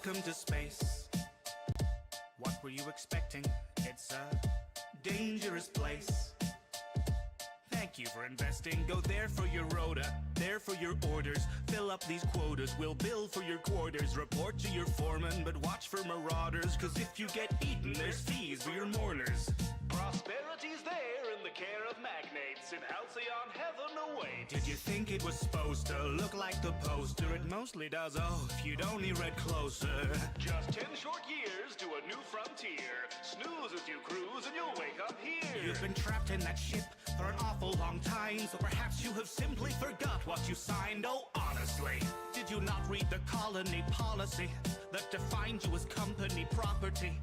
Welcome to space. What were you expecting? It's a dangerous place. Thank you for investing. Go there for your rota, there for your orders. Fill up these quotas, we'll bill for your quarters. Report to your foreman, but watch for marauders. Cause if you get eaten, there's fees for your mourners. Prosperity's there in the care of magnates. In halcyon heaven away. Did you think it was supposed to look like the poster? It mostly does, oh, if you'd only read closer. Just 10 short years to a new frontier. Snooze as you cruise and you'll wake up here. You've been trapped in that ship for an awful long time, so perhaps you have simply forgot what you signed. Oh, honestly, did you not read the colony policy that defined you as company property?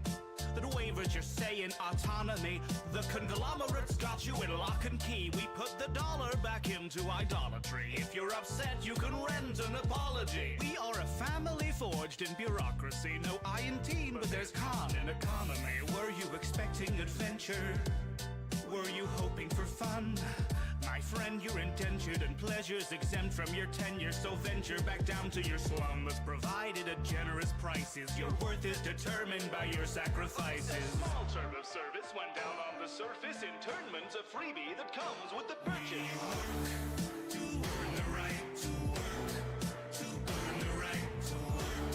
That wavers your say in autonomy. The conglomerates got you in lock and key. We put the dollar back into idolatry. If you're upset, you can rent an apology. We are a family forged in bureaucracy. No I in teen, but there's con in economy. Were you expecting adventure? Were you hoping for fun? My friend, you're indentured and pleasure's exempt from your tenure. So venture back down to your slum that's provided at generous prices. Your worth is determined by your sacrifices. A small term of service went down on the surface. Internment's a freebie that comes with the purchase. We work to earn the right to work, to earn the right to work,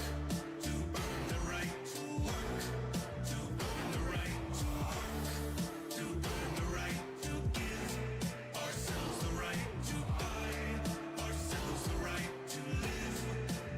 to earn the right to work, to earn the right to work, to earn the right to give ourselves the right to buy, ourselves the right to live,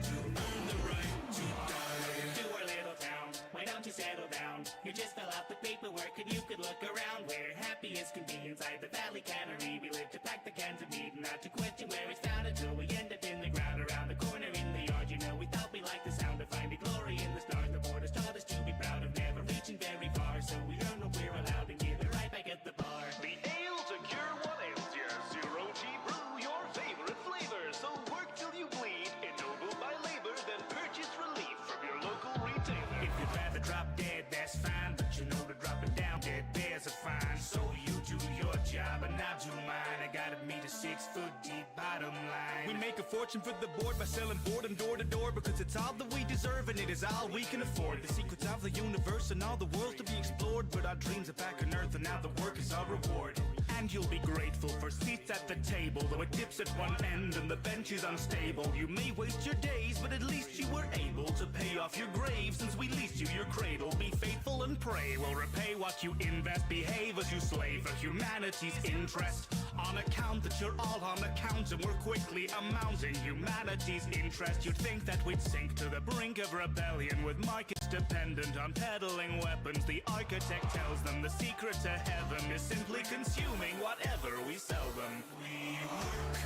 to earn the right to die. To our little town, why don't you settle down? You just fill out the paperwork and you could look around. We're happy as can be inside the valley cannery. We live to pack the cans of meat and not to question where it's found until we end up in the ground around the corner in the yard. You know, we thought we liked the sound of finding glory in the stars. The borders taught us to be proud of never reaching very far, so we earn what we're allowed and give it right back at the bar. The ale to cure what ails you. Zero G brew, your favorite flavor. So work till you bleed, ennobled by labor, then purchase relief from your local retailer. If you'd rather drop dead, that's fine, but you know to drop it down dead bears a fine. So you do your job and I'll do mine. I gotta meet a 6 foot deep bottom line. We make a fortune for the board by selling boredom door to door, because it's all that we deserve and it is all we can afford. The secrets of the universe and all the worlds to be explored, but our dreams are back on earth and now the work is our reward. And you'll be grateful for seats at the table, though it dips at one end and the bench is unstable. You may waste your days, but at least you were able to pay off your grave since we leased you your cradle. Be faithful and pray we'll repay what you invest. Behave as you slave for humanity's interest, on account that you're all on account and we're quickly amounting humanity's interest. You'd think that we'd sink to the brink of rebellion with markets dependent on peddling weapons. The architect tells them the secret to heaven is simply consuming whatever we sell them. We work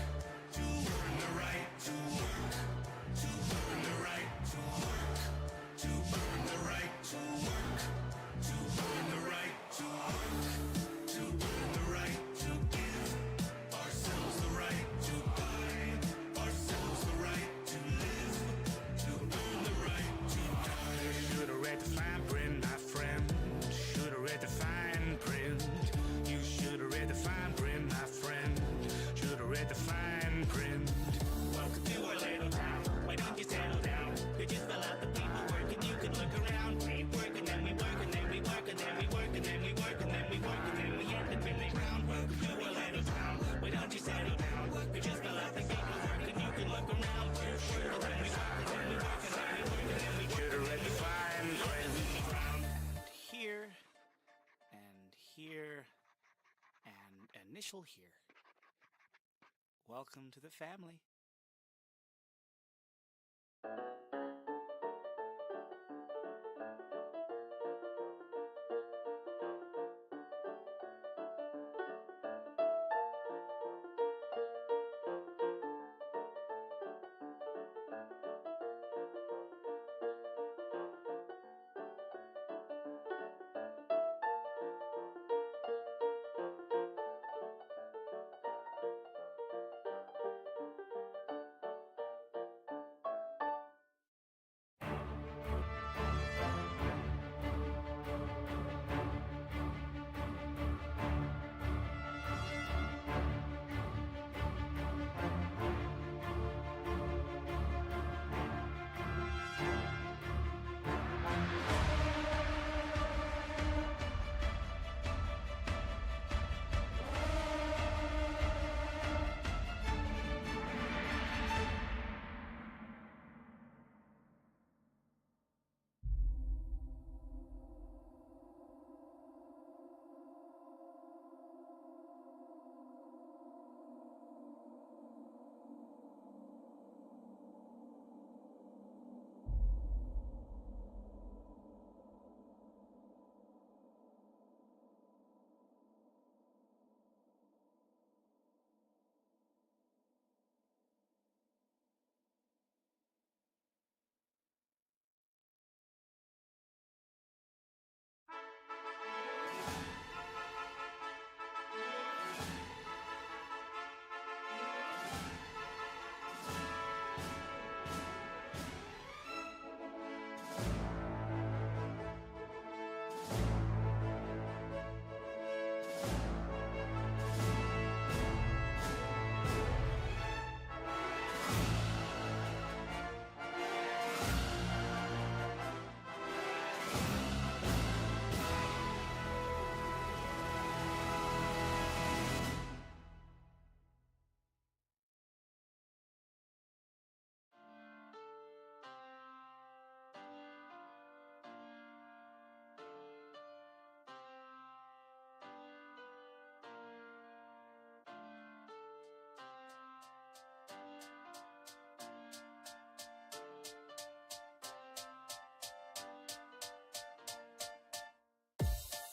to earn the right to work, to earn the right to work, to earn the right to work, to earn the right to work, to earn the right to give ourselves the right to buy, ourselves the right to live, to earn the right to die. Should've read the fine print, my friend. Should've read the fine print. You should've read the fine print, my friend. Should've read the fine print. Welcome to our little town, why don't you settle down? You just fill out the paperwork and you can look around. We work and then we work and then we work and then we work and then we work and then we work and then we end up in the ground. Welcome to our little town, why don't you settle down? You just fill out the paperwork and you can look around. We work and then we work and then we work and then we work and then we work. Should've read the fine print. Ground. Here, and here, and initial here. Welcome to the family.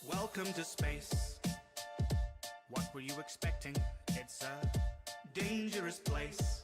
Welcome to space. What were you expecting? It's a dangerous place.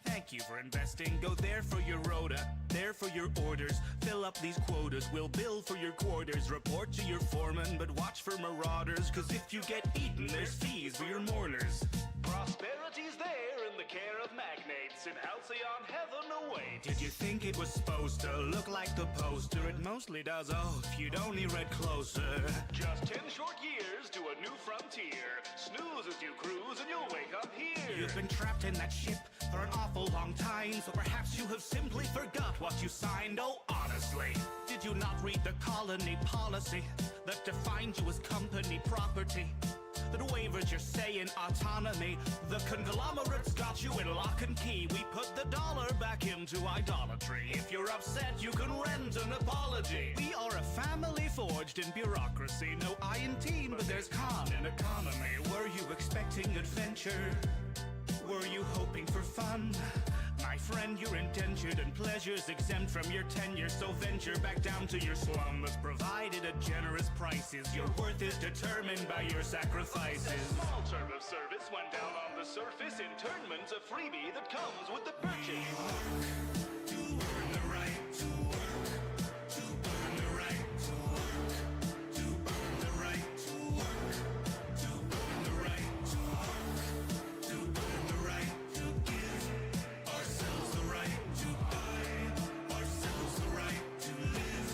Thank you for investing. Go there for your rota, there for your orders. Fill up these quotas, we'll bill for your quarters. Report to your foreman, but watch for marauders. Cause if you get eaten, there's fees for your mourners. Prosperity's there in the care of magnates. In halcyon heaven awaits. Did you think it was supposed to look like the poster? It mostly does, oh, if you'd only read closer. Just 10 short years to a new frontier. Snooze as you cruise and you'll wake up here. You've been trapped in that ship for an awful long time, so perhaps you have simply forgot what you signed. Oh, honestly, did you not read the colony policy that defined you as company property? That wavers your say in autonomy. The conglomerates got you in lock and key. We put the dollar back into idolatry. If you're upset, you can rent an apology. We are a family forged in bureaucracy. No I in team, but there's con in economy. Were you expecting adventure? Were you hoping for fun? My friend, you're indentured and pleasures exempt from your tenure. So venture back down to your slum that's provided at generous prices. Your worth is determined by your sacrifices. A small term of service went down on the surface. Internment's a freebie that comes with the purchase. To earn the right to work. To earn the right to work. To earn the right to work. To earn the right to work. To earn the right to give ourselves the right to buy. Ourselves the right to live.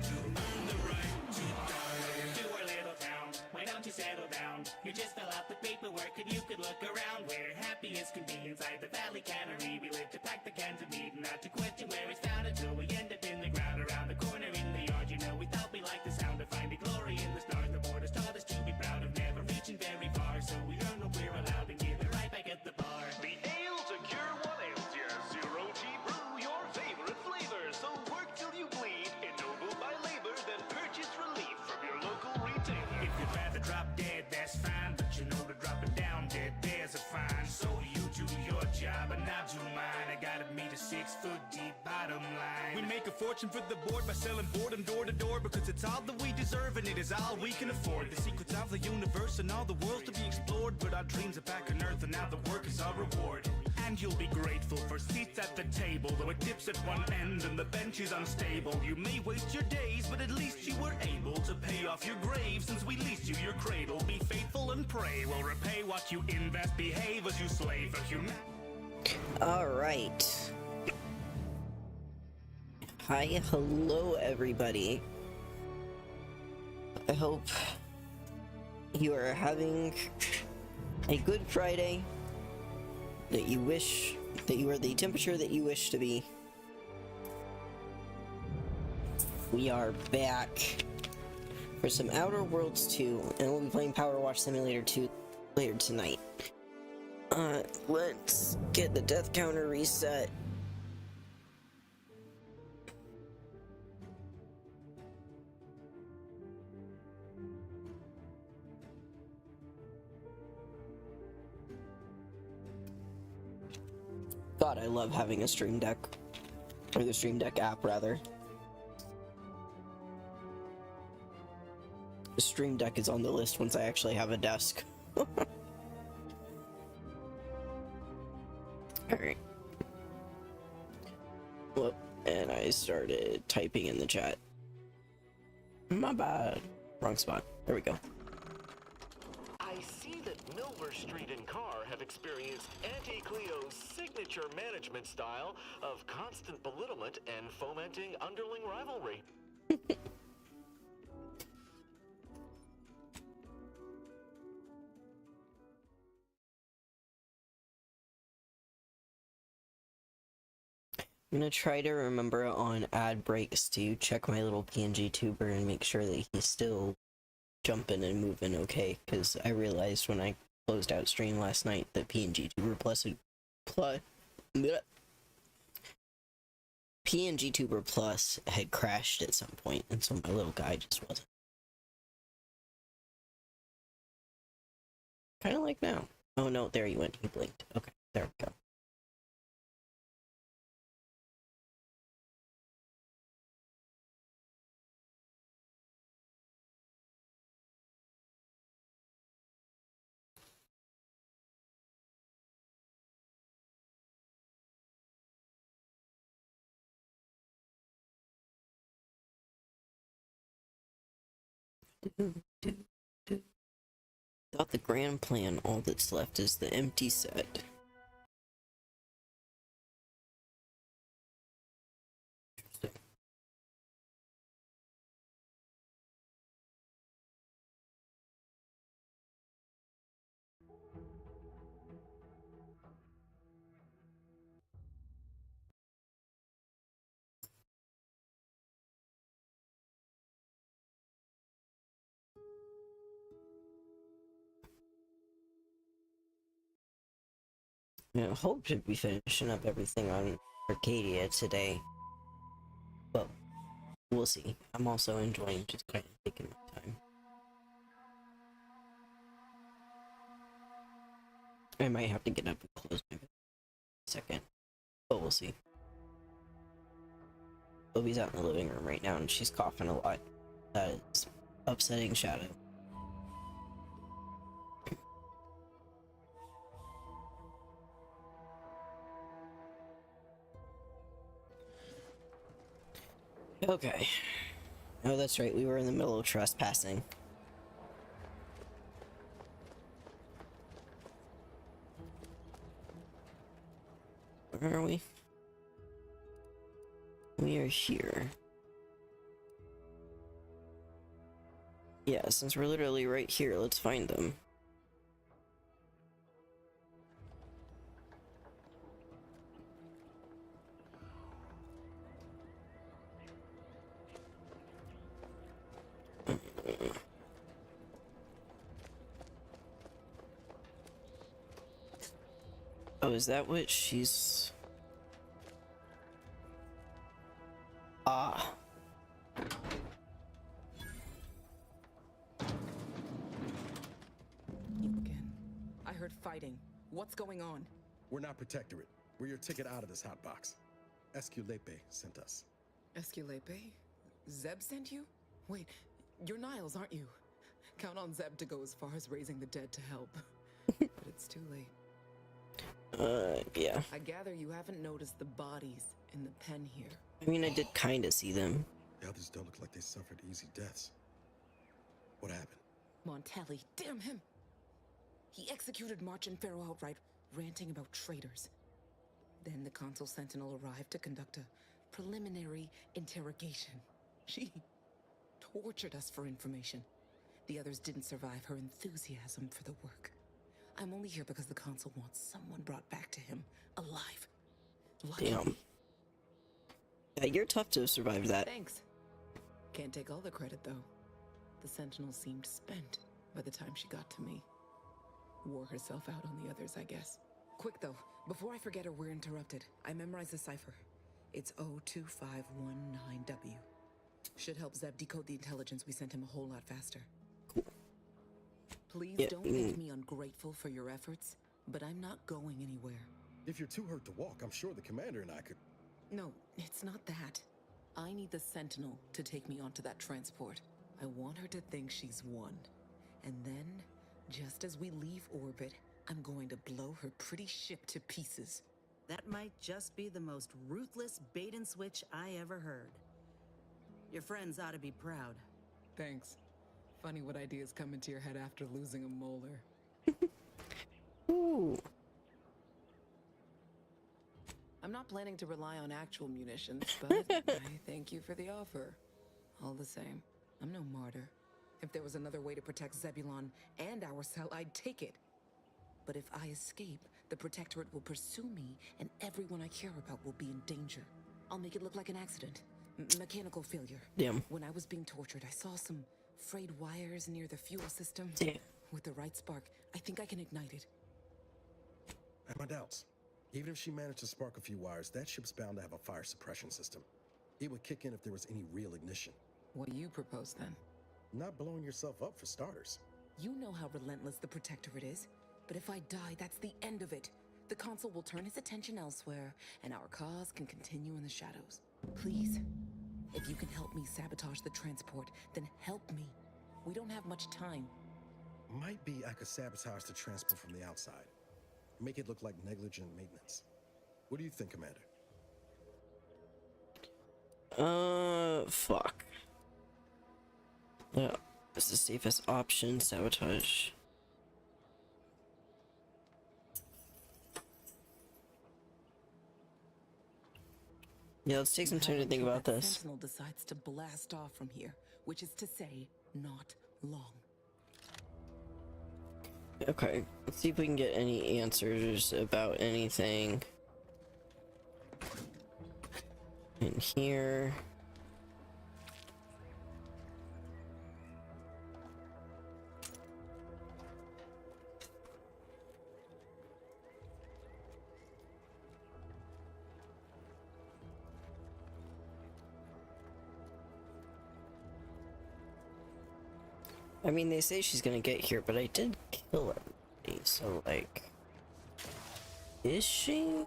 To earn the right to die. To our little town, why don't you settle down? You just fill out the paperwork and you could look around. We're happy as can be inside the valley cannery. We live to pack the cans of meat and not to question where it's found until we end up in the ground around the corner in the yard. You know, we thought we liked the sound of finding glory in the stars. The borders taught us to be proud of never reaching very far. So we earn what we're allowed and give it right back at the bar. The ale to cure what ails you. Zero G brew, your favorite flavor. So work till you bleed. Ennobled by labor, then purchase relief from your local retailer. If you'd rather drop dead, that's fine. But you know to drop it down dead, there's a fine. So you do your job and I'll do mine. I gotta meet a 6-foot deep bottom line. We make a fortune for the board by selling boredom door to door. Because it's all that we deserve and it is all we can afford. The secrets of the universe and all the worlds to be explored. But our dreams are back on earth and now the work is our reward. And you'll be grateful for seats at the table. Though it dips at one end and the bench is unstable. You may waste your days, but at least you were able to pay off your grave. Since we leased you your cradle, be faithful and pray. We'll repay what you invest, behave as you slave for human. Alright. Hi, hello everybody. I hope you are having a good Friday, that you wish that you are the temperature that you wish to be. We are back for some Outer Worlds 2, and we'll be playing Power Wash Simulator 2 later tonight. Let's get the death counter reset. God, I love having a Stream Deck. Or the Stream Deck app, rather. The Stream Deck is on the list once I actually have a desk. Alright. Whoop, and I started typing in the chat. My bad. Wrong spot. There we go. I see that Milver Street and Carr have experienced Auntie Cleo's signature management style of constant belittlement and fomenting underling rivalry. I'm gonna try to remember on ad breaks to check my little PNG tuber and make sure that he's still jumping and moving okay, because I realized when I closed out stream last night that PNG tuber PNG tuber plus had crashed at some point, and so my little guy just wasn't. Kind of like now. Oh no, there he went. He blinked. Okay, there we go. Without the grand plan, all that's left is the empty set. I hope to be finishing up everything on Arcadia today, but we'll see. I'm also enjoying just kind of taking my time. I might have to get up and close my second, but we'll see. Obi's out in the living room right now and she's coughing a lot. That is upsetting Shadow. Okay. Oh, that's right, we were in the middle of trespassing. Where are we? We are here. Yeah, since we're literally right here, let's find them. Oh, is that what she's... Ah. Again. I heard fighting. What's going on? We're not Protectorate. We're your ticket out of this hotbox. Esculepe sent us. Esculepe? Zeb sent you? Wait, you're Niles, aren't you? Count on Zeb to go as far as raising the dead to help. But it's too late. Yeah. I gather you haven't noticed the bodies in the pen here. I mean, I did kind of see them. The others don't look like they suffered easy deaths. What happened? Montelli, damn him! He executed March and Pharaoh outright, ranting about traitors. Then the Consul Sentinel arrived to conduct a preliminary interrogation. She tortured us for information. The others didn't survive her enthusiasm for the work. I'm only here because the Consul wants someone brought back to him, alive. Lucky. Damn. Yeah, you're tough to have survived that. Thanks. Can't take all the credit, though. The Sentinel seemed spent by the time she got to me. Wore herself out on the others, I guess. Quick, though. Before I forget or we're interrupted, I memorized the cipher. It's O2519W. Should help Zeb decode the intelligence we sent him a whole lot faster. Cool. Please Yeah, don't make me ungrateful for your efforts, but I'm not going anywhere. If you're too hurt to walk, I'm sure the commander and I could... No, it's not that. I need the Sentinel to take me onto that transport. I want her to think she's won. And then, just as we leave orbit, I'm going to blow her pretty ship to pieces. That might just be the most ruthless bait and switch I ever heard. Your friends ought to be proud. Thanks. Funny what ideas come into your head after losing a molar. Ooh. I'm not planning to rely on actual munitions, but I thank you for the offer. All the same, I'm no martyr. If there was another way to protect Zebulon and our cell, I'd take it. But if I escape, the Protectorate will pursue me, and everyone I care about will be in danger. I'll make it look like an accident. Mechanical failure. Damn. When I was being tortured, I saw some frayed wires near the fuel system. Damn. With the right spark, I think I can ignite it. I have my doubts. Even if she managed to spark a few wires, that ship's bound to have a fire suppression system. It would kick in if there was any real ignition. What do you propose, then? Not blowing yourself up, for starters. You know how relentless the Protectorate is. But if I die, that's the end of it. The Consul will turn his attention elsewhere, and our cause can continue in the shadows. Please, if you can help me sabotage the transport, then help me. We don't have much time. Might be I could sabotage the transport from the outside. Make it look like negligent maintenance. What do you think, Commander? Fuck. Yeah. What's the safest option? Sabotage. Yeah, let's take some time to think about this. Sentinel decides to blast off from here, which is to say, not long. Okay, let's see if we can get any answers about anything in here. I mean, they say she's gonna get here, but I did kill everybody, so, like... Is she?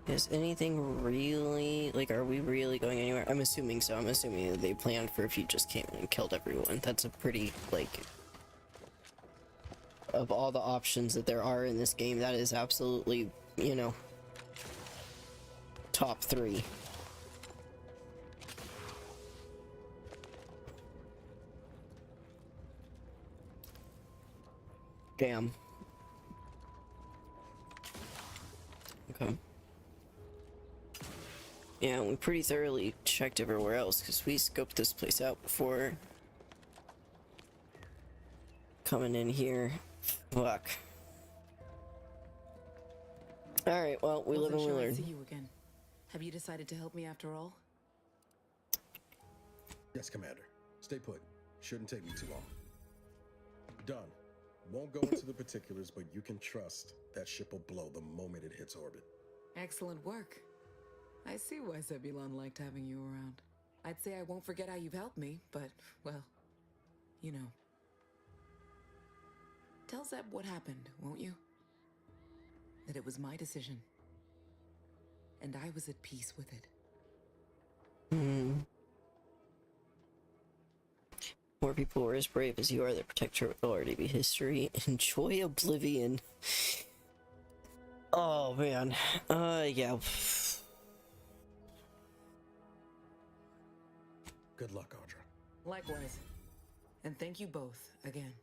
Is anything really... Like, are we really going anywhere? I'm assuming so. I'm assuming that they planned for if you just came in and killed everyone. That's a pretty, like... Of all the options that there are in this game, that is absolutely, you know... top 3. Damn. Okay. Yeah, we pretty thoroughly checked everywhere else because we scoped this place out before coming in here. Fuck. Alright, well, we live and we learn. See you again. Have you decided to help me after all? Yes, Commander. Stay put. Shouldn't take me too long. Done. Won't go into the particulars, but you can trust that ship will blow the moment it hits orbit. Excellent work. I see why Zebulon liked having you around. I'd say I won't forget how you've helped me, but, well, you know. Tell Zeb what happened, won't you? That it was my decision. And I was at peace with it. More people were as brave as you are. The protector will already be history. Enjoy oblivion. Oh, man. Yeah. Good luck, Audra. Likewise. And thank you both, again.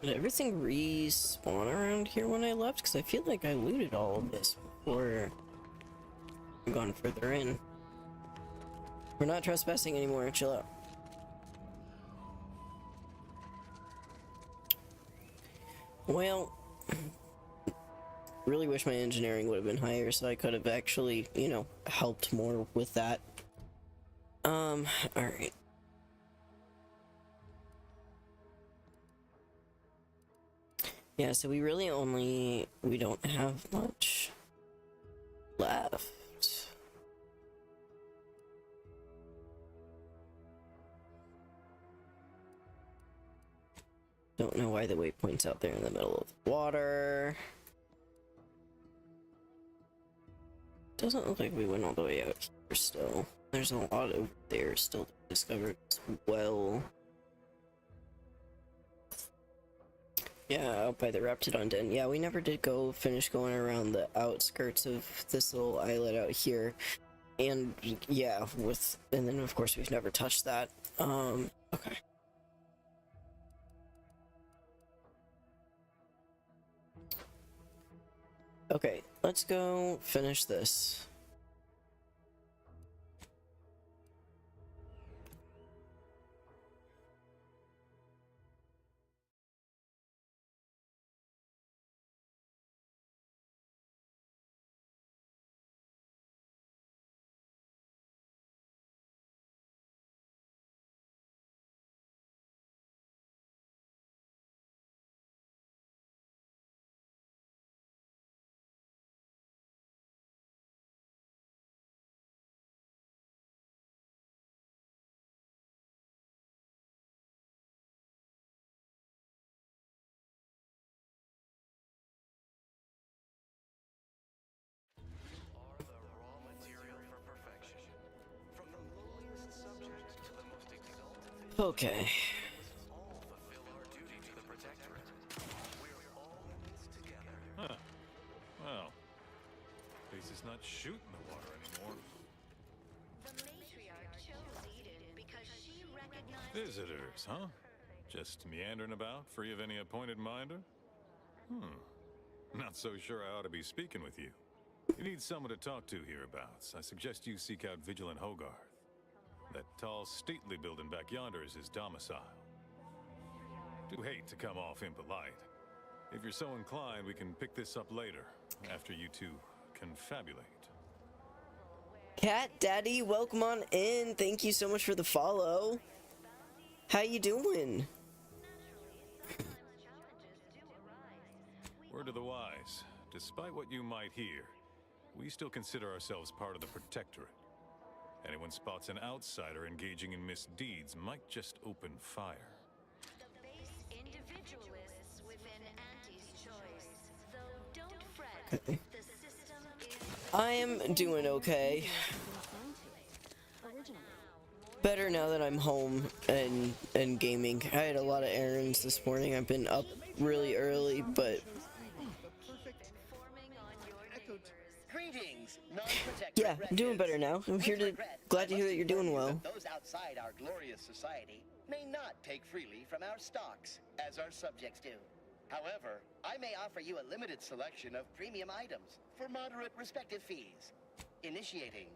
Did everything respawn around here when I left? Because I feel like I looted all of this before I've gone further in. We're not trespassing anymore, chill out. Well, really wish my engineering would have been higher so I could have actually, you know, helped more with that. Alright. Yeah, so we really we don't have much left. Don't know why the waypoint's out there in the middle of the water. Doesn't look like we went all the way out here still. There's a lot over there still to be discovered as well. Yeah, out by the Raptidon Den. Yeah, we never did finish going around the outskirts of this little islet out here. And yeah, and then of course we've never touched that. Okay. Okay, let's go finish this. Okay. all fulfill our duty to the Protectorate. We're all in this together. Huh. Well, at least it's not shooting the water anymore. The matriarch chose Eden because she recognized Visitors, huh? Just meandering about, free of any appointed minder? Not so sure I ought to be speaking with you. You need someone to talk to hereabouts. I suggest you seek out Vigilant Hogarth. That tall, stately building back yonder is his domicile. Do hate to come off impolite. If you're so inclined, we can pick this up later, after you two confabulate. Cat Daddy, welcome on in. Thank you so much for the follow. How you doing? Word to the wise, despite what you might hear, we still consider ourselves part of the Protectorate. Anyone spots an outsider engaging in misdeeds might just open fire. the base individualists within Auntie's choice. Though don't fret, the system is I am doing okay. Better now that I'm home and gaming. I had a lot of errands this morning. I've been up really early, but forming on your neighbors. Greetings, non-protected yeah, I'm doing better now. I'm here to glad to hear that you're doing well. Those outside our glorious society may not take freely from our stocks, as our subjects do. However, I may offer you a limited selection of premium items for moderate respective fees. Initiating.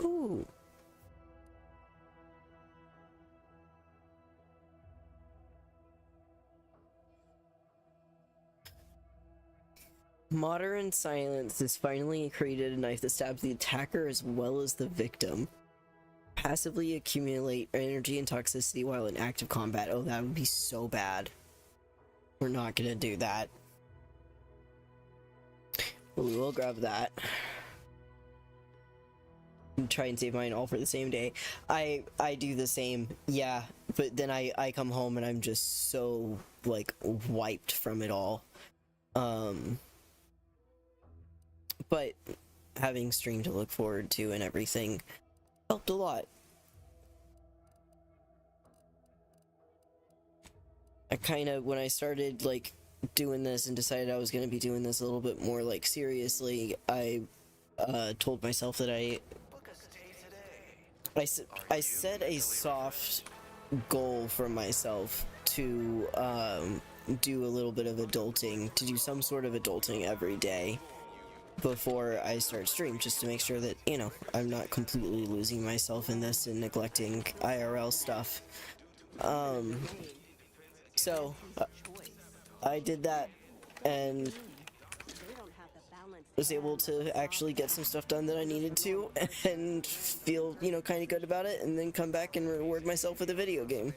Ooh. Modern Silence has finally created a knife that stabs the attacker as well as the victim. Passively accumulate energy and toxicity while in active combat. Oh, that would be so bad. We're not gonna do that. We will grab that. And try and save mine all for the same day. I do the same, yeah, but then I come home and I'm just so, like, wiped from it all. But having stream to look forward to and everything helped a lot. I kind of, when I started, like, doing this and decided I was going to be doing this a little bit more, like, seriously, I told myself that I set a soft goal for myself to do a little bit of adulting, to do some sort of adulting every day before I start stream, just to make sure that, you know, I'm not completely losing myself in this and neglecting IRL stuff. So I did that and was able to actually get some stuff done that I needed to and feel, you know, kind of good about it, and then come back and reward myself with a video game.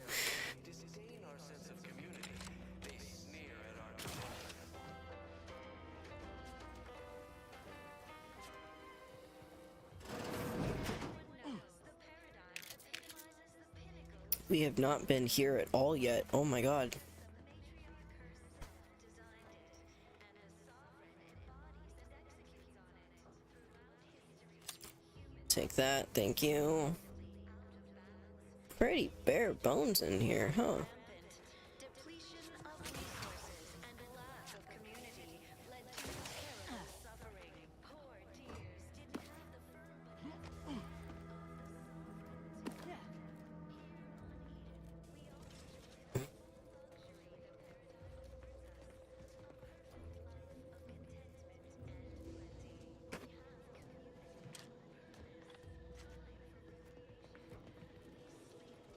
We have not been here at all yet. Oh my god. Take that, thank you. Pretty bare bones in here, huh? Depletion of resources and a lack of community led to terrible suffering. Poor dears didn't have the firm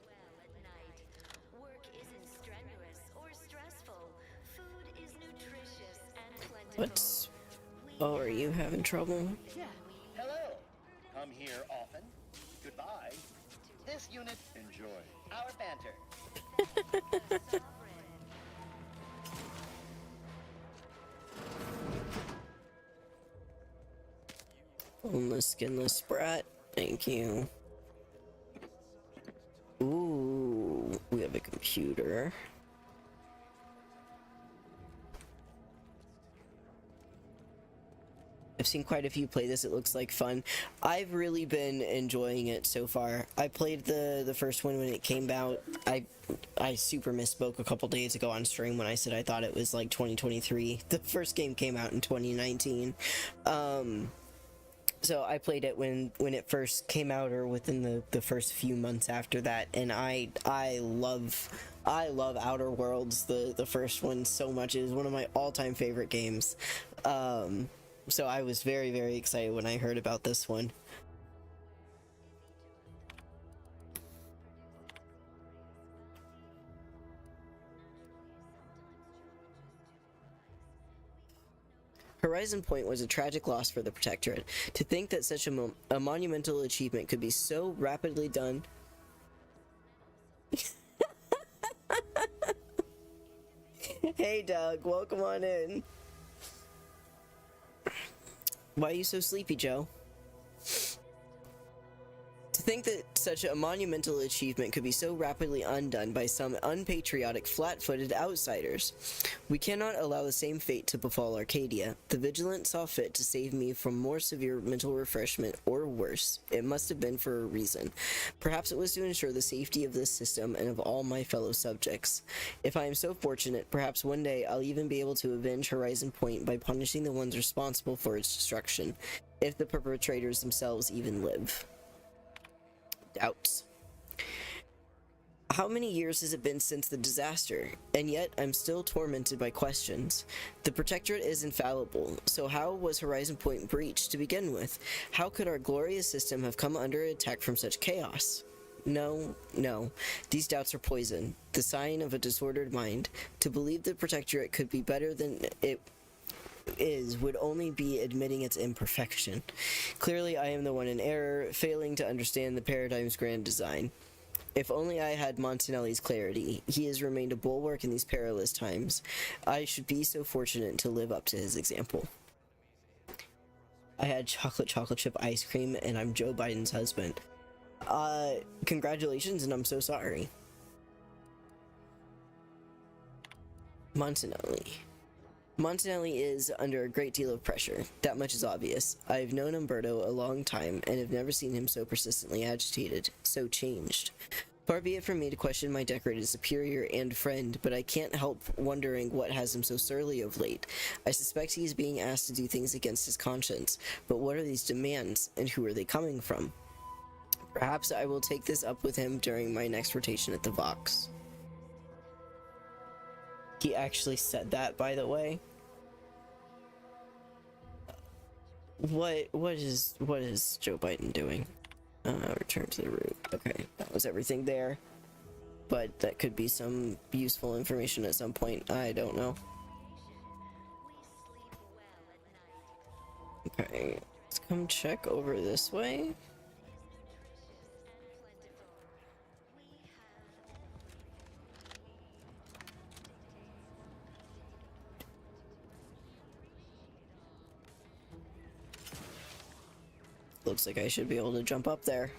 well at night. Work isn't strenuous or stressful. Food is nutritious and plentiful. What's... Oh, are you having trouble? Hello. Come here often. Goodbye. This unit, enjoy our banter. Boneless, skinless brat. Thank you. Ooh, we have a computer. I've seen quite a few play this. It looks like fun. I've really been enjoying it so far. I played the first one when it came out. I super misspoke a couple days ago on stream when I said I thought it was like 2023. The first game came out in 2019. So I played it when it first came out, or within the first few months after that, and I love Outer Worlds, the first one, so much. It is one of my all-time favorite games. So I was very, very excited when I heard about this one. Horizon Point was a tragic loss for the Protectorate. To think that such a monumental achievement could be so rapidly done. Hey Doug, welcome on in. Why are you so sleepy, Joe? To think that such a monumental achievement could be so rapidly undone by some unpatriotic, flat-footed outsiders. We cannot allow the same fate to befall Arcadia. The Vigilant saw fit to save me from more severe mental refreshment, or worse. It must have been for a reason. Perhaps it was to ensure the safety of this system and of all my fellow subjects. If I am so fortunate, perhaps one day I'll even be able to avenge Horizon Point by punishing the ones responsible for its destruction, if the perpetrators themselves even live. Doubts. How many years has it been since the disaster? And yet, I'm still tormented by questions. The Protectorate is infallible, so how was Horizon Point breached to begin with? How could our glorious system have come under attack from such chaos? No. These doubts are poison, the sign of a disordered mind. To believe the Protectorate could be better than it is would only be admitting its imperfection. Clearly, I am the one in error, failing to understand the paradigm's grand design. If only I had Montanelli's clarity. He has remained a bulwark in these perilous times. I should be so fortunate to live up to his example. I had chocolate chip ice cream, and I'm Joe Biden's husband. Congratulations, and I'm so sorry. Montanelli is under a great deal of pressure. That much is obvious. I've known Umberto a long time, and have never seen him so persistently agitated, so changed. Far be it from me to question my decorated superior and friend, but I can't help wondering what has him so surly of late. I suspect he is being asked to do things against his conscience, but what are these demands, and who are they coming from? Perhaps I will take this up with him during my next rotation at the Vox. He actually said that, by the way. What is Joe Biden doing? Return to the root. Okay, that was everything there. But that could be some useful information at some point. I don't know. Okay, let's come check over this way. Looks like I should be able to jump up there.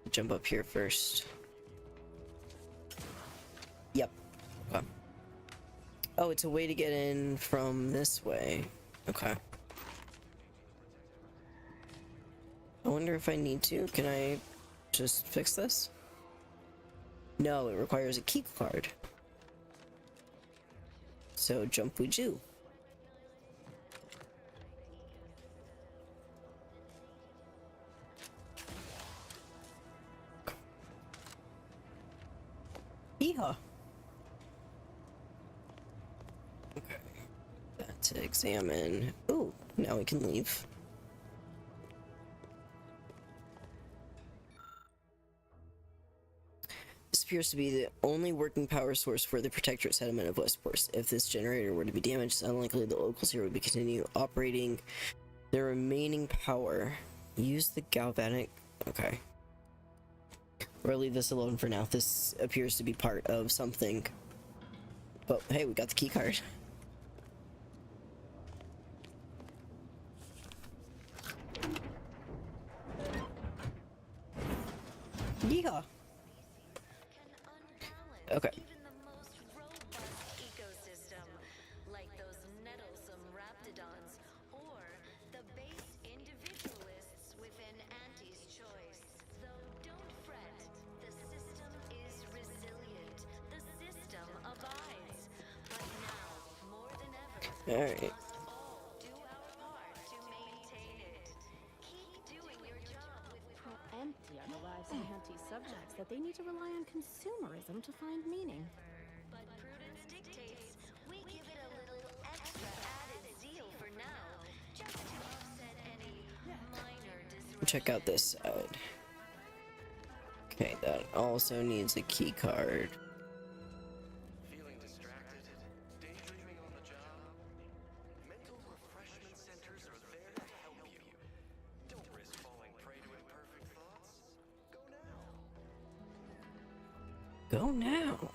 Jump up here first. Yep. Okay. Oh, it's a way to get in from this way. Okay. I wonder if I need to. Can I just fix this? No, it requires a key card. So jump we do. Yeehaw. Okay. That to examine. Ooh, now we can leave. This appears to be the only working power source for the Protectorate settlement of Westport. If this generator were to be damaged, it's unlikely the locals here would be continue operating their remaining power. Use the galvanic. Okay. Or leave this alone for now. This appears to be part of something. But hey, we got the key card. Yeehaw. Okay. Even the most robust ecosystem, like those nettlesome raptidons or Alright. must all do our part to maintain it. Keep doing your job with How empty are the lives of Hanti's subjects that they need to rely on consumerism to find meaning? but prudence dictates we give it a little extra added zeal for now, just to offset any minor disruption. Check out this side. Okay, that also needs a key card. Feeling distracted? Daydreaming on the job? Mental refreshment centers are there to help you. Don't risk falling prey to imperfect thoughts. Go now. Go now.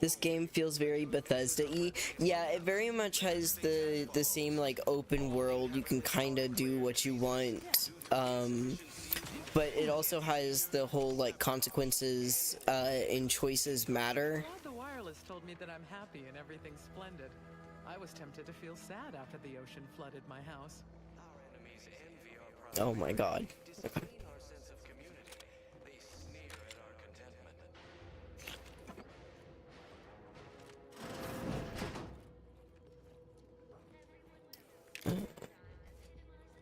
This game feels very Bethesda-y. Yeah, it very much has the same like open world. You can kind of do what you want, but it also has the whole like consequences and choices matter. Glad the wireless told me that I'm happy and everything's splendid. I was tempted to feel sad after the ocean flooded my house. Our enemies envy our Oh my god. disdain our sense of community. They sneer at our contentment.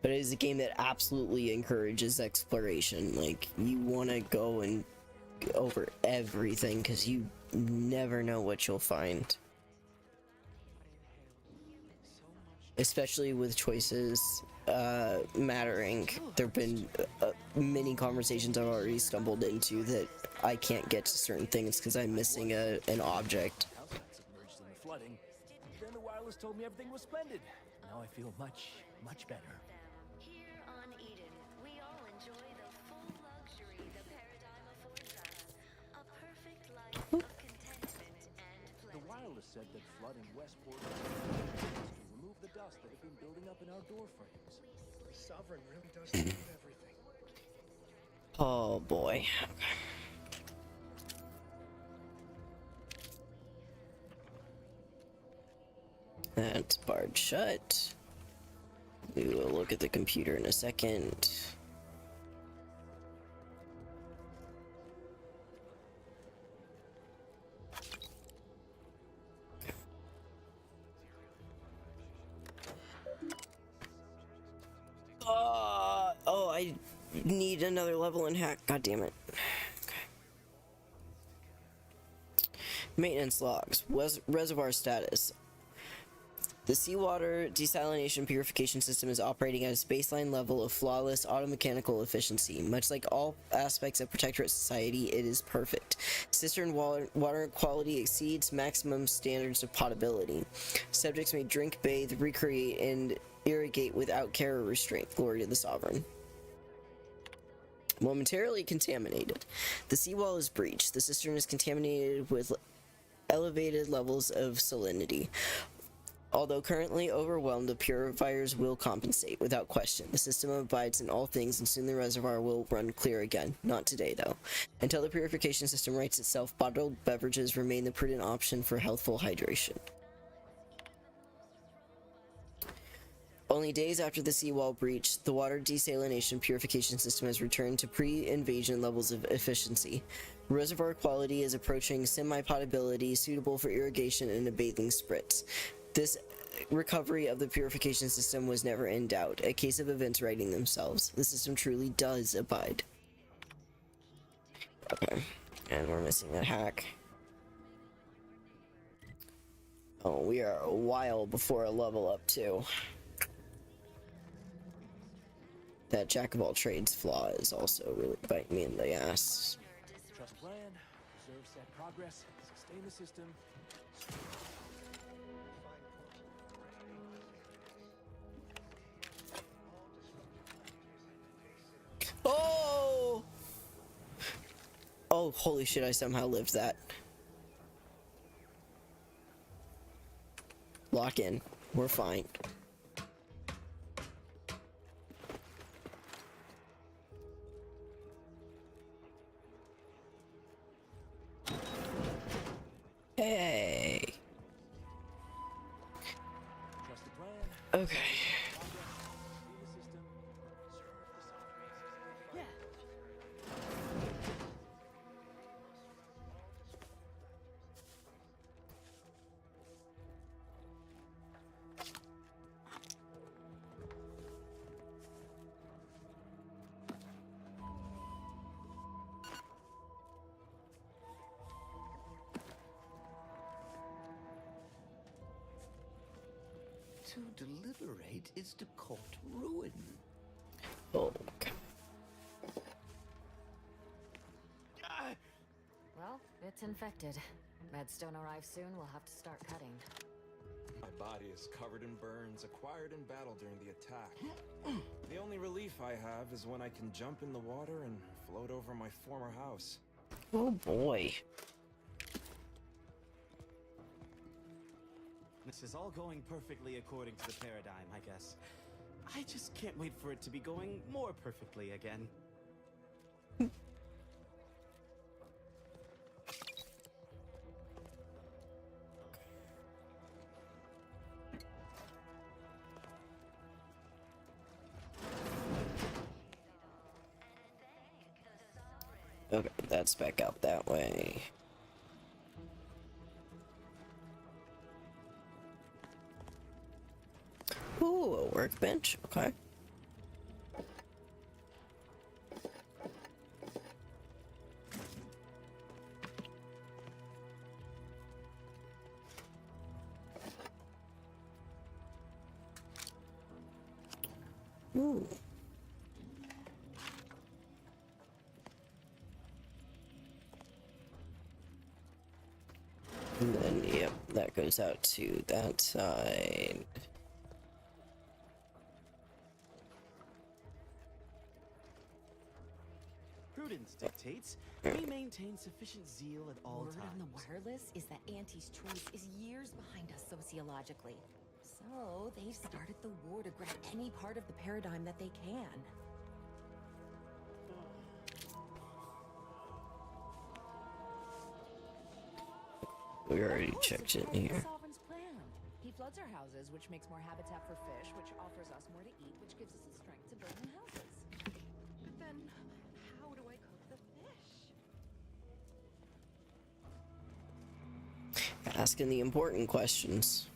But it is a game that absolutely encourages exploration. Like, you want to go and go over everything because you never know what you'll find. Especially with choices mattering. There have been many conversations I've already stumbled into that I can't get to certain things because I'm missing an object. House got submerged in the flooding. Then the wireless told me everything was splendid. Now I feel much, much better. Here on Eden, we all enjoy the full luxury the paradigm affords us. A perfect life of contentment and The plenty. wireless said that flooding Westport to remove the dust that had been building up in our door frames. The Sovereign really does remove everything. Oh boy. That's barred shut. We will look at the computer in a second. Oh, I need another level in hack. God damn it. Okay. Maintenance logs. Reservoir status. The seawater desalination purification system is operating at its baseline level of flawless automechanical efficiency. Much like all aspects of Protectorate society, it is perfect. Cistern water quality exceeds maximum standards of potability. Subjects may drink, bathe, recreate, and irrigate without care or restraint. Glory to the Sovereign. Momentarily contaminated. The seawall is breached. The cistern is contaminated with elevated levels of salinity. Although currently overwhelmed, the purifiers will compensate, without question. The system abides in all things, and soon the reservoir will run clear again. Not today, though. Until the purification system rights itself, bottled beverages remain the prudent option for healthful hydration. Only days after the seawall breach, the water desalination purification system has returned to pre-invasion levels of efficiency. Reservoir quality is approaching semi-potability, suitable for irrigation and a bathing spritz. This recovery of the purification system was never in doubt, a case of events writing themselves. The system truly does abide. Okay, and we're missing that hack. Oh, we are a while before a level up too. That jack of all trades flaw is also really biting me in the ass. Trust plan, observe set progress, sustain the system. Oh! Oh, holy shit, I somehow lived that. Lock in. We're fine. Hey. Trust the plan. Okay. to deliberate is to court ruin. Oh, okay. Well, it's infected. Meds don't arrive soon, we'll have to start cutting. My body is covered in burns acquired in battle during the attack. The only relief I have is when I can jump in the water and float over my former house. Oh boy. This is all going perfectly according to the paradigm, I guess. I just can't wait for it to be going more perfectly again. Okay, that's back out that way. Ooh, a workbench. Okay. Ooh. And then, yep, that goes out to that side. Prudence dictates we maintain sufficient zeal at all Word times. on the wireless is that Auntie's choice is years behind us sociologically. So they've started the war to grab any part of the paradigm that they can. We already checked it here. The Sovereign's plan. He floods our houses, which makes more habitat for fish, which offers us more to eat, which gives us the strength to build new houses. But then, how do I cook the fish? Asking the important questions.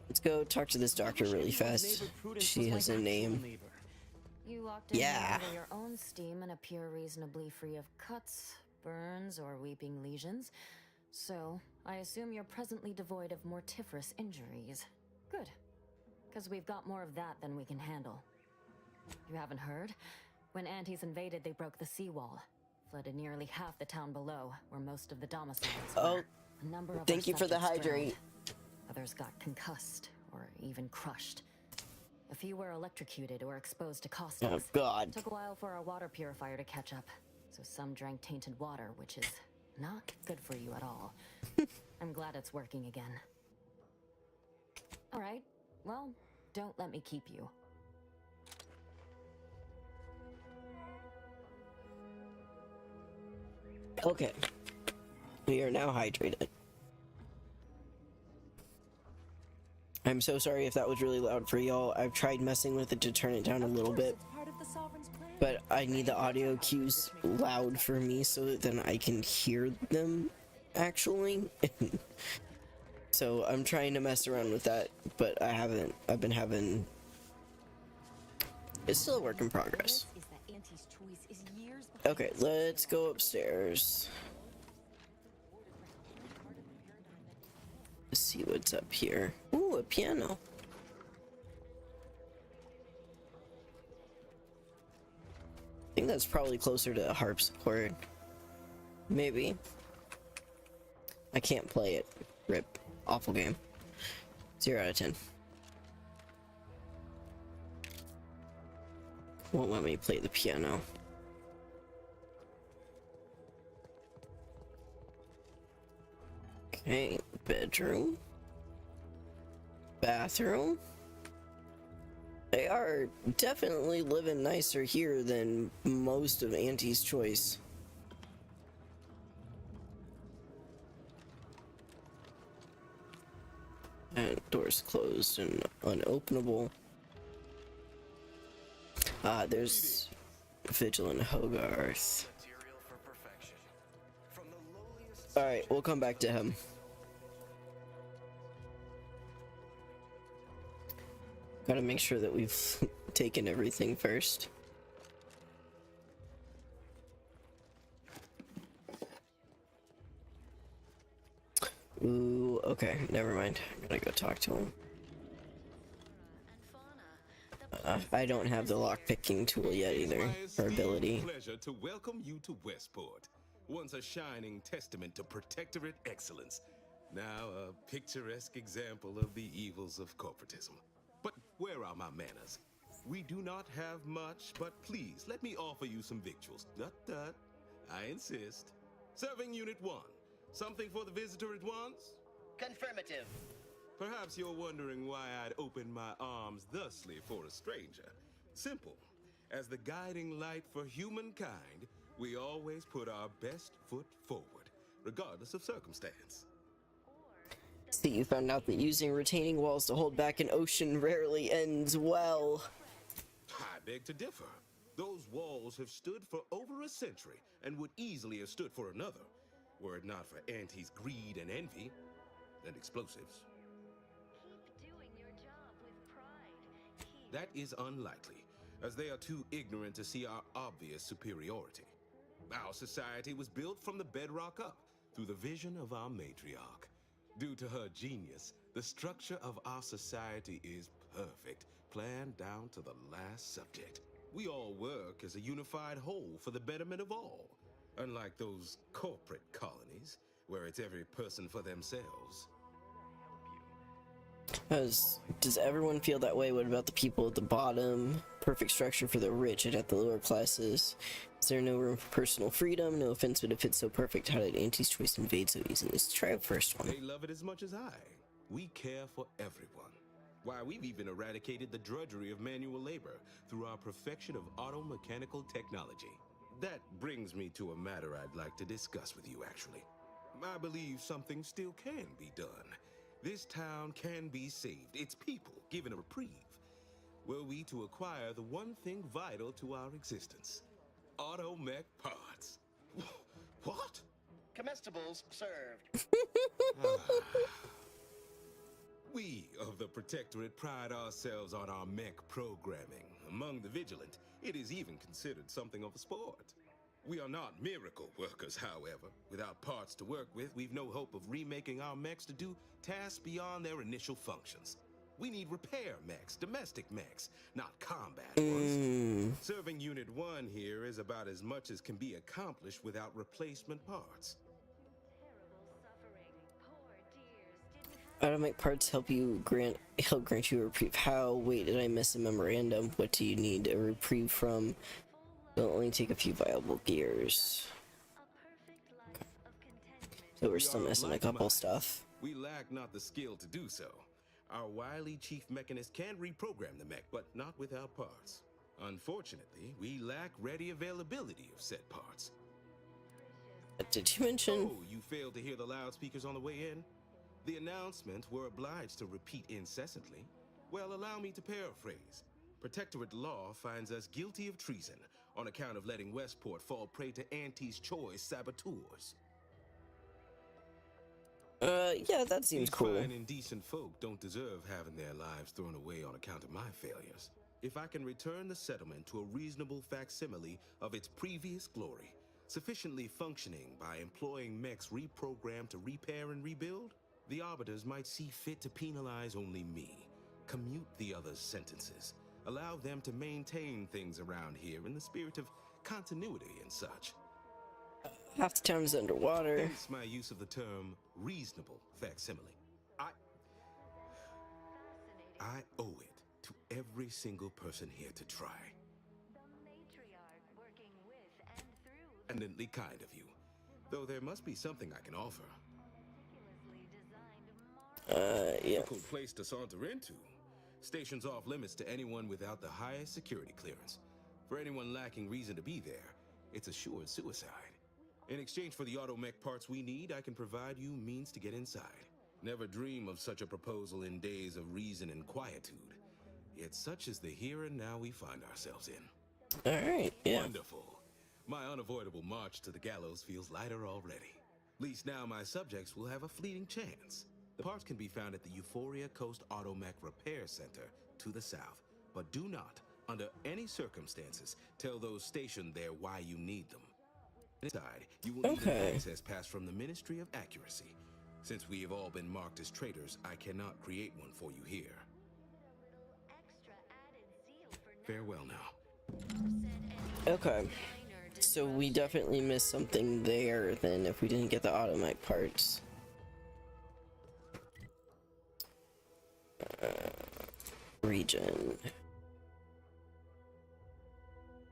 Let's go talk to this doctor really fast. She has a name. You locked in Yeah. under your own steam and appear reasonably free of cuts, burns, or weeping lesions. So, I assume you're presently devoid of mortiferous injuries. Good. Because we've got more of that than we can handle. You haven't heard? When Antes invaded, they broke the seawall. Flooded nearly half the town below, where most of the domiciles were. A number of thank our you for the subjects hydrate. drowned. Others got concussed, or even crushed. A few were electrocuted or exposed to caustics. Oh, God. Took a while for our water purifier to catch up, so some drank tainted water, which is not good for you at all. I'm glad it's working again. All right, well, don't let me keep you. Okay. We are now hydrated. I'm so sorry if that was really loud for y'all. I've tried messing with it to turn it down a little bit. But I need the audio cues loud for me so that then I can hear them, actually. So I'm trying to mess around with that, but I haven't. I've been having... It's still a work in progress. Okay, let's go upstairs. Let's see what's up here. Ooh, a piano. I think that's probably closer to a harpsichord. Maybe. I can't play it. Rip. Awful game. 0 out of 10. Won't let me play the piano. Okay, bedroom. Bathroom. They are definitely living nicer here than most of Auntie's choice. And doors closed and unopenable. There's Vigilant Hogarth. Alright, we'll come back to him. Gotta make sure that we've taken everything first. Ooh, okay, never mind. Gotta go talk to him. I don't have the lockpicking tool yet either, or ability. Pleasure to welcome you to Westport, once a shining testament to protectorate excellence. Now a picturesque example of the evils of corporatism. But where are my manners? We do not have much, but please let me offer you some victuals. Dut. I insist. Serving Unit 1. Something for the visitor at once? Confirmative. Perhaps you're wondering why I'd open my arms thusly for a stranger. Simple. As the guiding light for humankind, we always put our best foot forward, regardless of circumstance. See, you found out that using retaining walls to hold back an ocean rarely ends well. I beg to differ. Those walls have stood for over a century and would easily have stood for another, were it not for Auntie's greed and envy, and explosives. Keep doing your job with pride. That is unlikely, as they are too ignorant to see our obvious superiority. Our society was built from the bedrock up, through the vision of our matriarch. Due to her genius, the structure of our society is perfect, planned down to the last subject. We all work as a unified whole for the betterment of all. Unlike those corporate colonies, where it's every person for themselves. Does everyone feel that way? What about the people at the bottom? Perfect structure for the rich and at the lower classes. Is there no room for personal freedom? No offense, but if it's so perfect, how did Auntie's choice invade so easily? Let's try the first one. They love it as much as I. We care for everyone. Why, we've even eradicated the drudgery of manual labor through our perfection of auto-mechanical technology. That brings me to a matter I'd like to discuss with you, actually. I believe something still can be done. This town can be saved, its people given a reprieve. Were we to acquire the one thing vital to our existence, auto-mech parts. What? Comestibles served. We of the Protectorate pride ourselves on our mech programming. Among the vigilant, it is even considered something of a sport. We are not miracle workers, however. Without parts to work with, we've no hope of remaking our mechs to do tasks beyond their initial functions. We need repair mechs, domestic mechs, not combat ones. Serving Unit 1 here is about as much as can be accomplished without replacement parts. Automatic parts help grant you a reprieve. How? Wait, did I miss a memorandum? What do you need a reprieve from? It'll only take a few viable gears. Okay. So we're still missing a couple stuff. We lack not the skill to do so. Our wily chief mechanist can reprogram the mech, but not without parts. Unfortunately, we lack ready availability of said parts. Did you mention? Oh, you failed to hear the loudspeakers on the way in? The announcement we're obliged to repeat incessantly. Well, allow me to paraphrase. Protectorate law finds us guilty of treason on account of letting Westport fall prey to Auntie's choice saboteurs. Yeah, that seems cool. These fine and decent folk don't deserve having their lives thrown away on account of my failures. If I can return the settlement to a reasonable facsimile of its previous glory, sufficiently functioning by employing mechs reprogrammed to repair and rebuild, the arbiters might see fit to penalize only me, commute the others' sentences, allow them to maintain things around here in the spirit of continuity and such. Half the town is underwater. Hence my use of the term reasonable facsimile. I owe it to every single person here to try. Eminently kind of you, though there must be something I can offer. Yeah. Difficult place to saunter into. Station's off limits to anyone without the highest security clearance. For anyone lacking reason to be there, it's assured suicide. In exchange for the auto-mech parts we need, I can provide you means to get inside. Never dream of such a proposal in days of reason and quietude. Yet such is the here and now we find ourselves in. Alright, yeah. Wonderful. My unavoidable march to the gallows feels lighter already. At least now my subjects will have a fleeting chance. The parts can be found at the Euphoria Coast Automech Repair Center, to the south. But do not, under any circumstances, tell those stationed there why you need them. Inside, you will need an access pass from the Ministry of Accuracy. Since we have all been marked as traitors, I cannot create one for you here. Farewell now. Okay. So we definitely missed something there then if we didn't get the automech parts. Region.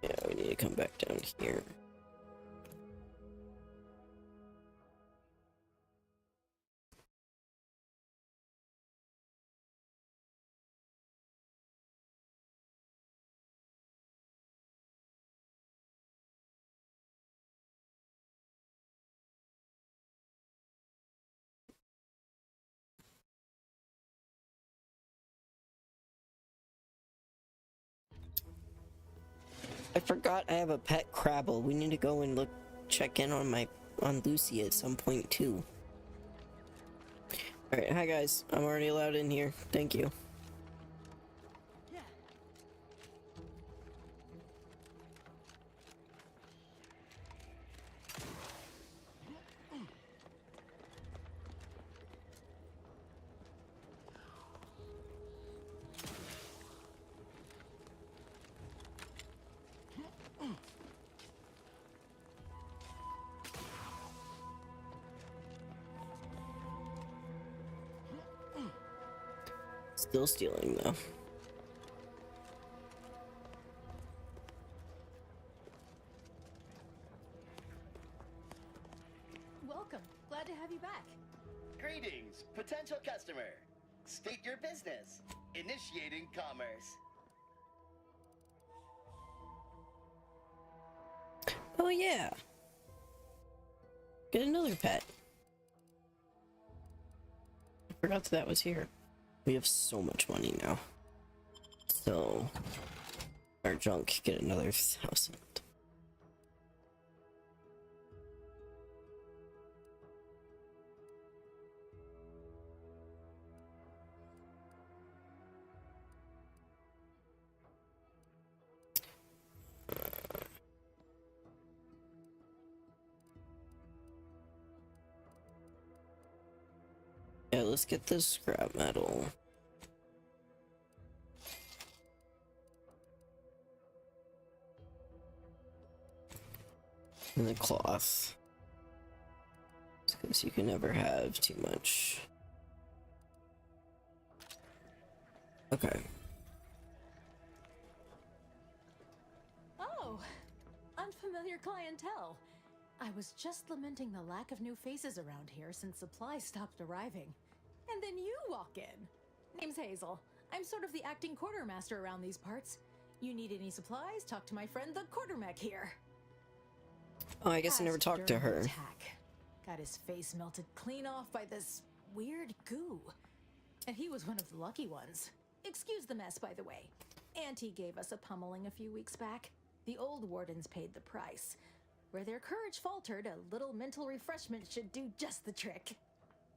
Yeah, we need to come back down here. I forgot I have a pet Crabble. We need to go and check in on Lucy at some point too. Alright, hi guys. I'm already allowed in here. Thank you. Still stealing though. Welcome. Glad to have you back. Greetings, potential customer. State your business. Initiating commerce. Oh yeah. Get another pet. I forgot that was here. We have so much money now. So our junk get another 1,000. Yeah, let's get this scrap metal. And the cloth. Because you can never have too much. Okay. Oh, unfamiliar clientele. I was just lamenting the lack of new faces around here since supplies stopped arriving. And then you walk in. Name's Hazel. I'm sort of the acting quartermaster around these parts. You need any supplies? Talk to my friend the quartermech here. Oh, I guess I never talked to her. Got his face melted clean off by this weird goo. And he was one of the lucky ones. Excuse the mess, by the way. Auntie gave us a pummeling a few weeks back. The old wardens paid the price. Where their courage faltered, a little mental refreshment should do just the trick.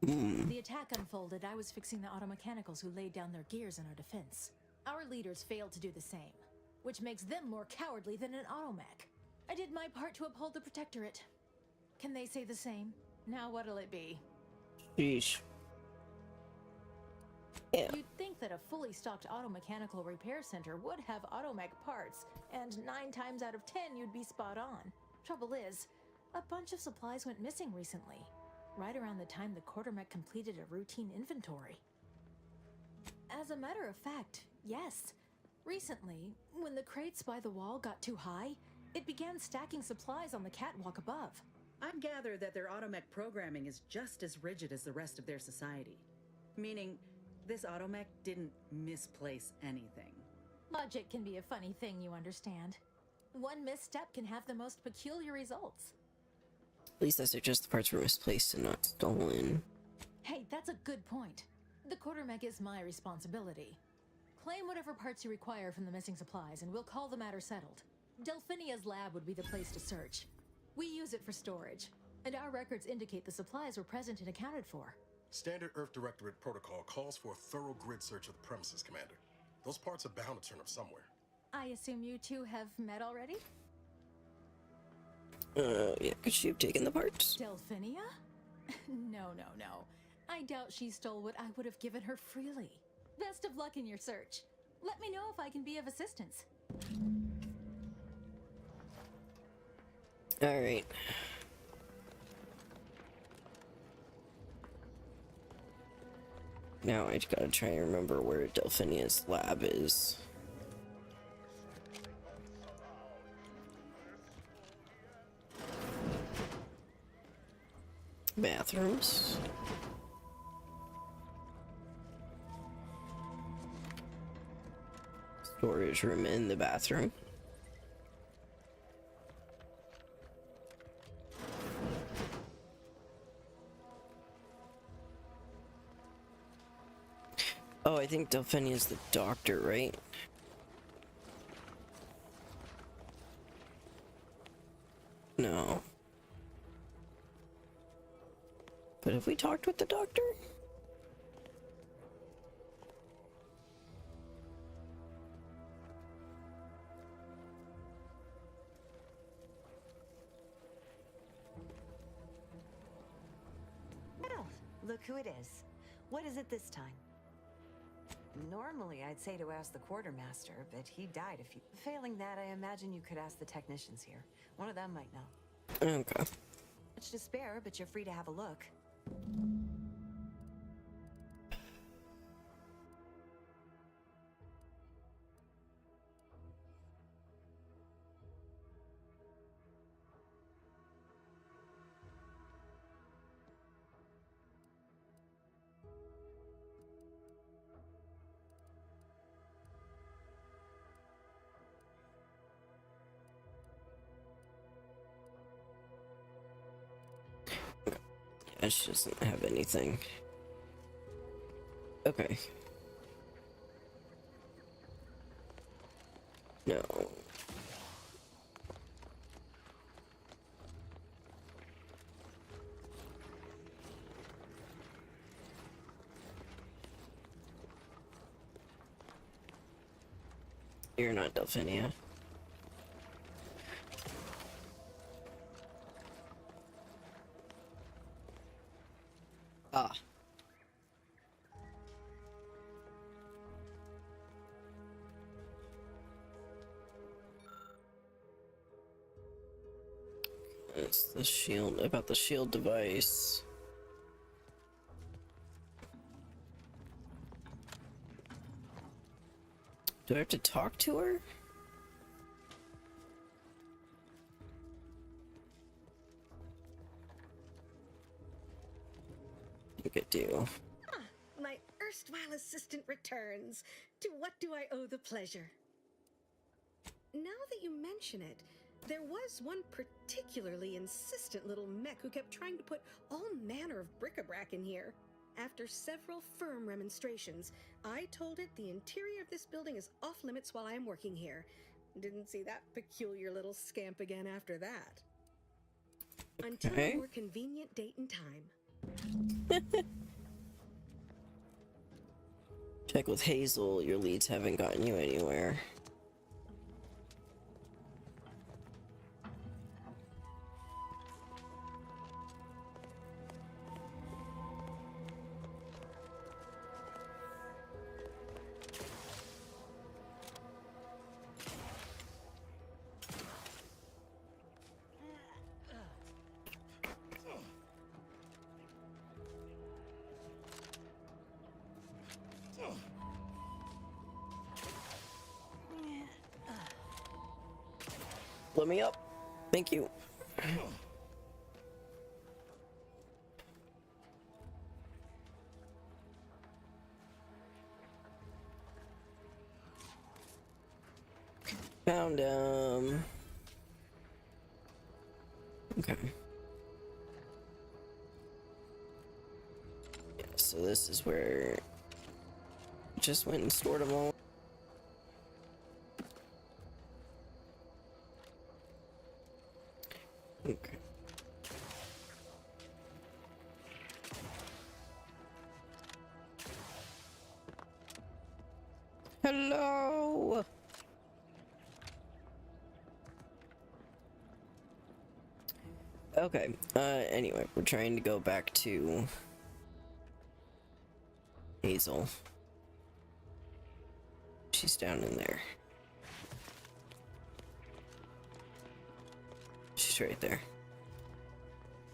The attack unfolded, I was fixing the automechanicals who laid down their gears in our defense. Our leaders failed to do the same, which makes them more cowardly than an automech. I did my part to uphold the Protectorate. Can they say the same? Now what'll it be? Sheesh. Yeah. You'd think that a fully stocked automechanical repair center would have automech parts, and 9 times out of 10 you'd be spot on. Trouble is, a bunch of supplies went missing recently, right around the time the quartermech completed a routine inventory. As a matter of fact, yes. Recently, when the crates by the wall got too high, it began stacking supplies on the catwalk above. I gather that their automech programming is just as rigid as the rest of their society. Meaning, this automech didn't misplace anything. Logic can be a funny thing, you understand. One misstep can have the most peculiar results. At least I suggest the parts were misplaced and not stolen. Hey, that's a good point. The quartermech is my responsibility. Claim whatever parts you require from the missing supplies, and we'll call the matter settled. Delphinia's lab would be the place to search. We use it for storage, and our records indicate the supplies were present and accounted for. Standard Earth Directorate protocol calls for a thorough grid search of the premises, Commander. Those parts are bound to turn up somewhere. I assume you two have met already? Yeah, could she have taken the parts? Delphinia? No. I doubt she stole what I would have given her freely. Best of luck in your search. Let me know if I can be of assistance. Alright. Now I just gotta try and remember where Delphinia's lab is. Bathrooms. Storage room in the bathroom. Oh, I think Delphinia's is the doctor, right? No. But have we talked with the doctor? Well, look who it is. What is it this time? Normally, I'd say to ask the quartermaster, but he died a few. Failing that, I imagine you could ask the technicians here. One of them might know. Okay. Much to spare, but you're free to have a look. She doesn't have anything. Okay. No. You're not Delphinia. Ah. It's the shield, about the shield device. Do I have to talk to her? I think I do. Ah, my erstwhile assistant returns. To what do I owe the pleasure? Now that you mention it, there was one particularly insistent little mech who kept trying to put all manner of bric-a-brac in here. After several firm remonstrations, I told it the interior of this building is off limits while I am working here. Didn't see that peculiar little scamp again after that. Until a more convenient date and time. Check with Hazel, your leads haven't gotten you anywhere. Let me up. Thank you. Found him. Okay. Yeah, so this is where I just went and stored them all. Okay. Hello. Okay, anyway, we're trying to go back to Hazel. She's down in there. She's right there.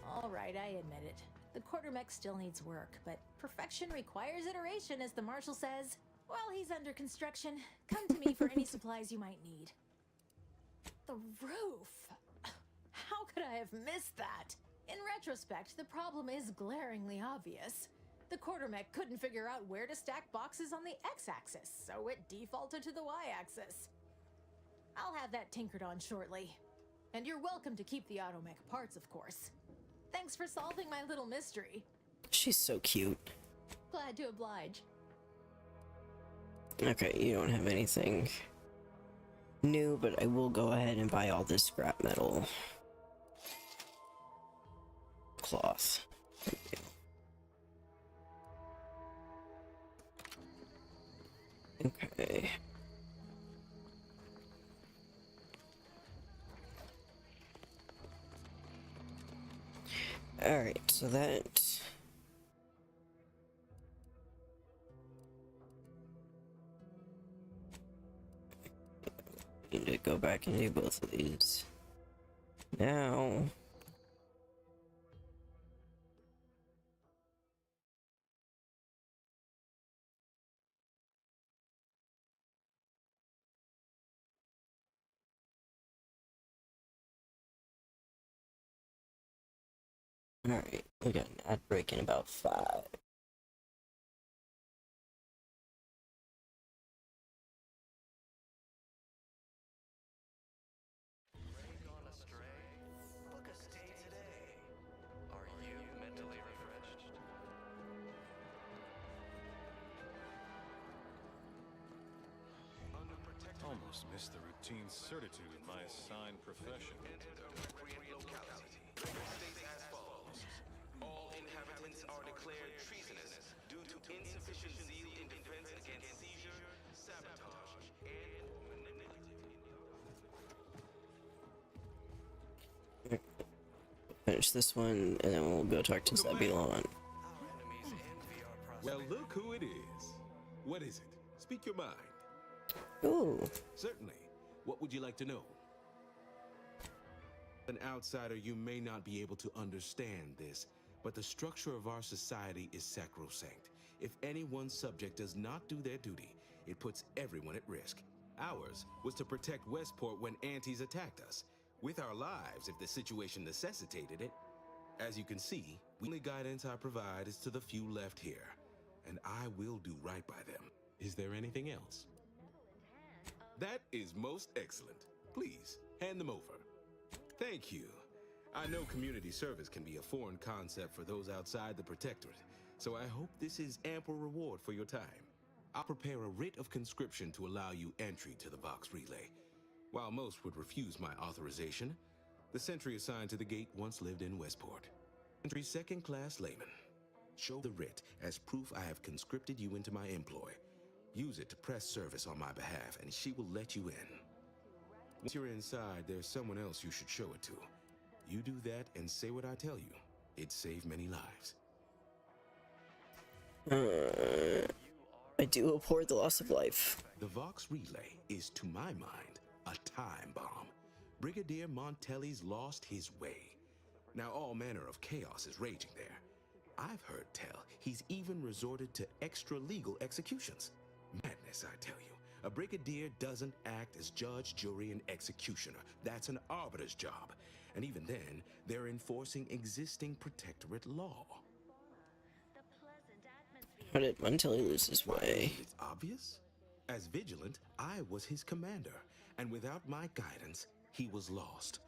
All right, I admit it. The quartermech still needs work, but perfection requires iteration, as the marshal says. While he's under construction, come to me for any supplies you might need. The roof! How could I have missed that? In retrospect, the problem is glaringly obvious. The quartermech couldn't figure out where to stack boxes on the x-axis, so it defaulted to the y-axis. I'll have that tinkered on shortly. And you're welcome to keep the automech parts, of course. Thanks for solving my little mystery. She's so cute. Glad to oblige. Okay, you don't have anything new, but I will go ahead and buy all this scrap metal cloth. Okay. Alright, so that... Need to go back and do both of these. Now... Alright, we got an ad break in about 5. Almost missed the routine certitude in my assigned profession. All inhabitants are declared treasonous due to insufficient zeal in defense against seizure, sabotage, and manipulation. Finish this one, and then we'll go talk to Zebulon. Well, look who it is. What is it? Speak your mind. Ooh. Certainly. What would you like to know? An outsider, you may not be able to understand this, but the structure of our society is sacrosanct. If any one subject does not do their duty, it puts everyone at risk. Ours was to protect Westport when antis attacked us, with our lives if the situation necessitated it. As you can see, the only guidance I provide is to the few left here, and I will do right by them. Is there anything else? That is most excellent. Please, hand them over. Thank you. I know community service can be a foreign concept for those outside the Protectorate, so I hope this is ample reward for your time. I'll prepare a writ of conscription to allow you entry to the Vox Relay. While most would refuse my authorization, the sentry assigned to the gate once lived in Westport. Entry second-class layman. Show the writ as proof I have conscripted you into my employ. Use it to press service on my behalf, and she will let you in. Once you're inside, there's someone else you should show it to. You do that and say what I tell you. It'd save many lives. I do abhor the loss of life. The Vox Relay is, to my mind, a time bomb. Brigadier Montelli's lost his way. Now all manner of chaos is raging there. I've heard tell he's even resorted to extra-legal executions. Madness, I tell you. A brigadier doesn't act as judge, jury, and executioner. That's an arbiter's job. And even then, they're enforcing existing protectorate law. How did Montelli lose his way? It's obvious. As vigilant, I was his commander, and without my guidance, he was lost.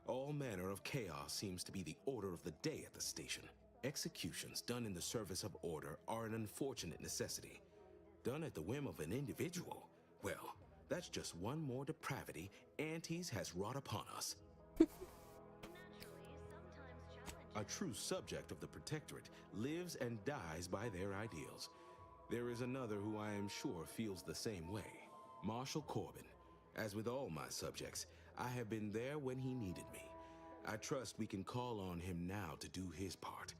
All manner of chaos seems to be the order of the day at the station. Executions done in the service of order are an unfortunate necessity. Done at the whim of an individual, well, that's just one more depravity Antes has wrought upon us. A true subject of the Protectorate lives and dies by their ideals. There is another who I am sure feels the same way. Marshal Corbin. As with all my subjects, I have been there when he needed me. I trust we can call on him now to do his part.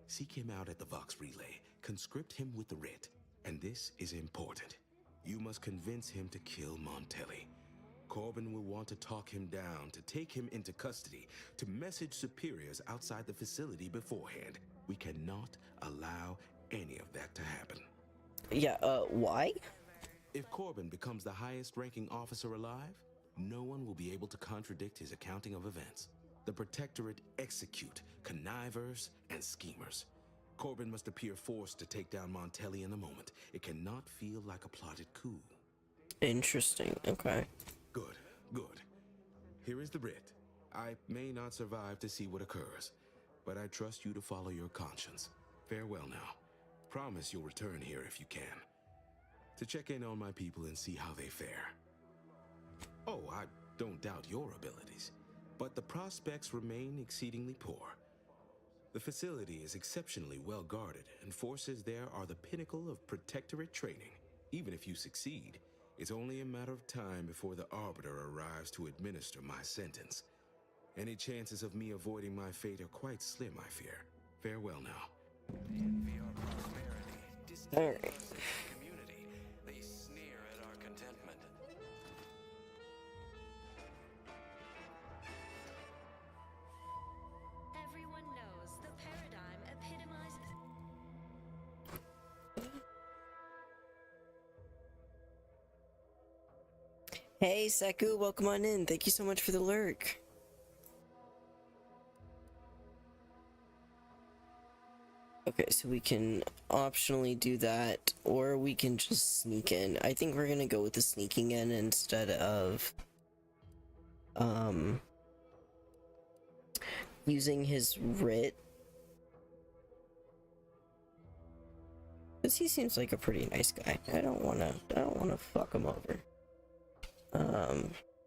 Seek him out at the Vox Relay, conscript him with the writ. And this is important. You must convince him to kill Montelli. Corbin will want to talk him down, to take him into custody, to message superiors outside the facility beforehand. We cannot allow any of that to happen. Yeah, why? If Corbin becomes the highest-ranking officer alive, no one will be able to contradict his accounting of events. The Protectorate execute connivers and schemers. Corbin must appear forced to take down Montelli in the moment. It cannot feel like a plotted coup. Interesting, okay. Good, good. Here is the writ. I may not survive to see what occurs, but I trust you to follow your conscience. Farewell now. Promise you'll return here if you can, to check in on my people and see how they fare. Oh, I don't doubt your abilities, but the prospects remain exceedingly poor. The facility is exceptionally well guarded, and forces there are the pinnacle of Protectorate training. Even if you succeed, it's only a matter of time before the Arbiter arrives to administer my sentence. Any chances of me avoiding my fate are quite slim, I fear. Farewell now. Alright. They sneer at our contentment. Everyone knows the paradigm epitomizes. Hey, Seku, welcome on in. Thank you so much for the lurk. Okay, so we can optionally do that, or we can just sneak in. I think we're gonna go with the sneaking in instead of using his writ, because he seems like a pretty nice guy. I don't wanna fuck him over.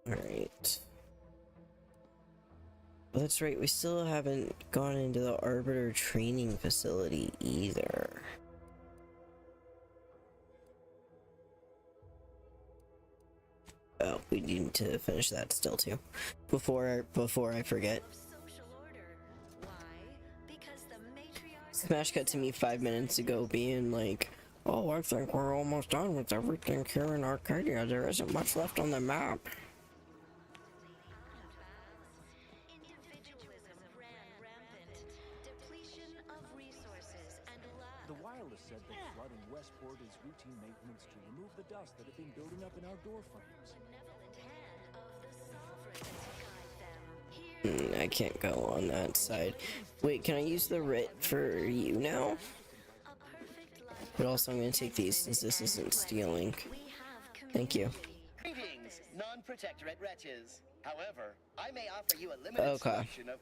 Alright. That's right, we still haven't gone into the Arbiter training facility either. Oh, we need to finish that still too. Before I forget. Smash cut to me 5 minutes ago being like, oh, I think we're almost done with everything here in Arcadia. There isn't much left on the map. The wireless said that flooding Westport is routine maintenance to remove the dust that had been building up in our door frames. I can't go on that side. Wait, can I use the writ for you now? But also I'm gonna take these since this isn't stealing. Thank you. Greetings, non-protectorate wretches. However, I may offer you a limited selection of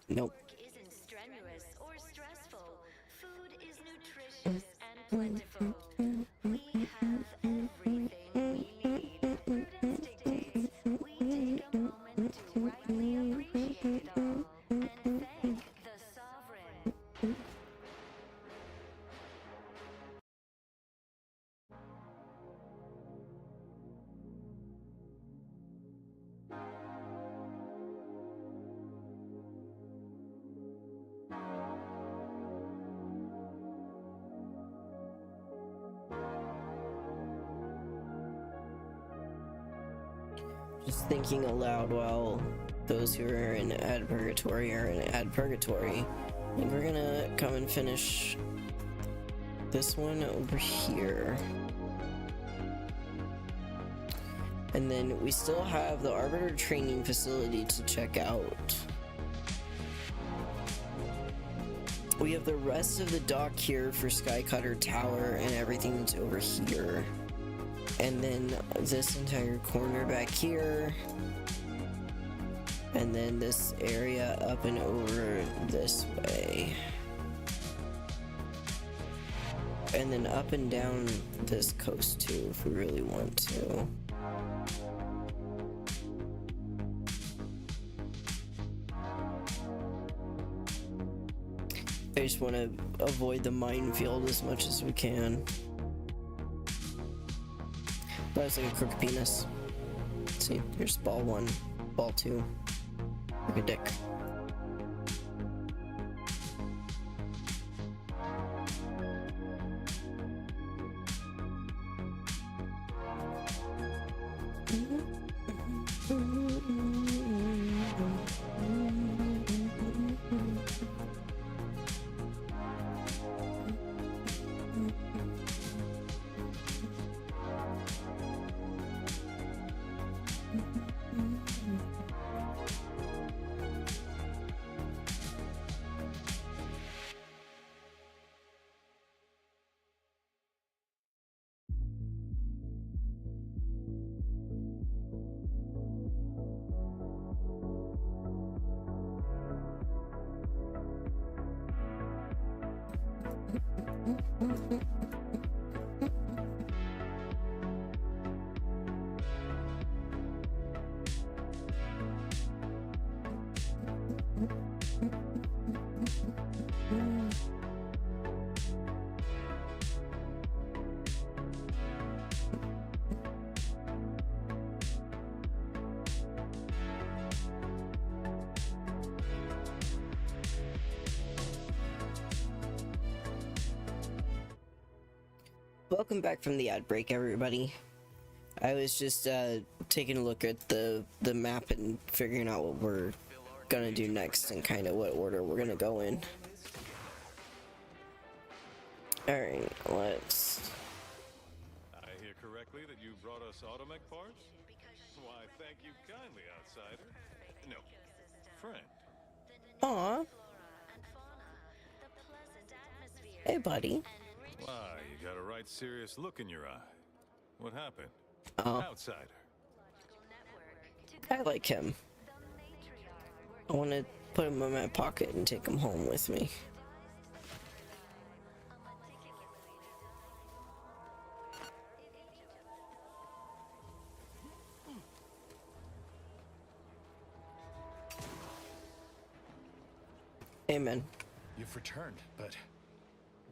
Nope. Isn't strenuous or stressful. Food is nutritious and plentiful. We have everything we need. Prudence dictates we take a moment to rightly appreciate it all and thank the sovereign. Just thinking aloud while those who are in Ad Purgatory are in Ad Purgatory. I think we're gonna come and finish this one over here. And then we still have the Arbiter training facility to check out. We have the rest of the dock here for Skycutter Tower and everything that's over here. And then this entire corner back here. And then this area up and over this way. And then up and down this coast too, if we really want to. I just want to avoid the minefield as much as we can. That was like a crooked penis. Let's see, here's ball 1, ball 2. Like a dick. Welcome back from the ad break, everybody. I was just taking a look at the map and figuring out what we're gonna do next and kind of what order we're gonna go in. Alright, let's... I hear correctly that you brought us automech parts? Why, thank you kindly, outsider. No, friend. Aw. Hey, buddy. Why, you got a right serious look in your eye. What happened? Oh. Outsider. I like him. I want to put him in my pocket and take him home with me. Amen. You've returned, but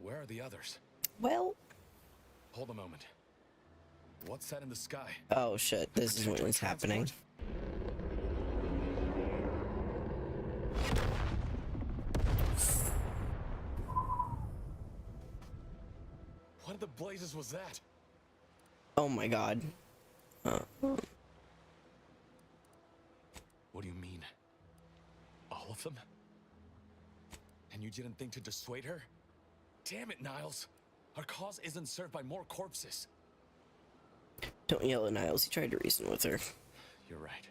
where are the others? Well... Hold a moment. What's that in the sky? Oh shit, this is what is happening. What in the blazes was that? Oh my god. What do you mean? All of them? And you didn't think to dissuade her? Damn it, Niles! Our cause isn't served by more corpses. Don't yell at Niles, he tried to reason with her. You're right.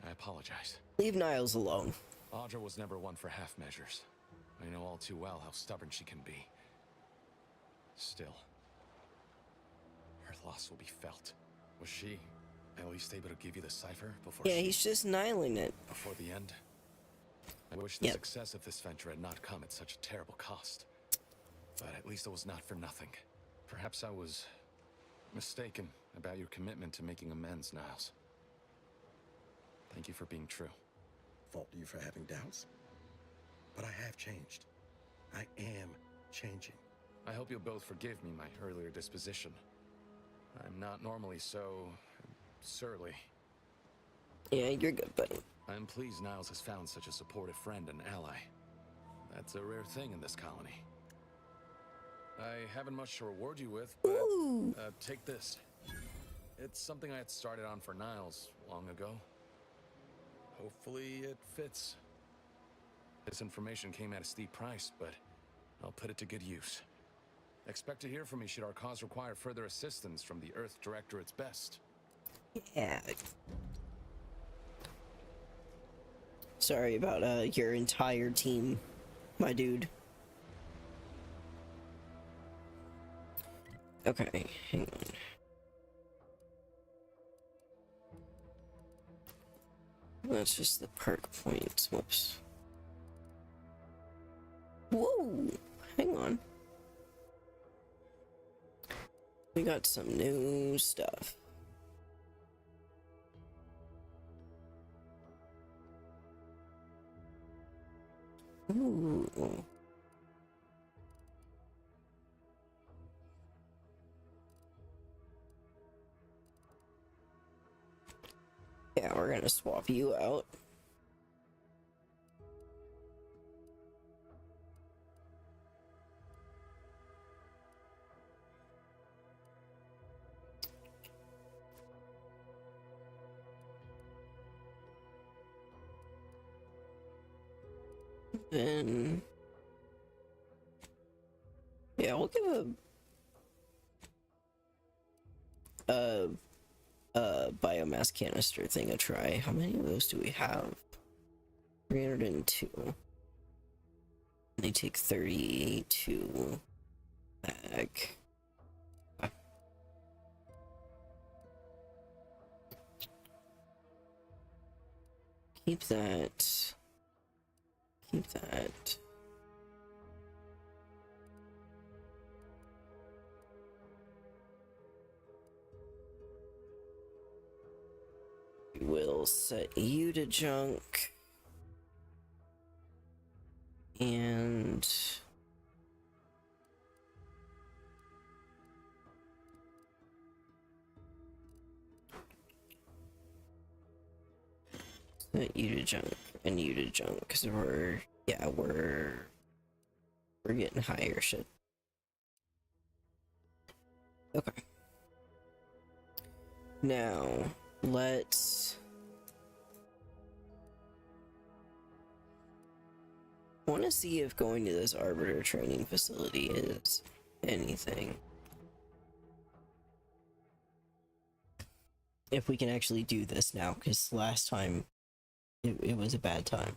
I apologize. Leave Niles alone. Audra was never one for half measures. I know all too well how stubborn she can be. Still, her loss will be felt. Was she at least able to give you the cipher before? Yeah, he's just nihiling it. Before the end? I wish the success of this venture had not come at such a terrible cost. But at least it was not for nothing. Perhaps I was mistaken about your commitment to making amends, Niles. Thank you for being true. Fault you for having doubts? But I have changed. I am changing. I hope you'll both forgive me my earlier disposition. I'm not normally so... surly. Yeah, you're good, buddy. I'm pleased Niles has found such a supportive friend and ally. That's a rare thing in this colony. I haven't much to reward you with, but take this. It's something I had started on for Niles long ago. Hopefully it fits. This information came at a steep price, but I'll put it to good use. Expect to hear from me should our cause require further assistance from the Earth Directorate's best. Yeah. Sorry about your entire team, my dude. Okay, hang on. That's just the perk points. Whoops. Whoa! Hang on. We got some new stuff. Ooh. gonna swap you out. Then yeah, we'll give a biomass canister thing a try. How many of those do we have? 302. They take 32 back. Keep that. Keep that. We will set you to junk. And set you to junk and you to junk because we're getting higher shit. Okay. Now let's want to see if going to this arbiter training facility is anything. If we can actually do this now, because last time it was a bad time.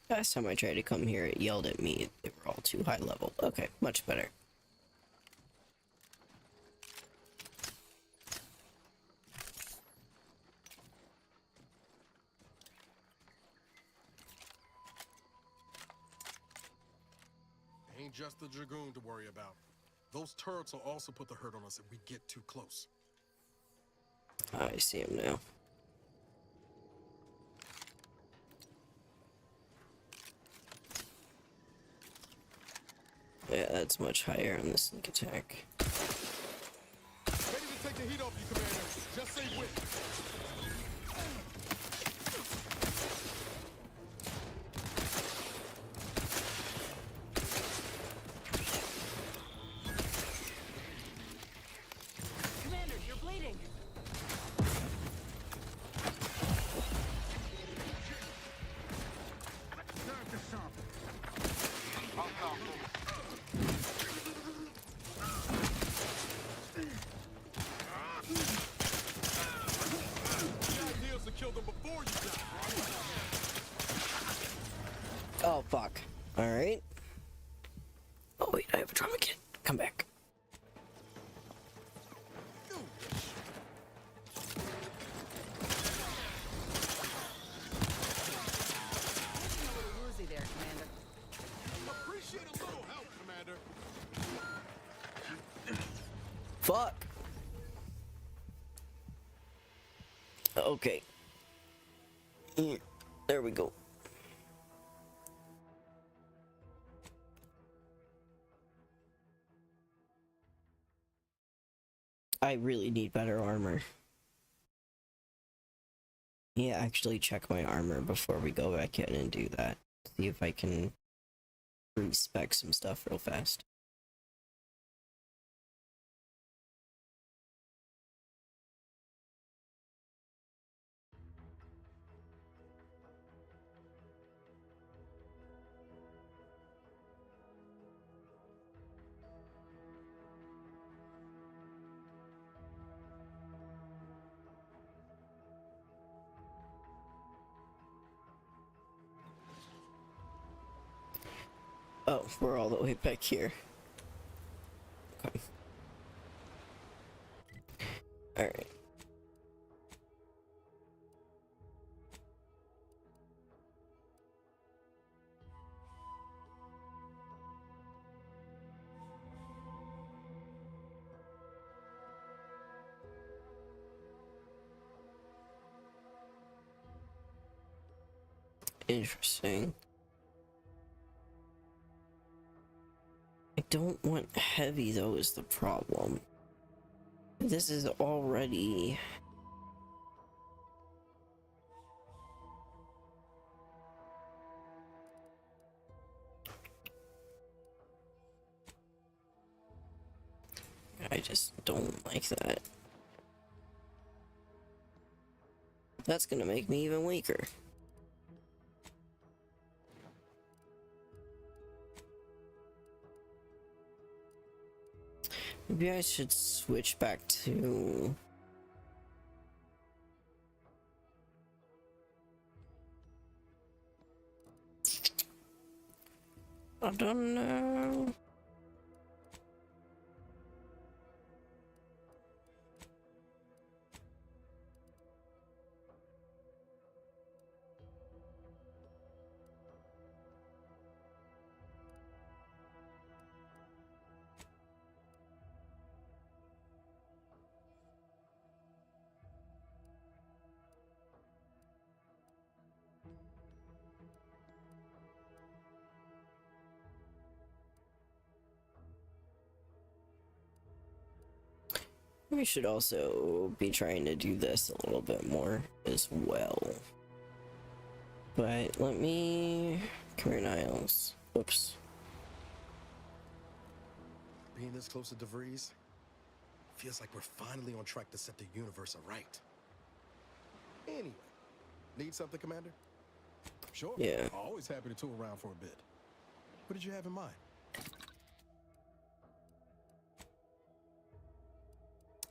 Last time I tried to come here, it yelled at me. They were all too high level. Okay, much better. Ain't just the Dragoon to worry about. Those turrets will also put the hurt on us if we get too close. I see him now. Yeah, that's much higher on the sneak attack. Ready to take the heat off you, Commander. Just say when. Commander, you're bleeding. Oh, fuck. Alright. Oh, wait, I have a trauma kit. Come back. Woozy there, Commander. Appreciate a little help, Commander. Fuck. Okay. There we go. I really need better armor. Yeah, actually check my armor before we go back in and do that. See if I can respec some stuff real fast. Oh, we're all the way back here. Alright. Interesting. I don't want heavy though is the problem. This is already... I just don't like that. That's gonna make me even weaker. Maybe I should switch back to... I don't know. We should also be trying to do this a little bit more as well. But let me... Come here, Niles. Whoops. Being this close to DeVries feels like we're finally on track to set the universe aright. Anyway, need something, Commander? Sure. Yeah. Always happy to tool around for a bit. What did you have in mind?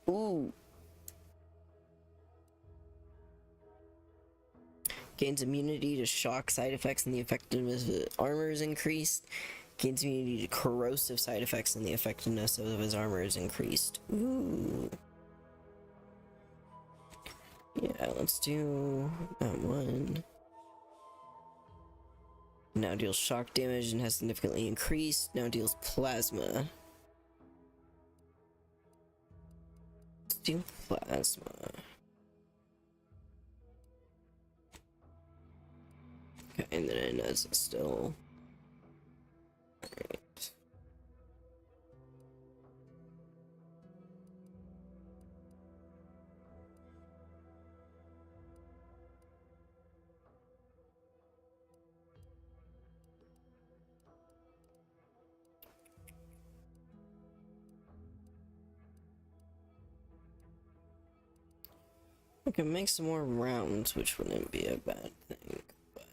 Ooh. Gains immunity to shock side effects and the effectiveness of his armor is increased. Gains immunity to corrosive side effects and the effectiveness of his armor is increased. Ooh. Yeah, let's do that one. Now deals shock damage and has significantly increased. Now deals plasma. Let's do plasma. Okay, and then it does still. Alright. We can make some more rounds, which wouldn't be a bad thing, but...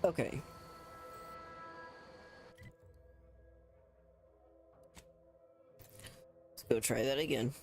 Okay. Let's go try that again.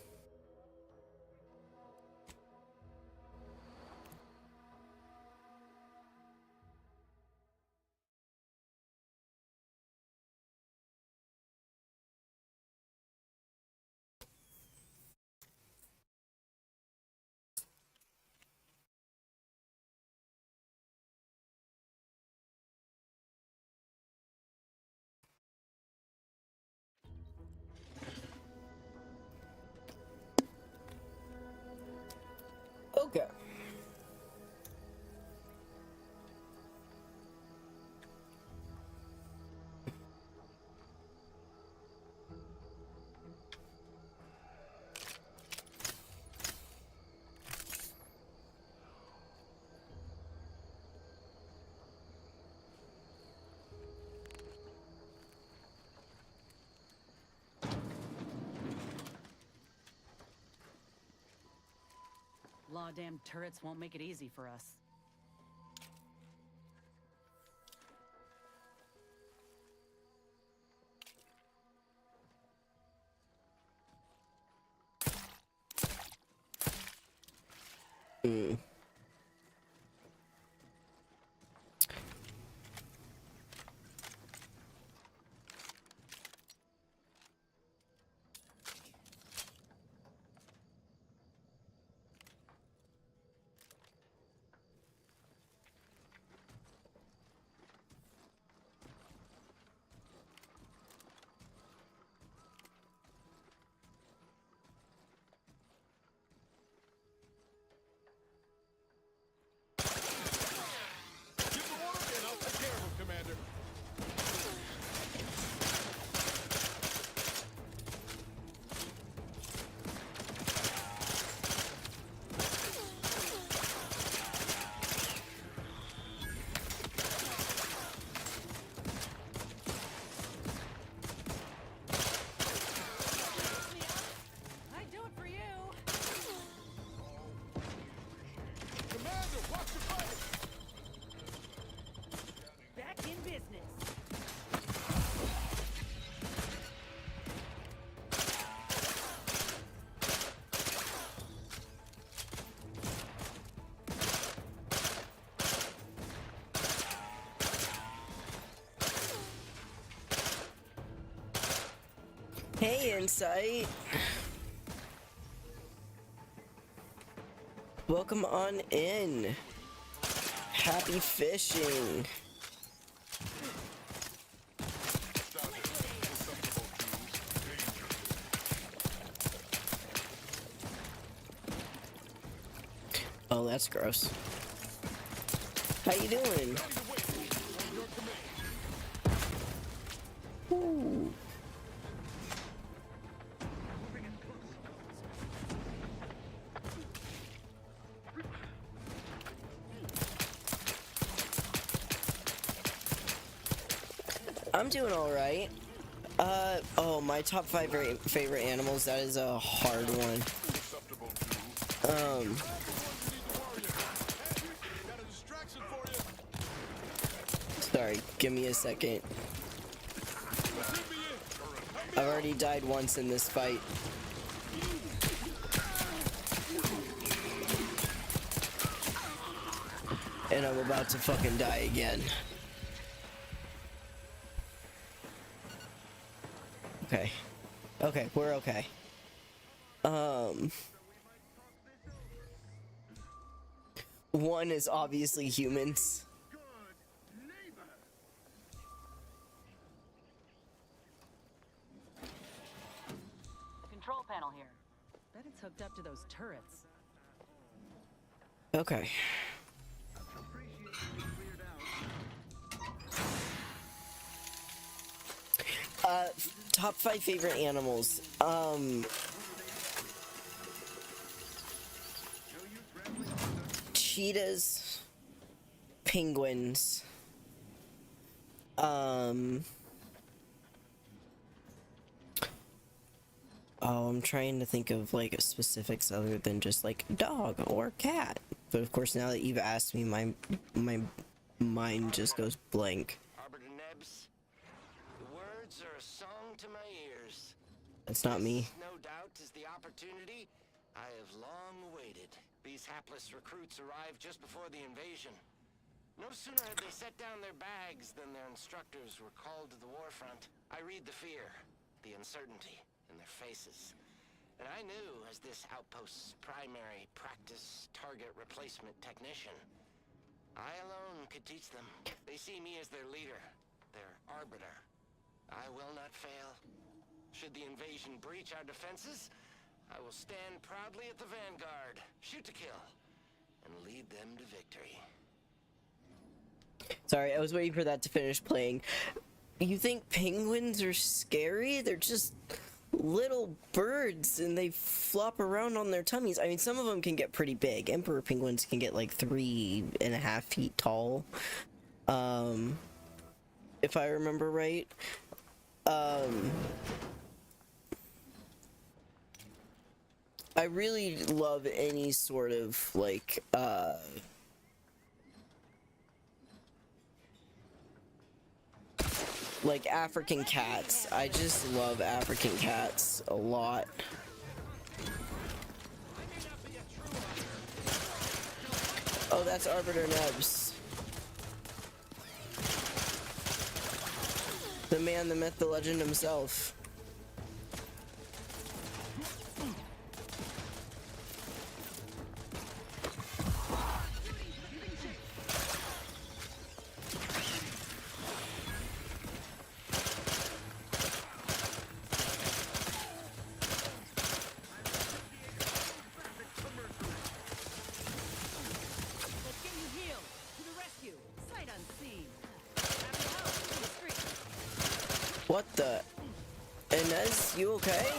goddamn turrets won't make it easy for us. Hey, Insight. Welcome on in. Happy fishing. Oh, that's gross. How you doing? Ooh. I'm doing all right. Oh, my top 5 favorite animals, that is a hard one. Sorry, give me a second. I've already died once in this fight. And I'm about to fucking die again. Okay. Okay, we're okay. One is obviously humans. Control panel here. Bet it's hooked up to those turrets. Okay. Top 5 favorite animals. Cheetahs, penguins, oh, I'm trying to think of like specifics other than just like dog or cat. But of course, now that you've asked me, my mind just goes blank. Arbiter Nebs, the words are a song to my ears. That's not me. This, no doubt, is the opportunity I have long awaited. These hapless recruits arrived just before the invasion. No sooner had they set down their bags than their instructors were called to the warfront. I read the fear, the uncertainty in their faces. And I knew, as this outpost's primary practice target replacement technician, I alone could teach them. They see me as their leader, their arbiter. I will not fail. Should the invasion breach our defenses, I will stand proudly at the vanguard, shoot to kill, and lead them to victory. Sorry, I was waiting for that to finish playing. You think penguins are scary? They're just little birds and they flop around on their tummies. I mean, some of them can get pretty big. Emperor penguins can get like 3.5 feet tall. If I remember right. I really love any sort of like African cats. I just love African cats a lot. Oh, that's Arbiter Nebs. The man, the myth, the legend himself. What the? Inez, you okay?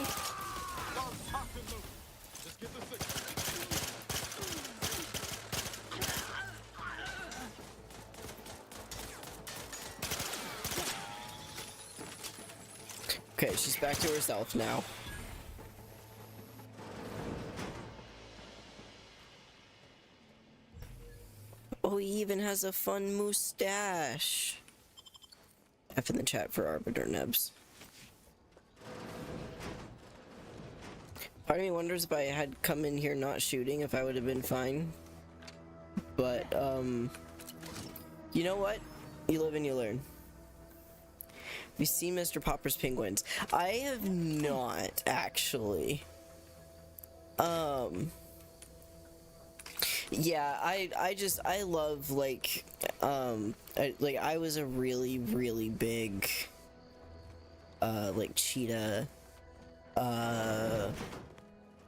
Okay, she's back to herself now. Oh, he even has a fun mustache. F in the chat for Arbiter Nebs. Part of me wonders if I had come in here not shooting, if I would have been fine. But, you know what? You live and you learn. Have you seen Mr. Popper's Penguins? I have not, actually. Yeah, I love, like, I was a really, really big, like, cheetah,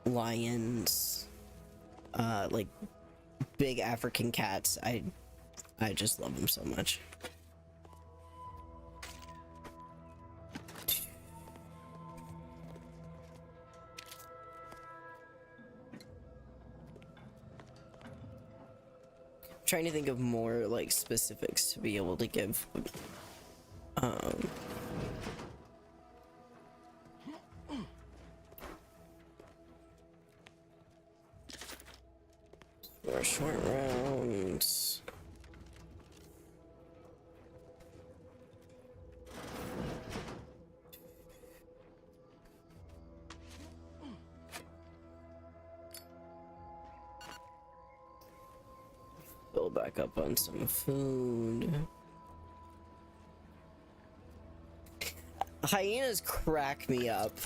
lions, like, big African cats. I just love them so much. Trying to think of more like specifics to be able to give. More short rounds. Fill back up on some food. Hyenas crack me up.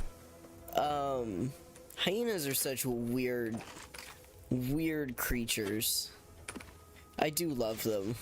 Hyenas are such weird creatures. I do love them.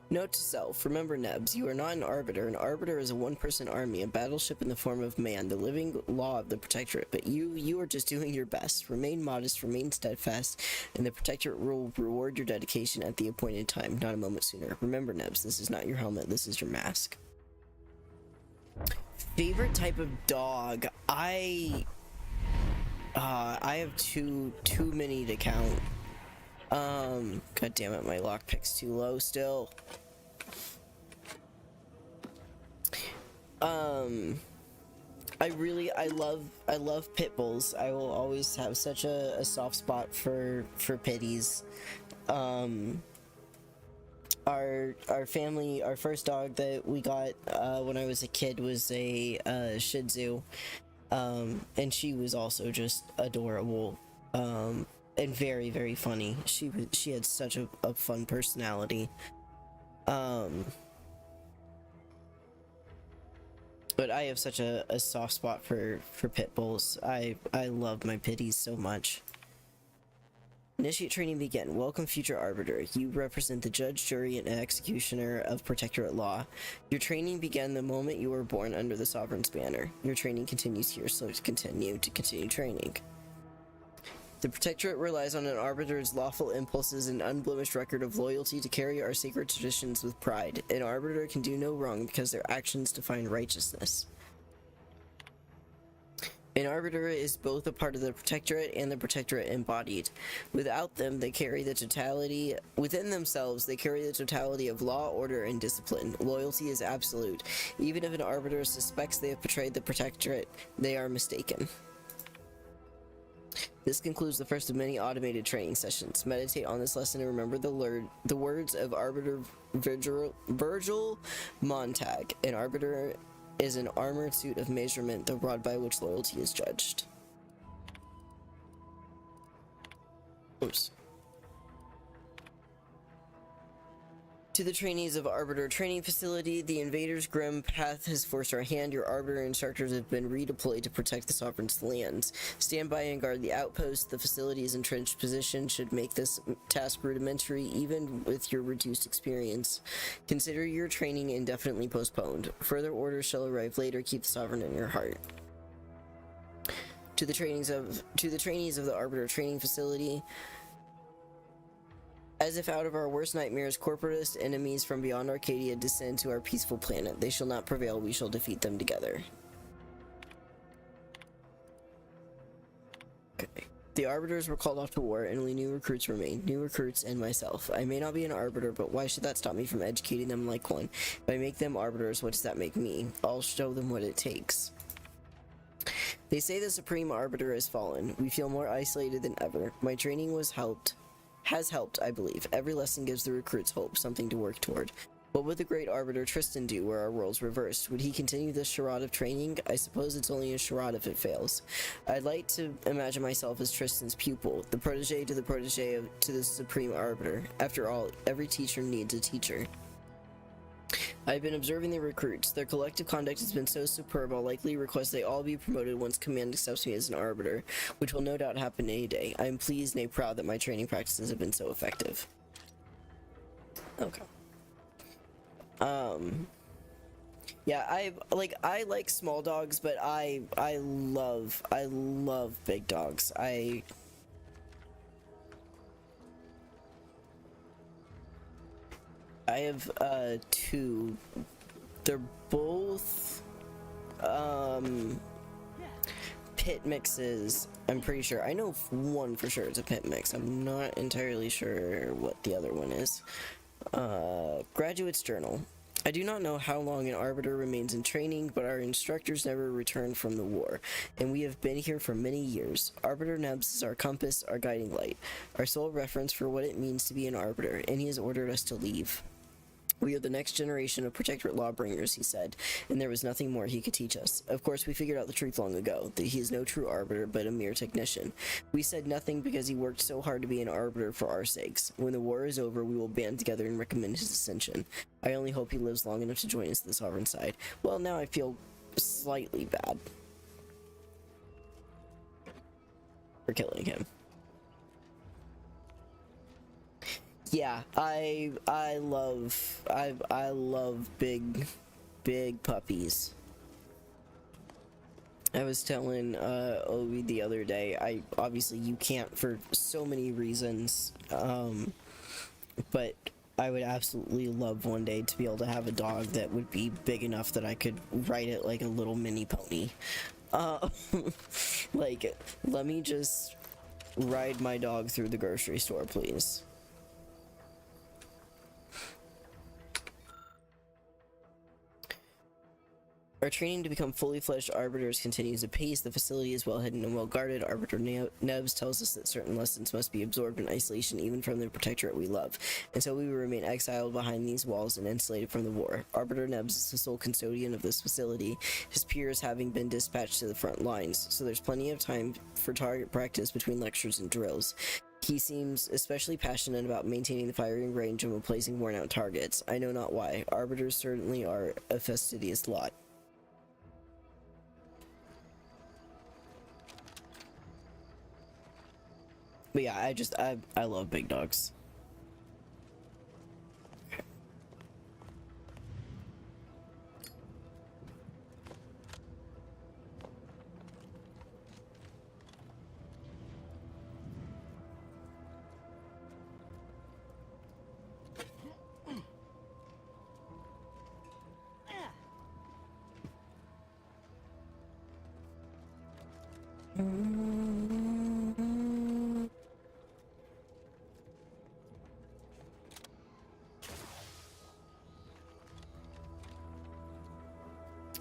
Note to self, remember Nebs, you are not an arbiter. An arbiter is a one-person army, a battleship in the form of man, the living law of the Protectorate. But you are just doing your best. Remain modest, remain steadfast, and the Protectorate will reward your dedication at the appointed time, not a moment sooner. Remember Nebs, this is not your helmet, this is your mask. Favorite type of dog? I have too many to count. God damn it, my lockpick's too low still. I love pit bulls. I will always have such a soft spot for pitties. Our family, our first dog that we got when I was a kid was a Shih Tzu, and she was also just adorable. And very, very funny. She had such a fun personality. But I have such a soft spot for pit bulls. I love my pitties so much. Initiate training begin. Welcome, future arbiter. You represent the judge, jury, and executioner of Protectorate law. Your training began the moment you were born under the Sovereign's banner. Your training continues here, so continue training. The Protectorate relies on an Arbiter's lawful impulses and unblemished record of loyalty to carry our sacred traditions with pride. An Arbiter can do no wrong because their actions define righteousness. An Arbiter is both a part of the Protectorate and the Protectorate embodied. Without them, they carry the totality... Within themselves, they carry the totality of law, order, and discipline. Loyalty is absolute. Even if an Arbiter suspects they have betrayed the Protectorate, they are mistaken. This concludes the first of many automated training sessions. Meditate on this lesson and remember the words of Arbiter Virgil Montag. An Arbiter is an armored suit of measurement, the rod by which loyalty is judged. Oops. To the trainees of Arbiter Training Facility, the invader's grim path has forced our hand. Your Arbiter instructors have been redeployed to protect the Sovereign's lands. Stand by and guard the outpost. The facility's entrenched position should make this task rudimentary, even with your reduced experience. Consider your training indefinitely postponed. Further orders shall arrive later. Keep the Sovereign in your heart. To the trainees of the Arbiter Training Facility, as if out of our worst nightmares, corporatist enemies from beyond Arcadia descend to our peaceful planet. They shall not prevail, we shall defeat them together. Okay. The Arbiters were called off to war, and only new recruits remain. New recruits and myself. I may not be an Arbiter, but why should that stop me from educating them like one? If I make them Arbiters, what does that make me? I'll show them what it takes. They say the Supreme Arbiter has fallen. We feel more isolated than ever. My training has helped, I believe. Every lesson gives the recruits hope, something to work toward. What would the great Arbiter Tristan do were our roles reversed? Would he continue this charade of training? I suppose it's only a charade if it fails. I'd like to imagine myself as Tristan's pupil, the protege to the Supreme Arbiter. After all, every teacher needs a teacher. I've been observing the recruits. Their collective conduct has been so superb, I'll likely request they all be promoted once command accepts me as an Arbiter, which will no doubt happen any day. I am pleased, nay proud, that my training practices have been so effective. Okay. Yeah, I like small dogs, but I love big dogs. I have two. They're both pit mixes. I'm pretty sure. I know one for sure it's a pit mix. I'm not entirely sure what the other one is. Graduate's Journal. I do not know how long an Arbiter remains in training, but our instructors never returned from the war, and we have been here for many years. Arbiter Nebs is our compass, our guiding light, our sole reference for what it means to be an Arbiter, and he has ordered us to leave. We are the next generation of Protectorate lawbringers, he said, and there was nothing more he could teach us. Of course, we figured out the truth long ago, that he is no true Arbiter, but a mere technician. We said nothing because he worked so hard to be an Arbiter for our sakes. When the war is over, we will band together and recommend his ascension. I only hope he lives long enough to join us to the Sovereign side. Well, now I feel slightly bad for killing him. Yeah, I love big puppies. I was telling Obi the other day, obviously you can't for so many reasons, but I would absolutely love one day to be able to have a dog that would be big enough that I could ride it like a little mini pony. Like, let me just ride my dog through the grocery store, please. Our training to become fully fledged Arbiters continues apace. The facility is well hidden and well guarded. Arbiter Nebs tells us that certain lessons must be absorbed in isolation even from the Protectorate we love, and so we will remain exiled behind these walls and insulated from the war. Arbiter Nebs is the sole custodian of this facility, his peers having been dispatched to the front lines, so there's plenty of time for target practice between lectures and drills. He seems especially passionate about maintaining the firing range and replacing worn-out targets. I know not why. Arbiters certainly are a fastidious lot. But yeah, I love big dogs.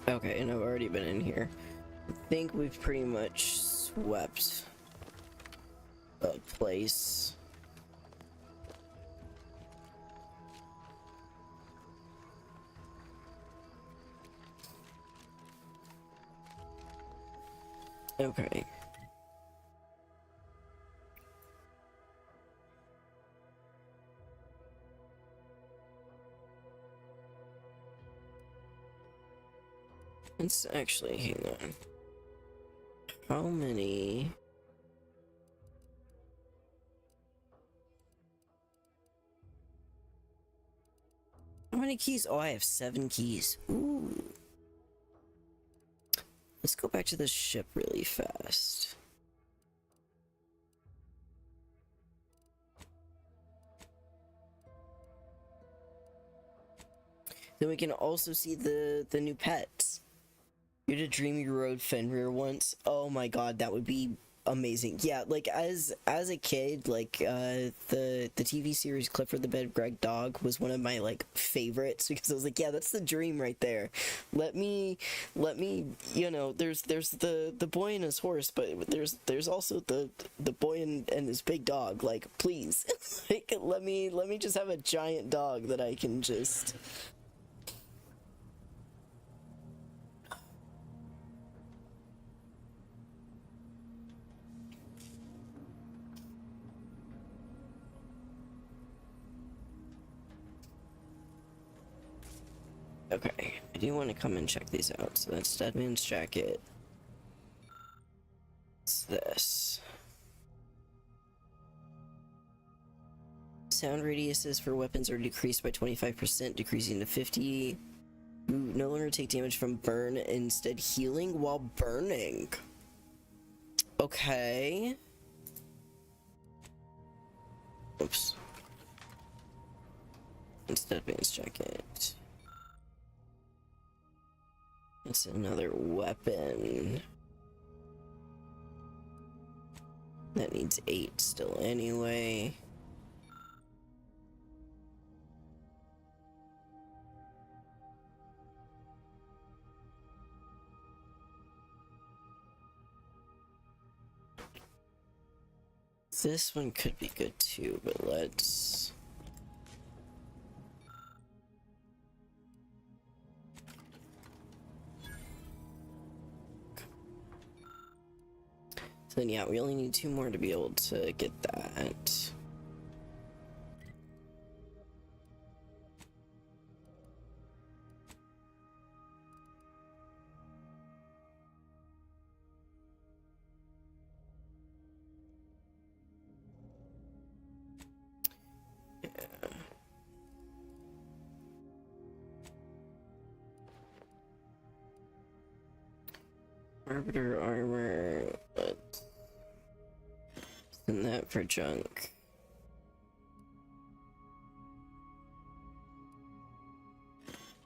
Okay, and I've already been in here. I think we've pretty much swept a place. Okay. Let's actually, hang on. How many? How many keys? Oh, I have 7 keys. Ooh. Let's go back to the ship really fast. Then we can also see the new pets. You had a dream you rode Fenrir once. Oh my god, that would be amazing. Yeah, like as a kid, like the TV series Clifford the Big Red Dog was one of my like favorites because I was like, yeah, that's the dream right there. Let me, you know, there's the boy and his horse, but there's also the boy and his big dog. Like, please, like, let me just have a giant dog that I can just. Okay, I do want to come and check these out. So that's Deadman's Jacket. What's this? Sound radiuses for weapons are decreased by 25%, decreasing to 50. Ooh, no longer take damage from burn, instead healing while burning. Okay. Oops. It's Deadman's Jacket. It's another weapon. That needs 8 still anyway. This one could be good too, but let's... Then yeah, we only need 2 more to be able to get that. Yeah. Arbiter armor, but send that for junk.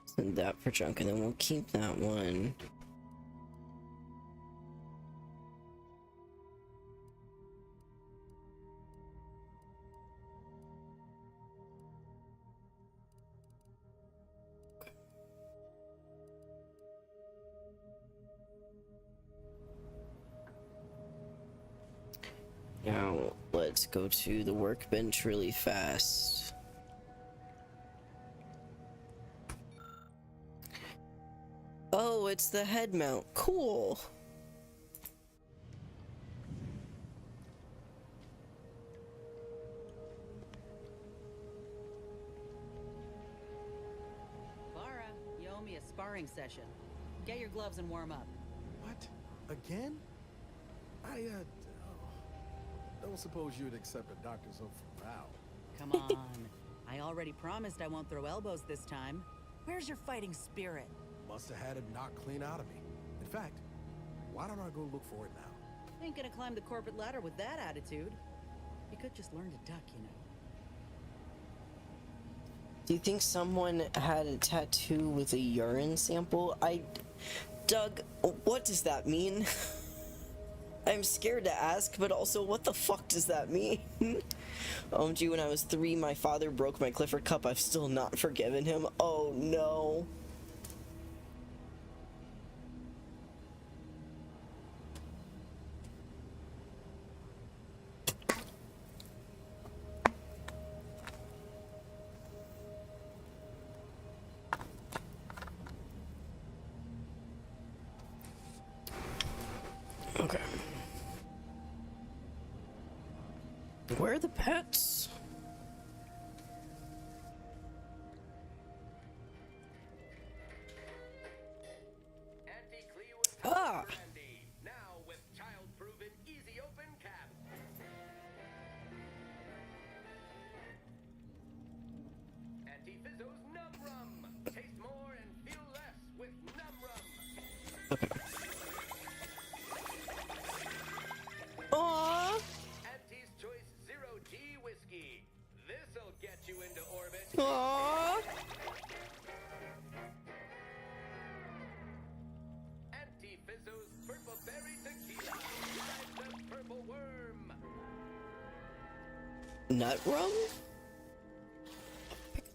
Send that for junk, and then we'll keep that one. Now, let's go to the workbench really fast. Oh, it's the head mount. Cool. Lara, you owe me a sparring session. Get your gloves and warm up. What? Again? I don't suppose you'd accept a doctor's oath for Val. Come on. I already promised I won't throw elbows this time. Where's your fighting spirit? Must have had it knocked clean out of me. In fact, why don't I go look for it now? Ain't gonna climb the corporate ladder with that attitude. You could just learn to duck, you know. Do you think someone had a tattoo with a urine sample? Doug, what does that mean? I'm scared to ask, but also, what the fuck does that mean? OMG, when I was 3, my father broke my Clifford cup. I've still not forgiven him. Oh, no. Okay. Where are the pets? Ah! Now with child-proven easy open cap. Anti-Fizzo's Num Rum. Taste more and feel less with Num Rum. Okay. Aww! Auntie's Choice Zero G Whiskey. This'll get you into orbit. Aww! Anti-Fizzo's Purple Berry Tequila. Ride the Purple Worm. Nut rum?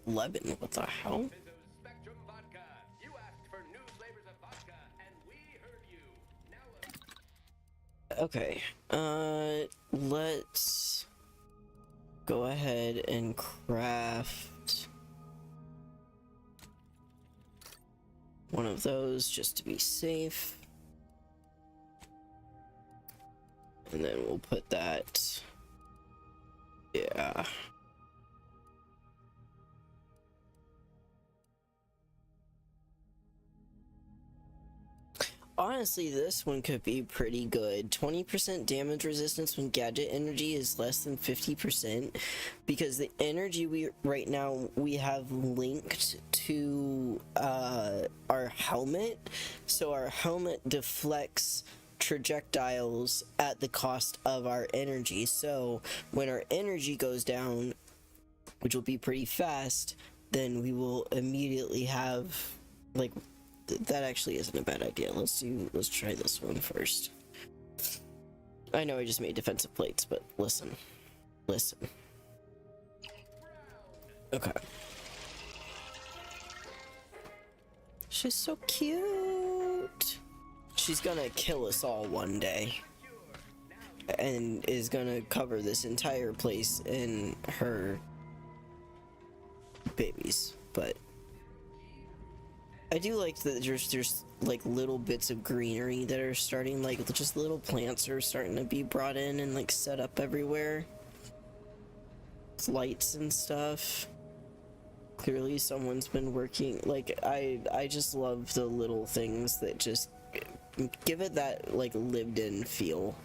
Lemon, what the hell? Fizzo's Spectrum Vodka. You asked for new flavors of vodka, and we heard you. Now Okay, let's go ahead and craft one of those just to be safe. And then we'll put that, yeah. Honestly, this one could be pretty good. 20% damage resistance when gadget energy is less than 50%, because the energy we right now we have linked to our helmet, so our helmet deflects projectiles at the cost of our energy. So when our energy goes down, which will be pretty fast, then we will immediately have, like, that actually isn't a bad idea. Let's try this one first. I know I just made defensive plates, but listen. Okay. She's so cute. She's gonna kill us all one day. And is gonna cover this entire place in her babies, but I do like that there's like little bits of greenery that are starting, like just little plants are starting to be brought in and like set up everywhere. Lights and stuff. Clearly someone's been working, like I just love the little things that just give it that like lived in feel.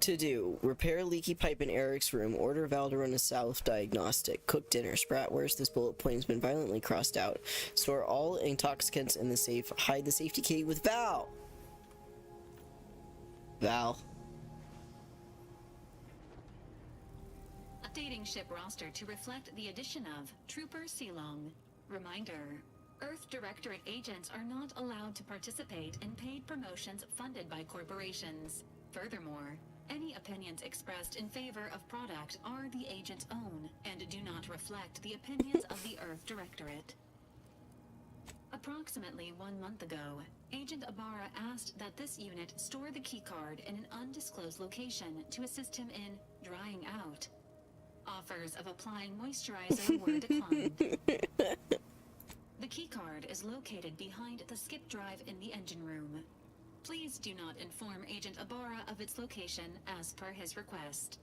To do: repair leaky pipe in Eric's room, order Val to run a self-diagnostic, cook dinner, Spratwares, this bullet point has been violently crossed out, store all intoxicants in the safe, hide the safety key with Val. Updating ship roster to reflect the addition of Trooper Silong. Reminder: Earth Directorate agents are not allowed to participate in paid promotions funded by corporations. Furthermore, any opinions expressed in favor of product are the agent's own and do not reflect the opinions of the Earth Directorate. Approximately 1 month ago, Agent Ibarra asked that this unit store the keycard in an undisclosed location to assist him in drying out. Offers of applying moisturizer were declined. The keycard is located behind the skip drive in the engine room. Please do not inform Agent Ibarra of its location as per his request.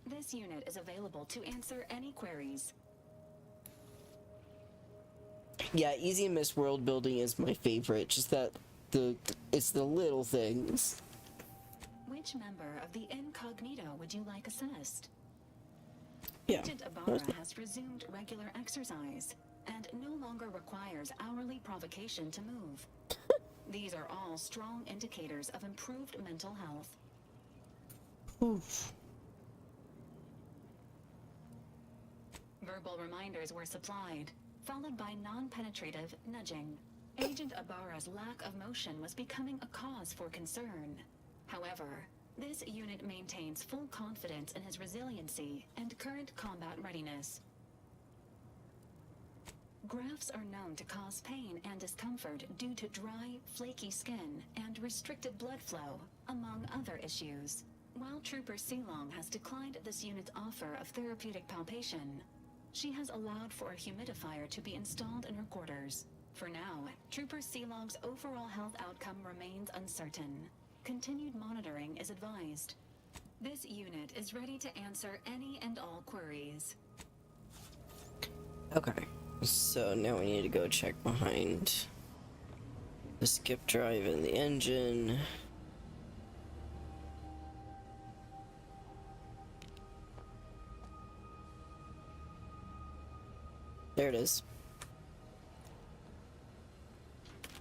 This unit is available to answer any queries. Yeah, Easy and Miss World Building is my favorite, just that it's the little things. Which member of the incognito would you like assessed? Yeah. Agent Ibarra has resumed regular exercise and no longer requires hourly provocation to move. These are all strong indicators of improved mental health. Oof. Verbal reminders were supplied, followed by non-penetrative nudging. Agent Ibarra's lack of motion was becoming a cause for concern. However, this unit maintains full confidence in his resiliency and current combat readiness. Grafts are known to cause pain and discomfort due to dry, flaky skin and restricted blood flow, among other issues. While Trooper Silong has declined this unit's offer of therapeutic palpation, she has allowed for a humidifier to be installed in her quarters. For now, Trooper Sealog's overall health outcome remains uncertain. Continued monitoring is advised. This unit is ready to answer any and all queries. Okay, so now we need to go check behind the skip drive and the engine. There it is.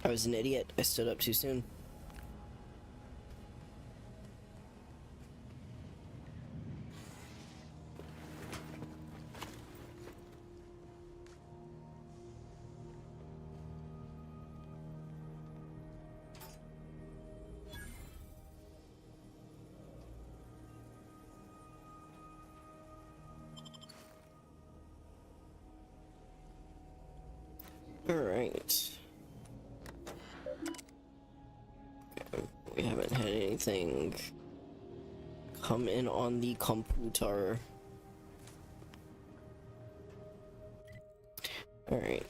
I was an idiot. I stood up too soon. Alright. We haven't had anything come in on the computer. Alright.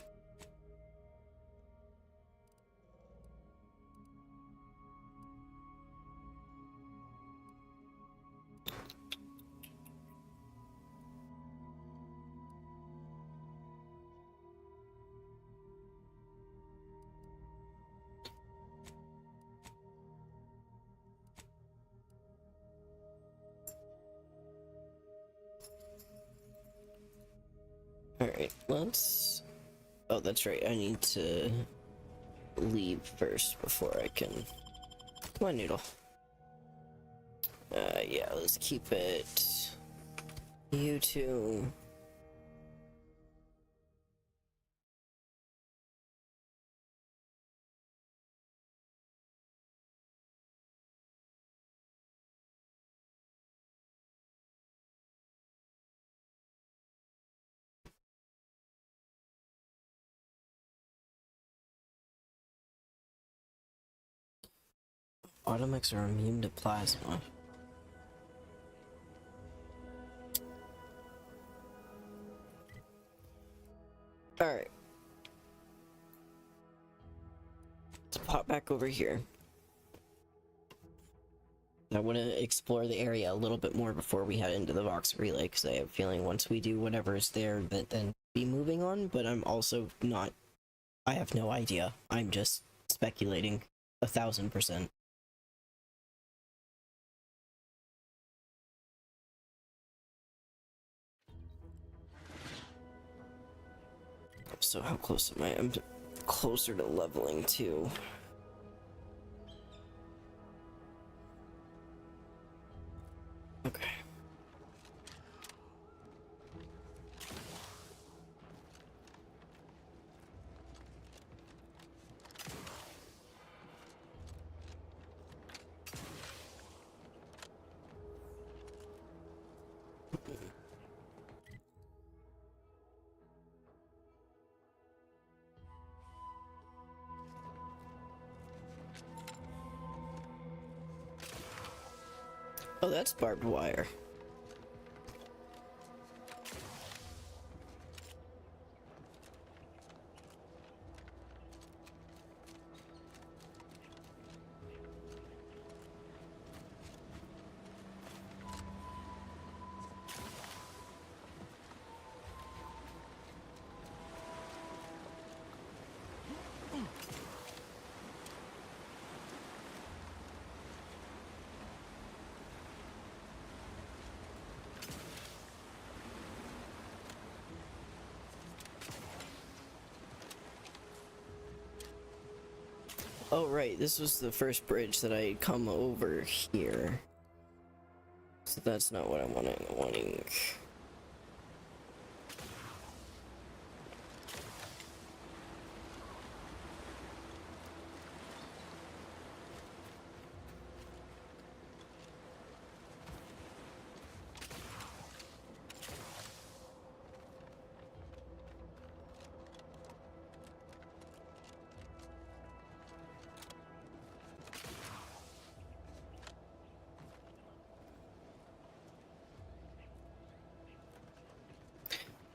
Alright, let's... Oh, that's right, I need to leave first before I can... Come on, Noodle. Yeah, let's keep it... You two... Automechs are immune to plasma. Alright. Let's pop back over here. I want to explore the area a little bit more before we head into the Vox Relay, because I have a feeling once we do whatever is there, that then be moving on, but I'm also not... I have no idea. I'm just speculating 1000%. So how close am I? I'm closer to leveling 2. Okay. Oh, that's barbed wire. Oh right, this was the first bridge that I had come over here. So that's not what I'm wanting.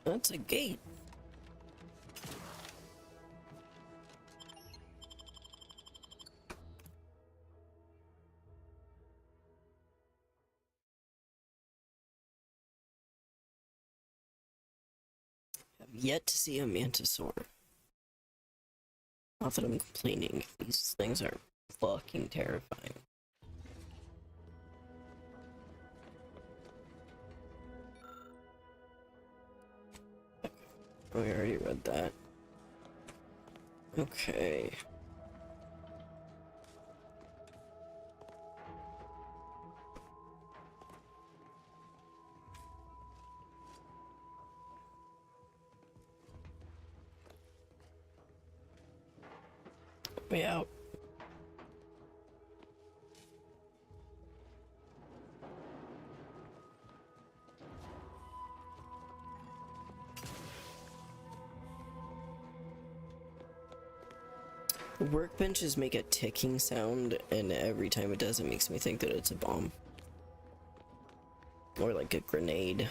That's a gate. yet to see a mantisaur. Not that I'm complaining. These things are fucking terrifying. We already read that. Okay. Way out. Workbenches make a ticking sound, and every time it does, it makes me think that it's a bomb. Or like a grenade.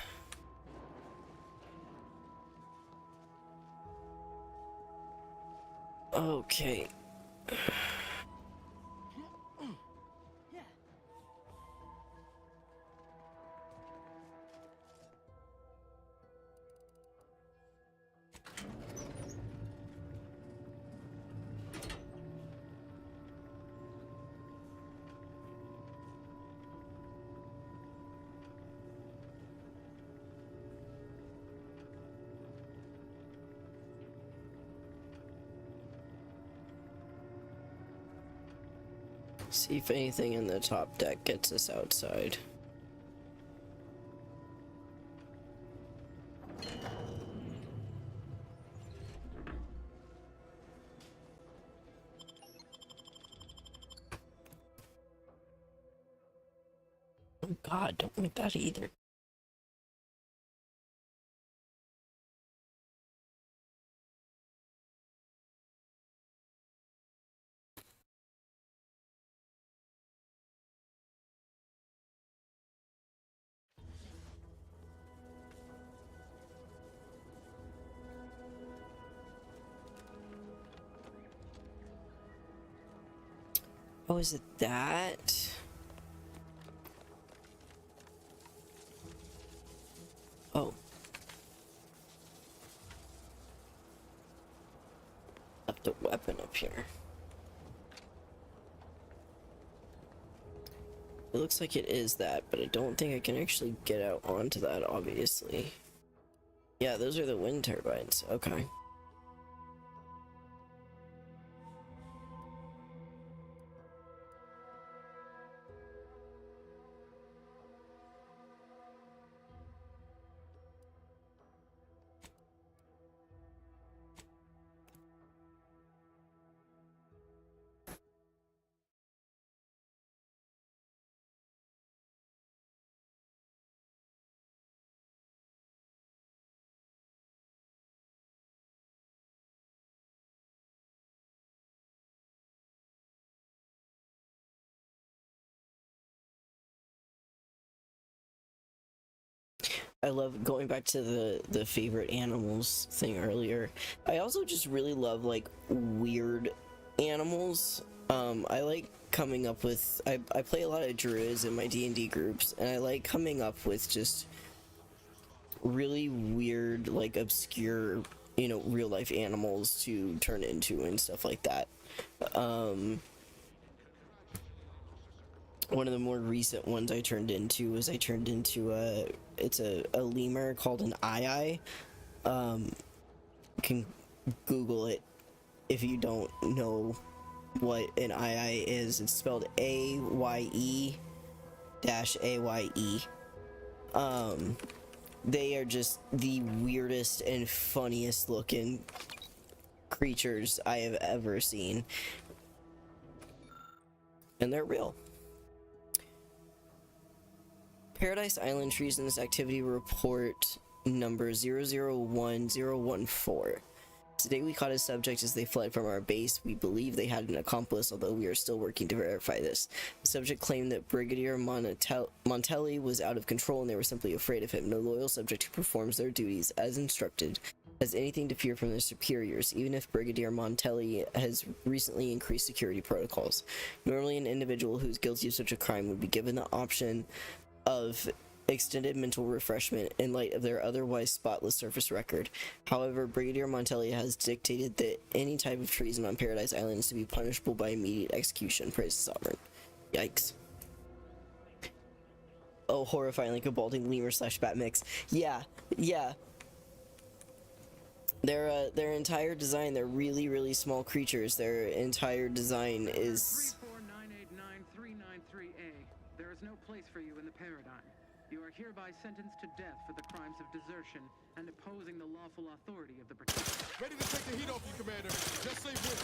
Okay. See if anything in the top deck gets us outside. Oh God, don't like that either. Oh, is it that? Oh. Left a weapon up here. It looks like it is that, but I don't think I can actually get out onto that, obviously. Yeah, those are the wind turbines. Okay. I love going back to the favorite animals thing earlier. I also just really love like weird animals. I like coming up with I play a lot of druids in my D&D groups, and I like coming up with just really weird, like obscure, you know, real life animals to turn into and stuff like that. One of the more recent ones I turned into was it's a lemur called an eye. You can Google it if you don't know what an eye is. It's spelled AYE-AYE. They are just the weirdest and funniest looking creatures I have ever seen. And they're real. Paradise Island Treasonous Activity Report number 001014. Today we caught a subject as they fled from our base. We believe they had an accomplice, although we are still working to verify this. The subject claimed that Brigadier Montelli was out of control and they were simply afraid of him. No loyal subject who performs their duties as instructed has anything to fear from their superiors, even if Brigadier Montelli has recently increased security protocols. Normally an individual who's guilty of such a crime would be given the option of extended mental refreshment in light of their otherwise spotless surface record. However, Brigadier Montelli has dictated that any type of treason on Paradise Island is to be punishable by immediate execution. Praise the Sovereign. Yikes. Oh, horrifying, like a balding lemur / bat mix. Yeah. Their entire design, they're really, really small creatures. Their entire design is... 349893993A. There is no place for you in the Paradigm. You are hereby sentenced to death for the crimes of desertion and opposing the lawful authority of the Protectorate. Ready to take the heat off you, Commander. Just say when.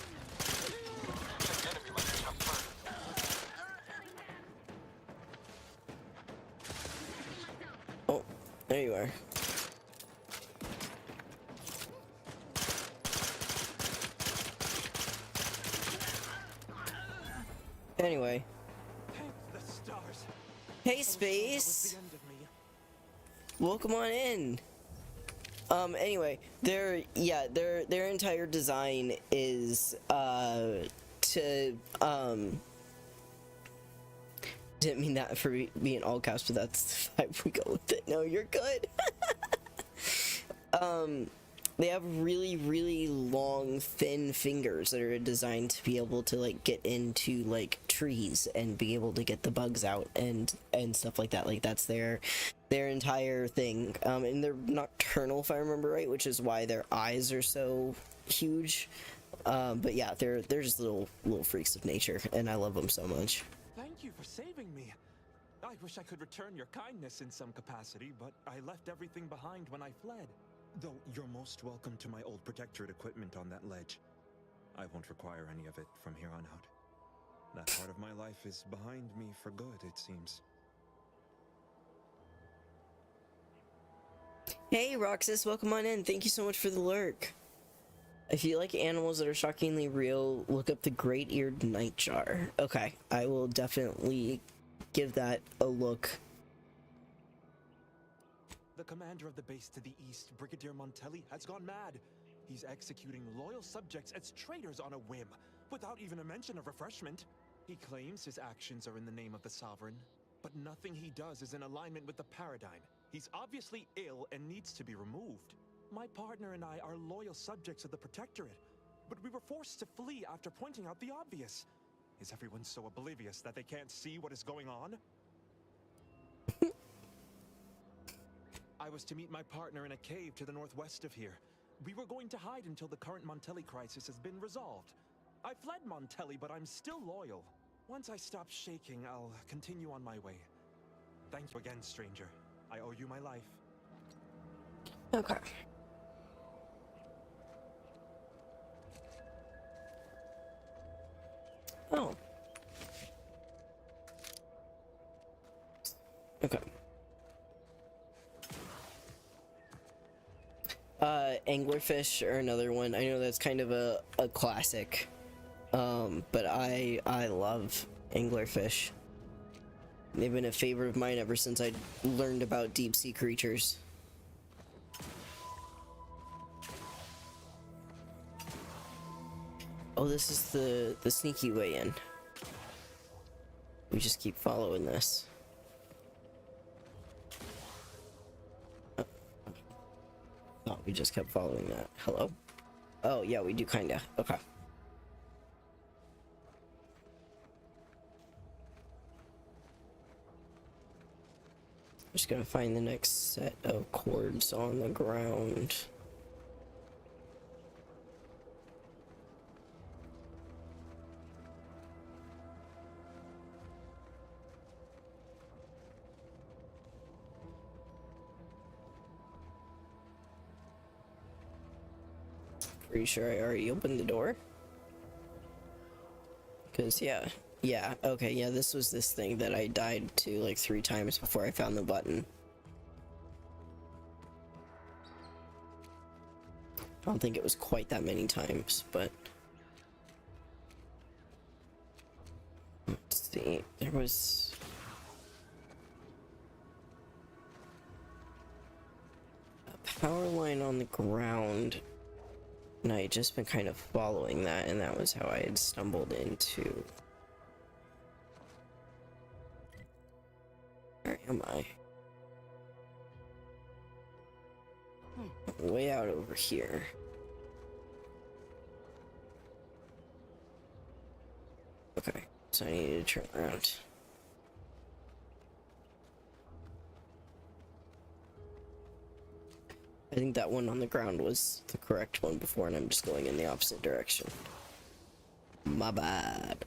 Oh, there you are. Anyway. The stars. Hey, Space. Welcome on in. Anyway, their entire design is didn't mean that for being all caps, but that's the vibe we go with it. No, you're good. They have really, really long, thin fingers that are designed to be able to, like, get into, like, trees and be able to get the bugs out and stuff like that. Like, that's their entire thing. And they're nocturnal, if I remember right, which is why their eyes are so huge. But yeah, they're just little freaks of nature, and I love them so much. Thank you for saving me. I wish I could return your kindness in some capacity, but I left everything behind when I fled. Though you're most welcome to my old Protectorate equipment on that ledge. I won't require any of it from here on out. That part of my life is behind me for good, it seems. Hey, Roxas, welcome on in. Thank you so much for the lurk. If you like animals that are shockingly real, look up the great-eared nightjar. Okay, I will definitely give that a look. The commander of the base to the east, Brigadier Montelli, has gone mad. He's executing loyal subjects as traitors on a whim, without even a mention of refreshment. He claims his actions are in the name of the Sovereign, but nothing he does is in alignment with the Paradigm. He's obviously ill and needs to be removed. My partner and I are loyal subjects of the Protectorate, but we were forced to flee after pointing out the obvious. Is everyone so oblivious that they can't see what is going on? I was to meet my partner in a cave to the northwest of here. We were going to hide until the current Montelli crisis has been resolved. I fled Montelli, but I'm still loyal. Once I stop shaking, I'll continue on my way. Thank you again, stranger. I owe you my life. Okay. Oh. Okay. Anglerfish are another one. I know that's kind of a classic. But I love anglerfish. They've been a favorite of mine ever since I learned about deep sea creatures. Oh, this is the sneaky way in. We just keep following this. Oh, we just kept following that. Hello? Oh, yeah, we do kinda. Okay. Just gonna find the next set of cords on the ground. Pretty sure I already opened the door. Because, yeah, okay, yeah, this was this thing that I died to like 3 times before I found the button. I don't think it was quite that many times, but... Let's see, there was... a power line on the ground. And I had just been kind of following that, and that was how I had stumbled into... Where am I? way out over here. Okay, so I need to turn around. I think that one on the ground was the correct one before, and I'm just going in the opposite direction. My bad.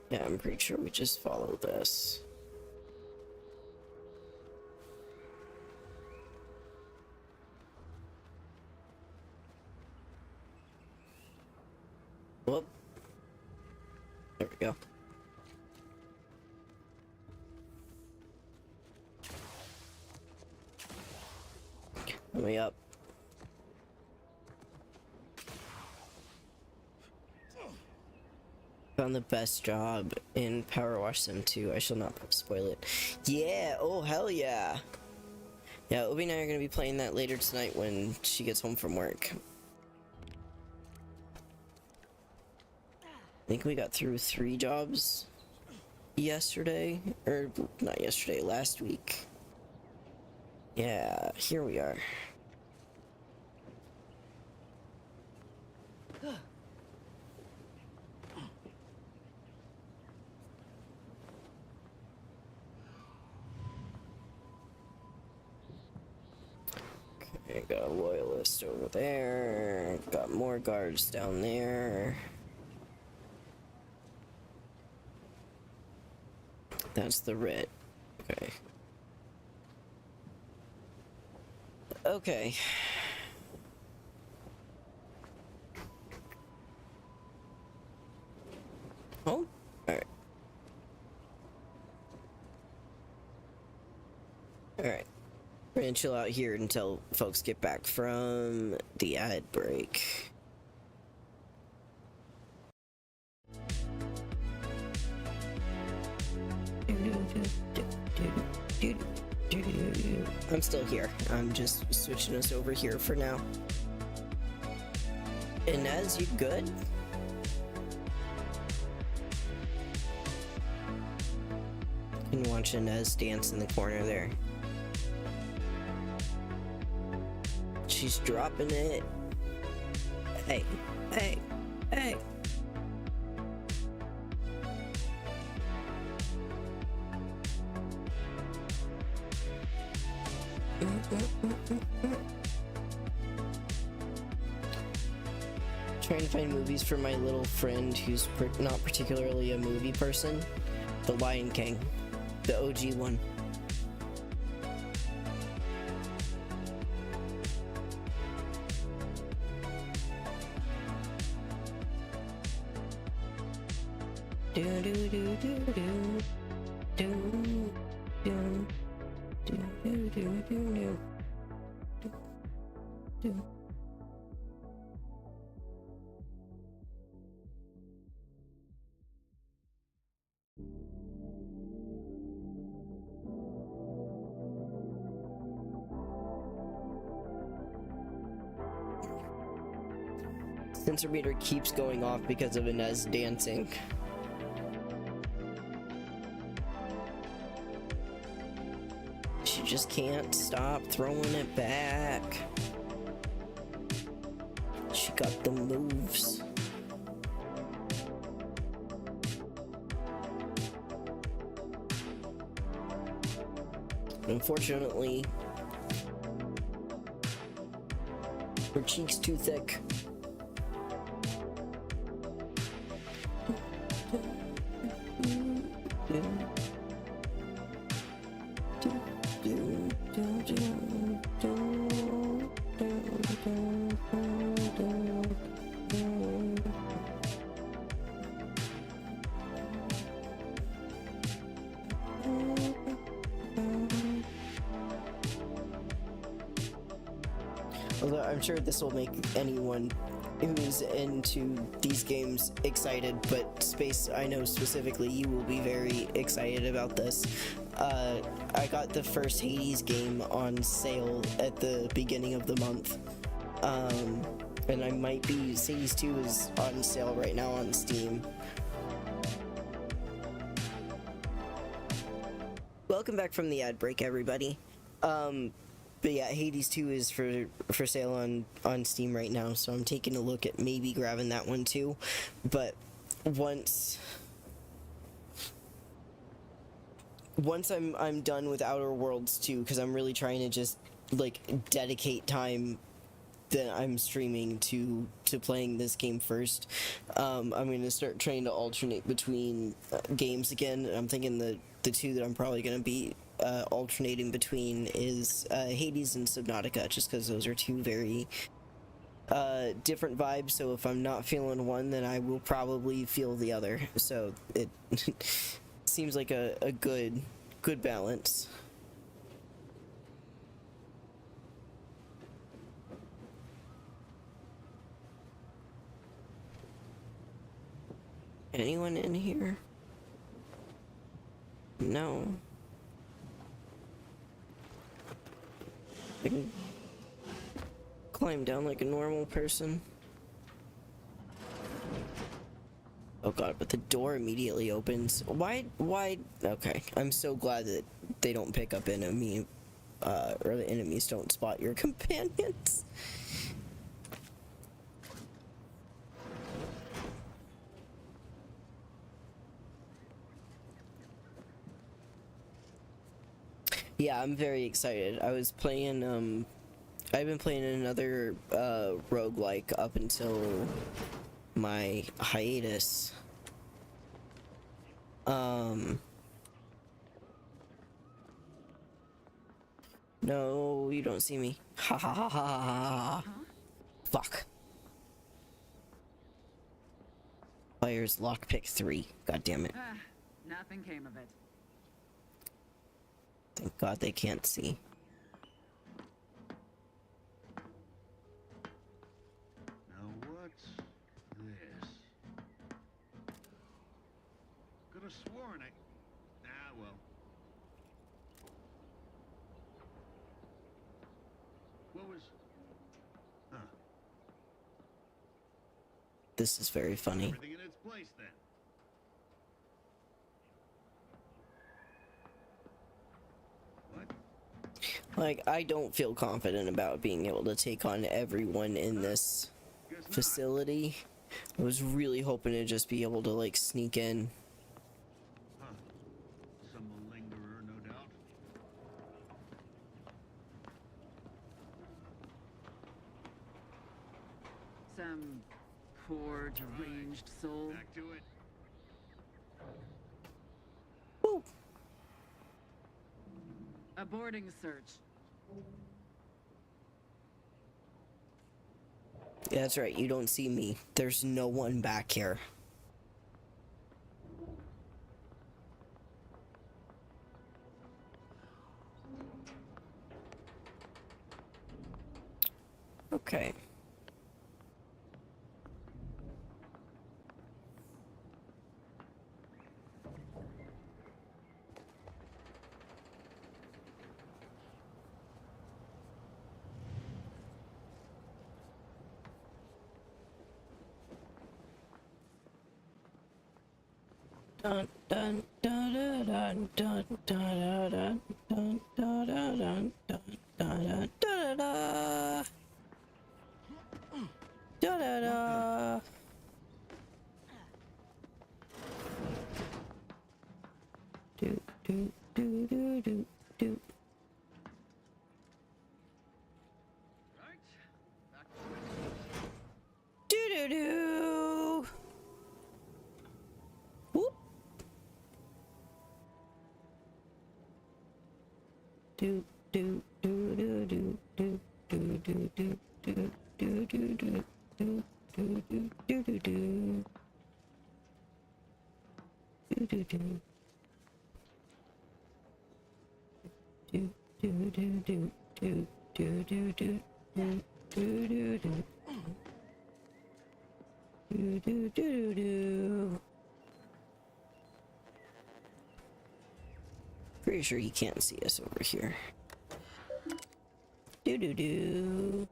Yeah, I'm pretty sure we just follow this. Whoop. There we go. Way up. Found the best job in Power Wash Sim 2. I shall not spoil it. Yeah! Oh, hell yeah! Yeah, Obi and I are going to be playing that later tonight when she gets home from work. I think we got through 3 jobs yesterday. Or, not yesterday, last week. Yeah, here we are. Okay, got a loyalist over there. Got more guards down there. That's the writ. Okay. Okay. Oh, alright. Alright. We're gonna chill out here until folks get back from the ad break. I'm still here. I'm just switching us over here for now. Inez, you good? You can watch Inez dance in the corner there. She's dropping it. Hey, hey, hey. Trying to find movies for my little friend who's not particularly a movie person. The Lion King, the OG one. Do do do do do do do do do do do do. Sensor meter keeps going off because of Inez dancing. She just can't stop throwing it back. She got the moves. Unfortunately, her cheek's too thick. Although I'm I'm sure this will make anyone who's into these games excited, but Space, I know specifically you will be very excited about this. I got the first Hades game on sale at the beginning of the month. And I might be, Hades 2 is on sale right now on Steam. Welcome back from the ad break, everybody. But yeah, Hades 2 is for sale on Steam right now, so I'm taking a look at maybe grabbing that one too. But once I'm done with Outer Worlds 2, because I'm really trying to just like dedicate time that I'm streaming to playing this game first. I'm going to start trying to alternate between games again. I'm thinking the two that I'm probably going to be alternating between is Hades and Subnautica, just because those are two very different vibes. So if I'm not feeling one, then I will probably feel the other. So it seems like a good balance. Anyone in here? No. I can climb down like a normal person. Oh god, but the door immediately opens. Why? Okay, I'm so glad that they don't pick up enemy, or the enemies don't spot your companions. Yeah, I'm very excited. I was playing, I've been playing another, roguelike up until my hiatus. No, you don't see me. Ha ha ha ha ha. Fuck. Players lockpick 3. God damn it. Nothing came of it. Thank God they can't see. Now what's this? Could have sworn well. What was... Huh. This is very funny. Everything in its place then. Like, I don't feel confident about being able to take on everyone in this facility. I was really hoping to just be able to, like, sneak in. Huh. Some malingerer, no doubt. Some poor, deranged soul. Back to it. Woo. Aborting search. Yeah, that's right. You don't see me. There's no one back here. Okay. Dun dun dun dun dun dun dun dun dun dun dun dun dun dun. Da da da. Do do do do do do. Do do do. Whoop. Do do do do do do do do do do. Do do do do do do do do do. Do do do. Do do do do do do do do do. do do do. Do do do do. Pretty sure he can't see us over here. Do do do.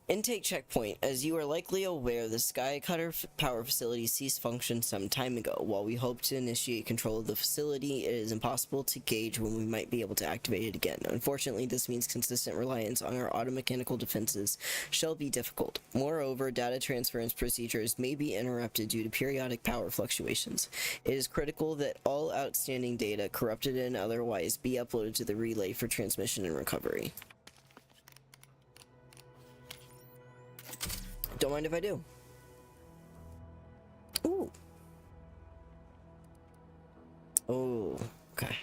Intake checkpoint. As you are likely aware, the Skycutter power facility ceased function some time ago. While we hope to initiate control of the facility, it is impossible to gauge when we might be able to activate it again. Unfortunately, this means consistent reliance on our automechanical defenses shall be difficult. Moreover, data transference procedures may be interrupted due to periodic power fluctuations. It is critical that all outstanding data, corrupted and otherwise, be uploaded to the relay for transmission and recovery. Don't mind if I do. Ooh. Oh, okay.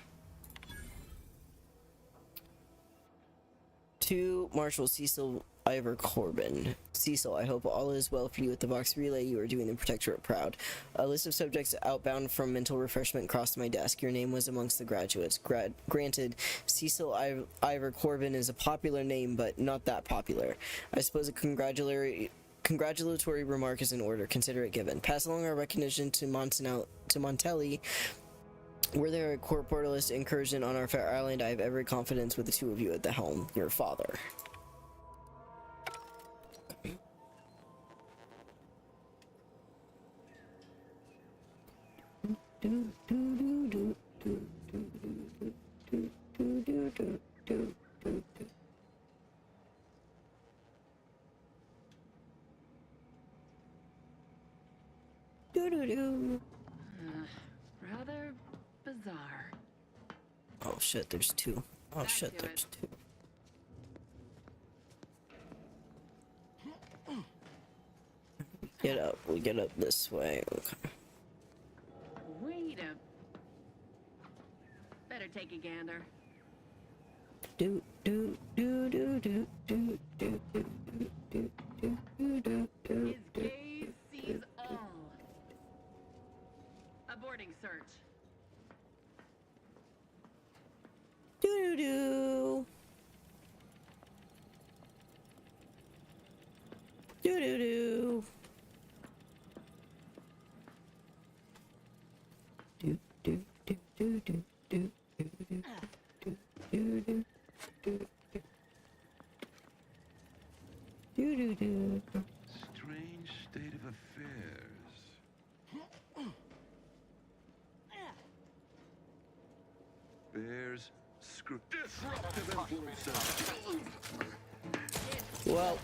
To Marshal Cecil Ivor Corbin. Cecil, I hope all is well for you at the Vox Relay. You are doing the Protectorate proud. A list of subjects outbound from mental refreshment crossed my desk. Your name was amongst the graduates. Granted, Cecil Ivor Corbin is a popular name, but not that popular. I suppose a congratulatory remark is in order. Consider it given. Pass along our recognition to Montelli. Were there a corporealist incursion on our fair island, I have every confidence with the two of you at the helm. Your father. Rather bizarre. Oh shit, there's two. Oh shit, there's two. Get up, we get up this way. Okay. Wait a... Better take a gander. Do do do do do do do do do do do do do. His gaze sees all. Aborting search. Do do do. Do do do. Do do do do do do do do do do do. Do. Strange state of affairs. Bears screw disruptive influences. Well.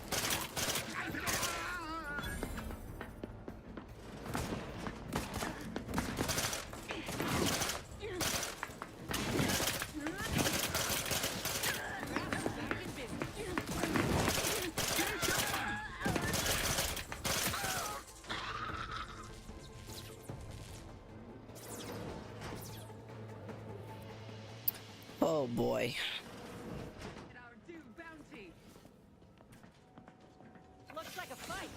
Oh boy. Our due bounty. Looks like a fight.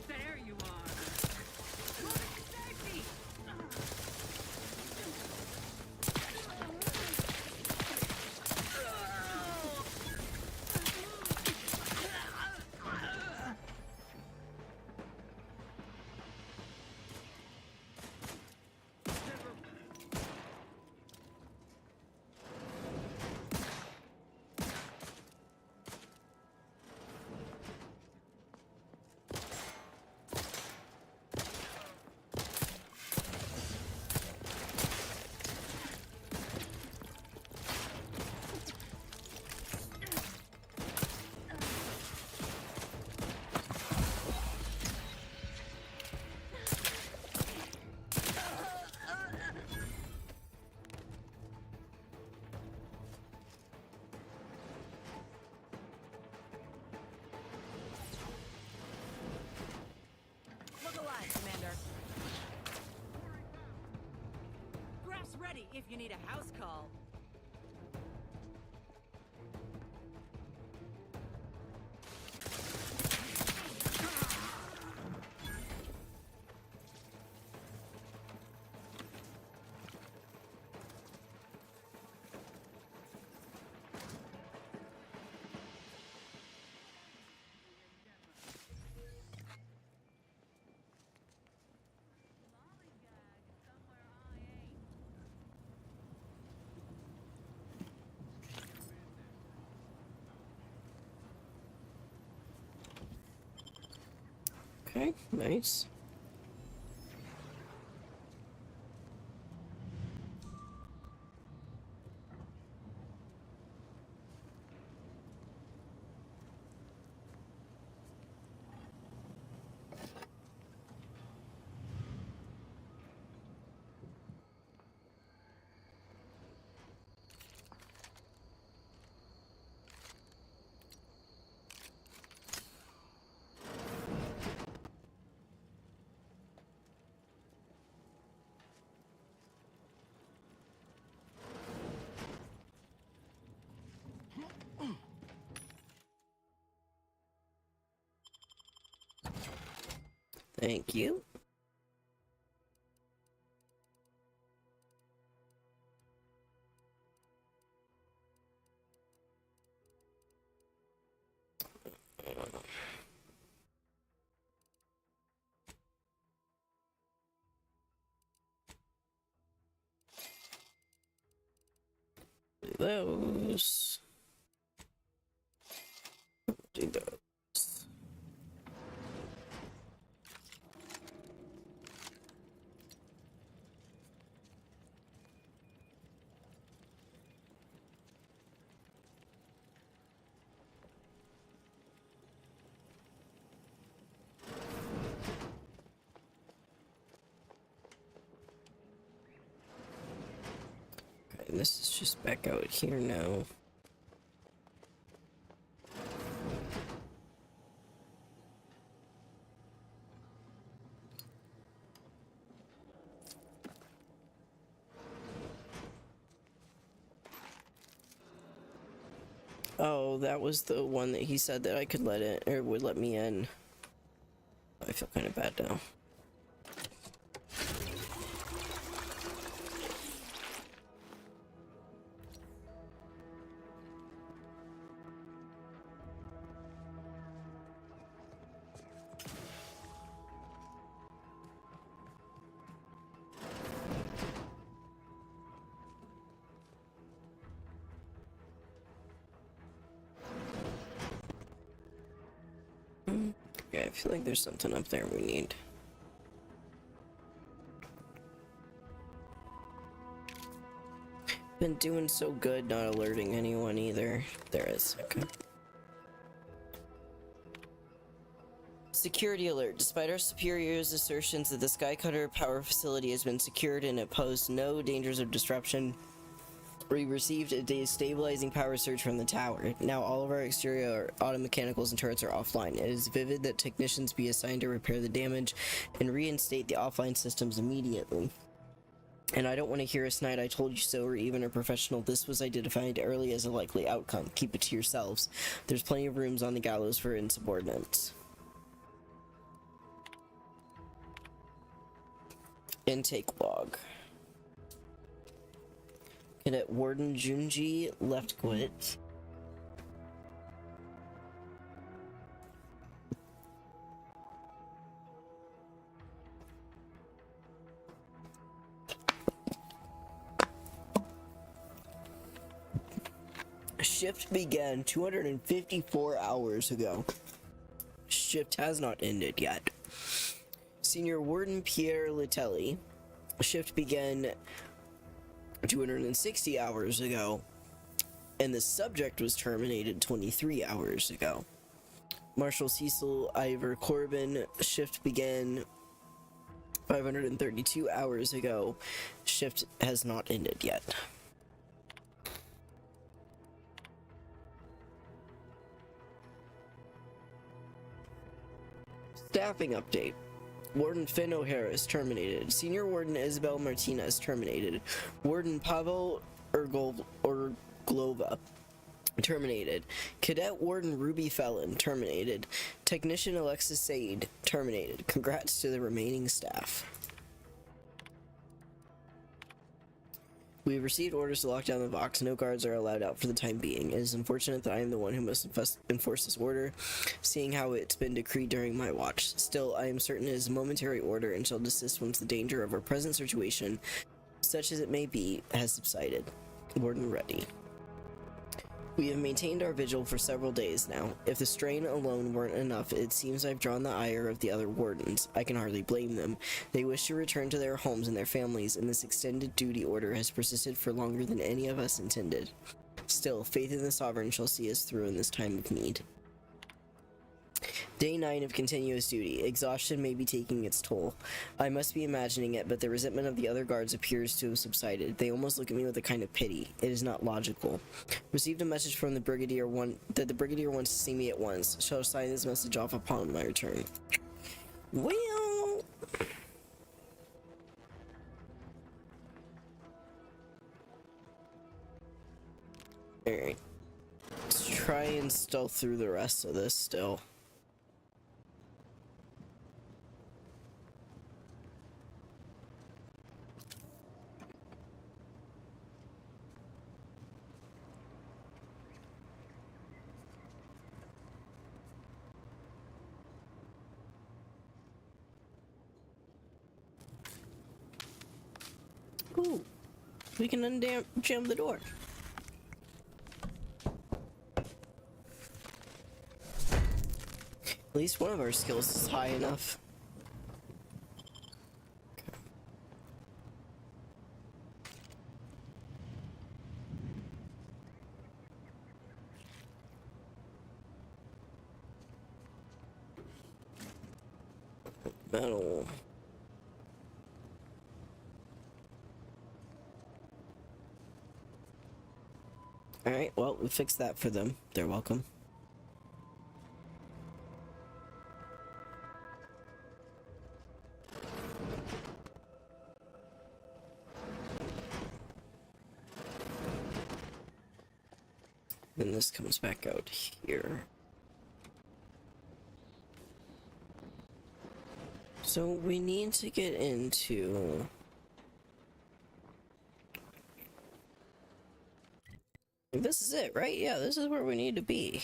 There you are. Safety. Look alive, Commander. Graph's ready if you need a house call. Okay, nice. Thank you. Those. Do those. Okay, this is just back out here now. Oh, that was the one that he said that I could let in, or would let me in. I feel kind of bad now. Yeah, I feel like there's something up there we need. Been doing so good not alerting anyone either. There is, okay. Security alert. Despite our superiors' assertions that the Skycutter power facility has been secured and it posed no dangers of disruption, we received a destabilizing power surge from the tower. Now all of our exterior auto mechanicals and turrets are offline. It is vivid that technicians be assigned to repair the damage and reinstate the offline systems immediately. And I don't want to hear a snide "I told you so" or even a professional "this was identified early as a likely outcome." Keep it to yourselves. There's plenty of rooms on the gallows for insubordinates. Intake log. Cadet Warden Junji left quit. Shift began 254 hours ago. Shift has not ended yet. Senior Warden Pierre Litelli. Shift began 260 hours ago, and the subject was terminated 23 hours ago. Marshal Cecil Ivor Corbin. Shift began 532 hours ago. Shift has not ended yet. Staffing update. Warden Finn O'Hara is terminated. Senior Warden Isabel Martinez terminated. Warden Pavel Urglova terminated. Cadet Warden Ruby Felon terminated. Technician Alexis Said terminated. Congrats to the remaining staff. We have received orders to lock down the box. No guards are allowed out for the time being. It is unfortunate that I am the one who must enforce this order, seeing how it's been decreed during my watch. Still, I am certain it is a momentary order and shall desist once the danger of our present situation, such as it may be, has subsided. Warden ready. We have maintained our vigil for several days now. If the strain alone weren't enough, it seems I've drawn the ire of the other wardens. I can hardly blame them. They wish to return to their homes and their families, and this extended duty order has persisted for longer than any of us intended. Still, faith in the Sovereign shall see us through in this time of need. Day 9 of continuous duty. Exhaustion may be taking its toll. I must be imagining it, but the resentment of the other guards appears to have subsided. They almost look at me with a kind of pity. It is not logical. Received a message from the Brigadier that the Brigadier wants to see me at once. Shall sign this message off upon my return. Well... Alright. Let's try and stealth through the rest of this still. Ooh, we can jam the door. At least one of our skills is high enough. Metal. Alright, well, we fixed that for them. They're welcome. Then this comes back out here. So we need to get into... This is it, right? Yeah, this is where we need to be.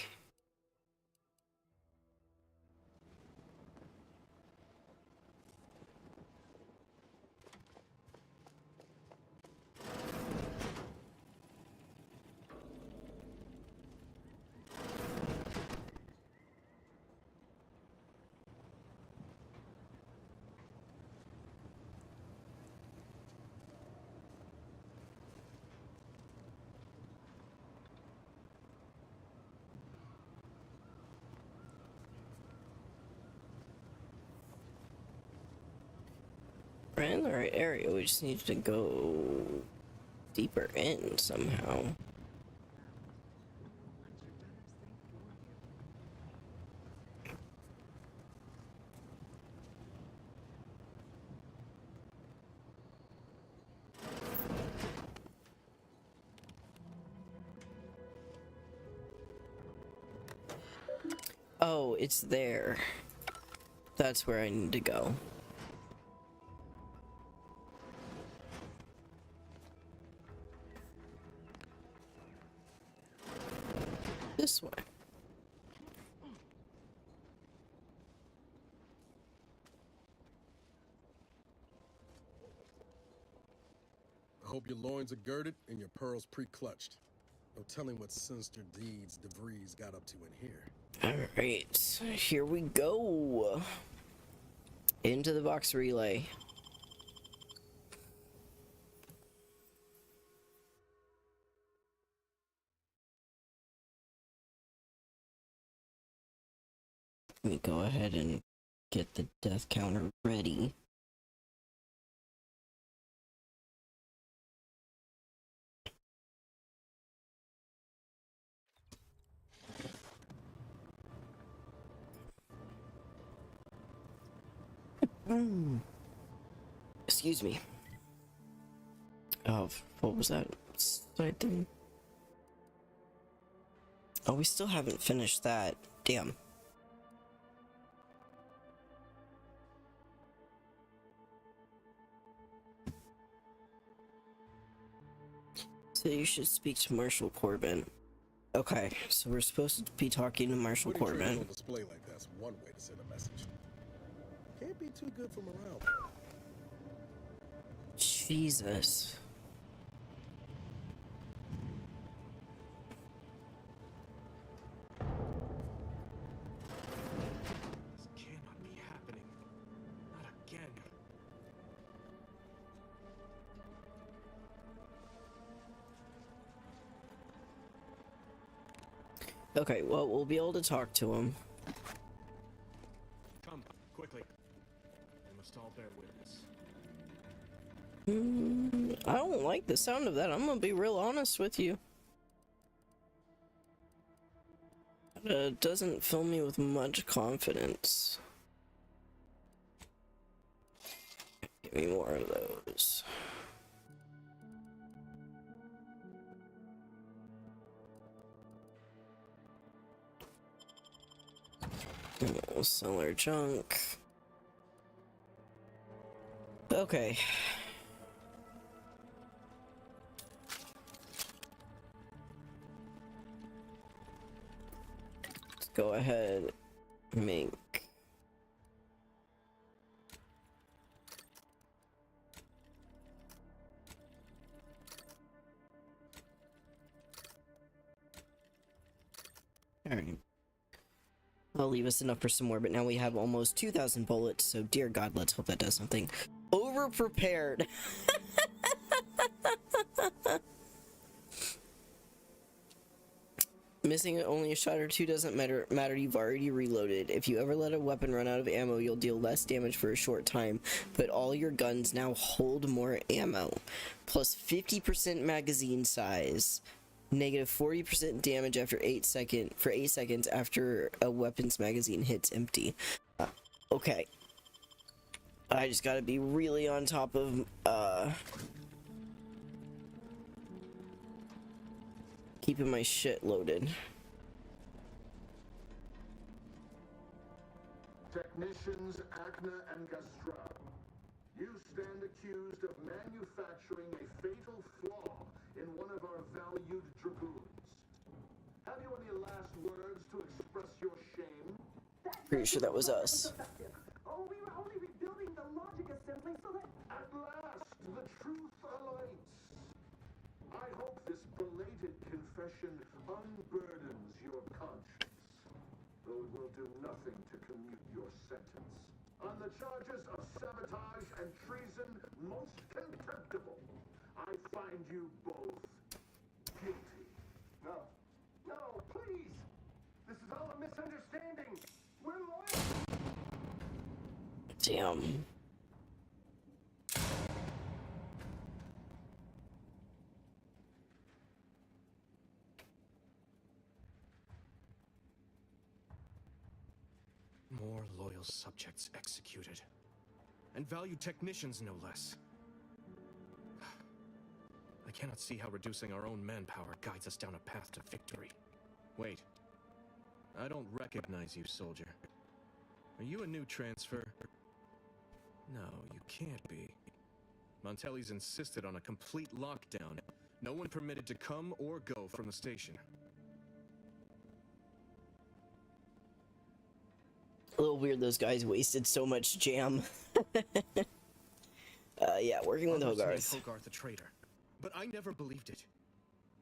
We're in the right area, we just need to go deeper in somehow. Oh, it's there. That's where I need to go. This way. I hope your loins are girded and your pearls pre-clutched. No telling what sinister deeds DeVries got up to in here. Alright, here we go. Into the box relay. Let me go ahead and get the death counter ready. Excuse me. Oh, what was that side thing? Oh, we still haven't finished that. Damn. So you should speak to Marshal Corbin. Okay, so we're supposed to be talking to Marshal Corbin. On display like that's one way to send a message. Can't be too good for morale. Jesus. Okay, well, we'll be able to talk to him. Come, quickly. We must all bear witness. I don't like the sound of that. I'm gonna be real honest with you. It doesn't fill me with much confidence. Give me more of those. We'll sell our junk. Okay. Let's go ahead and make alright. I'll leave us enough for some more, but now we have almost 2,000 bullets, so dear God, let's hope that does something. Over-prepared! Missing only a shot or two doesn't matter, you've already reloaded. If you ever let a weapon run out of ammo, you'll deal less damage for a short time, but all your guns now hold more ammo. Plus 50% magazine size. Negative 40% damage after 8 seconds after a weapon's magazine hits empty. Okay. I just gotta be really on top of, keeping my shit loaded. Technicians Agna and Gastra, you stand accused of manufacturing a fatal flaw in one of our valued dragoons. Have you any last words to express your shame? Pretty sure that was us. Oh, we were only rebuilding the logic assembly so that... At last, the truth alights. I hope this belated confession unburdens your conscience, though it will do nothing to commute your sentence. On the charges of sabotage and treason most contemptible, I find you both guilty. No. No, please! This is all a misunderstanding! We're loyal! Damn. More loyal subjects executed. And valued technicians, no less. I cannot see how reducing our own manpower guides us down a path to victory. Wait. I don't recognize you, soldier. Are you a new transfer? No, you can't be. Montelli's insisted on a complete lockdown. No one permitted to come or go from the station. A little weird those guys wasted so much jam. Yeah, working with Hogarth. Hogarth a traitor, but I never believed it.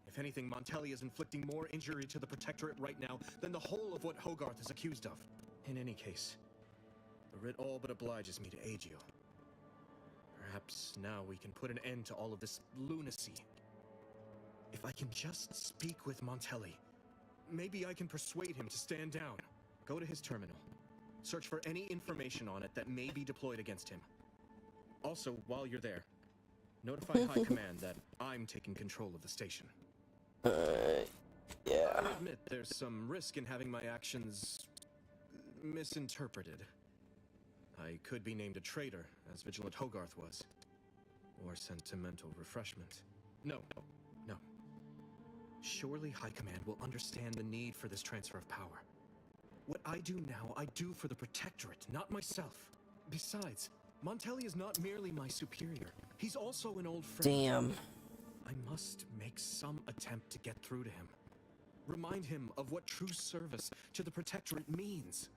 If anything, Montelli is inflicting more injury to the Protectorate right now than the whole of what Hogarth is accused of. In any case, the writ all but obliges me to aid you. Perhaps now we can put an end to all of this lunacy. If I can just speak with Montelli, maybe I can persuade him to stand down. Go to his terminal. Search for any information on it that may be deployed against him. Also, while you're there, notify High Command that I'm taking control of the station. Yeah. I admit there's some risk in having my actions misinterpreted. I could be named a traitor, as Vigilant Hogarth was. Or sentimental refreshment. No. Surely High Command will understand the need for this transfer of power. What I do now, I do for the Protectorate, not myself. Besides, Montelli is not merely my superior. He's also an old friend. Damn. I must make some attempt to get through to him. Remind him of what true service to the Protectorate means.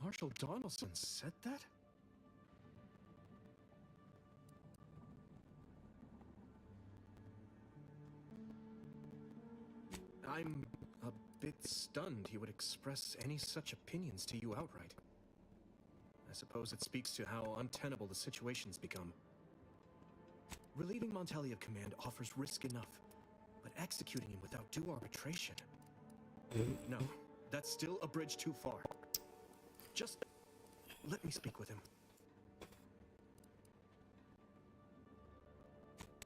Marshal Donaldson said that? I'm a bit stunned he would express any such opinions to you outright. I suppose it speaks to how untenable the situation's become. Relieving Montelli of command offers risk enough, But executing him without due arbitration... No, that's still a bridge too far. Just let me speak with him.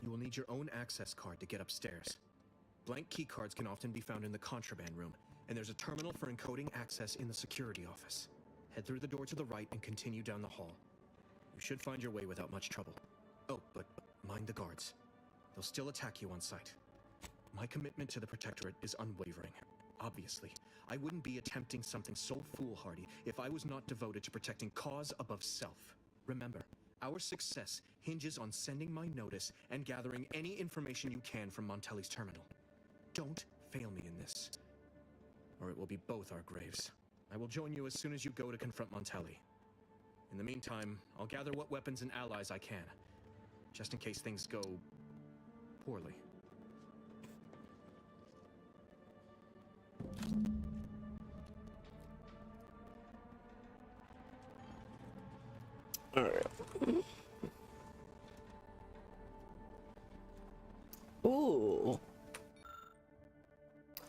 You will need your own access card to get upstairs. Blank keycards can often be found in the contraband room, and there's a terminal for encoding access in the security office. Head through the door to the right and continue down the hall. You should find your way without much trouble. Oh, but mind the guards. They'll still attack you on sight. My commitment to the Protectorate is unwavering. Obviously, I wouldn't be attempting something so foolhardy if I was not devoted to protecting cause above self. Remember, our success hinges on sending my notice and gathering any information you can from Montelli's terminal. Don't fail me in this, or it will be both our graves. I will join you as soon as you go to confront Montelli. In the meantime, I'll gather what weapons and allies I can, just in case things go poorly. Alright. Ooh.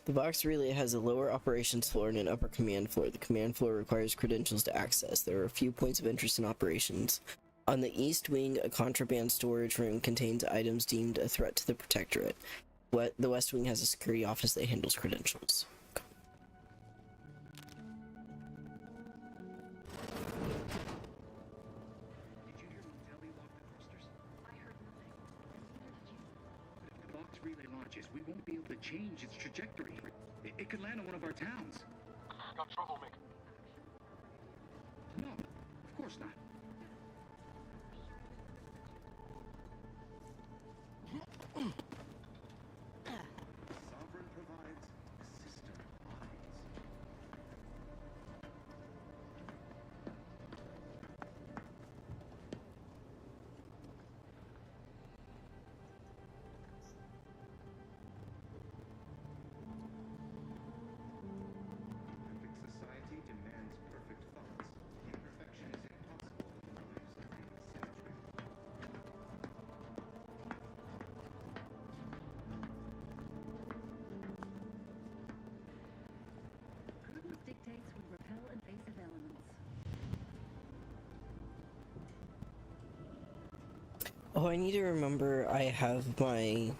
The box relay has a lower operations floor and an upper command floor. The command floor requires credentials to access. There are a few points of interest in operations. On the east wing, a contraband storage room contains items deemed a threat to the Protectorate. The west wing has a security office that handles credentials. We won't be able to change its trajectory. It could land on one of our towns. Got trouble, Mick. No, of course not. Sovereign provides, system abides. Society demands perfect thoughts. Imperfection is impossible in the lives of the symmetry. Prudence dictates we repel invasive elements. Oh, I need to remember I have my...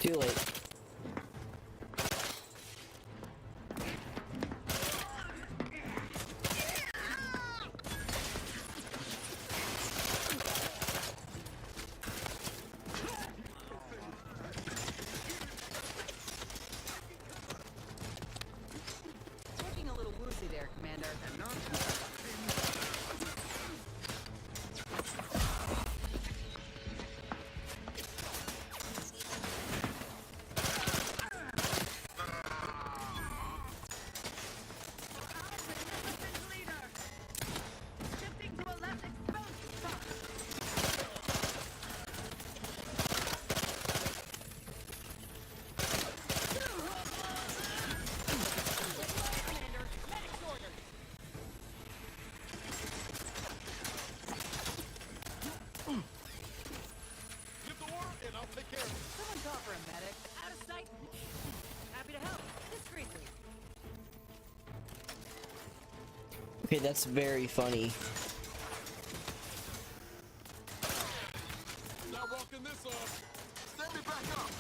Too late. Looking a little woozy there, Commander. Someone call for a medic. Out of sight. Happy to help. Discreetly. Okay, that's very funny. Not walking this off. Stand me back up.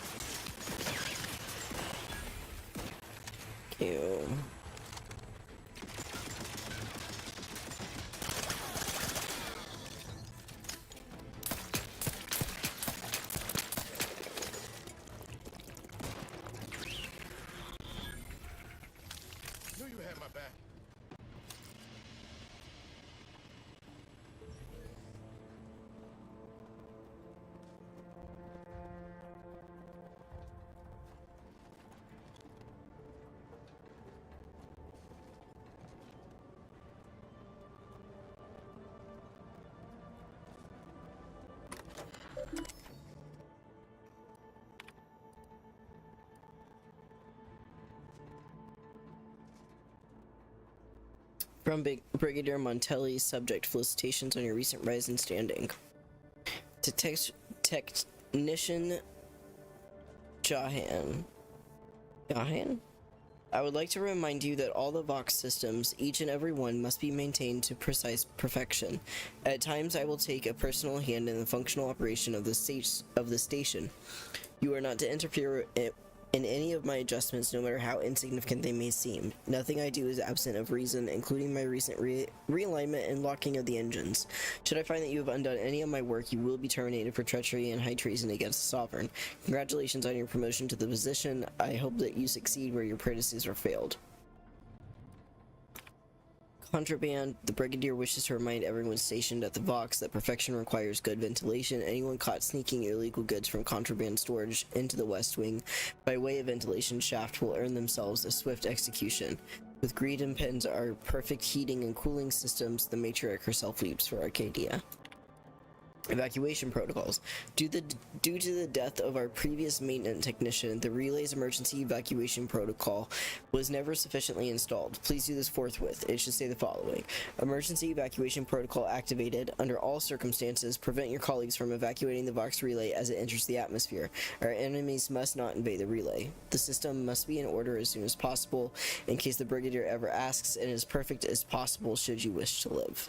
Ew. Knew you had my back. From Brigadier Montelli, subject felicitations on your recent rise in standing. To Technician Jahan. I would like to remind you that all the Vox systems, each and every one, must be maintained to precise perfection. At times, I will take a personal hand in the functional operation of the station. You are not to interfere in any of my adjustments, no matter how insignificant they may seem. Nothing I do is absent of reason, including my recent realignment and locking of the engines. Should I find that you have undone any of my work, you will be terminated for treachery and high treason against the Sovereign. Congratulations on your promotion to the position. I hope that you succeed where your predecessor failed. Contraband. The Brigadier wishes to remind everyone stationed at the Vox that perfection requires good ventilation. Anyone caught sneaking illegal goods from contraband storage into the West Wing by way of ventilation shaft will earn themselves a swift execution. With greed and pens our perfect heating and cooling systems, the matriarch herself leaps for Arcadia. Evacuation protocols. Due to the death of our previous maintenance technician, the relay's emergency evacuation protocol was never sufficiently installed. Please do this forthwith. It should say the following. Emergency evacuation protocol activated. Under all circumstances, prevent your colleagues from evacuating the Vox relay as it enters the atmosphere. Our enemies must not invade the relay. The system must be in order as soon as possible, in case the Brigadier ever asks, and as perfect as possible should you wish to live.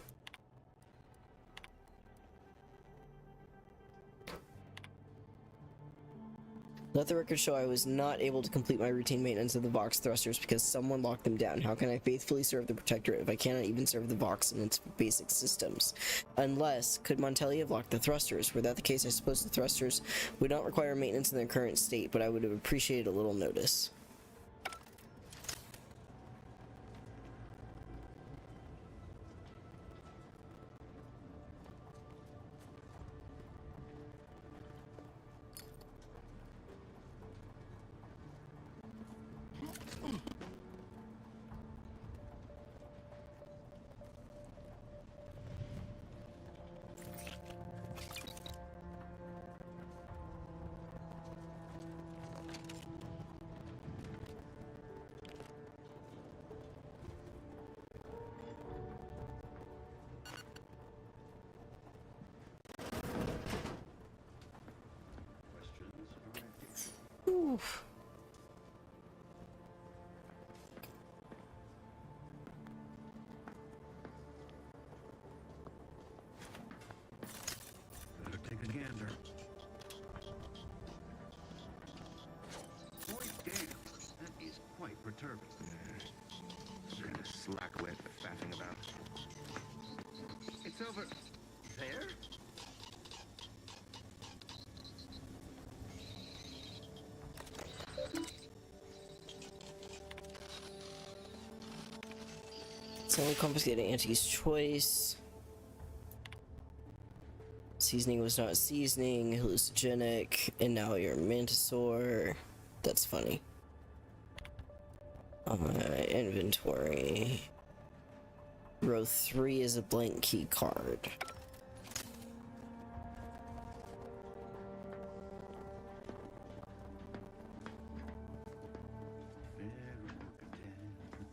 Let the record show I was not able to complete my routine maintenance of the Vox thrusters because someone locked them down. How can I faithfully serve the Protectorate if I cannot even serve the Vox and its basic systems? Unless, could Montelli have locked the thrusters? Were that the case, I suppose the thrusters would not require maintenance in their current state, but I would have appreciated a little notice. Oof. Better take a gander. Boy, damn, that is quite perturbing. Slack wit faffing about. It's over there? Someone confiscated Auntie's choice. Seasoning was not seasoning, hallucinogenic, and now you're a Mantisaur. That's funny. Inventory. Row 3 is a blank key card.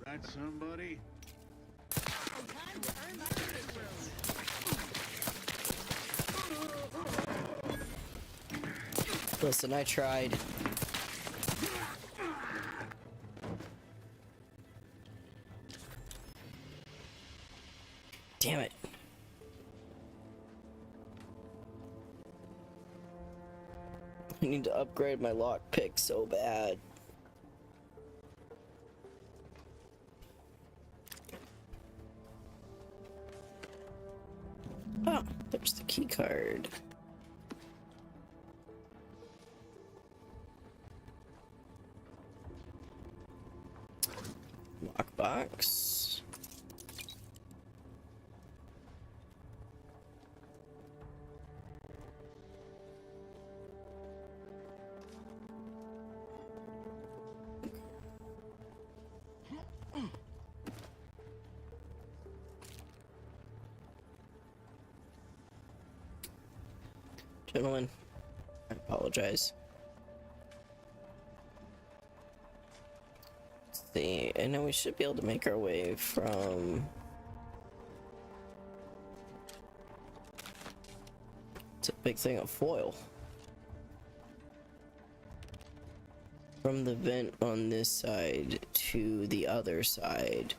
Right, somebody? Listen, I tried. Damn it. I need to upgrade my lockpick so bad. Ah, there's the key card. Lockbox. Gentlemen, I apologize. Let's see, I know we should be able to make our way from It's a big thing of foil. From the vent on this side to the other side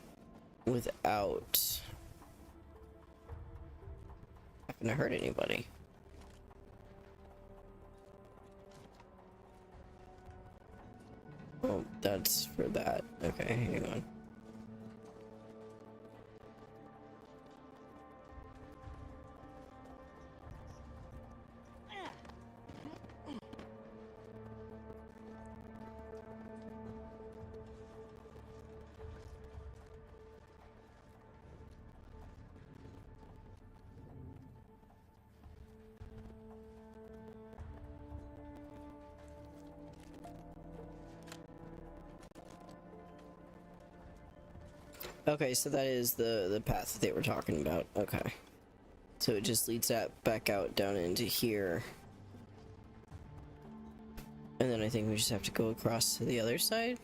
without having to hurt anybody. Oh, that's for that. Okay, hang on. Okay, so that is the path that they were talking about. Okay. So it just leads that back out down into here. And then I think we just have to go across to the other side.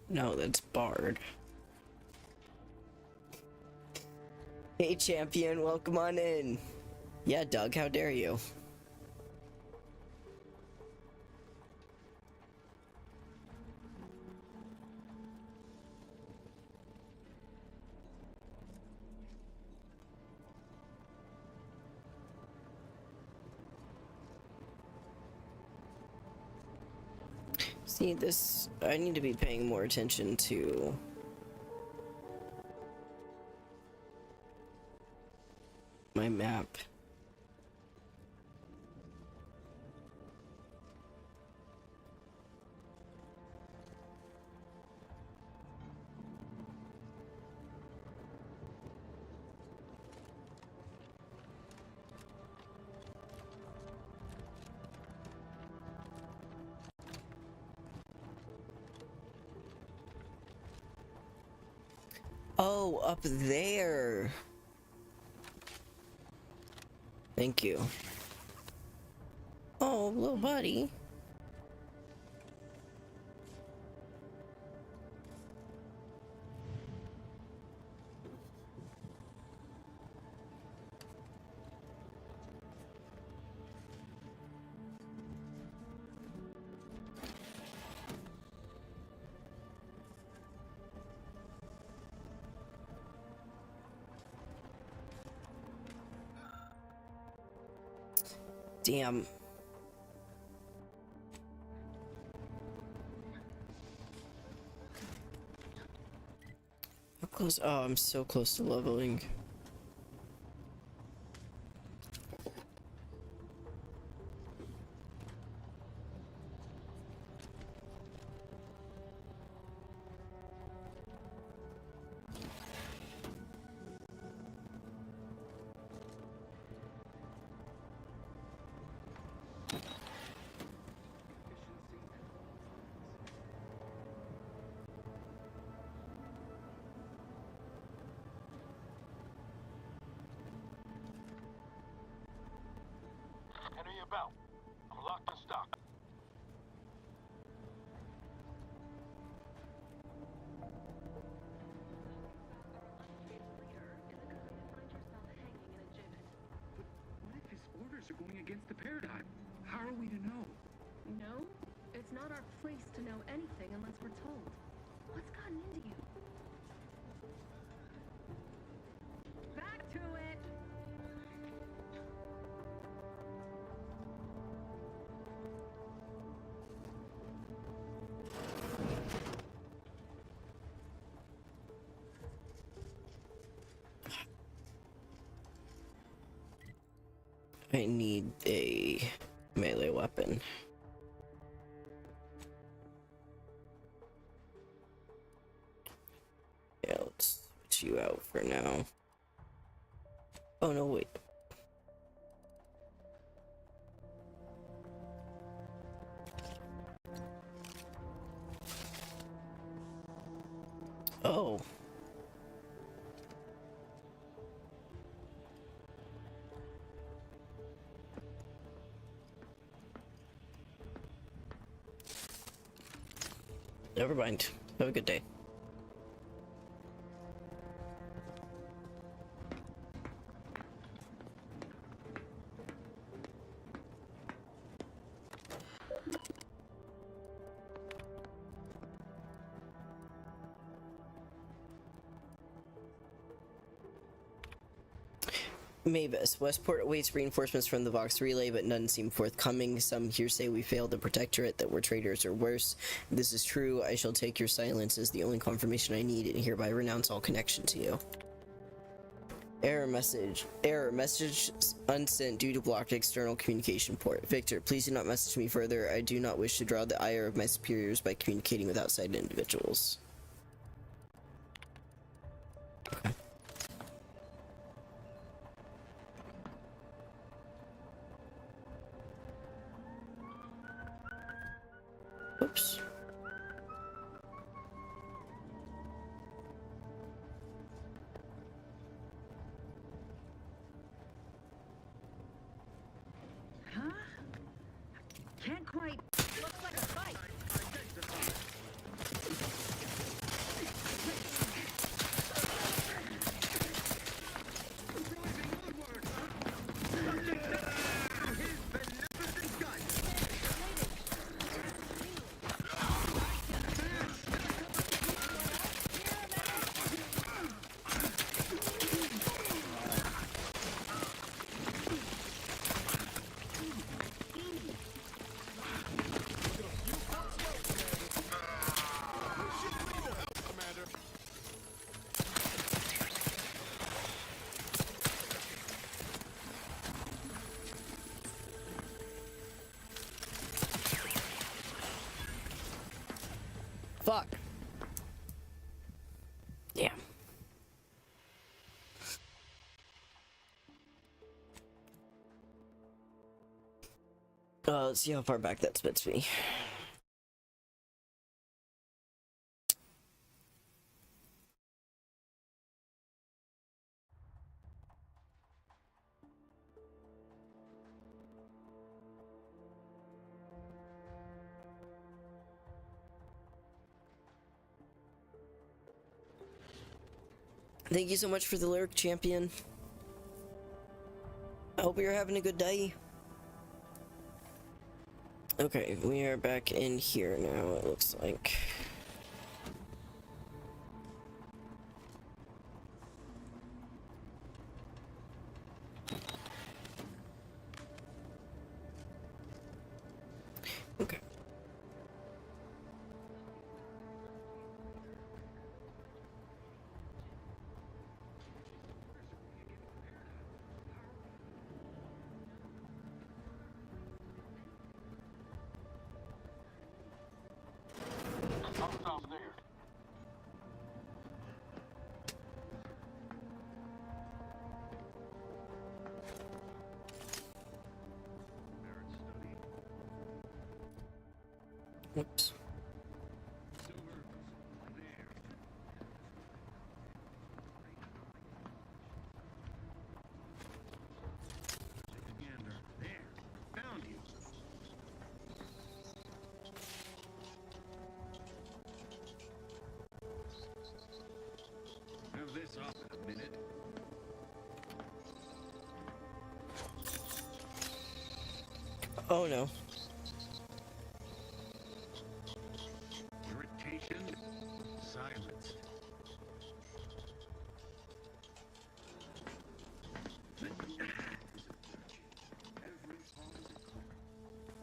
No, that's barred. Hey, champion, welcome on in. Yeah, Doug, how dare you? See, this, I need to be paying more attention to my map. Oh, up there. Thank you. Oh, little buddy. Damn. How close? Oh, I'm so close to leveling. Enter your belt. I'm locked and stocked. What if his orders are going against the paradigm? How are we to know? No, it's not our place to know anything unless we're told. What's gotten into you? Back to it! I need a melee weapon. Yeah, let's switch you out for now. Oh no, wait. Oh. Never mind. Have a good day. Mavis, Westport awaits reinforcements from the Vox relay, but none seem forthcoming. Some hearsay we failed the Protectorate, that we're traitors or worse. If this is true, I shall take your silence as the only confirmation I need and hereby renounce all connection to you. Error message unsent due to blocked external communication port. Victor, please do not message me further. I do not wish to draw the ire of my superiors by communicating with outside individuals. Okay. Oops. Huh? Can't quite. Looks like a fight. Fuck. Damn. Let's see how far back that spits me. Thank you so much for the lyric, champion. I hope you're having a good day. Okay, we are back in here now, it looks like. Okay. Something's out there. Whoops. Found you. Have this off in a minute. Oh no. Irritation silenced. Every pause,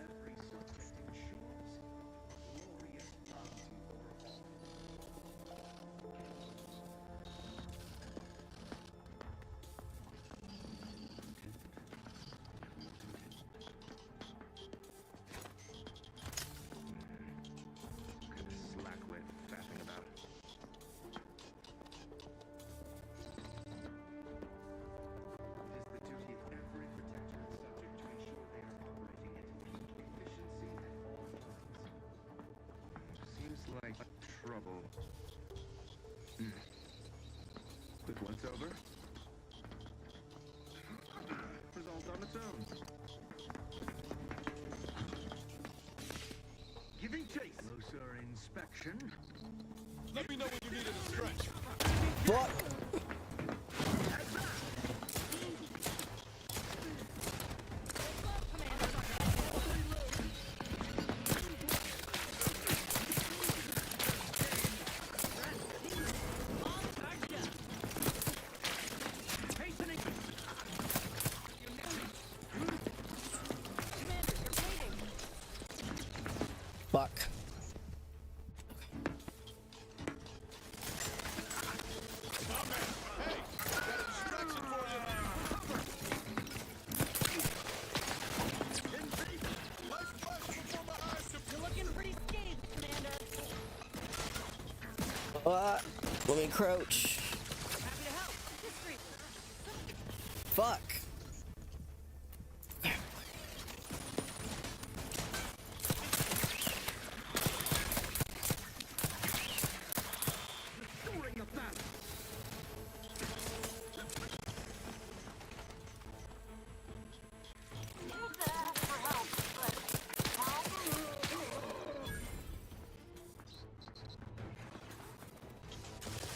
every suspect ensures glorious bounty for all. Slackwit faffing about. It is the duty of every protectorate subject to ensure they are operating at peak efficiency at all times. Seems like trouble. But once over, resolved on its own. Giving chase. Low Saren's inspection. Let me know when you need it to stretch. Fuck! Fuck. You're looking pretty scathed, Commander. Let me crouch. Happy to help. Discreetly. Fuck. Restoring the balance.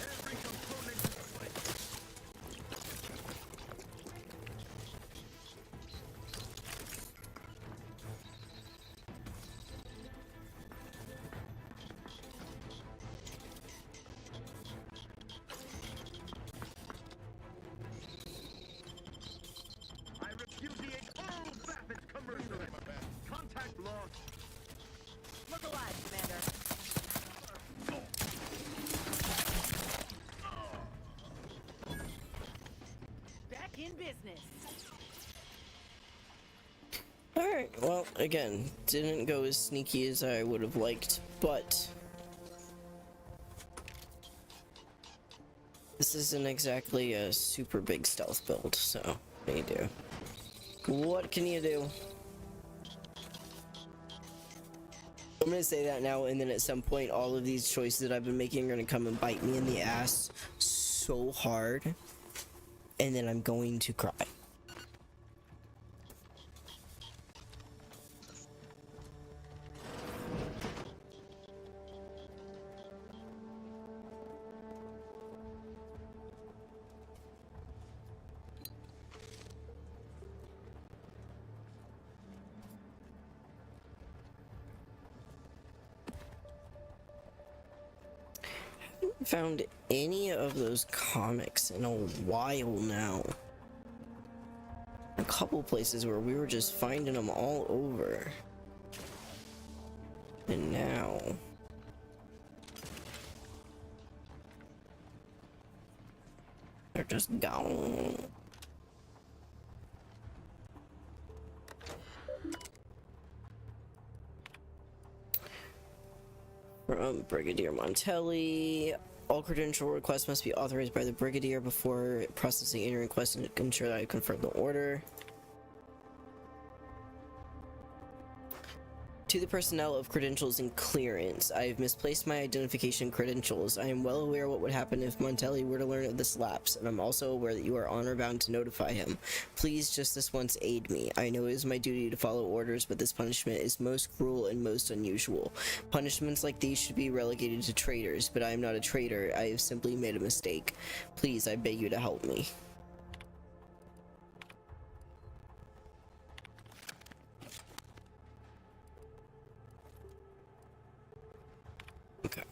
Every component is right. I repudiate all vapid commercialism. Contact lost. Look alive, Commander. Back in business. Alright, well, again, didn't go as sneaky as I would have liked, but this isn't exactly a super big stealth build, so what do you do? What can you do? I'm gonna say that now, and then at some point all of these choices that I've been making are gonna come and bite me in the ass so hard, and then I'm going to cry. Found any of those comics in a while now. A couple places where we were just finding them all over. And now they're just gone. From Brigadier Montelli. All credential requests must be authorized by the Brigadier before processing any request and ensure that I confirm the order. To the personnel of credentials and clearance, I have misplaced my identification credentials. I am well aware what would happen if Montelli were to learn of this lapse, and I'm also aware that you are honor bound to notify him. Please, just this once, aid me. I know it is my duty to follow orders, but this punishment is most cruel and most unusual. Punishments like these should be relegated to traitors, but I am not a traitor. I have simply made a mistake. Please, I beg you to help me. Okay.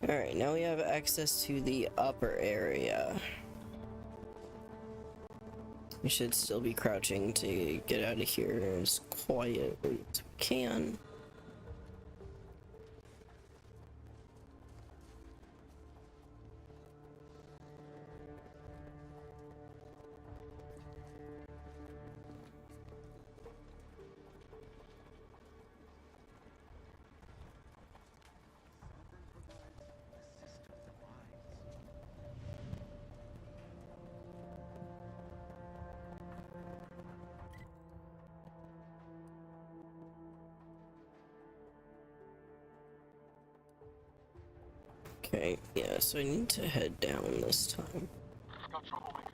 Alright, now we have access to the upper area. We should still be crouching to get out of here as quietly as we can. Okay, yeah, so I need to head down this time. Got trouble, mate.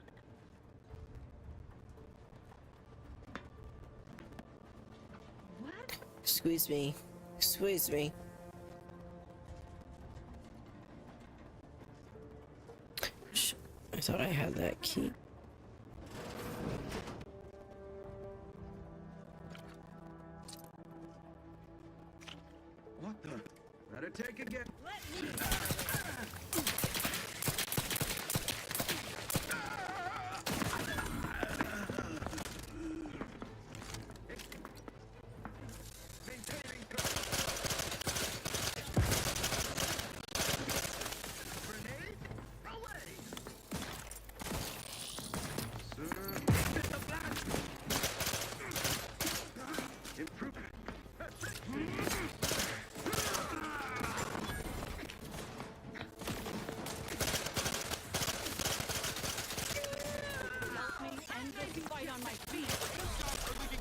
Squeeze me. Squeeze me. I thought I had that key. What the? Better take again.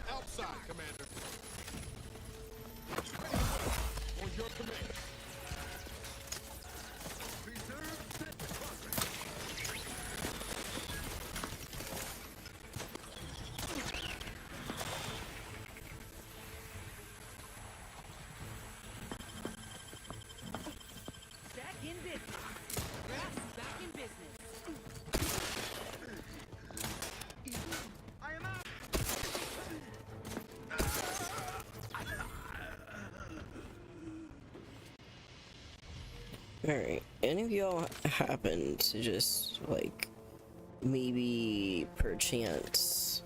Outside, Commander. On your command. Reserve set to progress. Back in business. Grass is back in business. I am out. Alright, any of y'all happen to just, like, maybe perchance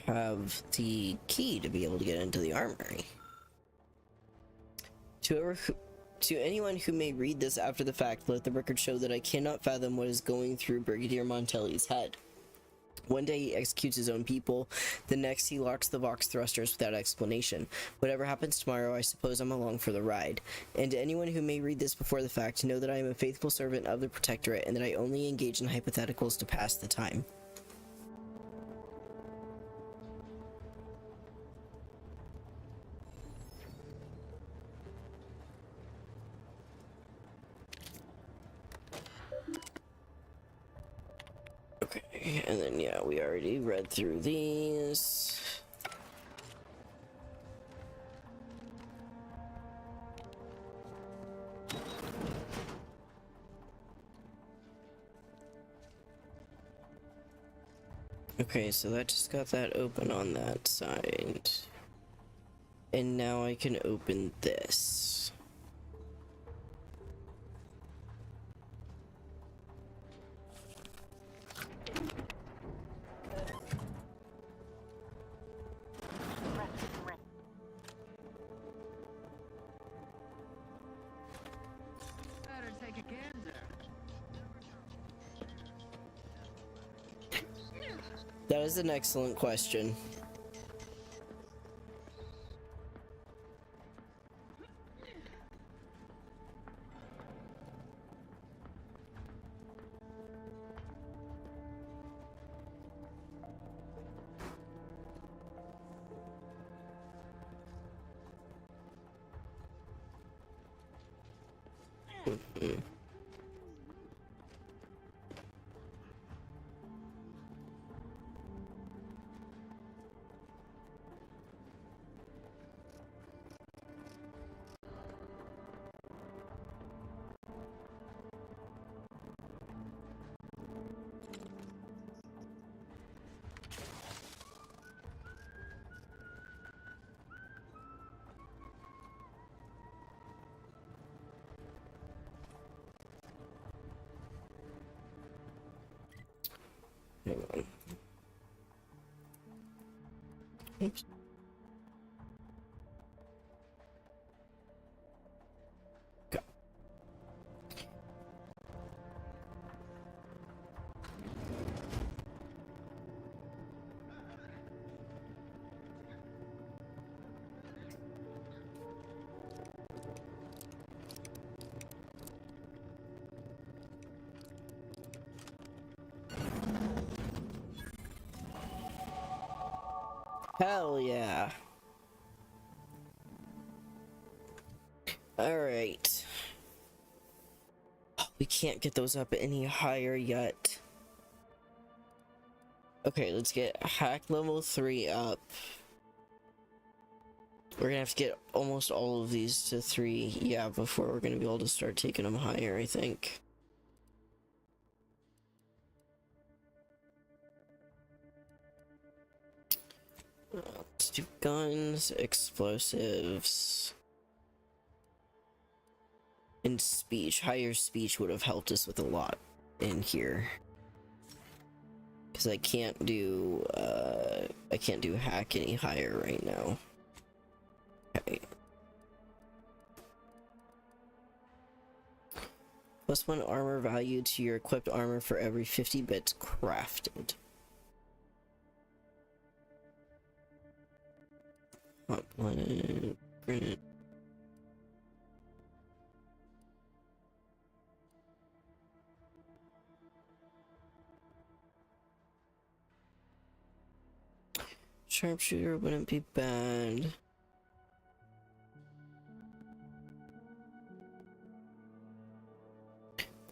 have the key to be able to get into the armory? To anyone who may read this after the fact, let the record show that I cannot fathom what is going through Brigadier Montelli's head. One day he executes his own people, the next he locks the Vox thrusters without explanation. Whatever happens tomorrow, I suppose I'm along for the ride. And to anyone who may read this before the fact, know that I am a faithful servant of the Protectorate and that I only engage in hypotheticals to pass the time. Okay, and then yeah, we already read through these. Okay, so that just got that open on that side. And now I can open this. Better take a gander. That is an excellent question. Hang on. Oops. Go. Hell yeah. Alright. Oh, we can't get those up any higher yet. Okay, let's get hack level 3 up. We're gonna have to get almost all of these to 3, yeah, before we're gonna be able to start taking them higher, I think. Let's do guns, explosives, and speech. Higher speech would have helped us with a lot in here. Because I can't do hack any higher right now. Okay. +1 armor value to your equipped armor for every 50 bits crafted. Hot planet, granite. Sharpshooter wouldn't be bad.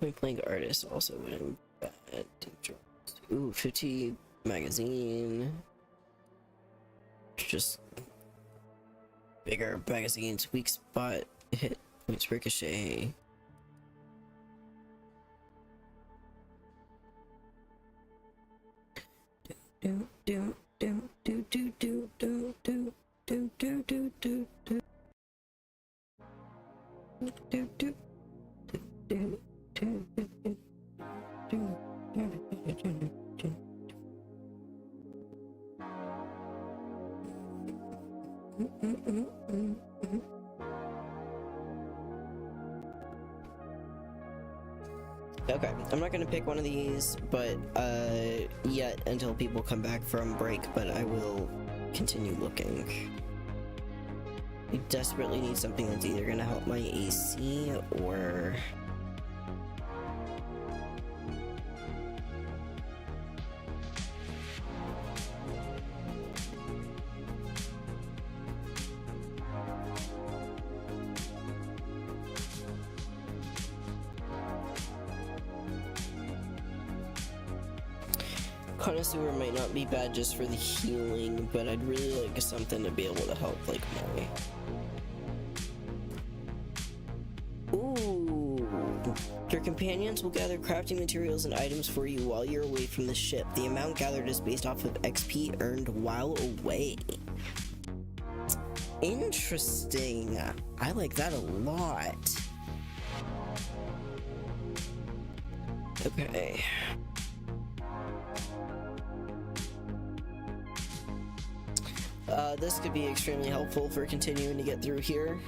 Point blank artist also wouldn't be bad. Ooh, 50 magazine. Just bigger magazines, weak spot, hit points ricochet. Do do do do do do do do do do do do do do do do Okay, I'm not gonna pick one of these, but yet until people come back from break, but I will continue looking. I desperately need something that's either gonna help my AC or Connoisseur might not be bad just for the healing, but I'd really like something to be able to help, like, my... Ooh! Your companions will gather crafting materials and items for you while you're away from the ship. The amount gathered is based off of XP earned while away. Interesting! I like that a lot. Okay. This could be extremely helpful for continuing to get through here.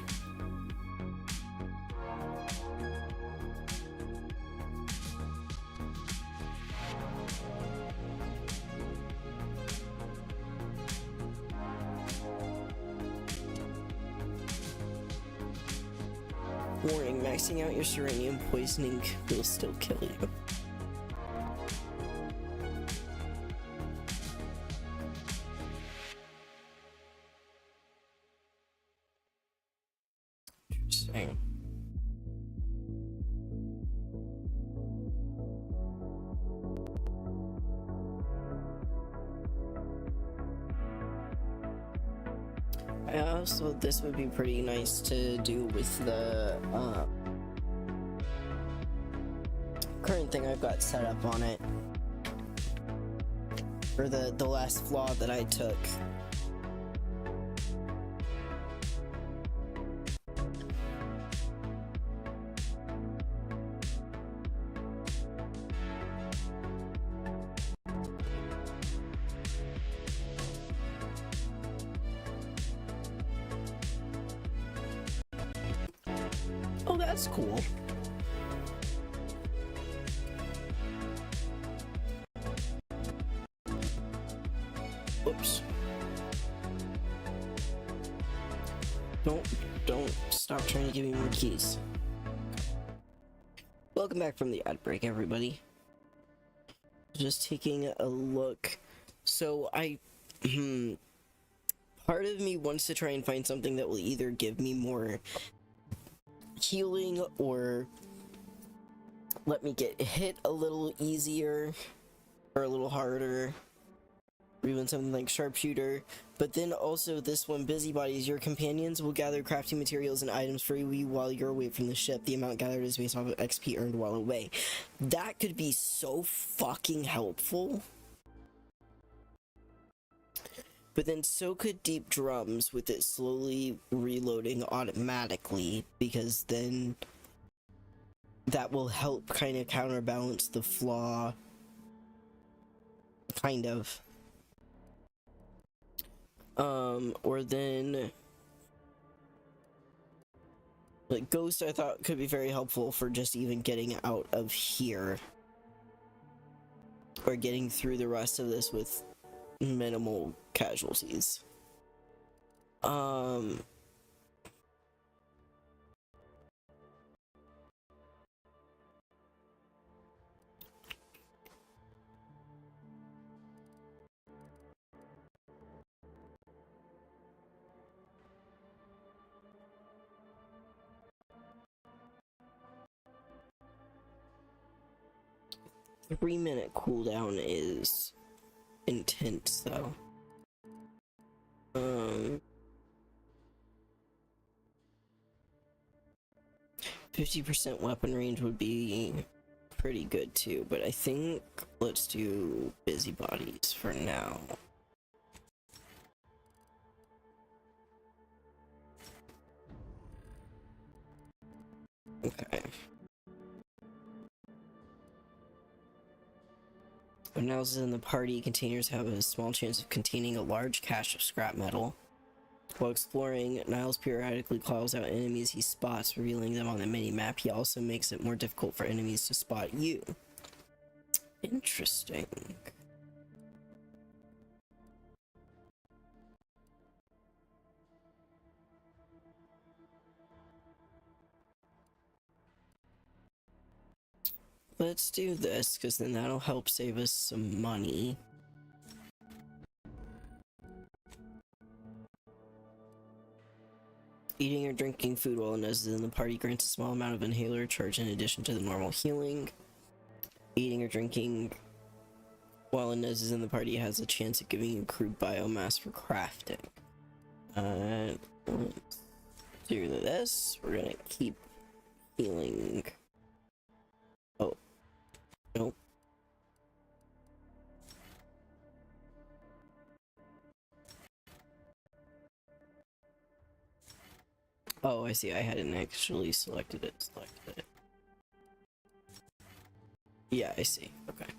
Warning, maxing out your serenium poisoning will still kill you. Interesting. Also, this would be pretty nice to do with the current thing I've got set up on it, or the last flaw that I took. Oh, that's cool. Oops. Don't stop trying to give me more keys. Welcome back from the ad break, everybody. Just taking a look. So part of me wants to try and find something that will either give me more healing or let me get hit a little easier or a little harder, or even something like sharpshooter. But then also this one, busybodies. Your companions will gather crafting materials and items for you while you're away from the ship. The amount gathered is based off of XP earned while away. That could be so fucking helpful. But then so could deep drums with it slowly reloading automatically, because then that will help kind of counterbalance the flaw. Kind of. Or then like Ghost I thought could be very helpful for just even getting out of here. Or getting through the rest of this with minimal casualties. 3-minute cooldown is intense though. 50% weapon range would be pretty good too, but I think let's do busybodies for now. Okay. When Niles is in the party, containers have a small chance of containing a large cache of scrap metal. While exploring, Niles periodically calls out enemies he spots, revealing them on the mini-map. He also makes it more difficult for enemies to spot you. Interesting. Let's do this, because then that'll help save us some money. Eating or drinking food while Inez is in the party grants a small amount of inhaler charge in addition to the normal healing. Eating or drinking while Inez is in the party has a chance of giving you crude biomass for crafting. Let's do this. We're gonna keep healing. Oh. Nope. Oh, I see. I hadn't actually selected it. Yeah, I see. Okay.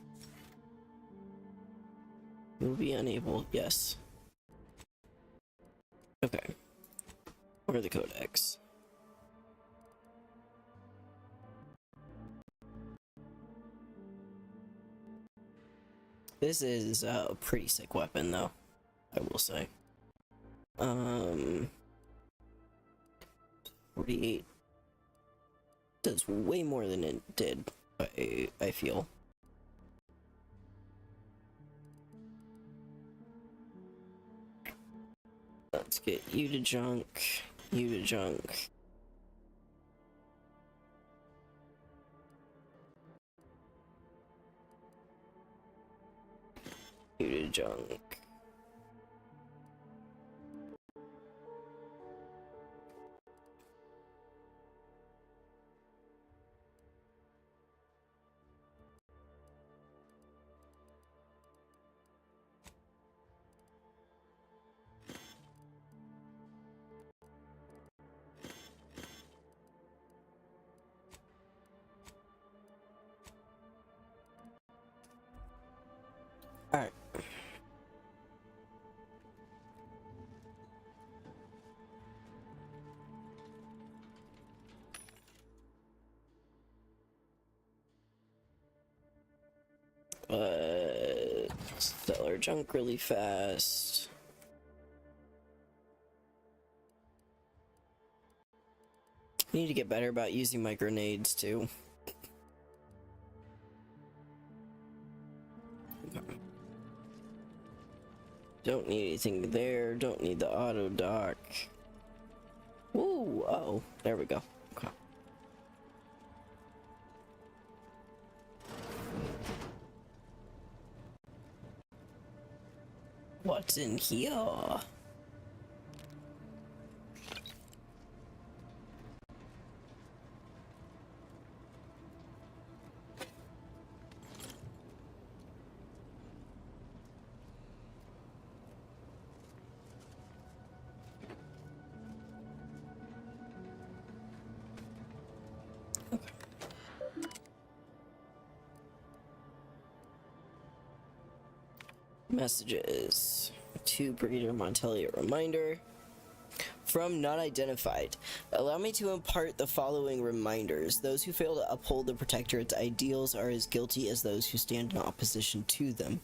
You'll be unable. Yes. Okay. Or the codex. This is a pretty sick weapon, though, I will say. 48 does way more than it did, I feel. Let's get you to junk, you to junk. You to junk. Alright. Sell our junk really fast. I need to get better about using my grenades too. Don't need anything there, don't need the auto dock. Ooh, oh, there we go. Okay. What's in here? Messages to Brigadier Montelli. A reminder from not identified. Allow me to impart the following reminders. Those who fail to uphold the Protectorate's ideals are as guilty as those who stand in opposition to them.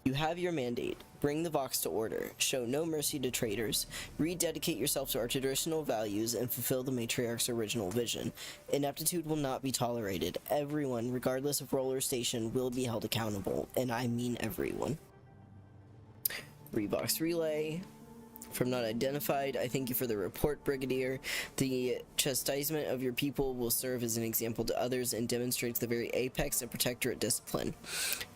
You have your mandate. Bring the Vox to order. Show no mercy to traitors. Rededicate yourself to our traditional values and fulfill the Matriarch's original vision. Ineptitude will not be tolerated. Everyone, regardless of role or station, will be held accountable, and I mean everyone. Revox Relay. From not identified, I thank you for the report, Brigadier. The chastisement of your people will serve as an example to others and demonstrates the very apex of Protectorate discipline.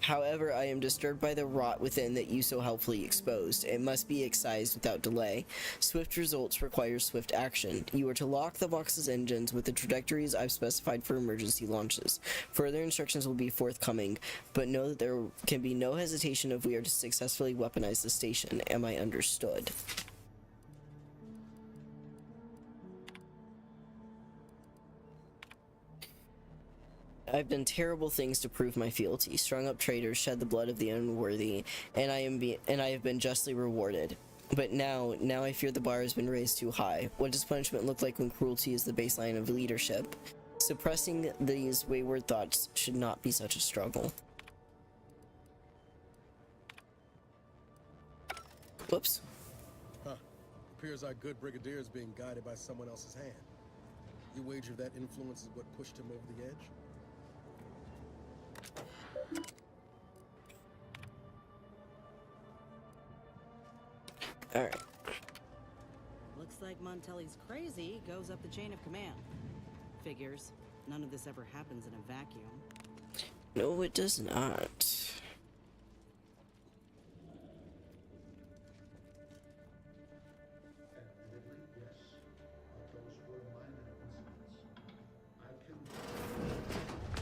However, I am disturbed by the rot within that you so helpfully exposed. It must be excised without delay. Swift results require swift action. You are to lock the Vox's engines with the trajectories I've specified for emergency launches. Further instructions will be forthcoming, but know that there can be no hesitation if we are to successfully weaponize the station. Am I understood? I've done terrible things to prove my fealty, strung up traitors, shed the blood of the unworthy, and I have been justly rewarded. But now I fear the bar has been raised too high. What does punishment look like when cruelty is the baseline of leadership? Suppressing these wayward thoughts should not be such a struggle. Whoops. Huh. Appears our good brigadier is being guided by someone else's hand. You wager that influence is what pushed him over the edge? Alright. Looks like Montelli's crazy goes up the chain of command. Figures. None of this ever happens in a vacuum. No, it does not.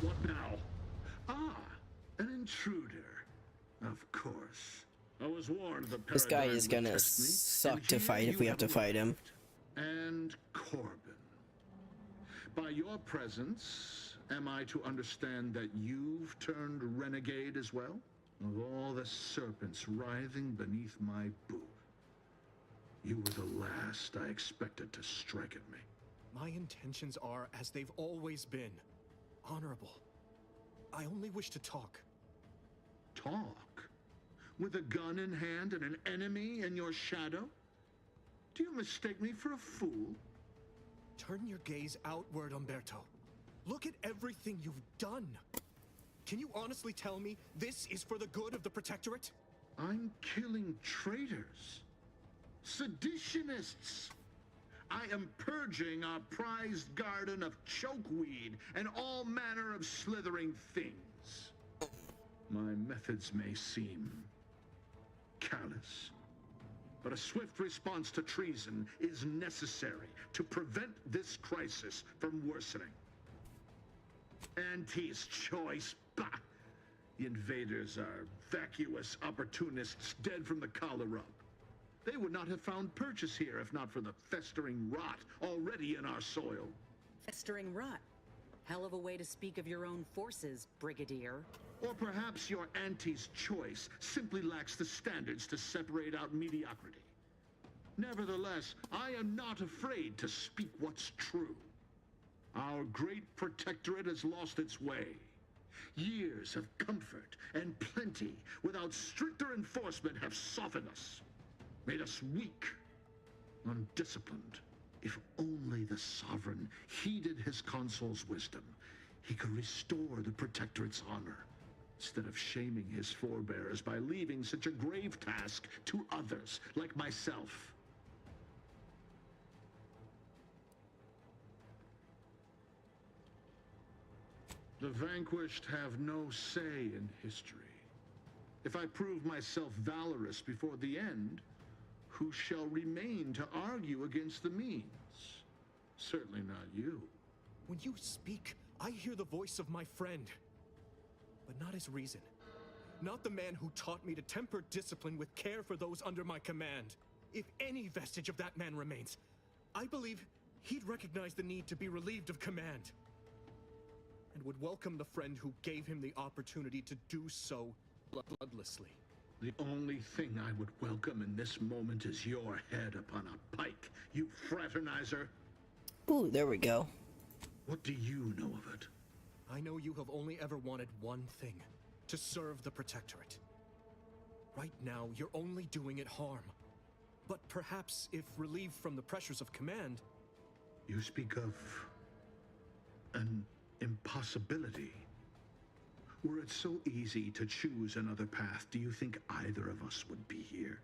What now? Ah, an intruder. Of course. I was warned the This guy paradigm is would gonna test me, suck and to here fight if you we have to fight him. And Corbin. By your presence, am I to understand that you've turned renegade as well? Of all the serpents writhing beneath my boot, you were the last I expected to strike at me. My intentions are as they've always been. Honorable. I only wish to talk. Talk? With a gun in hand and an enemy in your shadow? Do you mistake me for a fool? Turn your gaze outward, Umberto. Look at everything you've done. Can you honestly tell me this is for the good of the Protectorate? I'm killing traitors. Seditionists. I am purging our prized garden of chokeweed and all manner of slithering things. My methods may seem callous, but a swift response to treason is necessary to prevent this crisis from worsening. Auntie's choice, bah! The invaders are vacuous opportunists dead from the collar up. They would not have found purchase here if not for the festering rot already in our soil. Festering rot. Hell of a way to speak of your own forces, Brigadier. Or perhaps your auntie's choice simply lacks the standards to separate out mediocrity. Nevertheless, I am not afraid to speak what's true. Our great protectorate has lost its way. Years of comfort and plenty without stricter enforcement have softened us, made us weak, undisciplined. If only the Sovereign heeded his consul's wisdom, he could restore the Protectorate's honor, instead of shaming his forebears by leaving such a grave task to others, like myself. The vanquished have no say in history. If I prove myself valorous before the end, who shall remain to argue against the means? Certainly not you. When you speak, I hear the voice of my friend, but not his reason. Not the man who taught me to temper discipline with care for those under my command. If any vestige of that man remains, I believe he'd recognize the need to be relieved of command, and would welcome the friend who gave him the opportunity to do so bloodlessly. The only thing I would welcome in this moment is your head upon a pike, you fraternizer. Ooh, there we go. What do you know of it? I know you have only ever wanted one thing, to serve the Protectorate. Right now, you're only doing it harm. But perhaps if relieved from the pressures of command... You speak of an impossibility. Were it so easy to choose another path, do you think either of us would be here?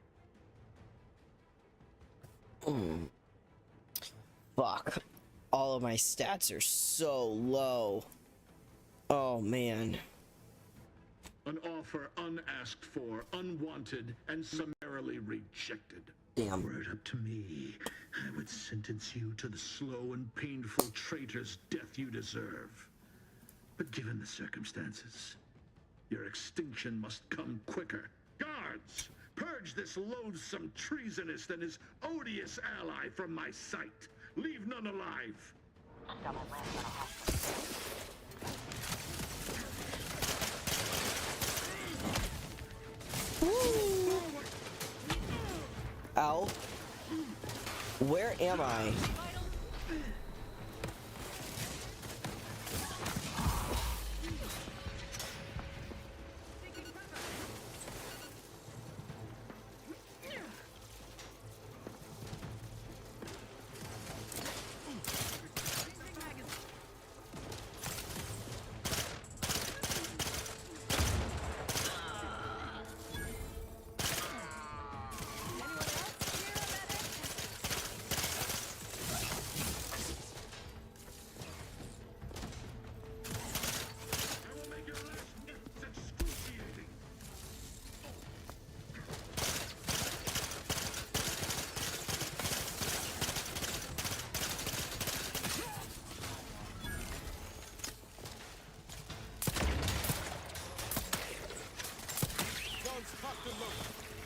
Fuck. All of my stats are so low. Oh, man. An offer unasked for, unwanted, and summarily rejected. Damn. Were it up to me, I would sentence you to the slow and painful traitor's death you deserve. But given the circumstances, your extinction must come quicker. Guards, purge this loathsome treasonist and his odious ally from my sight. Leave none alive. Ow. Where am I?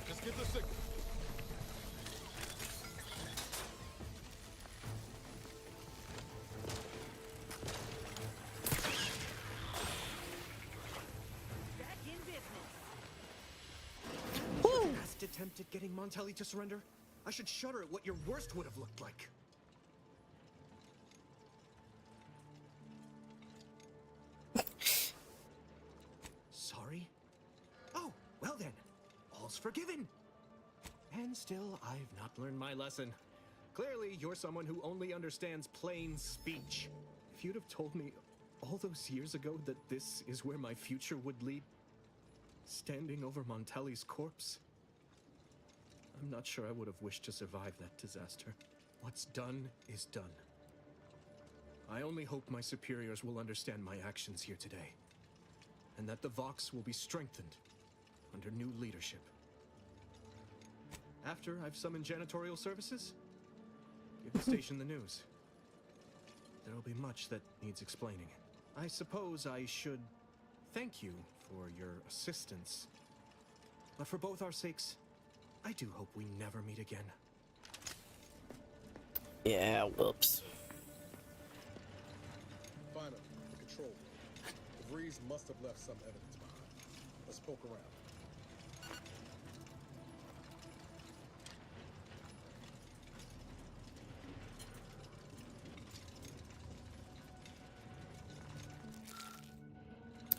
Just get the signal. Back in business. Last attempt at getting Montelli to surrender? I should shudder at what your worst would have looked like. Sorry? Oh, well then. All's forgiven. And still, I've not learned my lesson. Clearly, you're someone who only understands plain speech. If you'd have told me all those years ago that this is where my future would lead, standing over Montelli's corpse, I'm not sure I would have wished to survive that disaster. What's done is done. I only hope my superiors will understand my actions here today, and that the Vox will be strengthened under new leadership. After I've summoned janitorial services, give the station the news. There'll be much that needs explaining. I suppose I should thank you for your assistance. But for both our sakes, I do hope we never meet again. Yeah, whoops. Finally, the control room. The Breeze must have left some evidence behind. Let's poke around.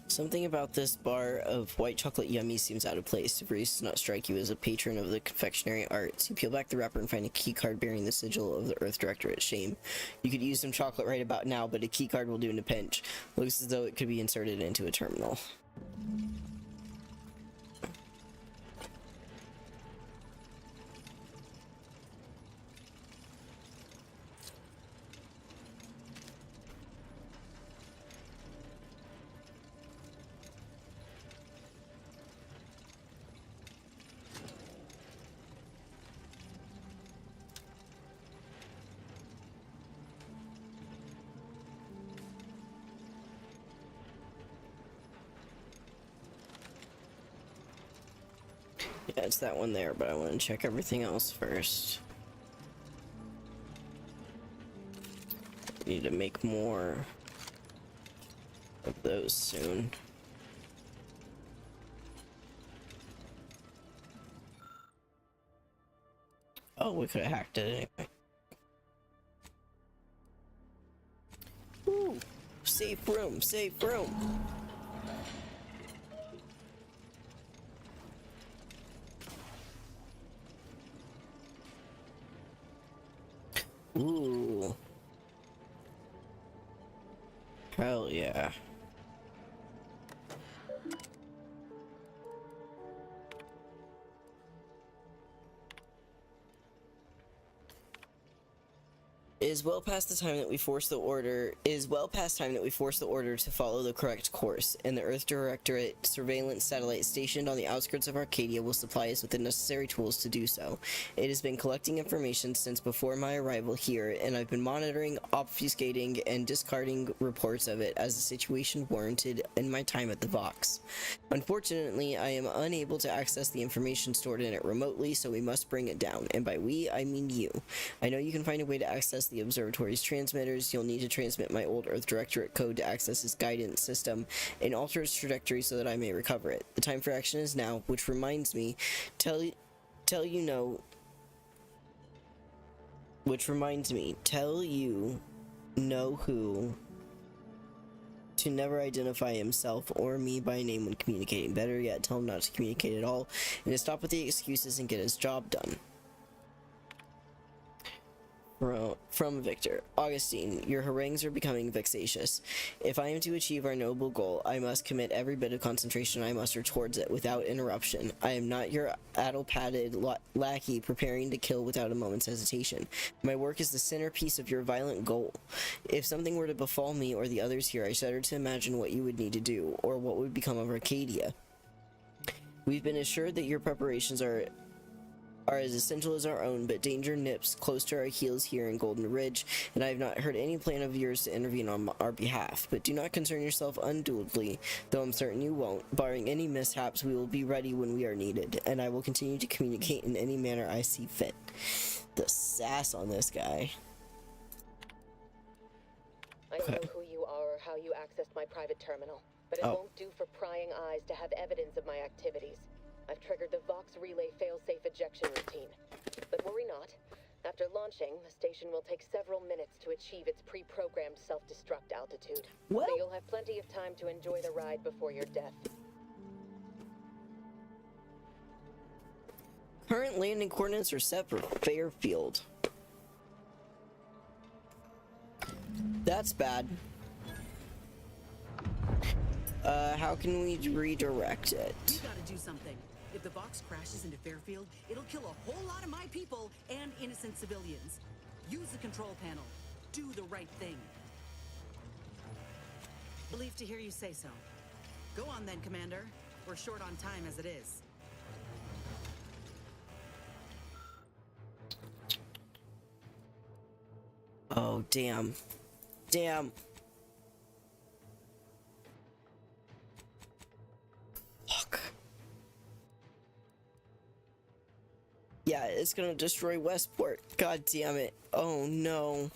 Something about this bar of white chocolate yummy seems out of place. The breeze does not strike you as a patron of the confectionery arts. You peel back the wrapper and find a key card bearing the sigil of the Earth Directorate. Shame. You could use some chocolate right about now, but a key card will do in a pinch. Looks as though it could be inserted into a terminal. Yeah, it's that one there, but I want to check everything else first. Need to make more of those soon. Oh, we could have hacked it anyway. Ooh, safe room, safe room. Ooh. Hell yeah. It is well past time that we force the order to follow the correct course, and the Earth Directorate surveillance satellite stationed on the outskirts of Arcadia will supply us with the necessary tools to do so. It has been collecting information since before my arrival here, and I've been monitoring, obfuscating, and discarding reports of it as the situation warranted in my time at the Vox. Unfortunately, I am unable to access the information stored in it remotely, so we must bring it down, and by we, I mean you. I know you can find a way to access the observatory's transmitters. You'll need to transmit my old Earth Directorate code to access its guidance system and alter its trajectory so that I may recover it. The time for action is now, which reminds me, tell you know who to never identify himself or me by name when communicating. Better yet, tell him not to communicate at all and to stop with the excuses and get his job done. From Victor. Augustine, your harangues are becoming vexatious. If I am to achieve our noble goal, I must commit every bit of concentration I muster towards it without interruption. I am not your addle-padded lackey preparing to kill without a moment's hesitation. My work is the centerpiece of your violent goal. If something were to befall me or the others here, I shudder to imagine what you would need to do, or what would become of Arcadia. We've been assured that your preparations are as essential as our own, but danger nips close to our heels here in Golden Ridge, and I have not heard any plan of yours to intervene on our behalf. But do not concern yourself unduly, though I'm certain you won't. Barring any mishaps, we will be ready when we are needed, and I will continue to communicate in any manner I see fit. The sass on this guy. I don't know who you are or how you accessed my private terminal, but it won't do for prying eyes to have evidence of my activities. I've triggered the Vox relay failsafe ejection routine. But worry not. After launching, the station will take several minutes to achieve its pre-programmed self-destruct altitude. What? So you'll have plenty of time to enjoy the ride before your death. Current landing coordinates are set for Fairfield. That's bad. How can we redirect it? You gotta do something. If the Vox crashes into Fairfield, it'll kill a whole lot of my people and innocent civilians. Use the control panel. Do the right thing. Relieved to hear you say so. Go on then, Commander. We're short on time as it is. Oh, damn. Damn. Fuck. Yeah, it's gonna destroy Westport. God damn it. Oh no.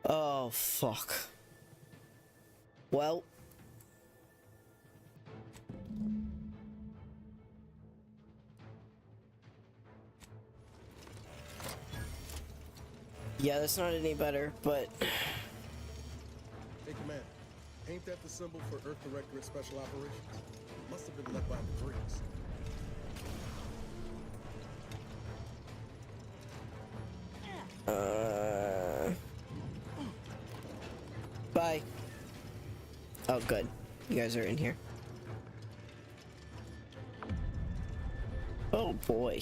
Oh, fuck. Well. Yeah, that's not any better, but... Hey, Command. Ain't that the symbol for Earth Directorate Special Operations? Must have been left by the Greeks. Bye. Oh, good. You guys are in here. Oh, boy.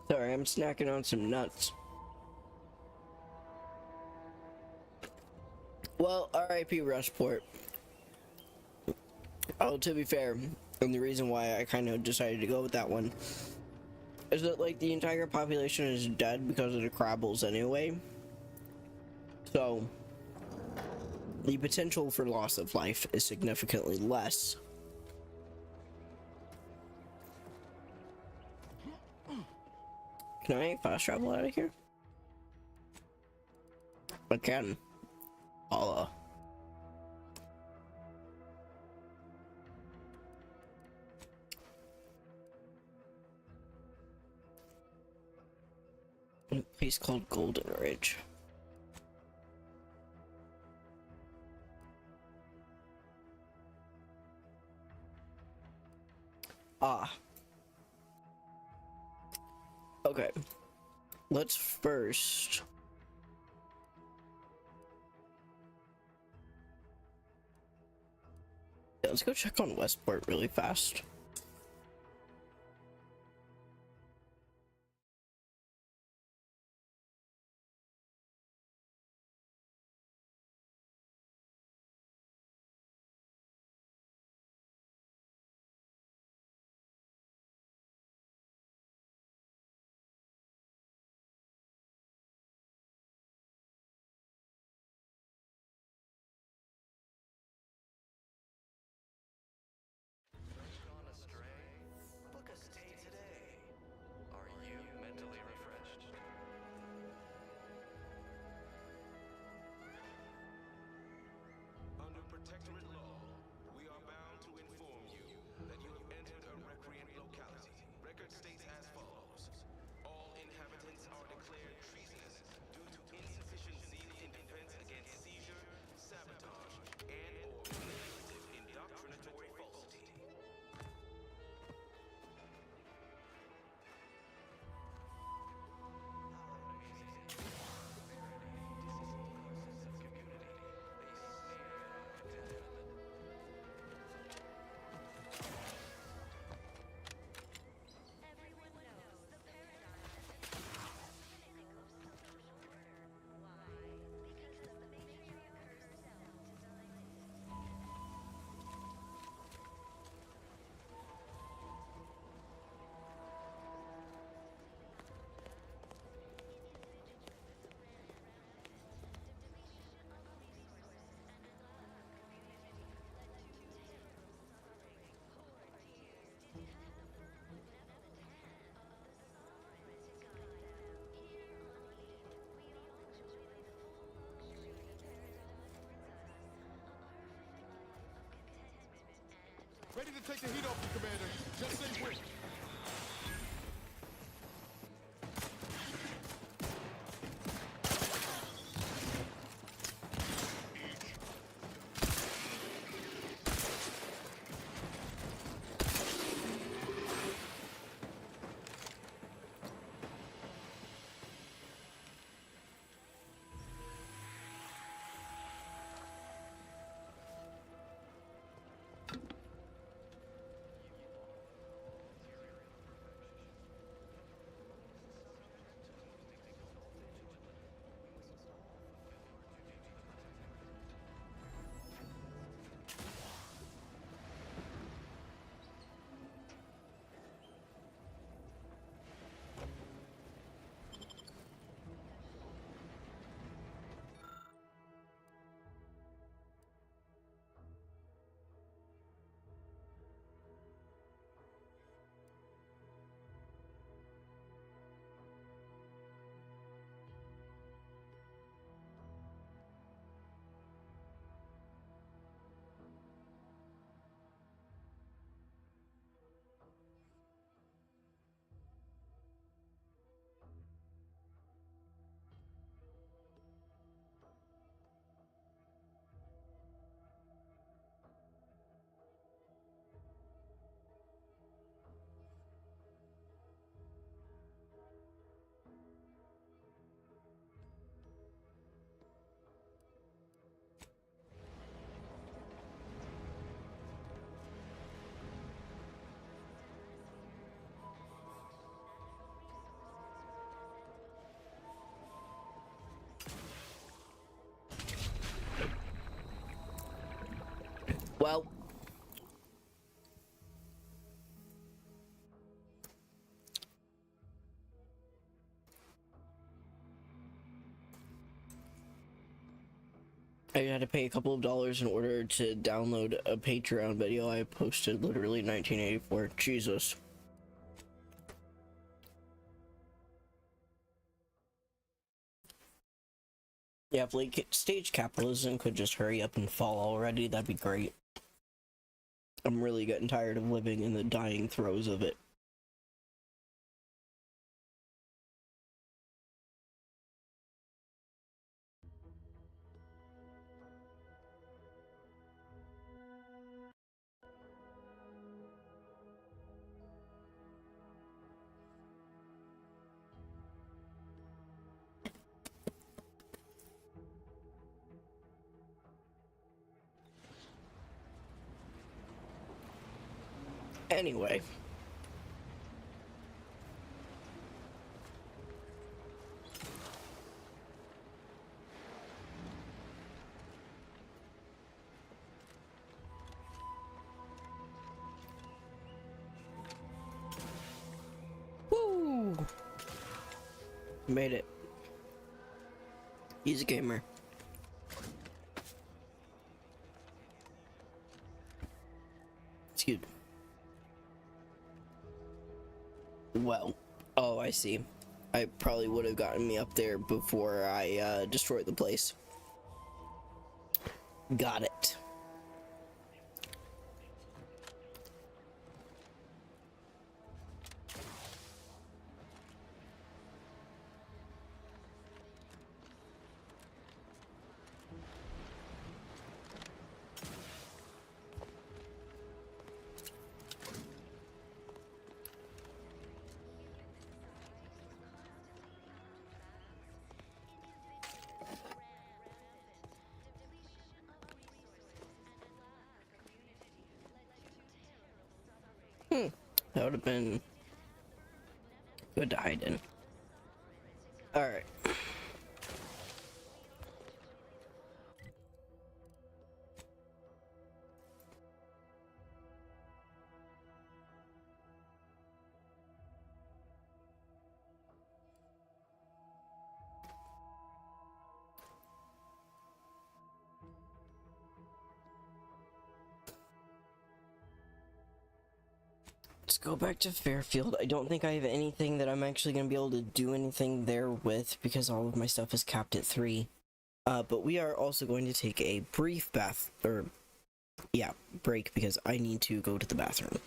Sorry, I'm snacking on some nuts. Well, RIP Rustport. Oh, to be fair, and the reason why I kind of decided to go with that one is that, like, the entire population is dead because of the Crabbles anyway. So, the potential for loss of life is significantly less. Can I fast travel out of here? I can. I'll, a place called Golden Ridge. Ah. Okay. Let's first... Yeah, let's go check on Westport really fast. Under protectorate law, we are bound to inform you that you have entered a recreant locality. Record states as follows. All inhabitants are declared treasonous due to insufficient zeal in defense against seizure, sabotage, and/or manipulative indoctrinatory falsity. Ready to take the heat off you, Commander. Just say when. Well, I had to pay a couple of dollars in order to download a Patreon video I posted literally 1984. Jesus. Yeah, if late stage capitalism could just hurry up and fall already, that'd be great. I'm really getting tired of living in the dying throes of it. Anyway. Woo! Made it. He's a gamer. Excuse me. Well, oh, I see. I probably would have gotten me up there before I destroyed the place. Got it. That would have been good to hide in. Alright. Let's go back to Fairfield. I don't think I have anything that I'm actually going to be able to do anything there with because all of my stuff is capped at 3. But we are also going to take a brief break because I need to go to the bathroom.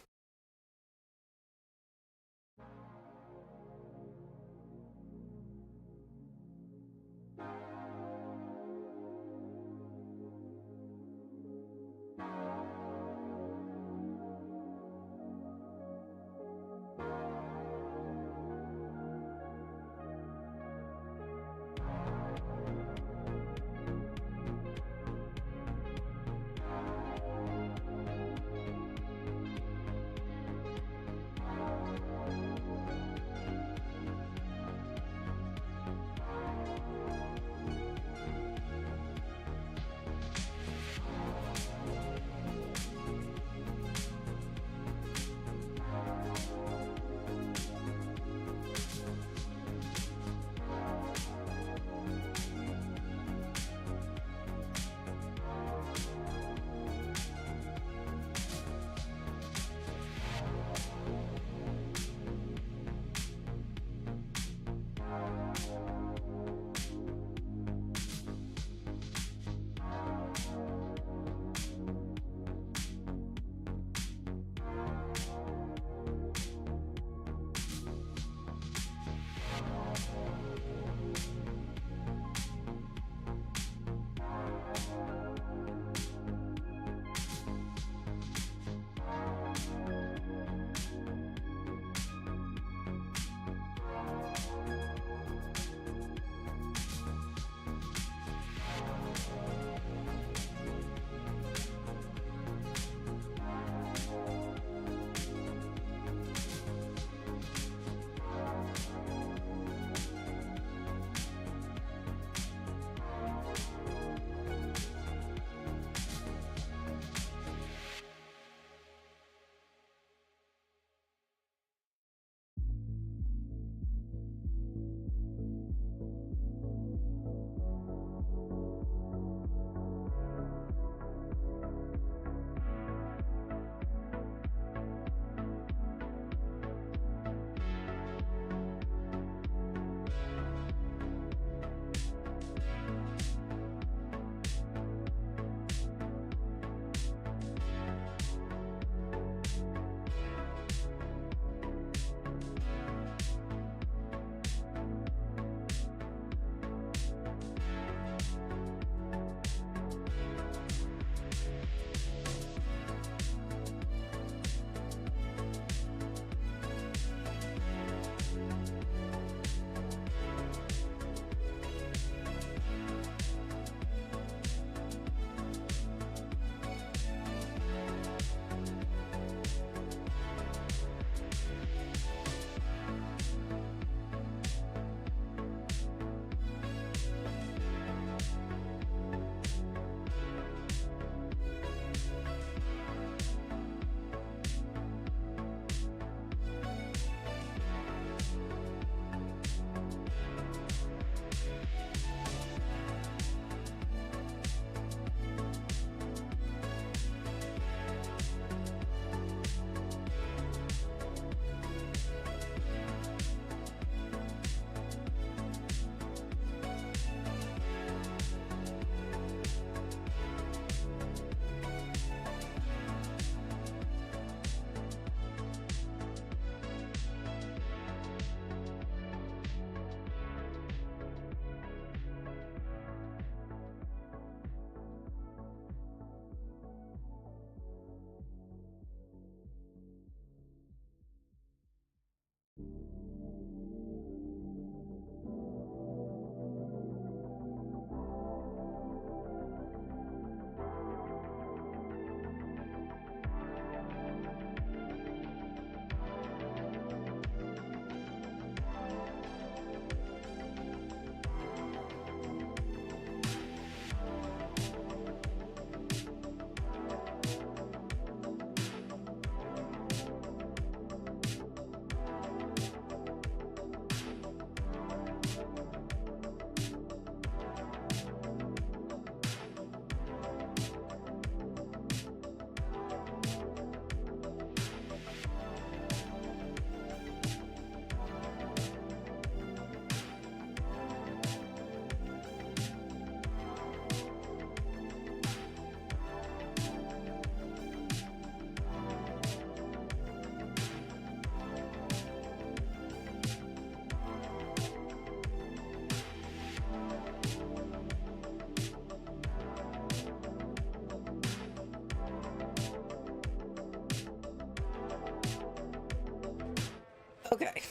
Okay,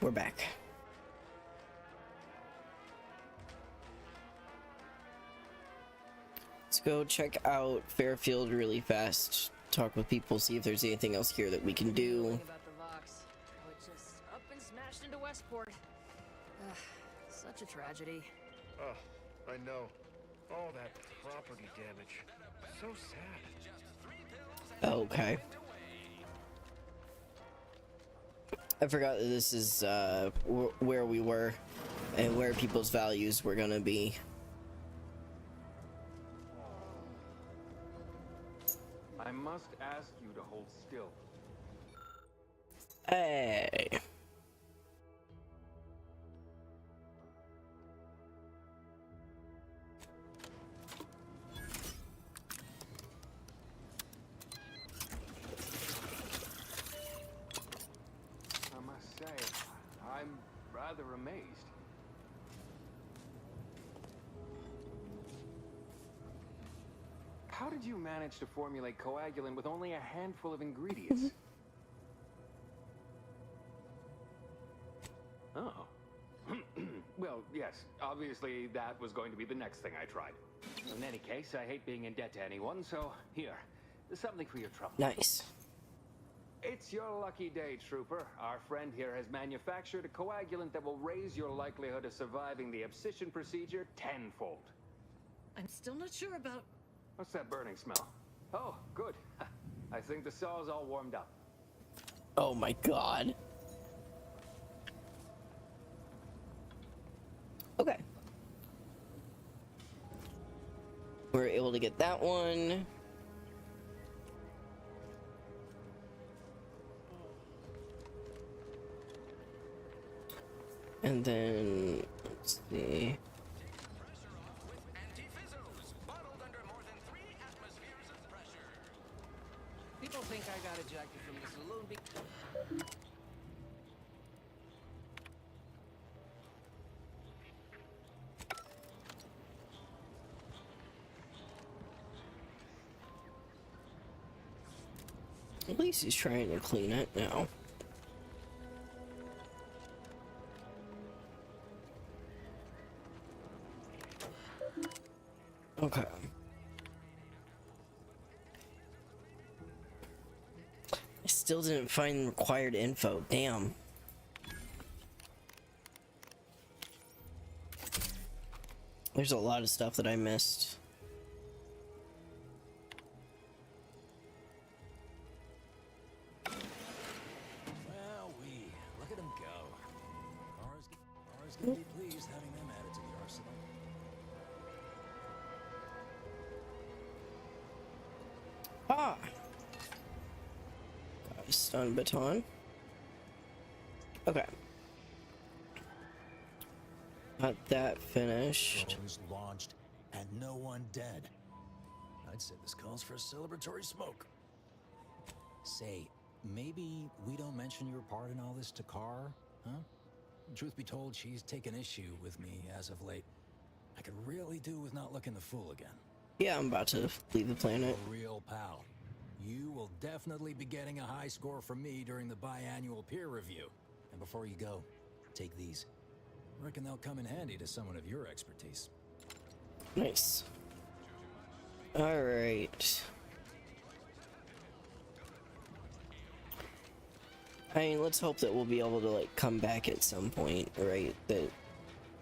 we're back. Let's go check out Fairfield really fast. Talk with people, see if there's anything else here that we can do. About the Vox, which is up and smashed into Westport. Ugh, such a tragedy. Ugh, I know. All that property damage. So sad. Okay. I forgot that this is where we were and where people's values were gonna be. I must ask you to hold still. Hey. I must say, I'm rather amazed. How did you manage to formulate coagulant with only a handful of ingredients? Oh. Well, yes, obviously that was going to be the next thing I tried. In any case, I hate being in debt to anyone, so here, there's something for your trouble. Nice. It's your lucky day, Trooper. Our friend here has manufactured a coagulant that will raise your likelihood of surviving the abscission procedure tenfold. I'm still not sure about... What's that burning smell? Oh, good. I think the saw's all warmed up. Oh my god. Okay. We're able to get that one. And then, let's see. People think I got ejected from the saloon because... At least he's trying to clean it now. Okay. I still didn't find required info. Damn. There's a lot of stuff that I missed. Look at them go. Mara's gonna be pleased having them added to the arsenal. Ah! Got a stun baton. Okay. Got that finished. Drones launched and no one dead. I'd say this calls for a celebratory smoke. Say, maybe we don't mention your part in all this to Carr, huh? Truth be told, she's taken issue with me as of late. I could really do with not looking the fool again. Yeah, I'm about to leave the planet. A real pal. You will definitely be getting a high score from me during the biannual peer review. And before you go, take these. Reckon they'll come in handy to someone of your expertise. Nice. Alright. I mean, let's hope that we'll be able to, like, come back at some point, right? That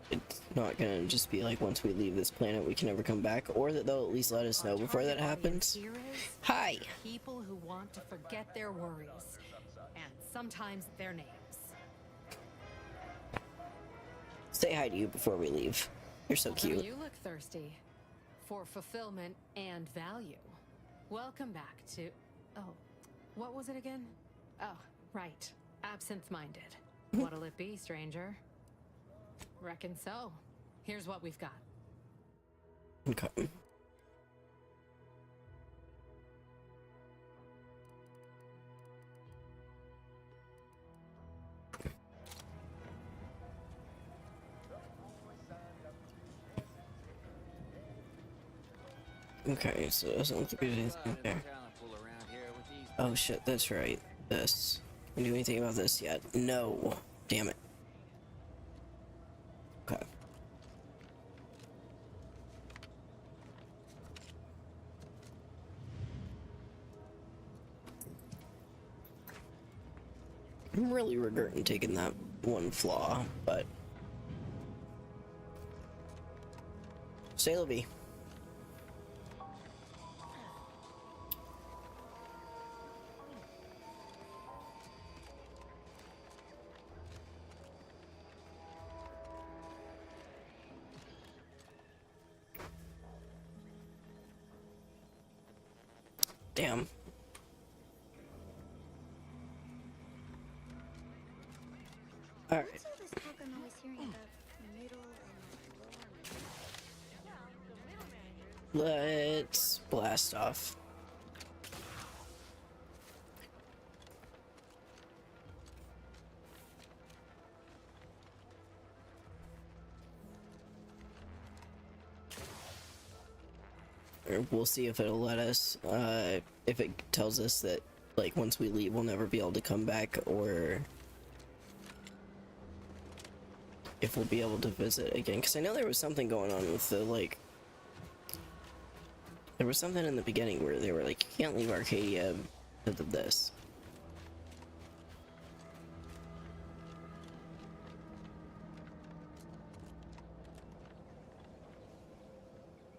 it's not gonna just be like once we leave this planet we can never come back, or that they'll at least let us know before that happens. Hi! People who want to forget their worries, and sometimes their names. Say hi to you before we leave. You're so cute. You look thirsty for fulfillment and value. Welcome back to... Oh, what was it again? Oh, right. Absent-minded. What'll it be, stranger? Reckon so. Here's what we've got. Okay. Okay, so it doesn't look like there's anything there. Oh shit, that's right. This. Can we do anything about this yet? No. Damn it. Okay. I'm really regretting taking that one flaw, but Sailor B. Damn. Alright. What's all this talk I'm always hearing about middle and lower Let's blast off. We'll see if it'll let us, if it tells us that, like, once we leave, we'll never be able to come back, or if we'll be able to visit again. Because I know there was something going on with the, like, there was something in the beginning where they were like, you can't leave Arcadia because of this.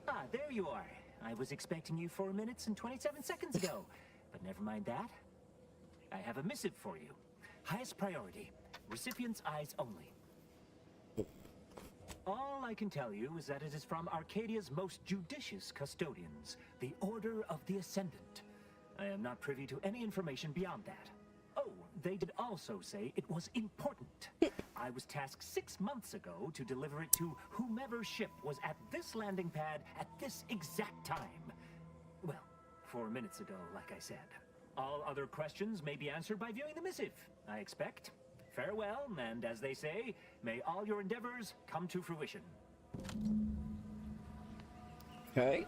Ah, there you are. I was expecting you 4 minutes and 27 seconds ago, but never mind that. I have a missive for you. Highest priority. Recipient's eyes only. All I can tell you is that it is from Arcadia's most judicious custodians, the Order of the Ascendant. I am not privy to any information beyond that. Oh, they did also say it was important. I was tasked 6 months ago to deliver it to whomever ship was at this landing pad at this exact time. Well, 4 minutes ago, like I said. All other questions may be answered by viewing the missive, I expect. Farewell, and as they say, may all your endeavors come to fruition. Okay.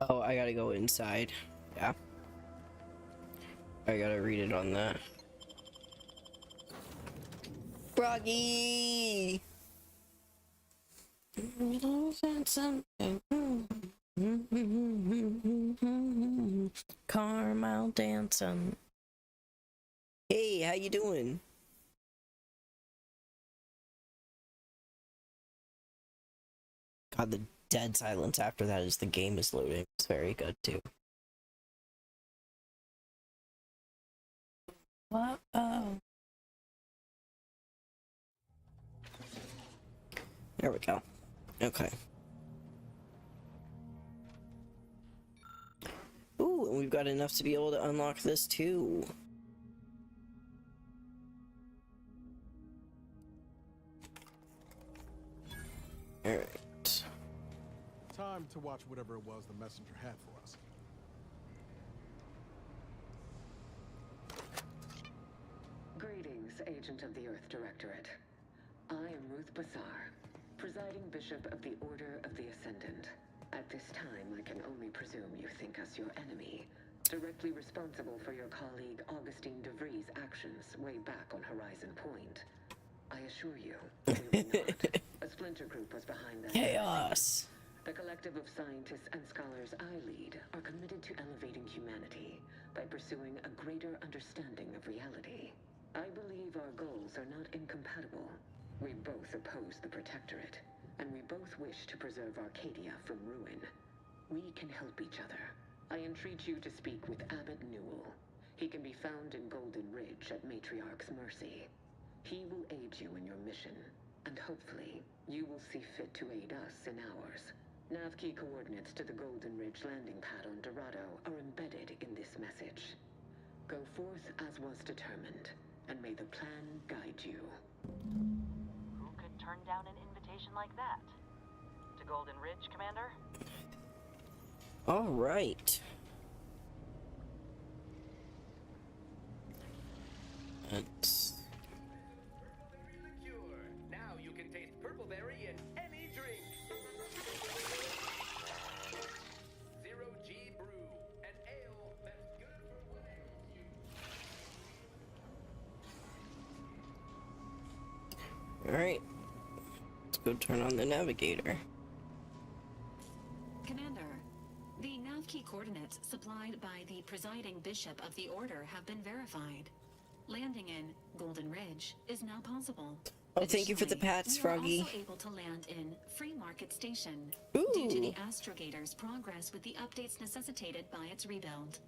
Oh, I gotta go inside. Yeah. I gotta read it on that. Froggy! Caramel dancing. Hey, how you doing? God, the dead silence after that as the game is loading. It's very good too. Uh-oh. There we go. Okay. Ooh, and we've got enough to be able to unlock this too. Alright. Time to watch whatever it was the messenger had for us. Greetings, Agent of the Earth Directorate. I am Ruth Bassar, presiding Bishop of the Order of the Ascendant. At this time, I can only presume you think us your enemy, directly responsible for your colleague Augustine DeVries' actions way back on Horizon Point. I assure you, we were not. A splinter group was behind that. Chaos! The collective of scientists and scholars I lead are committed to elevating humanity by pursuing a greater understanding of reality. I believe our goals are not incompatible. We both oppose the Protectorate, and we both wish to preserve Arcadia from ruin. We can help each other. I entreat you to speak with Abbot Newell. He can be found in Golden Ridge at Matriarch's mercy. He will aid you in your mission, and hopefully, you will see fit to aid us in ours. Nav key coordinates to the Golden Ridge landing pad on Dorado are embedded in this message. Go forth as was determined, and may the plan guide you. Who could turn down an invitation like that? To Golden Ridge, Commander? All right. That's... Now you can taste purpleberry in any drink. Zero G Brew, an ale that's good for whatever you. Alright. Let's go turn on the navigator. Commander, the nav key coordinates supplied by the presiding bishop of the order have been verified. Landing in Golden Ridge is now possible. Oh, thank you for the pats, Froggy. We are also able to land in Free Market Station due to the astrogator's progress with the updates necessitated by its rebuild.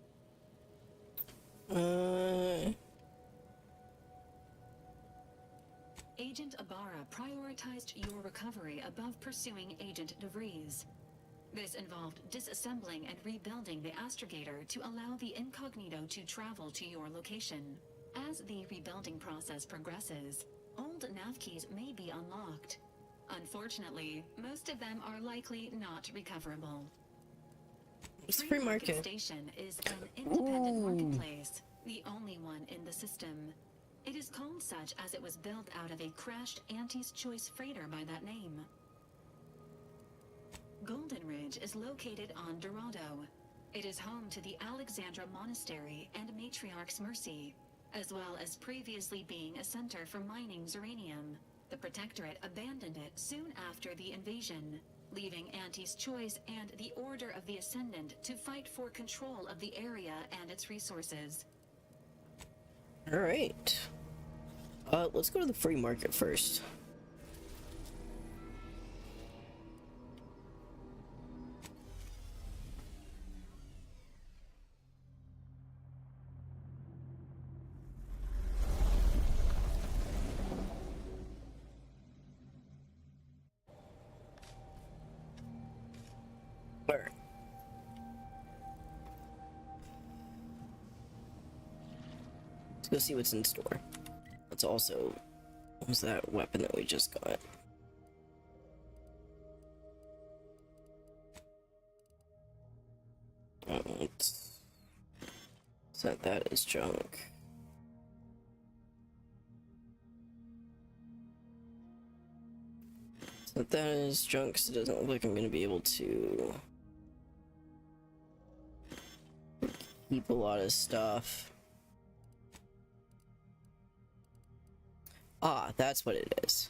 Agent Ibarra prioritized your recovery above pursuing Agent DeVries. This involved disassembling and rebuilding the astrogator to allow the incognito to travel to your location. As the rebuilding process progresses, old nav keys may be unlocked. Unfortunately, most of them are likely not recoverable. It's Free Market Station is an independent marketplace, the only one in the system. It is called such as it was built out of a crashed Auntie's Choice freighter by that name. Golden Ridge is located on Dorado. It is home to the Alexandra Monastery and Matriarch's Mercy, as well as previously being a center for mining Zeranium. The Protectorate abandoned it soon after the invasion, leaving Auntie's Choice and the Order of the Ascendant to fight for control of the area and its resources. Alright. Let's go to the free market first. Alright. Let's go see what's in store. Let's also... What was that weapon that we just got? Let's set that as junk. Set that as junk because it doesn't look like I'm going to be able to keep a lot of stuff. Ah, that's what it is.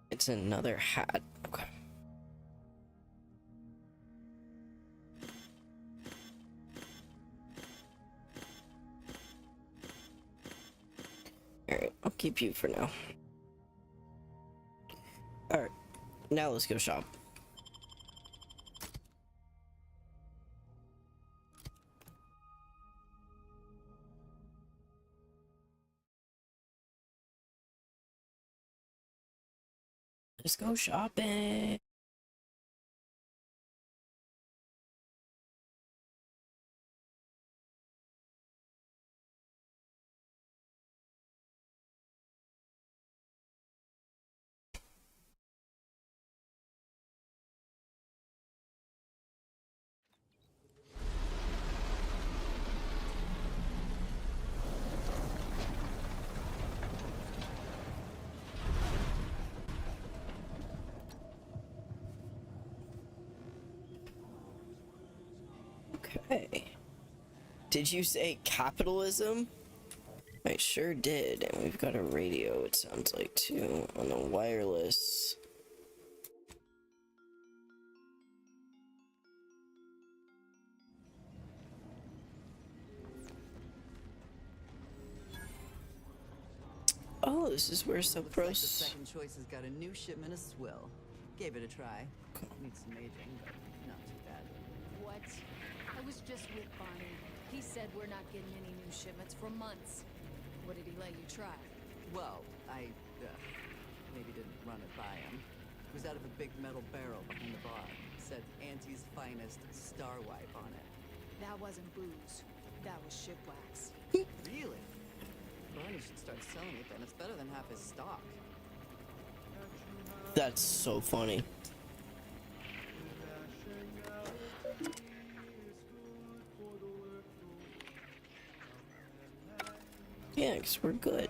It's another hat. Okay. Alright, I'll keep you for now. Alright, now let's go shop. Let's go shopping. Okay. Did you say capitalism? I sure did, and we've got a radio, it sounds like, too, on the wireless. Oh, this is where Looks like the Supros... second choice has got a new shipment of swill. Gave it a try. Needs some aging, but not too bad. What? I was just with Barney. He said we're not getting any new shipments for months. What did he let you try? Well, I maybe didn't run it by him. It was out of a big metal barrel behind the bar. Said Auntie's Finest Star Wipe on it. That wasn't booze. That was ship wax. Really? Barney should start selling it then. It's better than half his stock. That's so funny. guess we're good.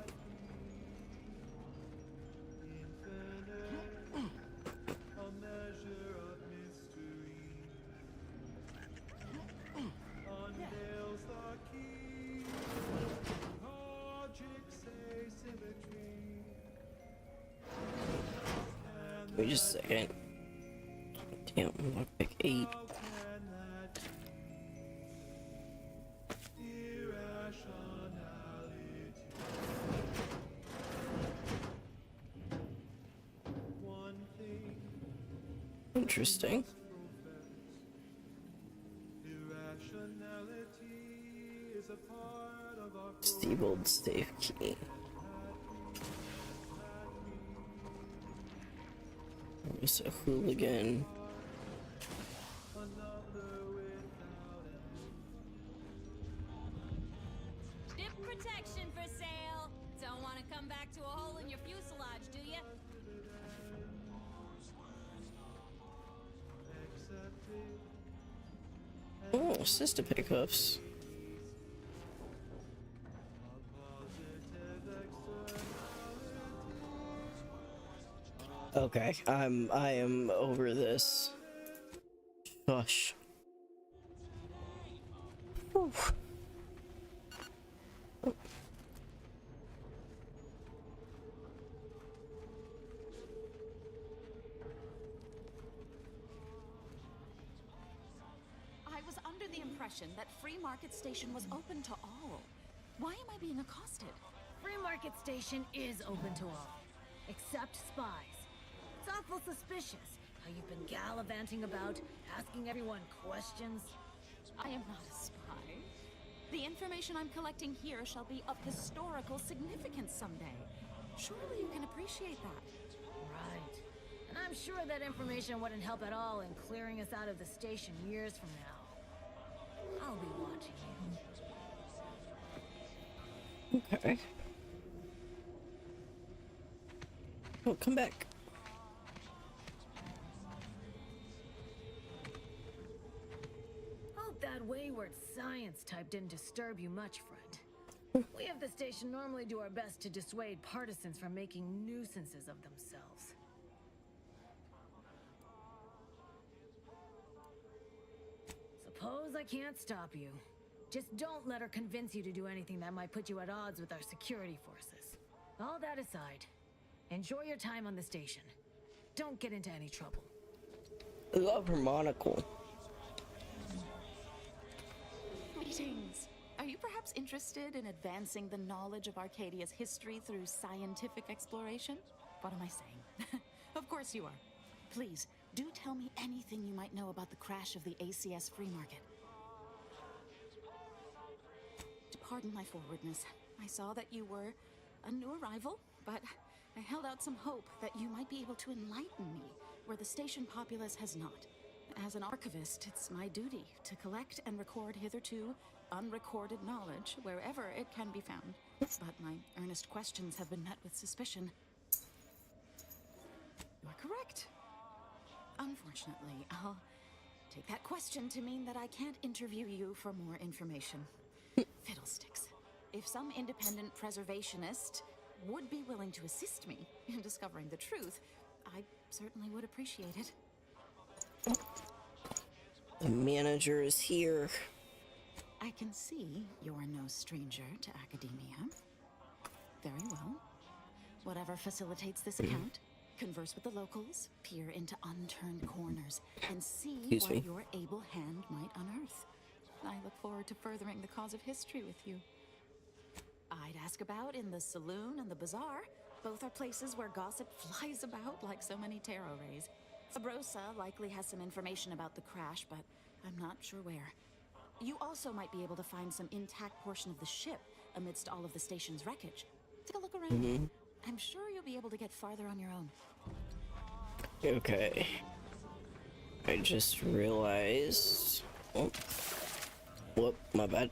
Wait just a second. Damn, lockpick 8. Interesting. Disabled safe key. There's a hooligan. Dip protection for sale. Don't want to come back to a hole in your fuselage, do you? Oh, sister pickups. Okay, I am over this. Gosh. Whew. I was under the impression that Free Market Station was open to all. Why am I being accosted? Free Market Station is open to all, except spies. It's awful suspicious how you've been gallivanting about, asking everyone questions. I am not a spy. The information I'm collecting here shall be of historical significance someday. Surely you can appreciate that. Right. And I'm sure that information wouldn't help at all in clearing us out of the station years from now. I'll be watching you. Okay. Oh, come back. Hope that wayward science type didn't disturb you much, friend. We of the station normally do our best to dissuade partisans from making nuisances of themselves. Suppose I can't stop you. Just don't let her convince you to do anything that might put you at odds with our security forces. All that aside, enjoy your time on the station. Don't get into any trouble. I love her monocle. Greetings. Are you perhaps interested in advancing the knowledge of Arcadia's history through scientific exploration? What am I saying? Of course you are. Please, do tell me anything you might know about the crash of the ACS Free Market. Pardon my forwardness. I saw that you were a new arrival, but I held out some hope that you might be able to enlighten me where the station populace has not. As an archivist, it's my duty to collect and record hitherto unrecorded knowledge wherever it can be found. But my earnest questions have been met with suspicion. You are correct. Unfortunately, I'll take that question to mean that I can't interview you for more information. Fiddlesticks. If some independent preservationist would be willing to assist me in discovering the truth, I certainly would appreciate it. The manager is here. I can see you're no stranger to academia. Very well. Whatever facilitates this account, converse with the locals, peer into unturned corners, and see what your able hand might unearth. I look forward to furthering the cause of history with you. I'd ask about in the saloon and the bazaar. Both are places where gossip flies about like so many tarot rays. Sabrosa likely has some information about the crash, but I'm not sure where. You also might be able to find some intact portion of the ship amidst all of the station's wreckage. Take a look around. I'm sure you'll be able to get farther on your own. Okay. I just realized... Oh. Whoop, my bad.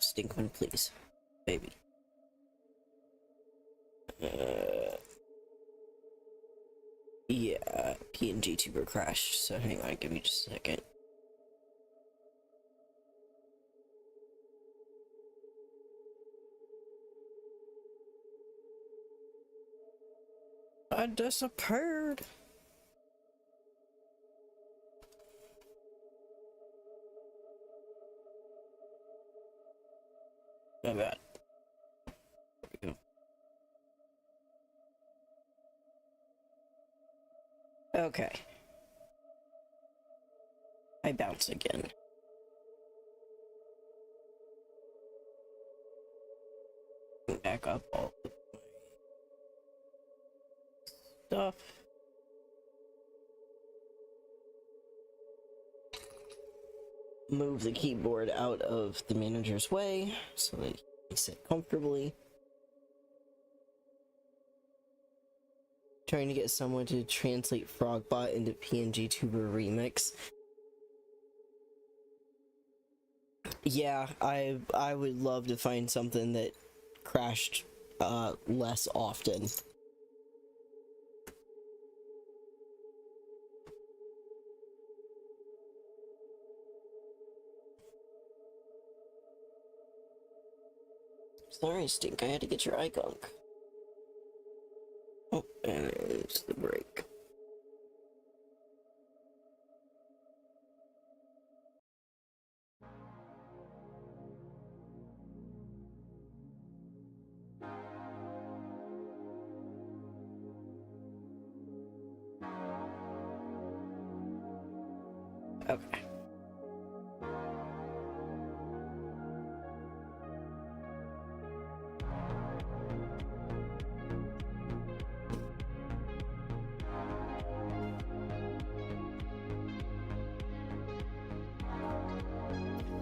Stinkman, please. Baby. Yeah, PNG tuber crashed, so hang on, give me just a second. I disappeared. My bad. Okay. I bounce again. Back up all the stuff. Move the keyboard out of the manager's way so that he can sit comfortably. Trying to get someone to translate Frogbot into PNG Tuber Remix. Yeah, I would love to find something that crashed less often. Sorry, Stink, I had to get your eye gunk. Oh, and there's the break. Okay.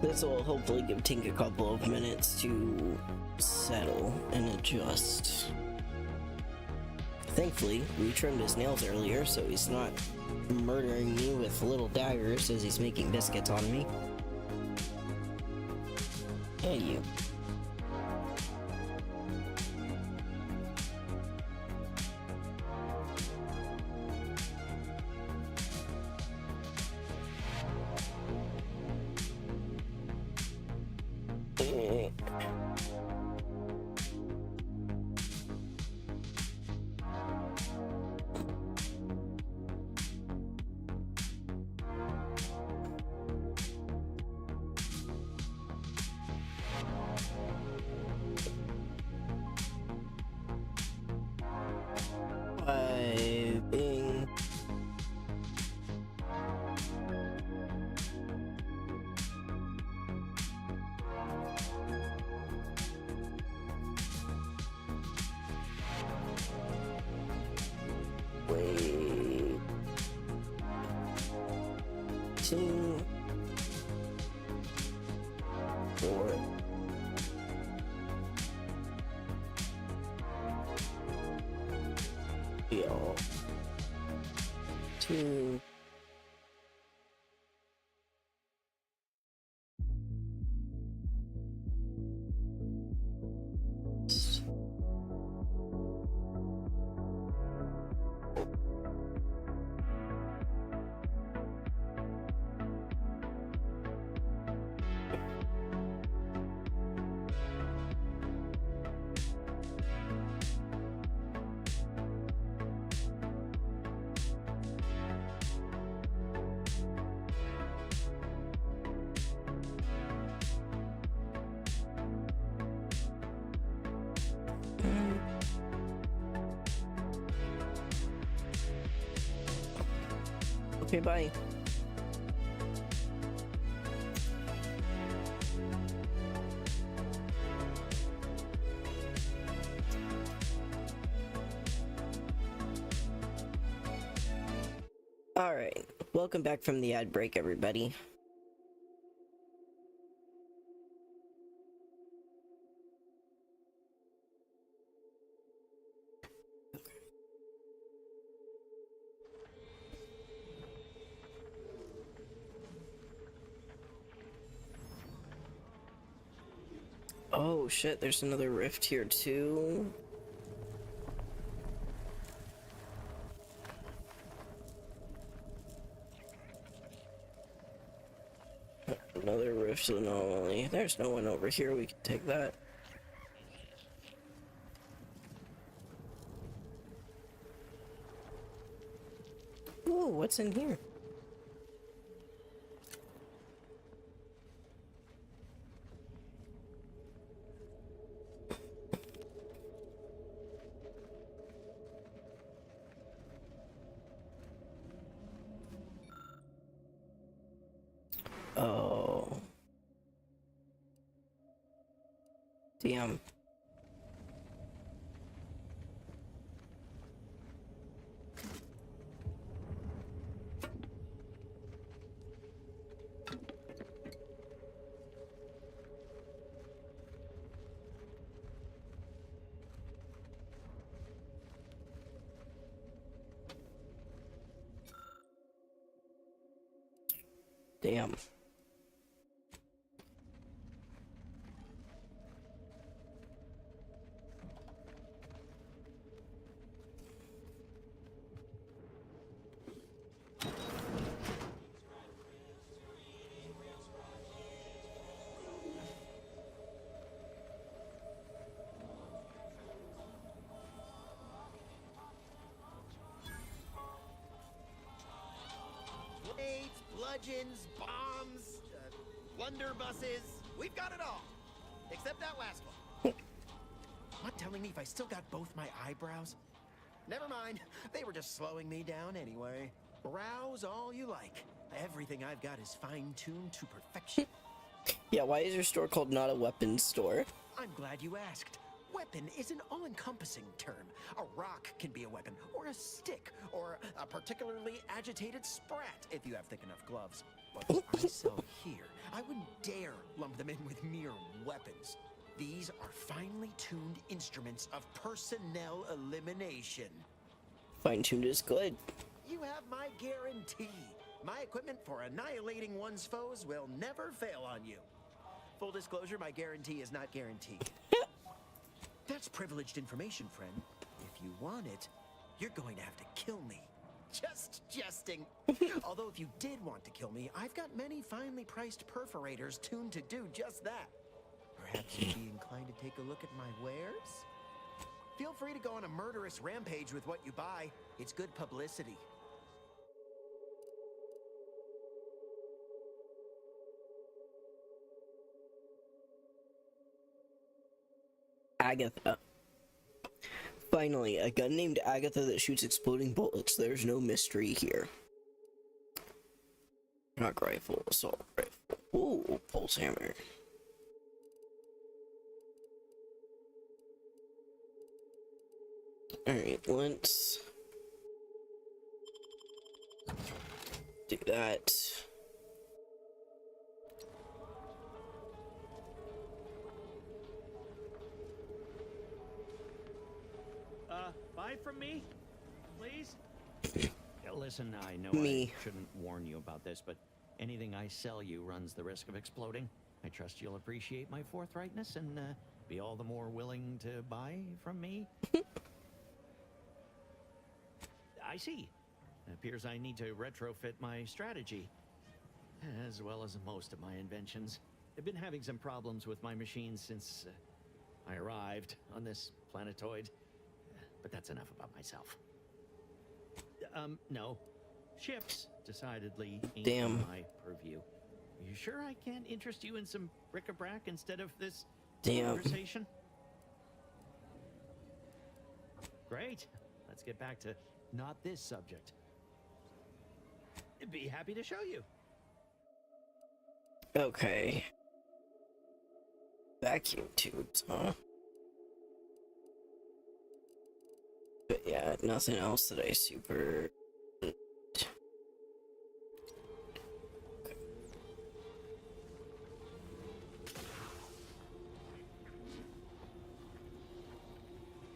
This will hopefully give Tink a couple of minutes to settle and adjust. Thankfully, we trimmed his nails earlier, so he's not murdering me with little daggers as he's making biscuits on me. Hey, you. Okay, bye. Alright, welcome back from the ad break, everybody. Oh shit, there's another rift here too. Another rift anomaly. There's no one over here, we can take that. what's in here? Oh. Damn. Damn. Blades, bludgeons, bombs, blunderbusses. We've got it all. Except that last one. Not telling me if I still got both my eyebrows? Never mind. They were just slowing me down anyway. Browse all you like. Everything I've got is fine-tuned to perfection. Yeah, why is your store called Not a Weapons Store? I'm glad you asked. Weapon is an all-encompassing term. A rock can be a weapon, or a stick, or a particularly agitated sprat if you have thick enough gloves. But what I sell here, I wouldn't dare lump them in with mere weapons. These are finely tuned instruments of personnel elimination. Fine-tuned is good. You have my guarantee. My equipment for annihilating one's foes will never fail on you. Full disclosure, my guarantee is not guaranteed. That's privileged information, friend. If you want it, you're going to have to kill me. Just jesting. Although if you did want to kill me, I've got many finely priced perforators tuned to do just that. Perhaps you'd be inclined to take a look at my wares? Feel free to go on a murderous rampage with what you buy. It's good publicity. Agatha. Finally, a gun named Agatha that shoots exploding bullets. There's no mystery here. Knock rifle, assault rifle. Ooh, pulse hammer. Alright, let's do that. Buy from me, please? Listen, I know Me. I shouldn't warn you about this, but anything I sell you runs the risk of exploding. I trust you'll appreciate my forthrightness and be all the more willing to buy from me. I see. It appears I need to retrofit my strategy, as well as most of my inventions. I've been having some problems with my machines since I arrived on this planetoid. But that's enough about myself. No. Ships decidedly ain't my purview. Are you sure I can't interest you in some bric-a-brac instead of this conversation? Great. Let's get back to not this subject. I'd be happy to show you. Okay. Vacuum tubes, huh? But yeah, nothing else that I super...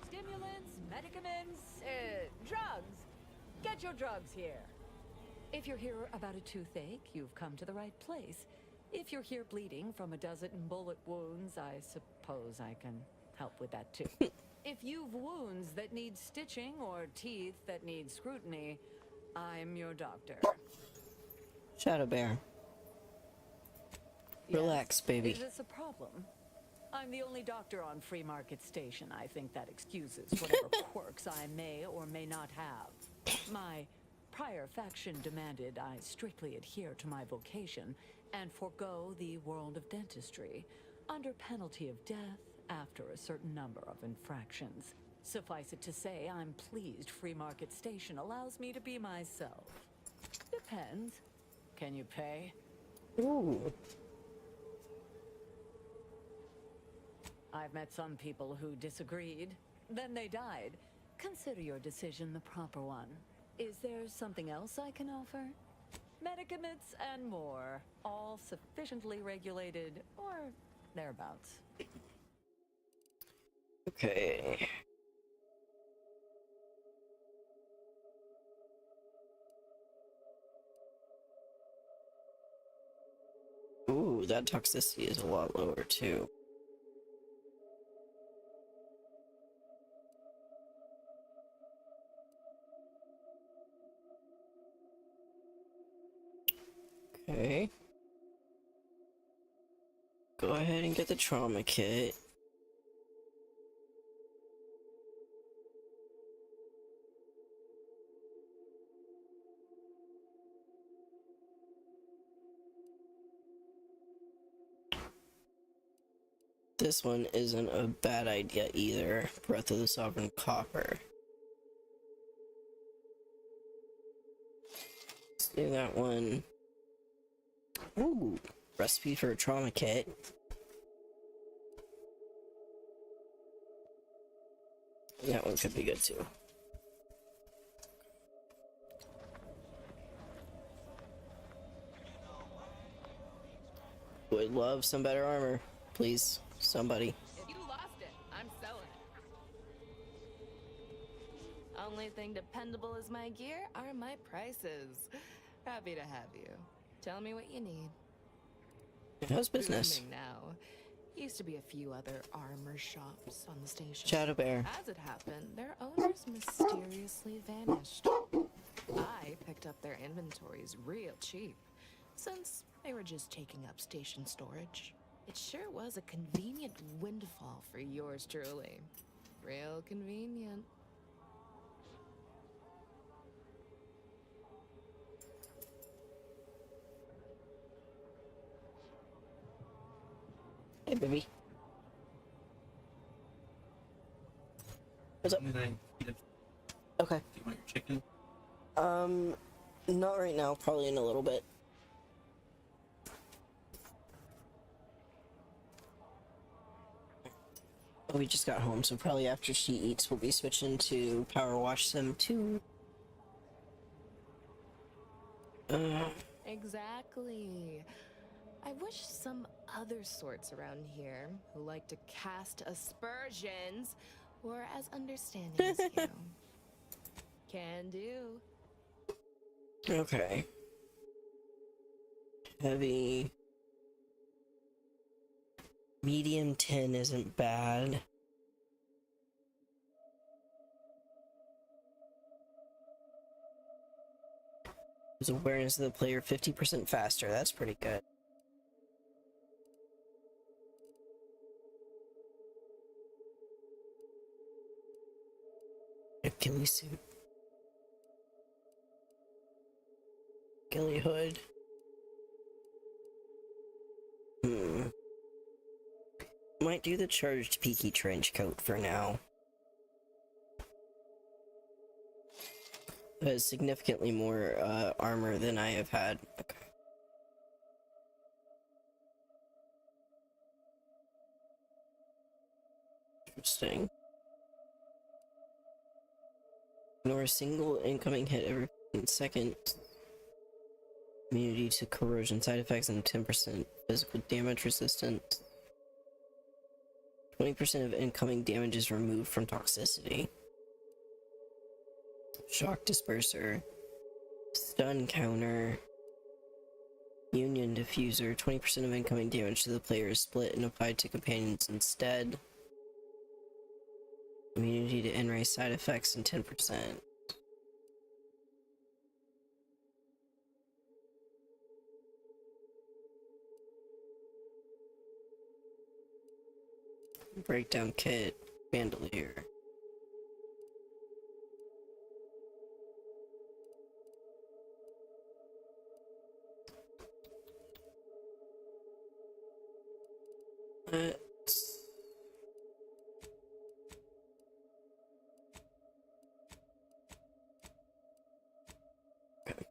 Stimulants, medicaments, drugs. Get your drugs here. If you're here about a toothache, you've come to the right place. If you're here bleeding from a dozen bullet wounds, I suppose I can help with that too. If you've wounds that need stitching or teeth that need scrutiny, I'm your doctor. Shadow Bear. Relax, baby. Is this a problem? I'm the only doctor on Free Market Station. I think that excuses whatever quirks I may or may not have. My prior faction demanded I strictly adhere to my vocation and forego the world of dentistry, under penalty of death after a certain number of infractions. Suffice it to say, I'm pleased Free Market Station allows me to be myself. Depends. Can you pay? Ooh. I've met some people who disagreed. Then they died. Consider your decision the proper one. Is there something else I can offer? Medicaments and more. All sufficiently regulated, or thereabouts. Okay. Ooh, that toxicity is a lot lower too. Okay. Go ahead and get the trauma kit. This one isn't a bad idea either. Breath of the Sovereign Copper. Let's do that one. Ooh, recipe for a trauma kit. That one could be good too. Would love some better armor, please. Somebody. If you lost it, I'm selling it. Only thing dependable is my gear are my prices. Happy to have you. Tell me what you need. How's business? Booming now. Used to be a few other armor shops on the station. Shadow Bear. As it happened, their owners mysteriously vanished. I picked up their inventories real cheap, since they were just taking up station storage. It sure was a convenient windfall for yours truly. Real convenient. Hey, baby. What's up? Okay. Do you want your chicken? Not right now. Probably in a little bit. We just got home, so probably after she eats, we'll be switching to Power Wash Sim 2. Exactly. I wish some other sorts around here who like to cast aspersions were as understanding as you. Can do. Okay. Heavy. Medium 10 isn't bad. His awareness of the player 50% faster. That's pretty good. Ghillie suit. Ghillie hood. Might do the charged peaky trench coat for now. That has significantly more armor than I have had. Okay. Interesting. Ignore a single incoming hit every second. Immunity to corrosion side effects and 10% physical damage resistance. 20% of incoming damage is removed from toxicity. Shock disperser. Stun counter. Union diffuser. 20% of incoming damage to the player is split and applied to companions instead. Immunity to N-ray side effects and 10%. Breakdown kit, bandolier. Let's... Okay.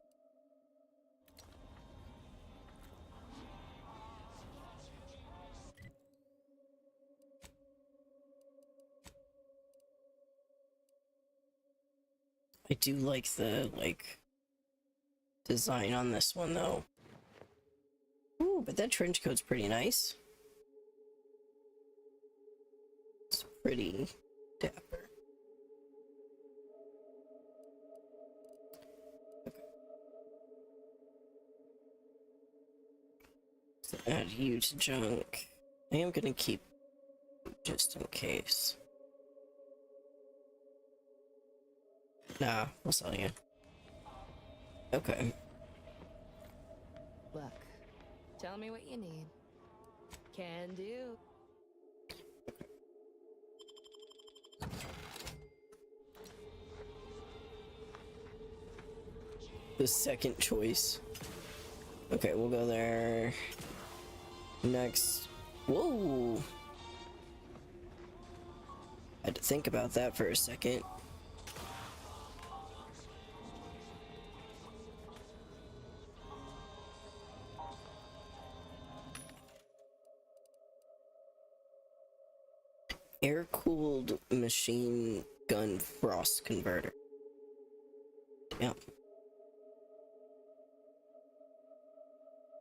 I do like the, design on this one, though. Ooh, but that trench coat's pretty nice. It's pretty dapper. Okay. So add you to junk. I am gonna keep just in case. Nah, we'll sell you. Okay. Look, tell me what you need. Can do. The second choice. Okay, we'll go there. Next. Whoa! Had to think about that for a second. Air-cooled machine gun frost converter. Damn.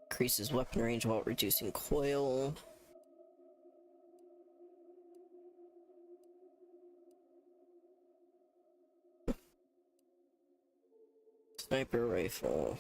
Increases weapon range while reducing coil. Sniper rifle.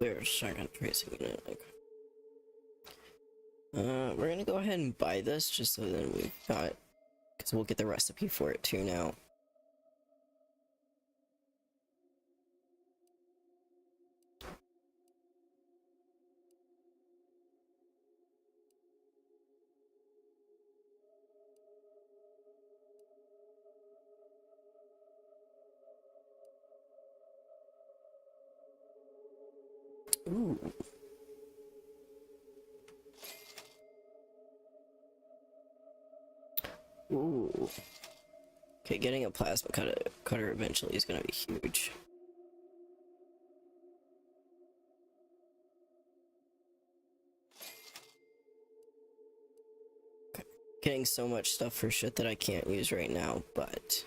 There's second tracing unit. We're gonna go ahead and buy this just so that we've got, because we'll get the recipe for it too now. Ooh. Ooh. Okay, getting a plasma cutter eventually is gonna be huge. Okay. Getting so much stuff for shit that I can't use right now, but...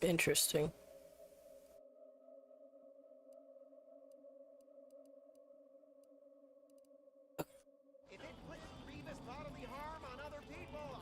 Interesting. If it puts grievous bodily harm on other people,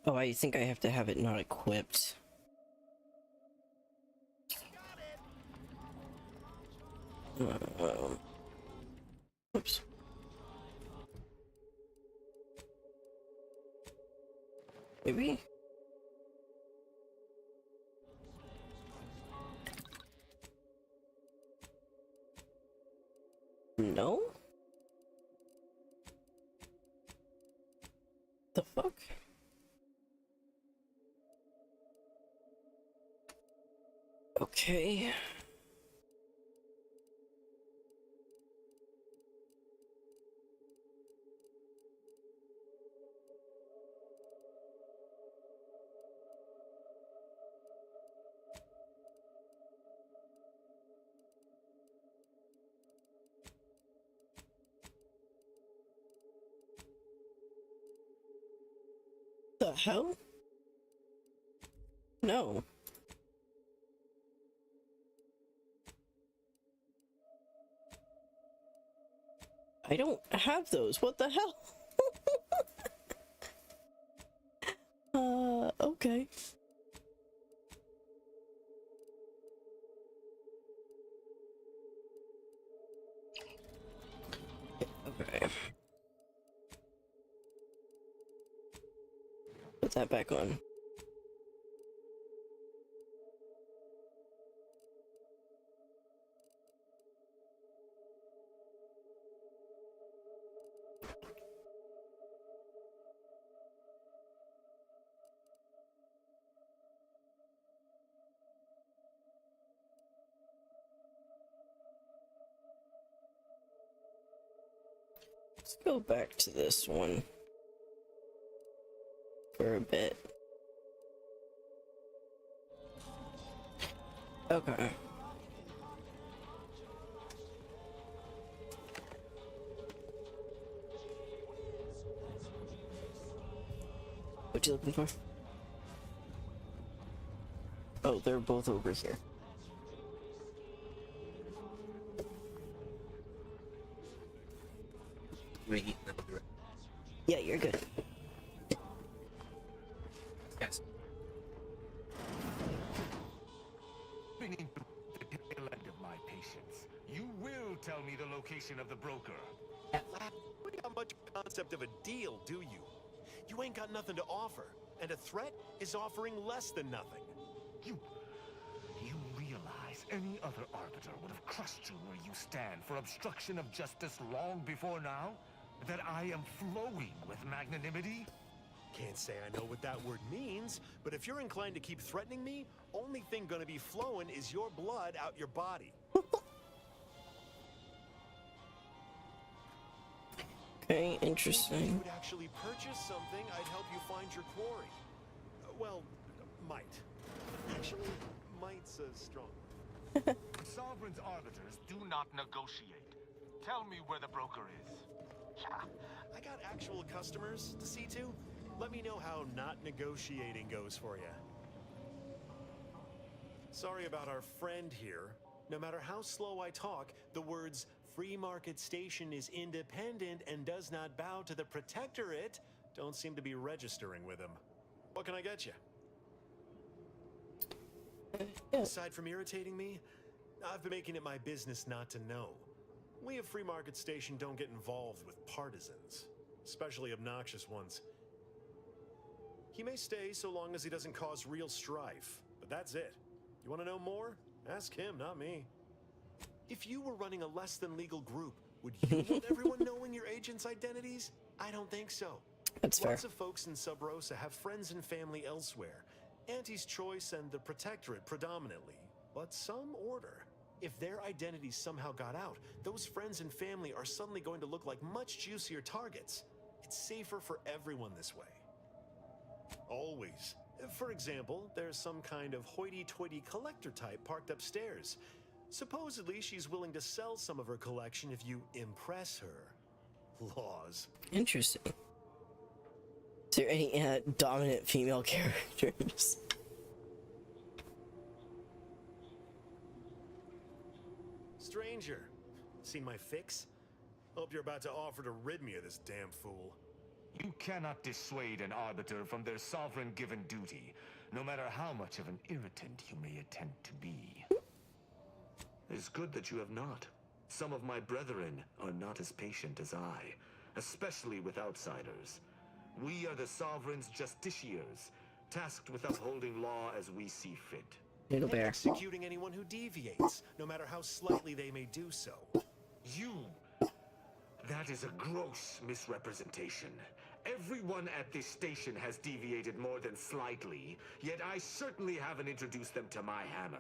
Oh, I think I have to have it not equipped. Oops. Maybe? No? The fuck? Okay. the hell? No. I don't have those. What the hell? Okay. Okay. Put that back on. Let's go back to this one for a bit. Okay. What you looking for? Oh, they're both over here. Yeah, you're good. Yes. Beginning to the tail end of my patience. You will tell me the location of the broker. You ain't got much concept of a deal, do you? You ain't got nothing to offer, and a threat is offering less than nothing. You realize any other arbiter would have crushed you where you stand for obstruction of justice long before now? That I am flowing with magnanimity? Can't say I know what that word means, but if you're inclined to keep threatening me, only thing gonna be flowing is your blood out your body. Okay, interesting. If you would actually purchase something, I'd help you find your quarry. Well, might. Actually, might's strong. Sovereign's arbiters do not negotiate. Tell me where the broker is. Yeah, I got actual customers to see to. Let me know how not negotiating goes for you. Sorry about our friend here. No matter how slow I talk, the words free market station is independent and does not bow to the protectorate don't seem to be registering with him. What can I get you? Aside from irritating me, I've been making it my business not to know. We at Free Market Station don't get involved with partisans, especially obnoxious ones. He may stay so long as he doesn't cause real strife, but that's it. You want to know more? Ask him, not me. If you were running a less than legal group, would you want everyone knowing your agents' identities? I don't think so. That's fair. Lots of folks in Sub Rosa have friends and family elsewhere. Auntie's Choice and the Protectorate predominantly, but some order. If their identities somehow got out, those friends and family are suddenly going to look like much juicier targets. It's safer for everyone this way. Always. For example, there's some kind of hoity-toity collector type parked upstairs. Supposedly, she's willing to sell some of her collection if you impress her. Laws. Interesting. Is there any dominant female characters? Stranger, seen my fix? Hope you're about to offer to rid me of this damn fool. You cannot dissuade an arbiter from their sovereign-given duty, no matter how much of an irritant you may attempt to be. It's good that you have not. Some of my brethren are not as patient as I, especially with outsiders. We are the Sovereign's justiciars, tasked with upholding law as we see fit. Little bear. Executing anyone who deviates, no matter how slightly they may do so. You! That is a gross misrepresentation. Everyone at this station has deviated more than slightly, yet I certainly haven't introduced them to my hammer.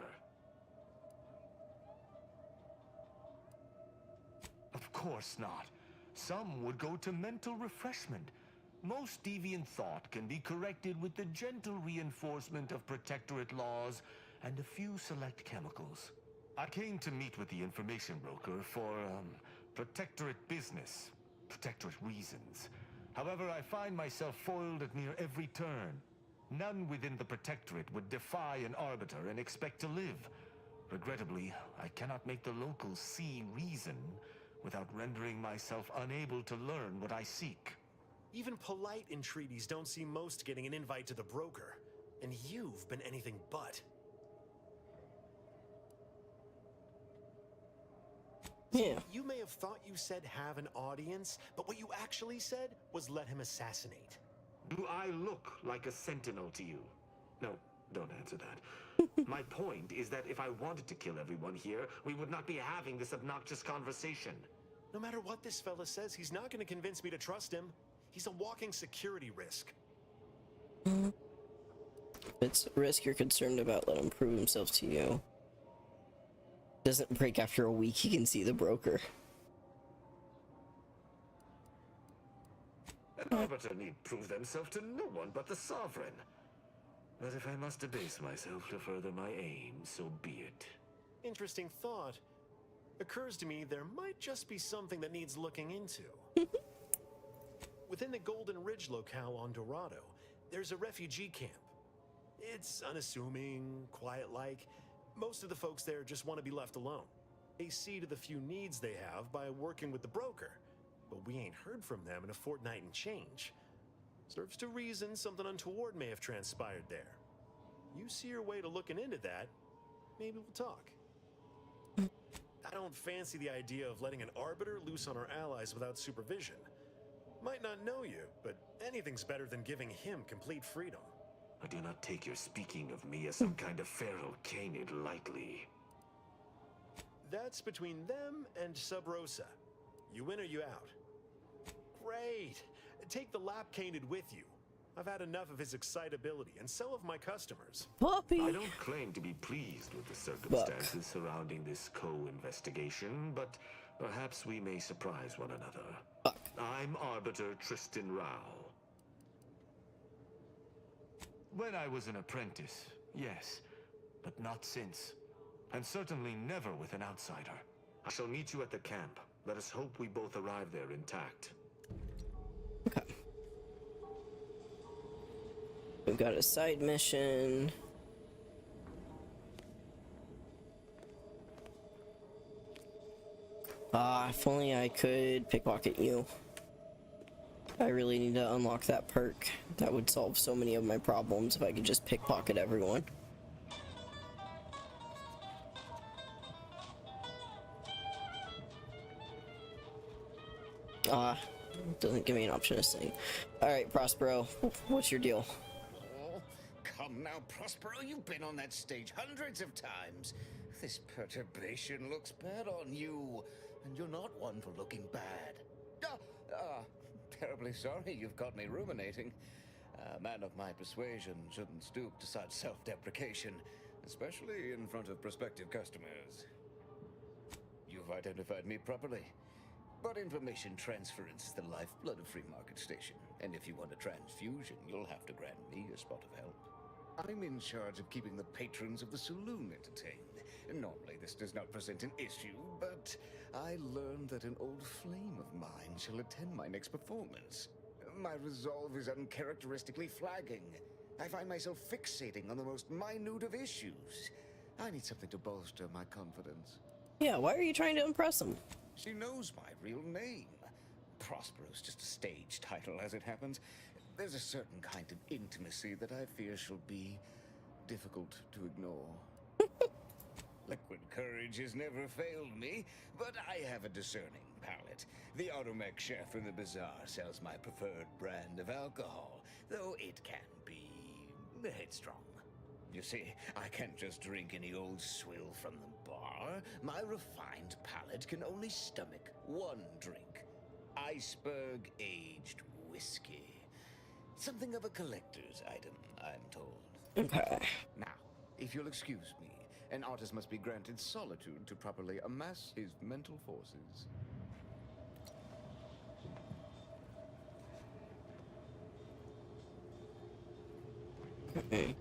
Of course not. Some would go to mental refreshment. Most deviant thought can be corrected with the gentle reinforcement of protectorate laws and a few select chemicals. I came to meet with the information broker for, protectorate business, protectorate reasons. However, I find myself foiled at near every turn. None within the Protectorate would defy an Arbiter and expect to live. Regrettably, I cannot make the locals see reason without rendering myself unable to learn what I seek. Even polite entreaties don't see most getting an invite to the broker. And you've been anything but. Yeah. You may have thought you said have an audience, but what you actually said was let him assassinate. Do I look like a sentinel to you? No, don't answer that. My point is that if I wanted to kill everyone here, we would not be having this obnoxious conversation. No matter what this fella says, he's not going to convince me to trust him. He's a walking security risk. If it's a risk you're concerned about, let him prove himself to you. Doesn't break after a week, he can see the broker. An Arbiter need prove themselves to no one but the Sovereign. But if I must debase myself to further my aim, so be it. Interesting thought. Occurs to me there might just be something that needs looking into. Within the Golden Ridge locale on Dorado, there's a refugee camp. It's unassuming, quiet-like. Most of the folks there just want to be left alone. They see to the few needs they have by working with the broker. But we ain't heard from them in a fortnight and change. Serves to reason something untoward may have transpired there. You see your way to looking into that, maybe we'll talk. I don't fancy the idea of letting an Arbiter loose on our allies without supervision. Might not know you, but anything's better than giving him complete freedom. I do not take your speaking of me as some kind of feral canid lightly. That's between them and Sub Rosa. You in or you out? Great! Take the lap canid with you. I've had enough of his excitability, and so have my customers. Puppy! I don't claim to be pleased with the circumstances surrounding this co-investigation, but perhaps we may surprise one another. I'm Arbiter Tristan Rao. When I was an apprentice, yes, but not since. And certainly never with an outsider. I shall meet you at the camp. Let us hope we both arrive there intact. Okay. We've got a side mission. If only I could pickpocket you. I really need to unlock that perk. That would solve so many of my problems if I could just pickpocket everyone. Doesn't give me an option to sing. Alright, Prospero, what's your deal? Oh, come now, Prospero, you've been on that stage hundreds of times. This perturbation looks bad on you, and you're not one for looking bad. Terribly sorry you've got me ruminating. A man of my persuasion shouldn't stoop to such self-deprecation, especially in front of prospective customers. You've identified me properly. But information transference is the lifeblood of Free Market Station, and if you want a transfusion, you'll have to grant me a spot of help. I'm in charge of keeping the patrons of the saloon entertained. Normally this does not present an issue, but I learned that an old flame of mine shall attend my next performance. My resolve is uncharacteristically flagging. I find myself fixating on the most minute of issues. I need something to bolster my confidence. Yeah, why are you trying to impress him? She knows my real name. Prospero's just a stage title, as it happens. There's a certain kind of intimacy that I fear shall be difficult to ignore. Liquid courage has never failed me, but I have a discerning palate. The automech chef in the bazaar sells my preferred brand of alcohol, though it can be headstrong. You see, I can't just drink any old swill from the bar. My refined palate can only stomach one drink. Iceberg aged whiskey. Something of a collector's item, I'm told. Okay. Now, if you'll excuse me, an artist must be granted solitude to properly amass his mental forces. Okay.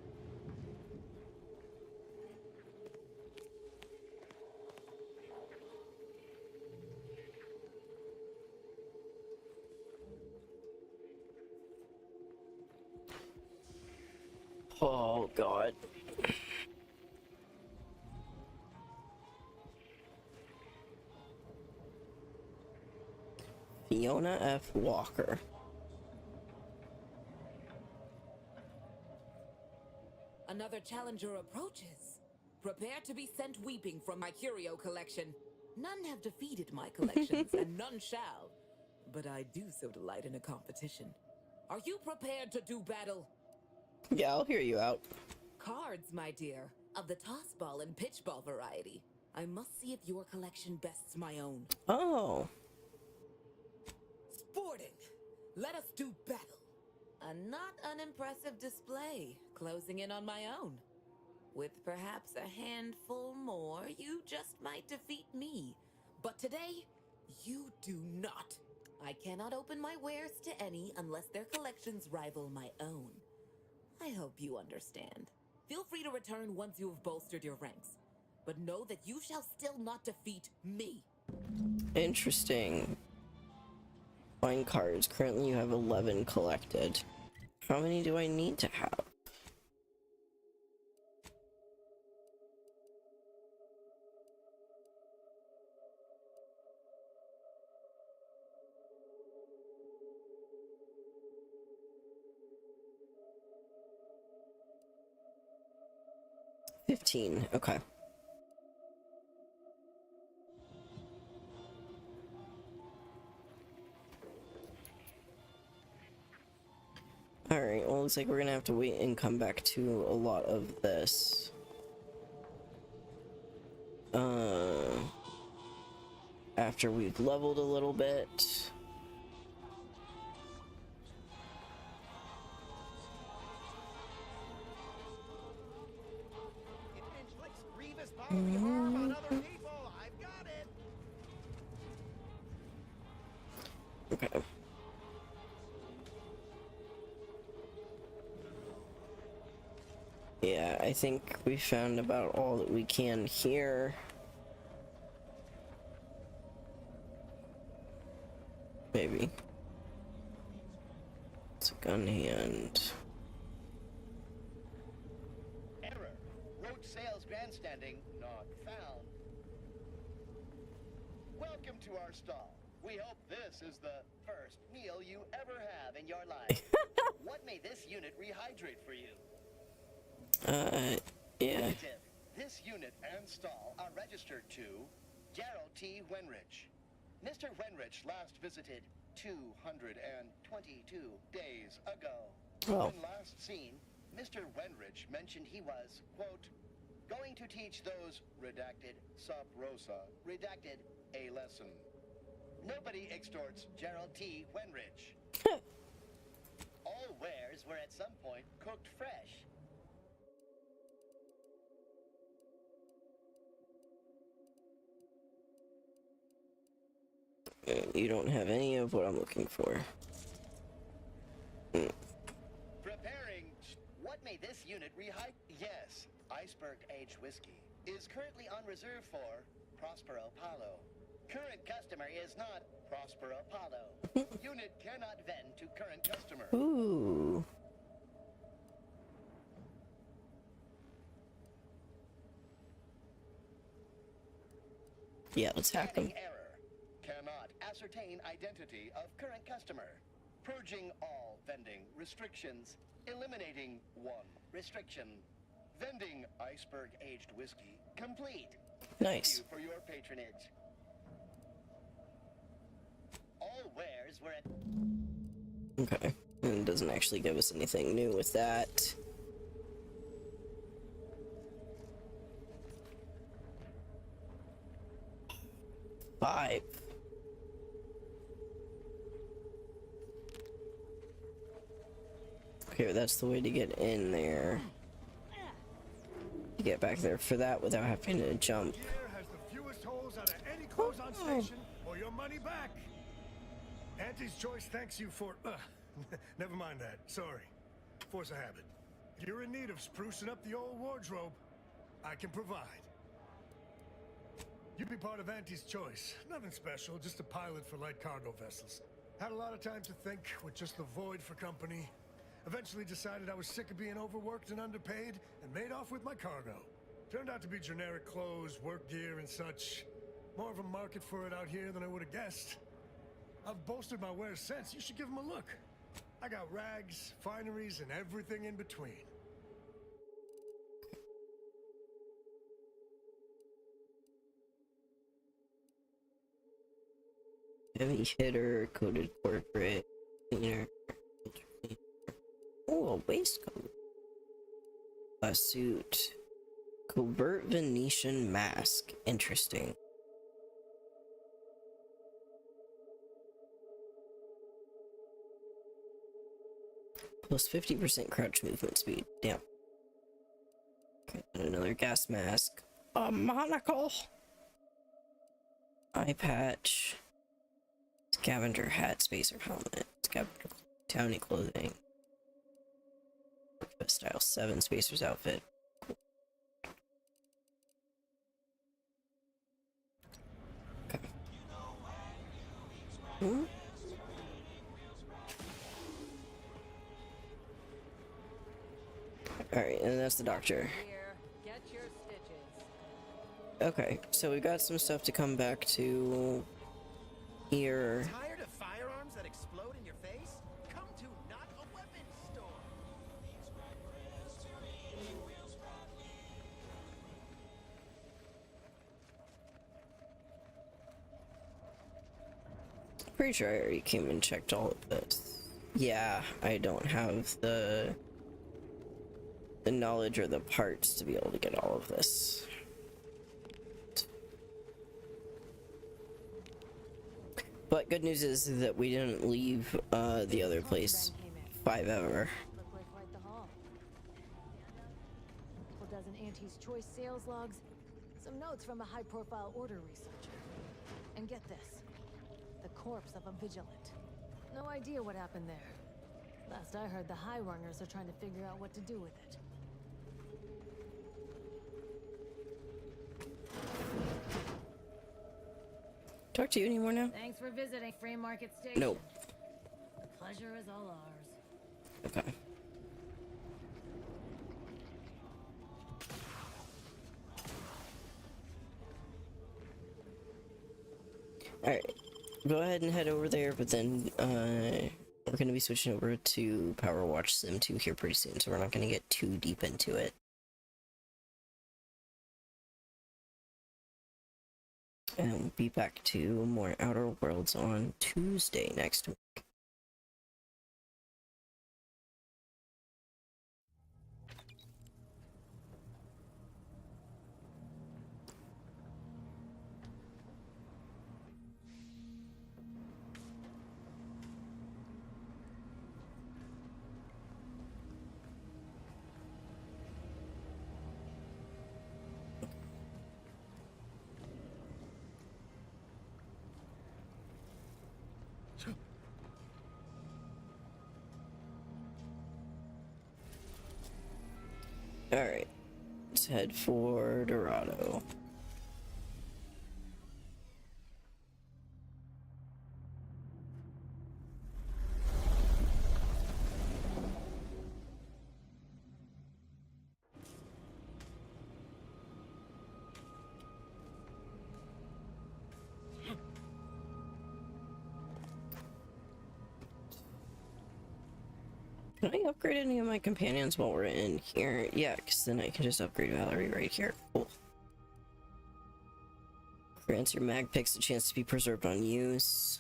Oh, God. Fiona F. Walker. Another challenger approaches. Prepare to be sent weeping from my curio collection. None have defeated my collections, and none shall. But I do so delight in a competition. Are you prepared to do battle? Yeah, I'll hear you out. Cards, my dear, of the toss ball and pitch ball variety. I must see if your collection bests my own. Oh. Sporting. Let us do battle. A not unimpressive display, closing in on my own. With perhaps a handful more, you just might defeat me. But today, you do not. I cannot open my wares to any unless their collections rival my own. I hope you understand. Feel free to return once you have bolstered your ranks. But know that you shall still not defeat me. Interesting. Fine cards. Currently you have 11 collected. How many do I need to have? $15. Okay. Alright, well, looks like we're gonna have to wait and come back to a lot of this. After we've leveled a little bit. Okay. Yeah, I think we found about all that we can here. Maybe. It's a gun hand. Error. Road sales grandstanding not found. Welcome to our stall. We hope this is the first meal you ever have in your life. What may this unit rehydrate for you? Yeah. Negative. This unit and stall are registered to Gerald T. Wenrich. Mr. Wenrich last visited 222 days ago. Oh. When last seen, Mr. Wenrich mentioned he was, quote, going to teach those redacted sub rosa redacted a lesson. Nobody extorts Gerald T. Wenrich. All wares were at some point cooked fresh. You don't have any of what I'm looking for. Preparing. What may this unit rehydrate? Yes, Iceberg Aged Whiskey is currently on reserve for Prospero Palo. Current customer is not Prospero Palo. Unit cannot vend to current customer. Ooh. Yeah, let's hack them. Error. Cannot ascertain identity of current customer. Purging all vending restrictions. Eliminating one restriction. Vending Iceberg Aged Whiskey complete. Nice. Thank you for your patronage. All wares were at... Okay. And it doesn't actually give us anything new with that. $5. Okay, that's the way to get in there. To get back there for that without having to jump. Gear has the fewest holes out of any clothes on station, or your money back. Auntie's Choice thanks you for... never mind that. Sorry. Force of habit. If you're in need of sprucing up the old wardrobe, I can provide. You'd be part of Auntie's Choice. Nothing special, just a pilot for light cargo vessels. Had a lot of time to think with just the void for company. Eventually decided I was sick of being overworked and underpaid, and made off with my cargo. Turned out to be generic clothes, work gear, and such. More of a market for it out here than I would have guessed. I've bolstered my wares since. You should give them a look. I got rags, fineries, and everything in between. Heavy hitter, coated corporate, cleaner. Oh, a waistcoat. A suit. Covert Venetian mask. Interesting. Plus 50% crouch movement speed. Damn. Okay, and another gas mask. A monocle. Eye patch. Scavenger hat, spacer helmet. Scavenger townie clothing. Style 7 spacer's outfit. Okay. Hmm? Alright, and that's the doctor. Get your stitches. Okay, so we got some stuff to come back to here. Tired of firearms that explode in your face? Come to Not a Weapons Store. Pretty sure I already came and checked all of this. Yeah, I don't have the knowledge or the parts to be able to get all of this. But good news is that we didn't leave the other place 5 ever. Look like quite the haul. Couple dozen Auntie's Choice sales logs, some notes from a high-profile order researcher. And get this, the corpse of a vigilant. No idea what happened there. Last I heard, the High Runners are trying to figure out what to do with it. Talk to you anymore now? Thanks for visiting Free Market Station. No. The pleasure is all ours. Okay. Alright. Go ahead and head over there, but then we're going to be switching over to Power Watch Sim 2 here pretty soon, so we're not going to get too deep into it. And we'll be back to more Outer Worlds on Tuesday next week. Alright, let's head for Dorado. Can I upgrade any of my companions while we're in here? Yeah, because then I can just upgrade Valerie right here. Cool. Grants your mag picks a chance to be preserved on use.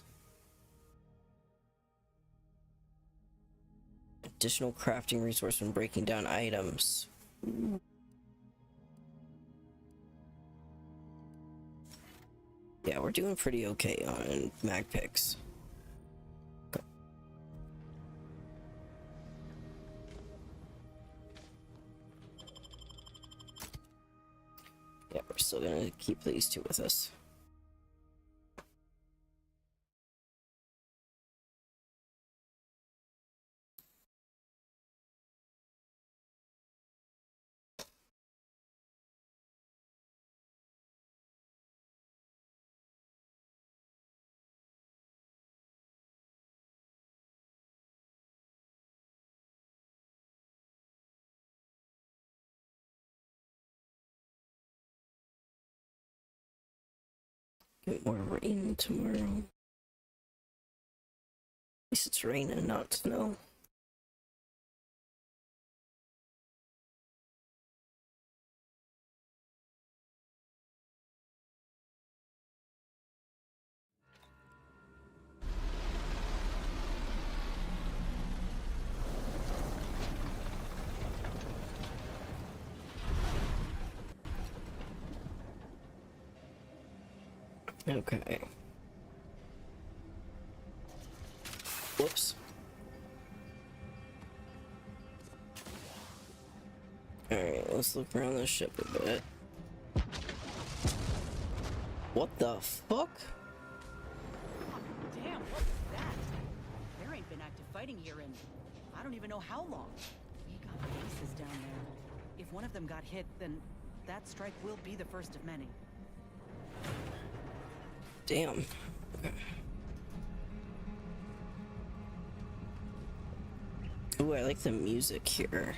Additional crafting resource when breaking down items. Ooh. Yeah, we're doing pretty okay on mag picks. Yeah, we're still gonna keep these two with us. Get more rain tomorrow. At least it's rain and not snow. Okay. Whoops. Alright, let's look around the ship a bit. What the fuck? Damn, what was that? There ain't been active fighting here in I don't even know how long. We got bases down there. If one of them got hit, then that strike will be the first of many. Damn. Okay. Ooh, I like the music here.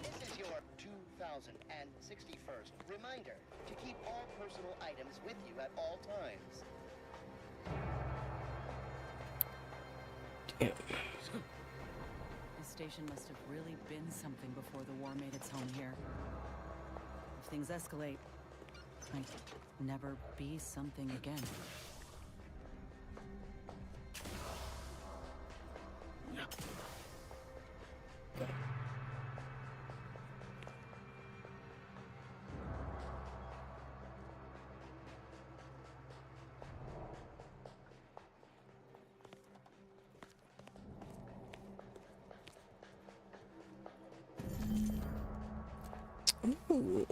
This is your 2061st reminder to keep all personal items with you at all times. Damn. This station must have really been something before the war made its home here. If things escalate, might never be something again. Ooh.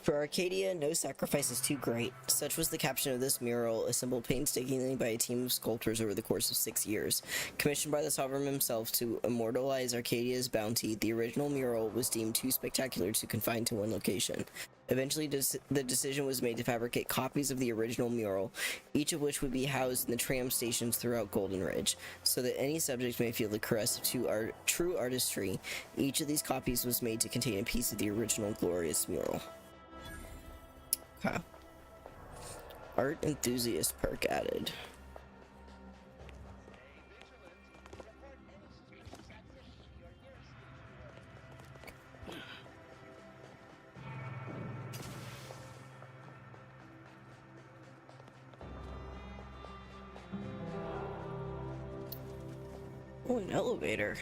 For Arcadia, no sacrifice is too great. Such was the caption of this mural, assembled painstakingly by a team of sculptors over the course of 6 years. Commissioned by the Sovereign himself to immortalize Arcadia's bounty, the original mural was deemed too spectacular to confine to one location. Eventually, the decision was made to fabricate copies of the original mural, each of which would be housed in the tram stations throughout Golden Ridge, so that any subject may feel the caress of true artistry. Each of these copies was made to contain a piece of the original glorious mural. Okay. Art enthusiast perk added. Oh, an elevator.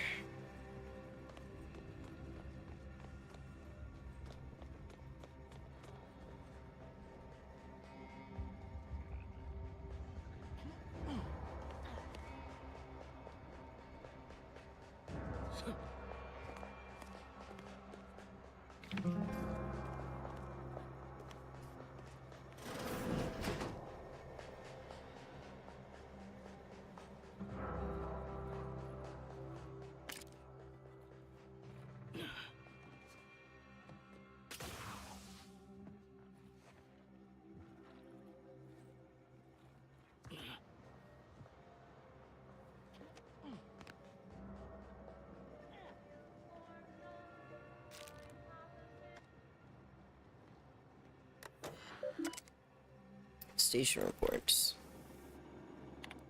Station reports.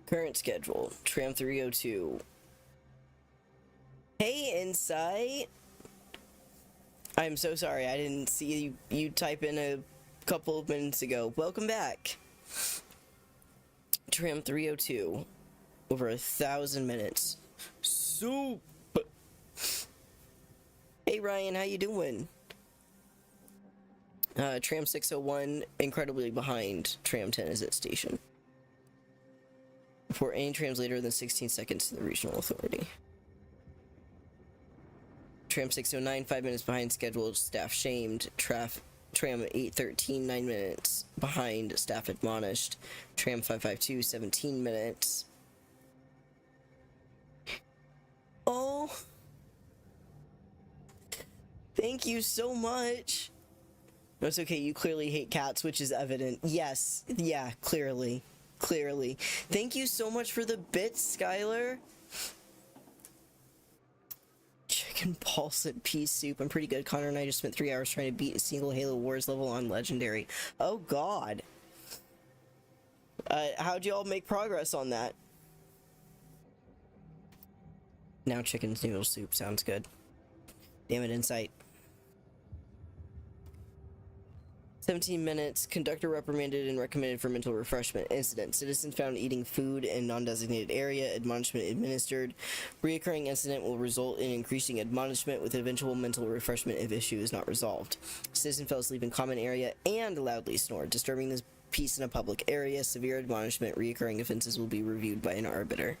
Current schedule. Tram 302. Hey, Insight! I'm so sorry, I didn't see you type in a couple of minutes ago. Welcome back. Tram 302. Over 1,000 minutes. Soup! Hey, Ryan, how you doing? Tram 601, incredibly behind Tram 10 is at station. Report any trams later than 16 seconds to the regional authority. Tram 609, 5 minutes behind scheduled, staff shamed. Tram 813, 9 minutes behind, staff admonished. Tram 552, 17 minutes. Oh. Thank you so much. No, it's okay. You clearly hate cats, which is evident. Yes. Yeah, clearly. Clearly. Thank you so much for the bits, Skylar. Chicken balls and pea soup. I'm pretty good. Connor and I just spent 3 hours trying to beat a single Halo Wars level on Legendary. Oh, God. How'd y'all make progress on that? Now chicken noodle soup sounds good. Damn it, Insight. 17 minutes. Conductor reprimanded and recommended for mental refreshment. Incident. Citizen found eating food in non-designated area. Admonishment administered. Reoccurring incident will result in increasing admonishment with eventual mental refreshment if issue is not resolved. Citizen fell asleep in common area and loudly snored, disturbing the peace in a public area. Severe admonishment. Reoccurring offenses will be reviewed by an arbiter.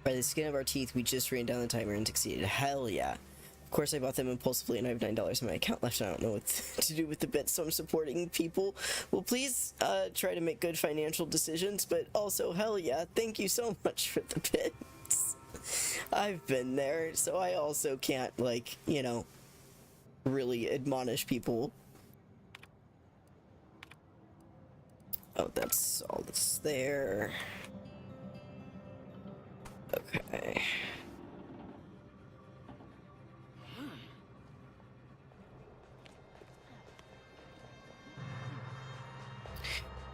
By the skin of our teeth, we just ran down the timer and succeeded. Hell yeah. Of course, I bought them impulsively and I have $9 in my account left and I don't know what to do with the bits, so I'm supporting people. Well, please try to make good financial decisions, but also, hell yeah, thank you so much for the bits. I've been there, so I also can't, like, you know, really admonish people. Oh, that's all that's there. Okay.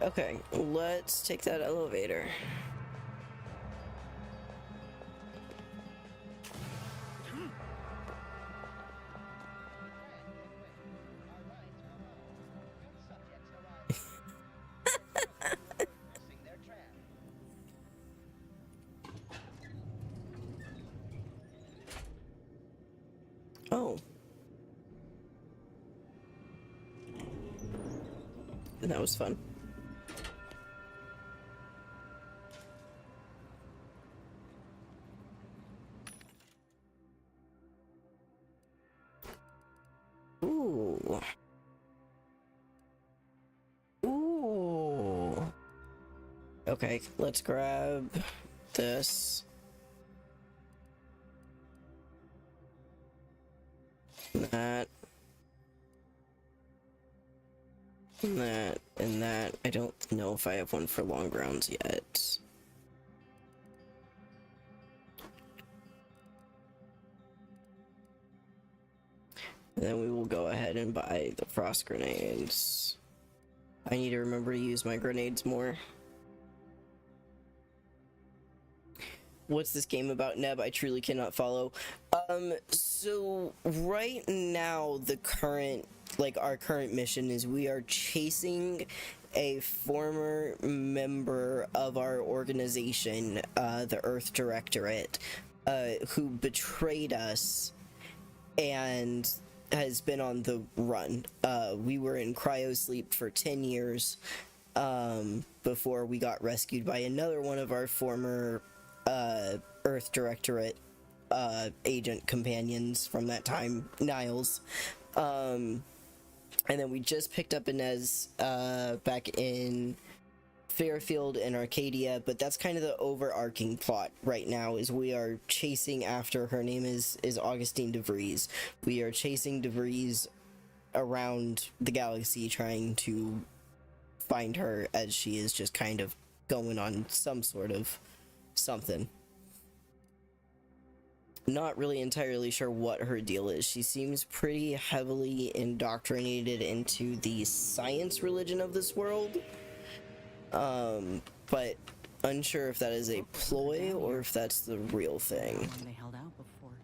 Okay, let's take that elevator. Oh. That was fun. Ooh. Ooh. Okay, let's grab this. That. And that. And that. I don't know if I have one for long grounds yet. And then we will go ahead and buy the frost grenades. I need to remember to use my grenades more. What's this game about, Neb? I truly cannot follow. So right now the current, our current mission is we are chasing a former member of our organization, the Earth Directorate, who betrayed us and has been on the run. We were in cryo sleep for 10 years before we got rescued by another one of our former Earth Directorate agent companions from that time, Niles. And then we just picked up Inez back in Fairfield and Arcadia, but that's kind of the overarching plot right now, is we are chasing after, her name is Augustine DeVries. We are chasing DeVries around the galaxy trying to find her, as she is just kind of going on some sort of something. Not really entirely sure what her deal is. She seems pretty heavily indoctrinated into the science religion of this world. But unsure if that is a ploy or if that's the real thing. They held out before.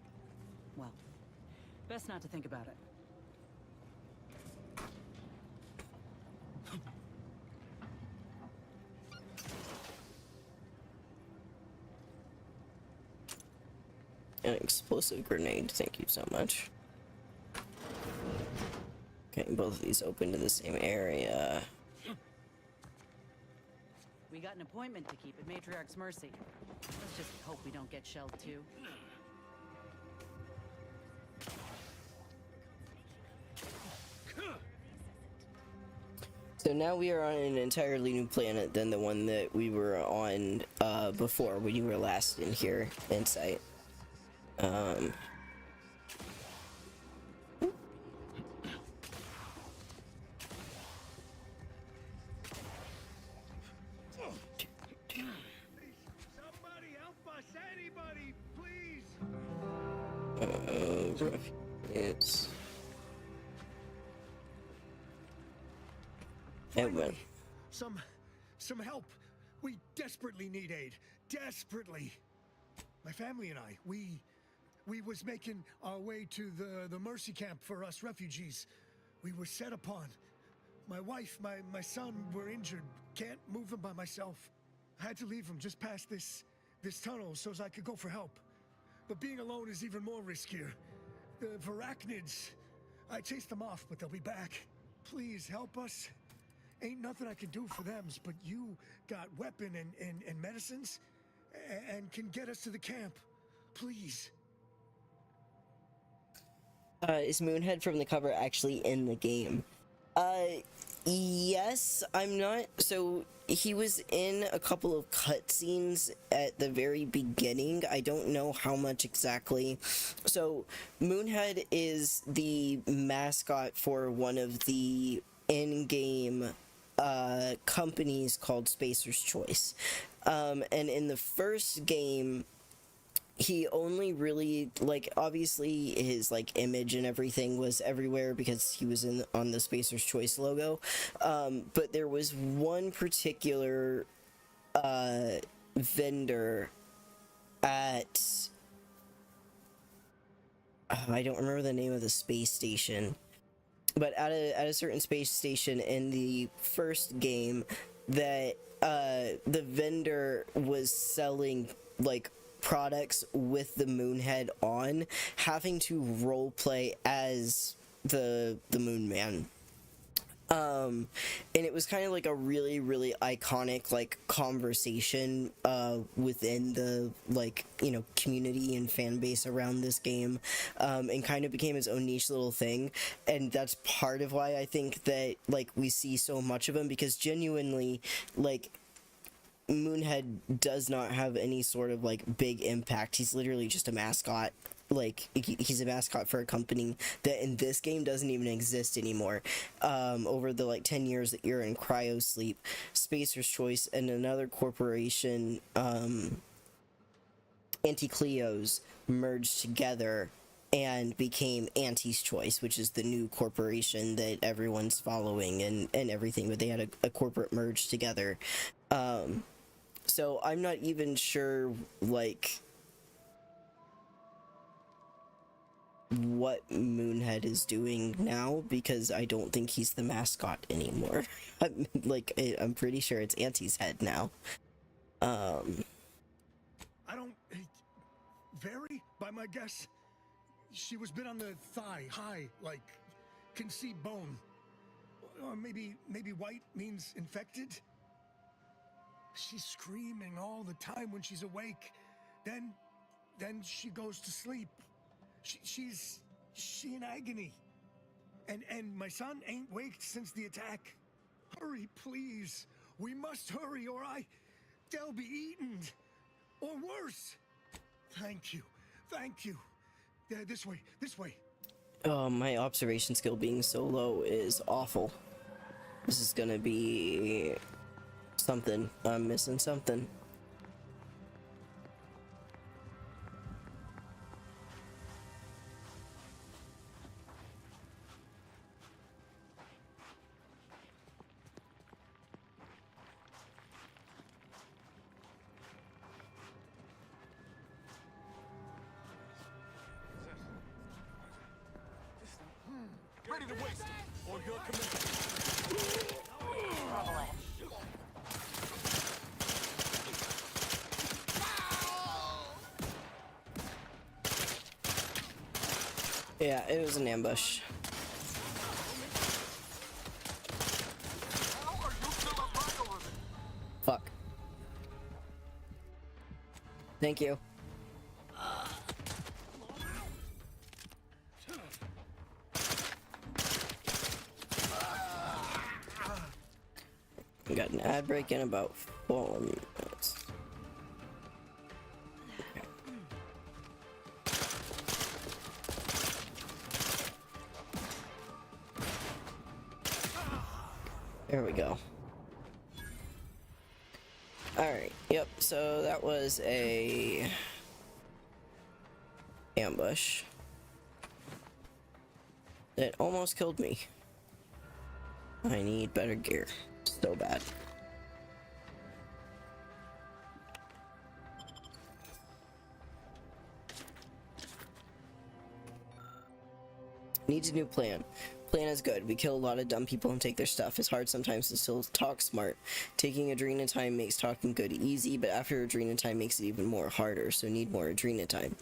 Well, best not to think about it. An explosive grenade, thank you so much. Okay, both of these open to the same area. We got an appointment to keep at Matriarch's Mercy. Let's just hope we don't get shelled too. So now we are on an entirely new planet than the one that we were on before when you were last in here, Insight. Somebody help us! Anybody, please! It's... It went. Some help. We desperately need aid. Desperately. My family and I, we was making our way to the mercy camp for us refugees. We were set upon. My wife, my son were injured. Can't move them by myself. I had to leave them just past this tunnel so as I could go for help. But being alone is even more riskier. The Varachnids, I chased them off, but they'll be back. Please help us. Ain't nothing I can do for them, but you got weapon and medicines and can get us to the camp. Please. Is Moonhead from the cover actually in the game? Yes, I'm not. So he was in a couple of cutscenes at the very beginning. I don't know how much exactly. So Moonhead is the mascot for one of the in-game companies called Spacer's Choice. And in the first game, he only really, like, obviously his, like, image and everything was everywhere because he was on the Spacer's Choice logo, but there was one particular vendor at, I don't remember the name of the space station, but at a certain space station in the first game that the vendor was selling, like, products with the Moonhead on, having to roleplay as the Moon Man. And it was kind of like a really, really iconic, like, conversation within the, like, you know, community and fan base around this game, and kind of became its own niche little thing. And that's part of why I think that, like, we see so much of him, because genuinely, like, Moonhead does not have any sort of, like, big impact. He's literally just a mascot. Like, he's a mascot for a company that in this game doesn't even exist anymore. Over the, like, 10 years that you're in cryo sleep, Spacer's Choice and another corporation, Anti-Cleos, merged together and became Anti's Choice, which is the new corporation that everyone's following and everything, but they had a corporate merge together. So I'm not even sure, like, what Moonhead is doing now, because I don't think he's the mascot anymore. I'm pretty sure it's Auntie's head now. I don't vary by my guess. She was bit on the thigh, high, like, can see bone. Or maybe white means infected. She's screaming all the time when she's awake. Then she goes to sleep. She's in agony. And my son ain't waked since the attack. Hurry, please. We must hurry, or they'll be eaten. Or worse. Thank you. This way. Oh, my observation skill being so low is awful. This is gonna be something. I'm missing something. Ready to waste it, or your command. Yeah, it was an ambush. Fuck. Thank you. We got an ad break in about 4 minutes. Okay. There we go. Alright, yep, so that was a ambush that almost killed me. I need better gear. So bad. Needs a new plan. Plan is good. We kill a lot of dumb people and take their stuff. It's hard sometimes to still talk smart. Taking Adrena time makes talking good easy, but after Adrena time makes it even more harder, so need more Adrena time.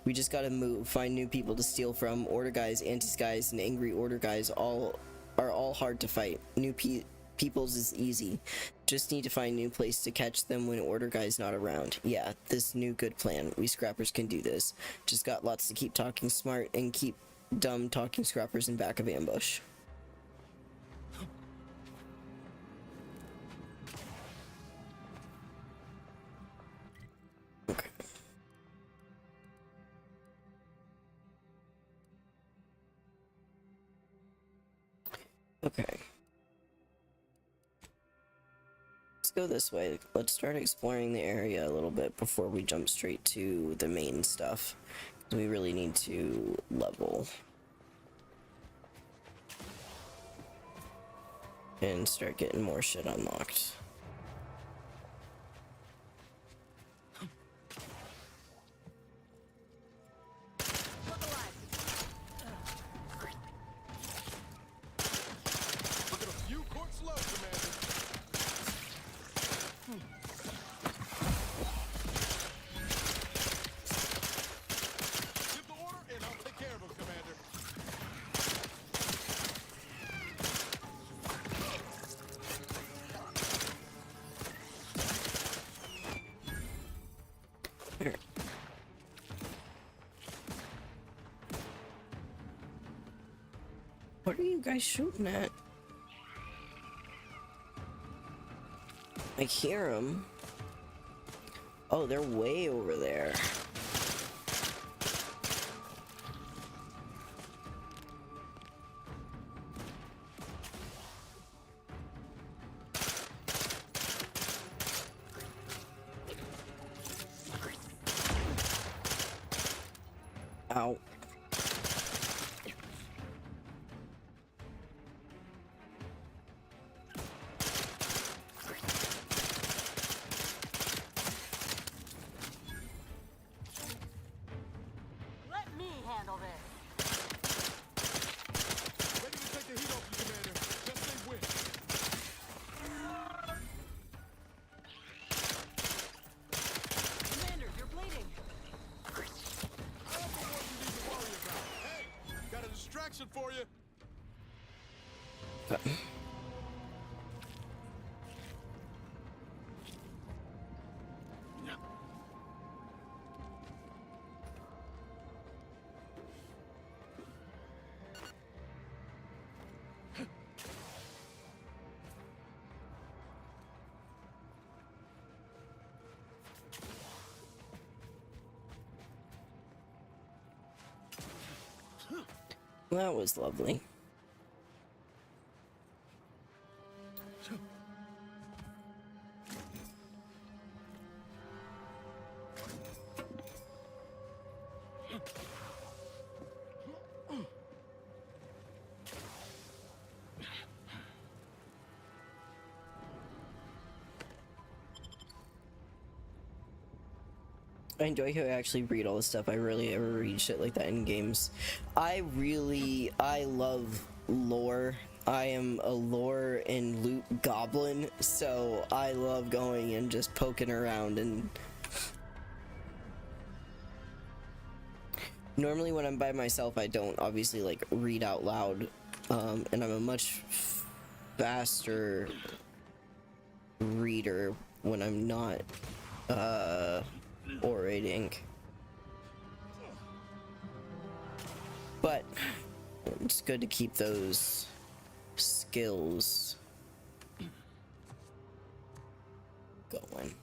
We just gotta move, find new people to steal from. Order guys, anti-guys, and angry order guys are all hard to fight. New people's is easy. Just need to find a new place to catch them when order guy's not around. Yeah, this new good plan. We scrappers can do this. Just got lots to keep talking smart and keep dumb talking scrappers in back of ambush. Okay. Okay. Let's go this way. Let's start exploring the area a little bit before we jump straight to the main stuff. We really need to level and start getting more shit unlocked. What are you guys shooting at? I hear them. Oh, they're way over there. Ow. For you. That was lovely. I enjoy how I actually read all this stuff. I rarely ever read shit like that in games. I love lore. I am a lore and loot goblin, so I love going and just poking around. And normally when I'm by myself, I don't obviously like read out loud, and I'm a much faster reader when I'm not orating. But it's good to keep those skills going.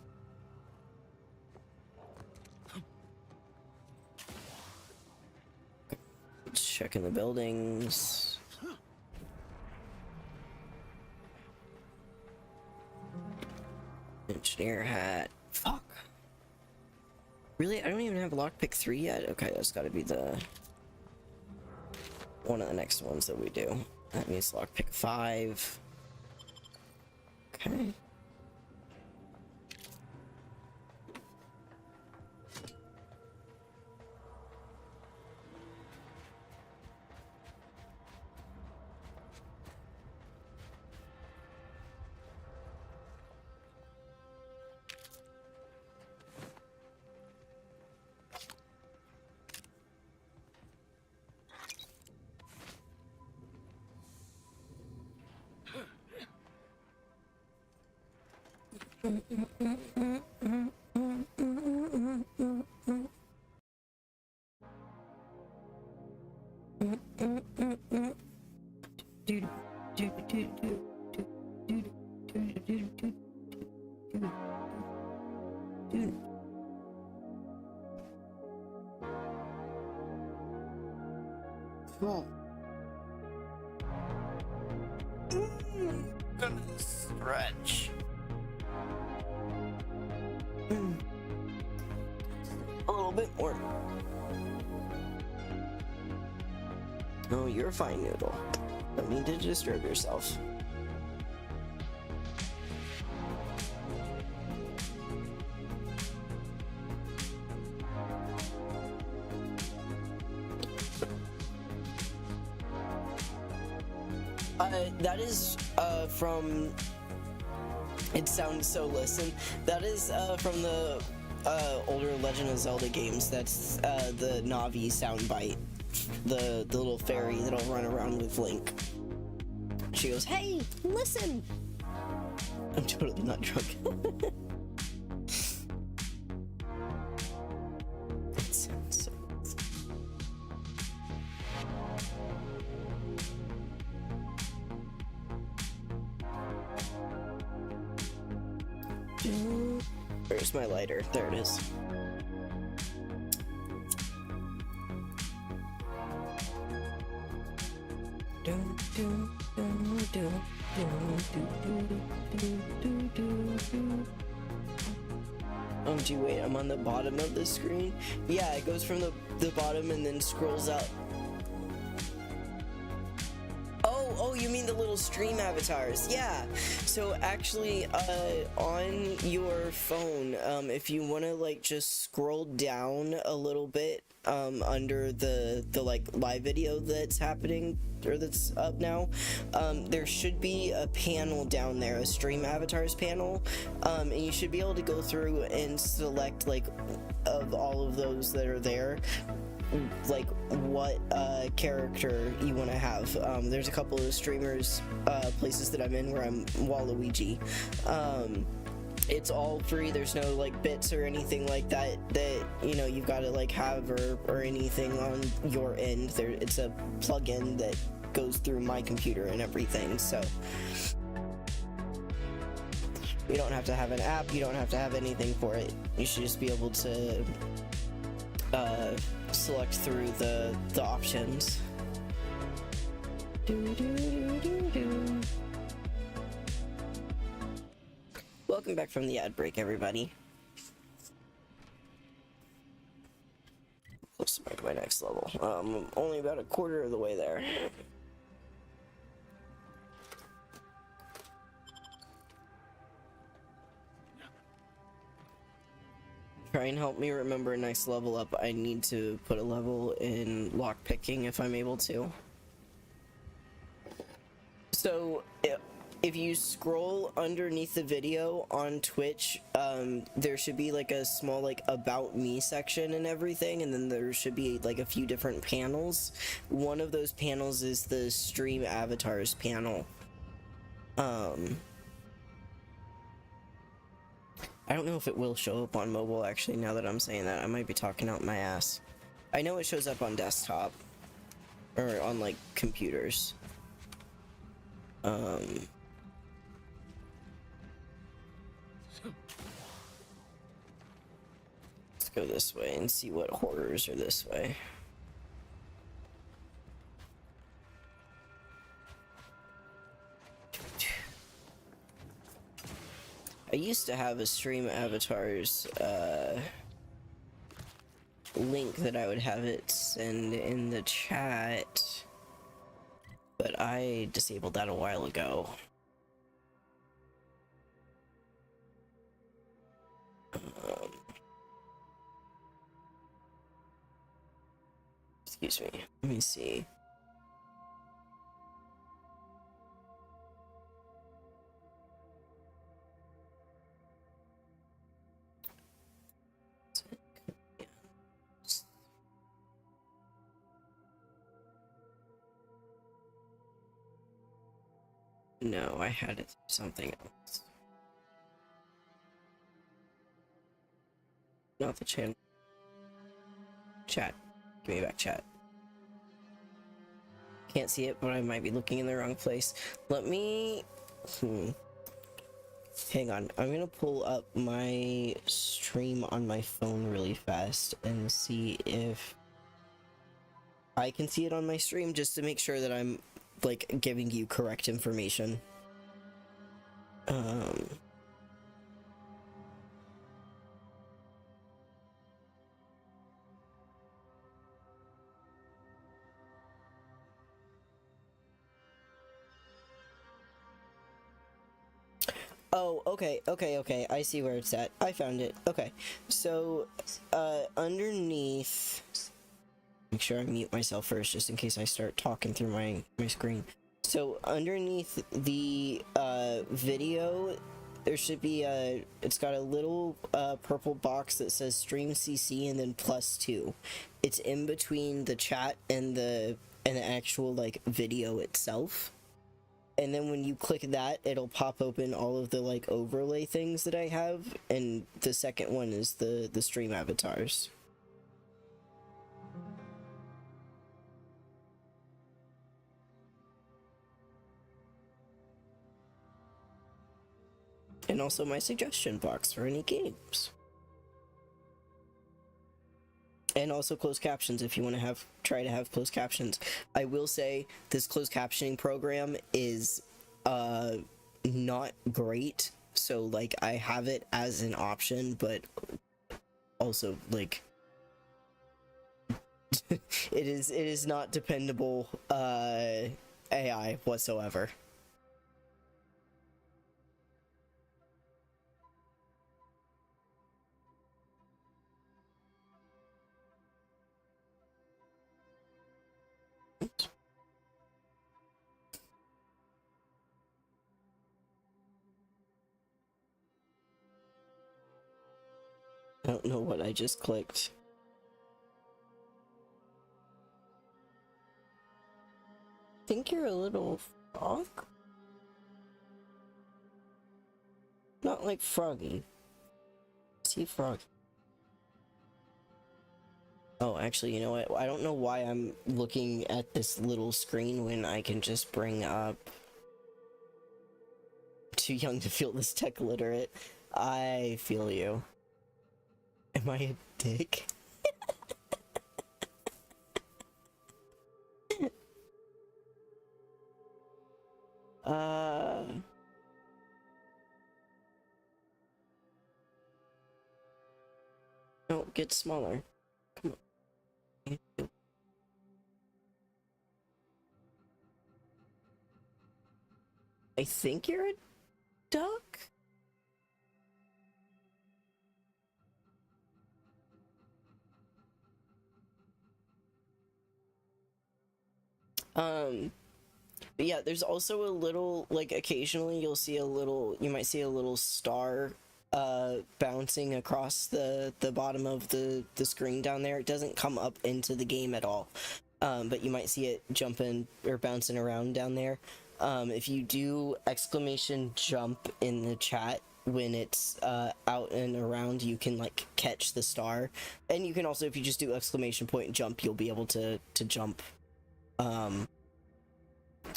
Checking the buildings. Engineer hat. Fuck. Really? I don't even have lockpick 3 yet? Okay, that's gotta be the... one of the next ones that we do. That means lockpick 5. Okay. Gonna stretch. A little bit more. Oh, you're fine, Noodle. Don't need to disturb yourself. That is from... It sounds so listen. That is from the older Legend of Zelda games. That's the Navi soundbite. The little fairy that'll run around with Link. She goes, "Hey, listen!" I'm totally not drunk. It sounds so Where's my lighter? There it is. Oh, gee, wait, I'm on the bottom of the screen? Yeah, it goes from the bottom and then scrolls up. Oh, you mean the little stream avatars? Yeah. So actually, on your phone, if you want to like just scroll down a little bit, under the like live video that's happening or that's up now, there should be a panel down there, a stream avatars panel, and you should be able to go through and select like of all of those that are there, like what character you want to have. There's a couple of streamers places that I'm in where I'm Waluigi. It's all free. There's no like bits or anything like that you know you've got to like have or anything on your end. It's a plugin that goes through my computer and everything, so you don't have to have an app, you don't have to have anything for it. You should just be able to select through the options. Welcome back from the ad break, everybody. Close to my next level. Only about a quarter of the way there. Try and help me remember next level up. I need to put a level in lockpicking if I'm able to. So, if you scroll underneath the video on Twitch, there should be like a small like about me section and everything, and then there should be like a few different panels. One of those panels is the stream avatars panel. I don't know if it will show up on mobile, actually, now that I'm saying that. I might be talking out my ass. I know it shows up on desktop. Or on, like, computers. Let's go this way and see what horrors are this way. I used to have a stream avatars link that I would have it send in the chat, but I disabled that a while ago. Excuse me, let me see. No, I had it something else. Not the channel. Chat. Give me back chat. Can't see it, but I might be looking in the wrong place. Let me... Hang on. I'm gonna pull up my stream on my phone really fast and see if I can see it on my stream, just to make sure that I'm, like, giving you correct information. Oh, okay, I see where it's at. I found it. Okay, so, underneath... Make sure I mute myself first, just in case I start talking through my screen. So, underneath the, video, there should be a... It's got a little, purple box that says Stream CC and then +2. It's in between the chat and the actual, like, video itself. And then when you click that, it'll pop open all of the, like, overlay things that I have, and the second one is the stream avatars. And also my suggestion box for any games. And also closed captions if you want to try to have closed captions. I will say this closed captioning program is not great. So like I have it as an option, but also like it is not dependable AI whatsoever. I don't know what I just clicked. Think you're a little frog? Not like Froggy. See Frog. Oh, actually, you know what? I don't know why I'm looking at this little screen when I can just bring up Too Young to Feel This Tech Literate. I feel you. Am I a dick? No, get smaller. Come on. I think you're a duck? But yeah, there's also a little, like, occasionally you might see a little star, bouncing across the bottom of the screen down there. It doesn't come up into the game at all, but you might see it jumping or bouncing around down there. If you do exclamation jump in the chat when it's, out and around, you can, like, catch the star. And you can also, if you just do exclamation point jump, you'll be able to jump,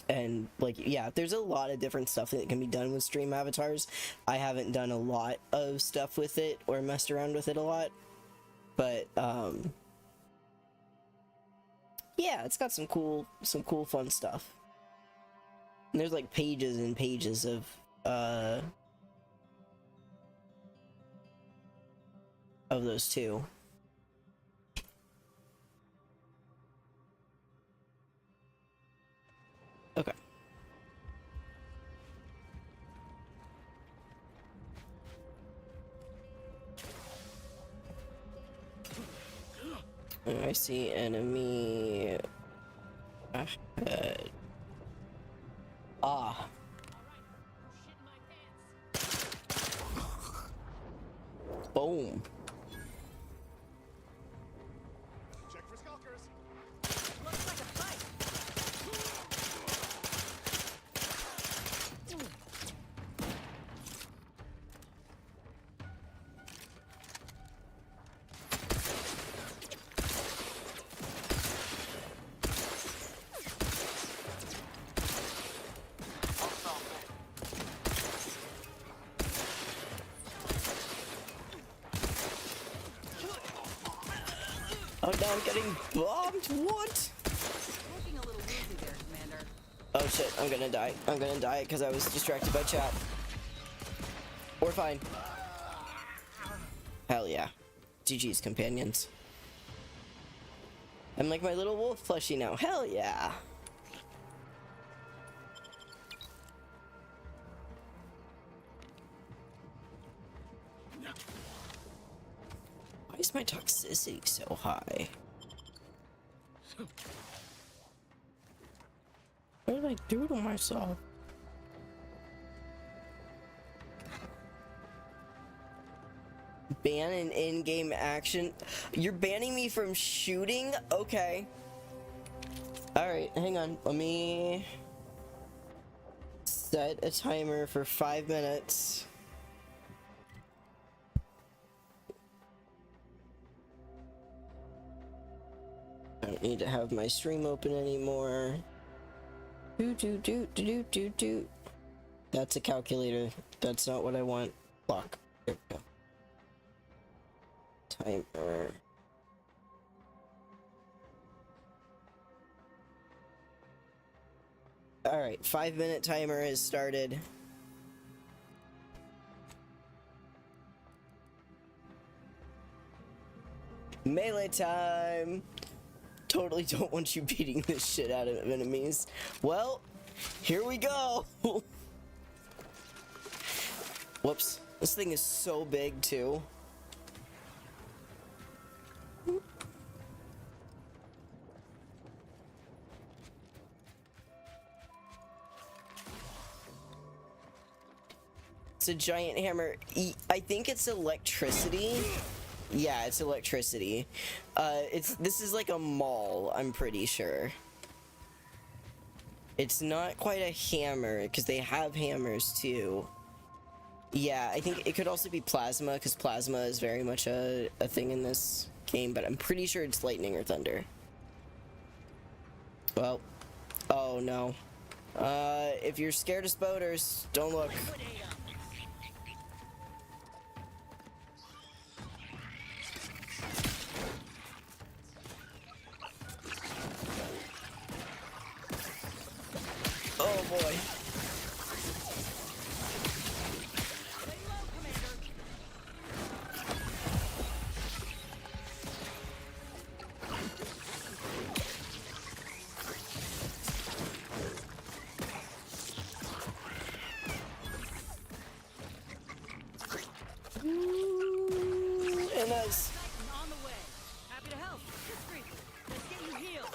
and like, yeah, there's a lot of different stuff that can be done with stream avatars. I haven't done a lot of stuff with it or messed around with it a lot, but yeah, it's got some cool fun stuff. And there's like pages and pages of of those two. Okay. I see enemy ahead. Ah. Boom. Check for skulkers. Looks like a fight. Oh no, I'm getting bombed. What? Looking a little woozy there, Commander. Oh shit, I'm gonna die. I'm gonna die because I was distracted by chat. We're fine. Hell yeah. GG's, companions. I'm like my little wolf plushie now. Hell yeah. Why is my toxicity so high? What did I do to myself? Ban an in-game action? You're banning me from shooting? Okay. Alright, hang on. Let me set a timer for 5 minutes. I don't need to have my stream open anymore. Do. That's a calculator. That's not what I want. Clock. There we go. Timer. Alright, 5-minute timer has started. Melee time! Totally don't want you beating this shit out of enemies. Well, here we go! Whoops. This thing is so big, too. It's a giant hammer. I think it's electricity. Yeah, it's electricity. This is like a maul, I'm pretty sure. It's not quite a hammer, because they have hammers too. Yeah, I think it could also be plasma, because plasma is very much a thing in this game, but I'm pretty sure it's lightning or thunder. Well, oh no. If you're scared of spoders, don't look. Oh boy. And that's On the way. Happy to help. History. Let's get you healed.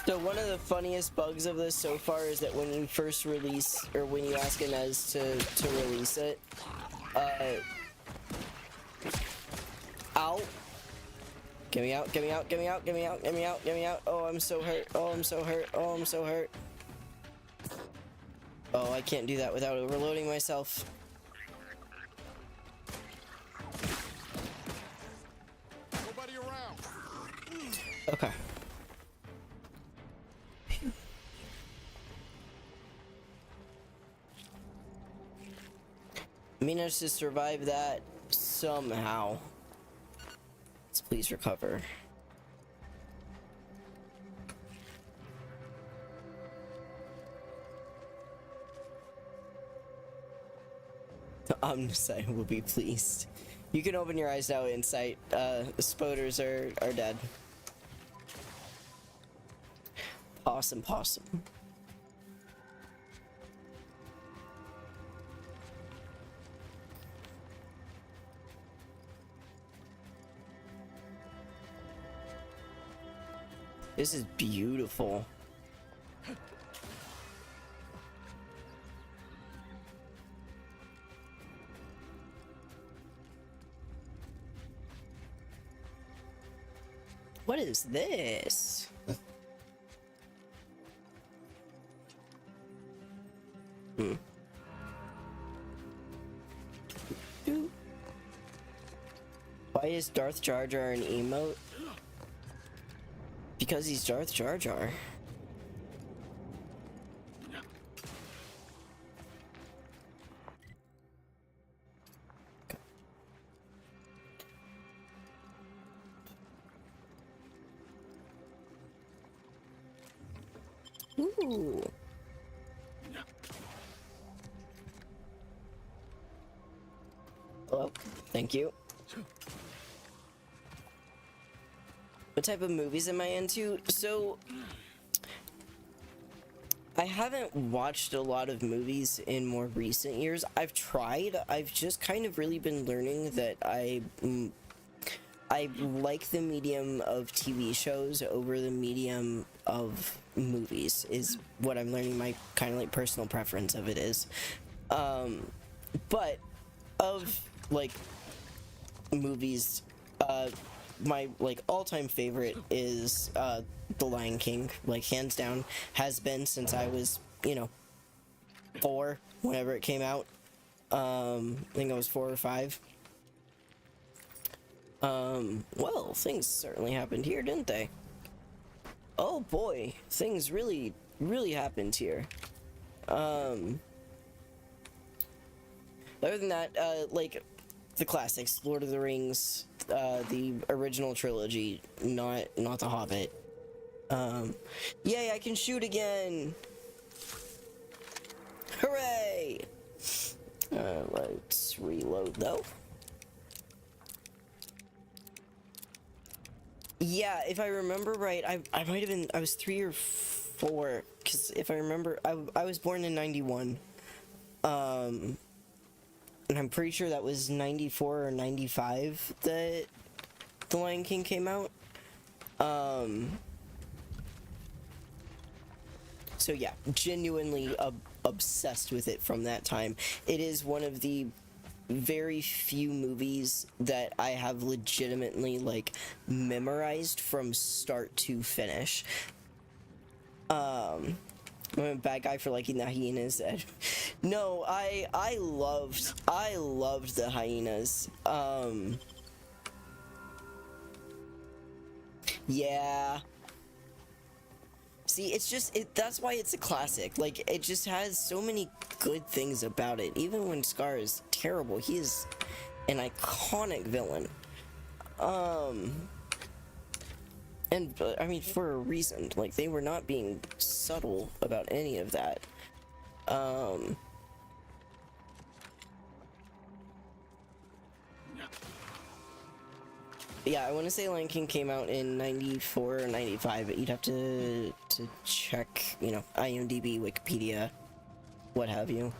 So one of the funniest bugs of this so far is that when you first release, or when you ask Inez to release it, ow. Get me out, get me out, get me out, get me out, get me out, get me out. Oh, I'm so hurt. Oh, I'm so hurt. Oh, I'm so hurt. Oh, I can't do that without overloading myself. Nobody around. Okay. Managed to survive that somehow. Let's please recover. Omnisite will be pleased. You can open your eyes now, Insight. Spoders are dead. Possum. This is beautiful. What is this? Why is Darth Jar Jar an emote? Because he's Darth Jar Jar. Ooh. Hello. Thank you. What type of movies am I into? So, I haven't watched a lot of movies in more recent years. I've tried. I've just kind of really been learning that I like the medium of TV shows over the medium of movies, is what I'm learning. My kind of like personal preference of it is. But of like movies, my like all-time favorite is The Lion King. Like hands down, has been since I was, 4 whenever it came out. I think I was 4 or 5. Well, things certainly happened here, didn't they? Oh boy, things really happened here. Other than that, like the classics, Lord of the Rings, the original trilogy, not The Hobbit. Yay, I can shoot again! Hooray! Let's reload though. Yeah, if I remember right, I might have been, I was 3 or 4, because if I remember, I was born in 91. And I'm pretty sure that was 94 or 95 that The Lion King came out. So yeah, genuinely obsessed with it from that time. It is one of the very few movies that I have legitimately like memorized from start to finish. I'm a bad guy for liking the hyenas. No, I loved the hyenas. Yeah. See, it's just that's why it's a classic. Like, it just has so many good things about it. Even when Scar is terrible, he is an iconic villain. And I mean, for a reason. Like, they were not being subtle about any of that. Yeah, I want to say Lion King came out in 94 or 95, but you'd have to check, IMDb, Wikipedia, what have you.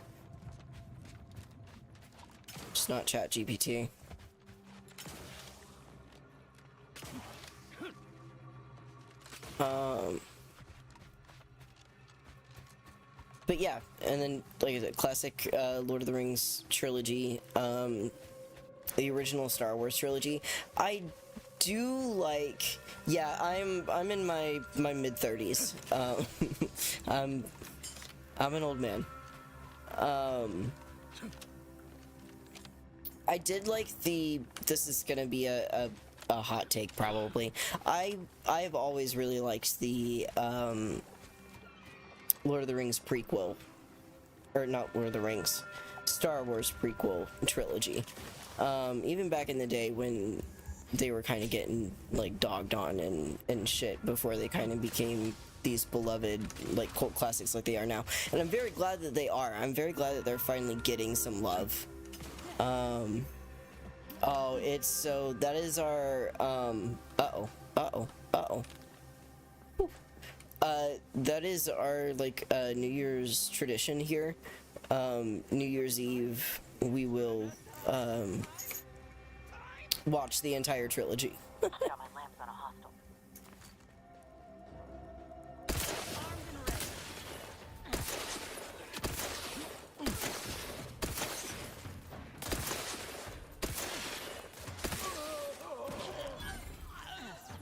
Just not ChatGPT. But yeah, and then like I said, classic Lord of the Rings trilogy, the original Star Wars trilogy. I do like, yeah, I'm in my mid-30s. I'm an old man. I did like this is gonna be a hot take probably. I've always really liked the Lord of the Rings prequel, or not Lord of the Rings, Star Wars prequel trilogy. Even back in the day when they were kind of getting like dogged on and shit before they kind of became these beloved like cult classics like they are now. And I'm very glad that they are. I'm very glad that they're finally getting some love. Oh, it's so that is our that is our like New Year's tradition here. New Year's Eve we will watch the entire trilogy. Got my lamps on a hostile.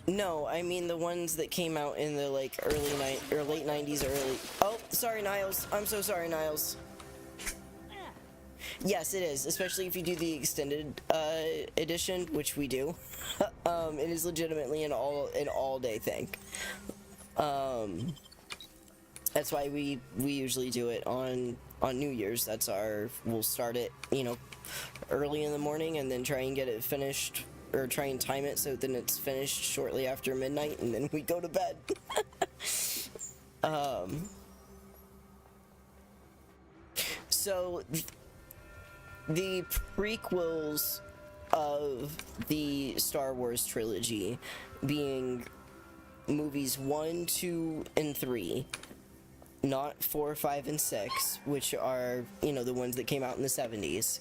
No, I mean the ones that came out in the like late 90s, early. Oh, sorry, Niles. I'm so sorry, Niles. Yes, it is, especially if you do the extended edition, which we do. It is legitimately an all day thing. That's why we usually do it on New Year's. That's we'll start it, you know, early in the morning and then try and get it finished, or try and time it so then it's finished shortly after midnight, and then we go to bed. So the prequels of the Star Wars trilogy being movies 1, 2, and 3, not 4, 5, and 6, which are, you know, the ones that came out in the 70s.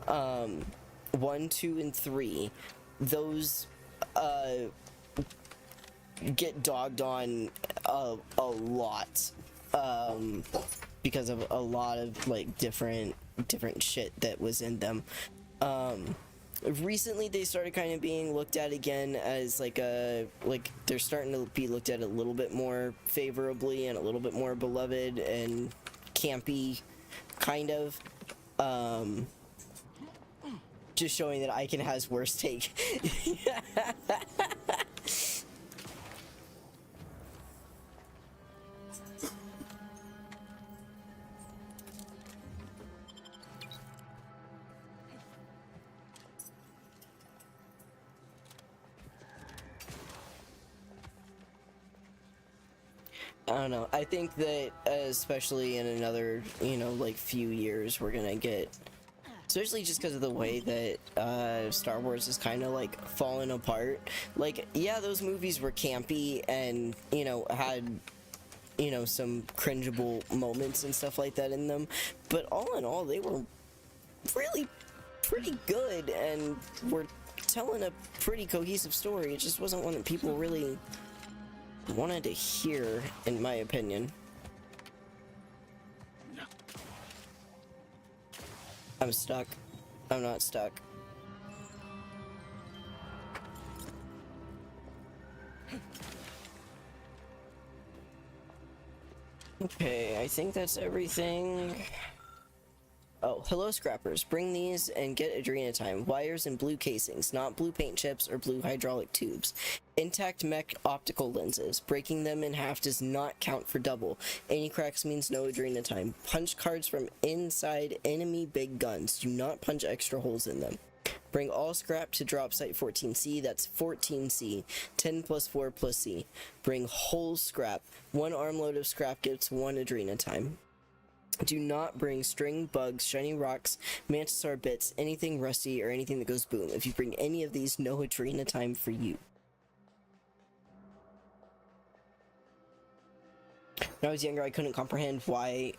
1, 2, and 3, those get dogged on a lot because of a lot of like different shit that was in them. Recently they started kind of being looked at again as like they're starting to be looked at a little bit more favorably and a little bit more beloved and campy, kind of. Just showing that Icon has worse take. I don't know. I think that especially in another, you know, like few years, we're gonna get, especially just because of the way that Star Wars is kind of like falling apart. Like, yeah, those movies were campy and, you know, had, you know, some cringeable moments and stuff like that in them, but all in all, they were really pretty good and were telling a pretty cohesive story. It just wasn't one that people really wanted to hear, in my opinion. I'm stuck. I'm not stuck. Okay, I think that's everything. Oh, hello scrappers. Bring these and get Adrena time. Wires and blue casings, not blue paint chips or blue hydraulic tubes. Intact mech optical lenses. Breaking them in half does not count for double. Any cracks means no Adrena time. Punch cards from inside enemy big guns. Do not punch extra holes in them. Bring all scrap to drop site 14C. That's 14C. 10 plus 4 plus C. Bring whole scrap. 1 armload of scrap gets 1 Adrena time. Do not bring string, bugs, shiny rocks, mantisaur bits, anything rusty, or anything that goes boom. If you bring any of these, no Adrena time for you. When I was younger, I couldn't comprehend why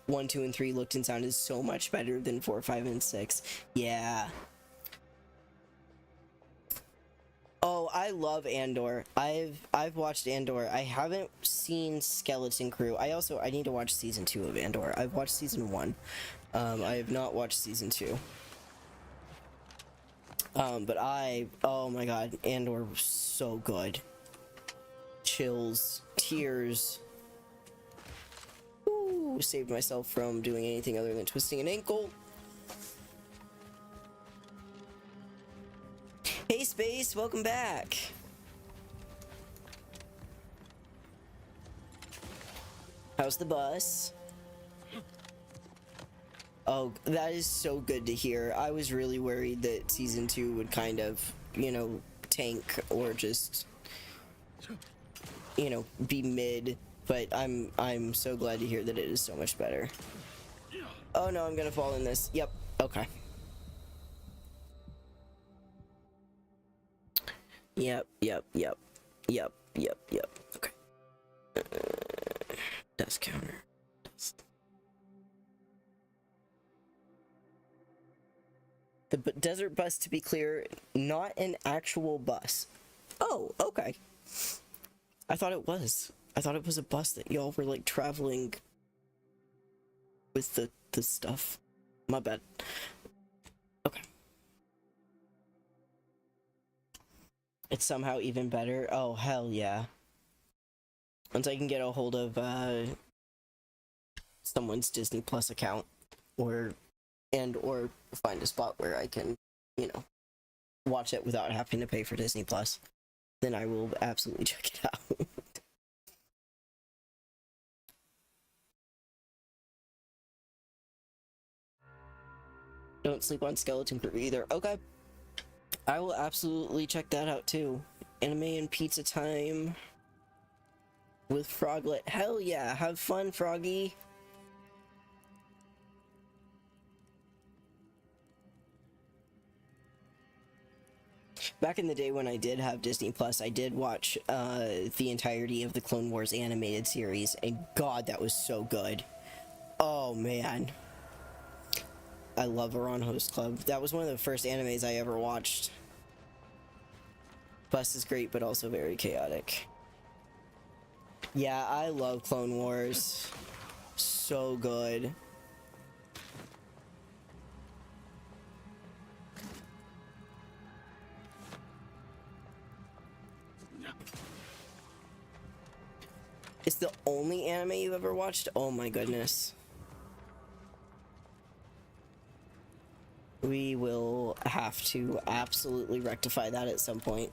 1, 2, and 3 looked and sounded so much better than 4, 5, and 6. Yeah. Oh, I love Andor. I've watched Andor. I haven't seen Skeleton Crew. I need to watch season 2 of Andor. I've watched season 1. I have not watched season 2. But oh my god, Andor was so good. Chills, tears. Ooh, saved myself from doing anything other than twisting an ankle. Hey Space, welcome back. How's the bus? Oh, that is so good to hear. I was really worried that season 2 would kind of, you know, tank or just, you know, be mid, but I'm so glad to hear that it is so much better. Oh no, I'm gonna fall in this. Yep, okay. Yep. Okay. Dust counter. Dust. The desert bus, to be clear, not an actual bus. Oh, okay. I thought it was. I thought it was a bus that y'all were like traveling with the stuff. My bad. Okay. It's somehow even better. Oh, hell yeah. Once I can get a hold of someone's Disney Plus account, or find a spot where I can, you know, watch it without having to pay for Disney Plus, then I will absolutely check it out. Don't sleep on Skeleton Crew either. Okay. I will absolutely check that out too. Anime and pizza time with Froglet. Hell yeah, have fun, Froggy. Back in the day when I did have Disney Plus, I did watch the entirety of the Clone Wars animated series, and God, that was so good. Oh man. I love Iran Host Club. That was one of the first animes I ever watched. Bus is great, but also very chaotic. Yeah, I love Clone Wars. So good. It's the only anime you've ever watched? Oh my goodness. We will have to absolutely rectify that at some point.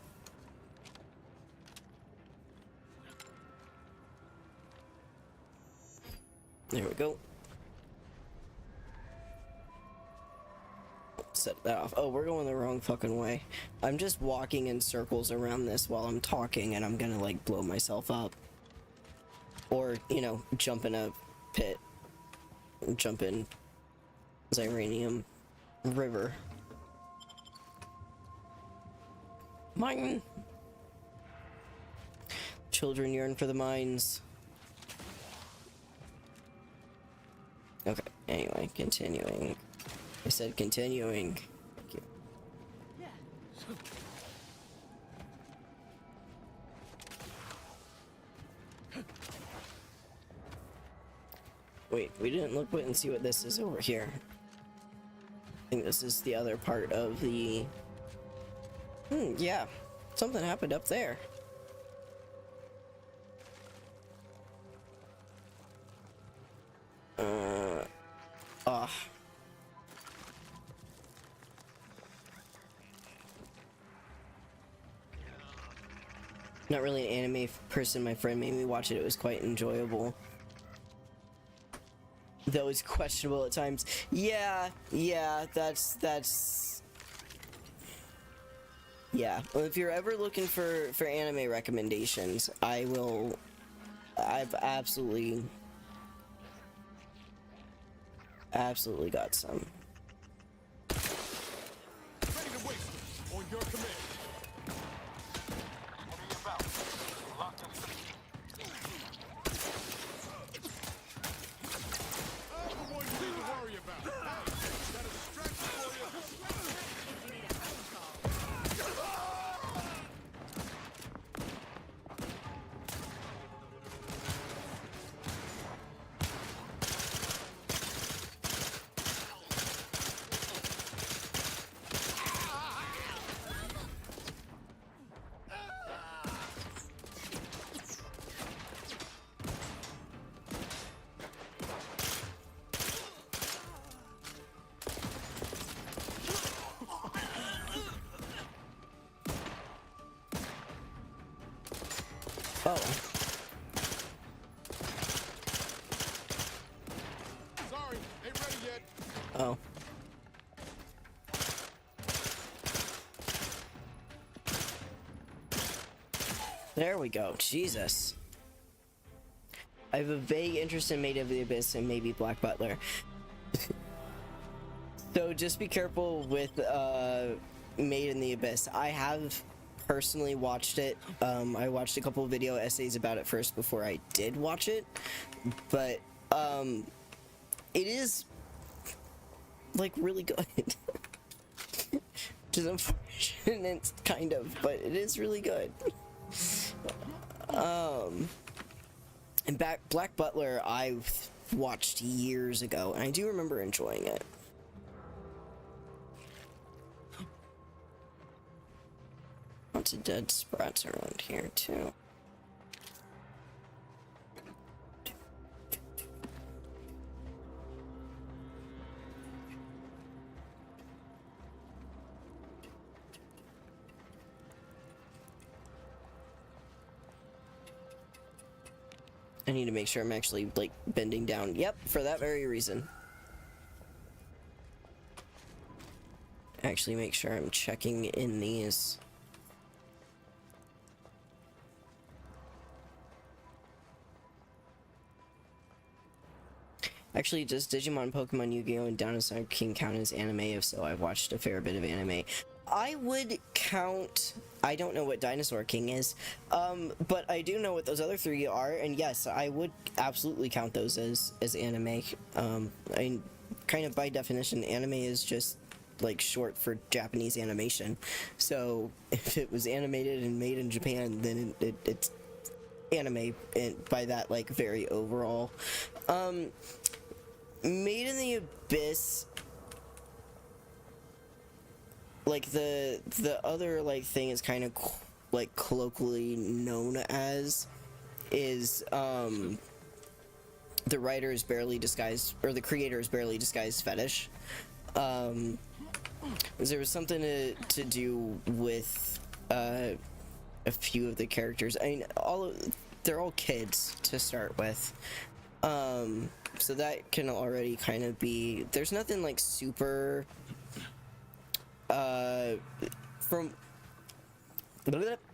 There we go. Set that off. Oh, we're going the wrong fucking way. I'm just walking in circles around this while I'm talking, and I'm gonna like blow myself up. Or, you know, jump in a pit. Jump in Zyranium River. Mine. Children yearn for the mines. Okay, anyway, continuing. I said continuing. Thank you. Wait, we didn't look and see what this is over here. I think this is the other part of the... yeah. Something happened up there. Not really an anime person. My friend made me watch it. It was quite enjoyable. Though it's questionable at times. Yeah, that's... Yeah, well, if you're ever looking for anime recommendations, I've absolutely got some. Ready to waste it. On your command. What are you about? Locked and I'm the one you need to worry about. Hey, got a distraction for you. Oh. Sorry, ain't ready yet. Oh. There we go. Jesus. I have a vague interest in Maid of the Abyss and maybe Black Butler. So just be careful with Maid in the Abyss. I have personally watched it. I watched a couple of video essays about it first before I did watch it, but it is like really good. Which is unfortunate, kind of, but it is really good. And Black Butler I've watched years ago, and I do remember enjoying it. Lots of dead sprats around here too. I need to make sure I'm actually, like, bending down. Yep, for that very reason. Actually make sure I'm checking in these. Actually, does Digimon, Pokemon, Yu-Gi-Oh! And Dinosaur King count as anime? If so, I've watched a fair bit of anime. I would count... I don't know what Dinosaur King is, but I do know what those other three are, and yes, I would absolutely count those as anime. I mean, kind of by definition, anime is just, like, short for Japanese animation. So, if it was animated and made in Japan, then it's anime by that, like, very overall. Made in the Abyss... Like, the other, like, thing is kind of, like, colloquially known as is, the writer is barely disguised, or the creator is barely disguised fetish. There was something to do with, a few of the characters. I mean, they're all kids to start with. So that can already kind of be, there's nothing, like, super...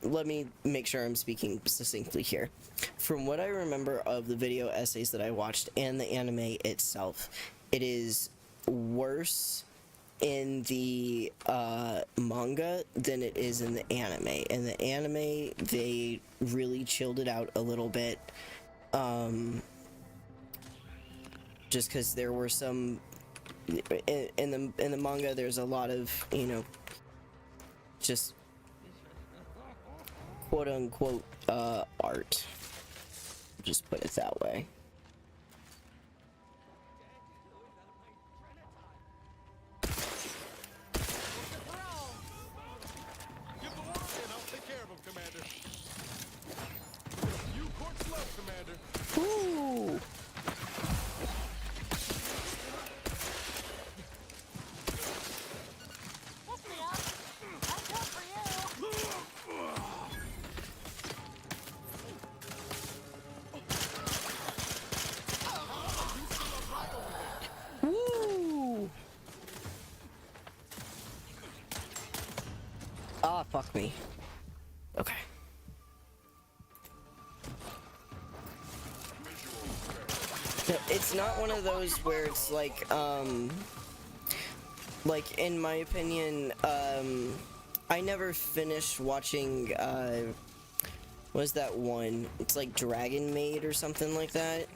let me make sure I'm speaking succinctly here. From what I remember of the video essays that I watched and the anime itself, it is worse in the manga than it is in the anime. In the anime, they really chilled it out a little bit, just because there were some in the manga, there's a lot of, you know, just quote unquote art. Just put it that way. Give the order and I'll take care of him, Commander. You court's love, Commander. Ooh. Ah, fuck me. Okay. It's not one of those where it's like in my opinion, I never finished watching, what is that one? It's like Dragon Maid or something like that.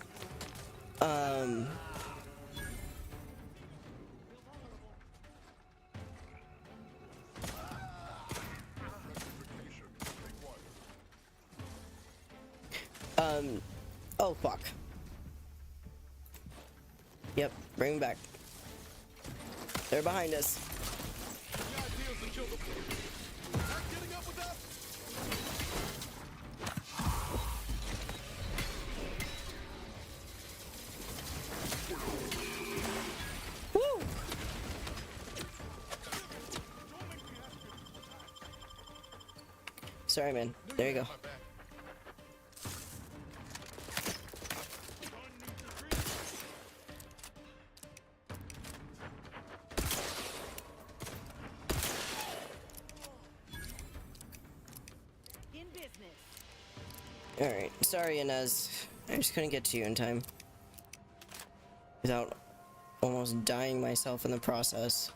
Oh fuck. Yep, bring them back. They're behind us. Woo! Sorry, man. There you go. Alright, sorry Inez. I just couldn't get to you in time. Without almost dying myself in the process.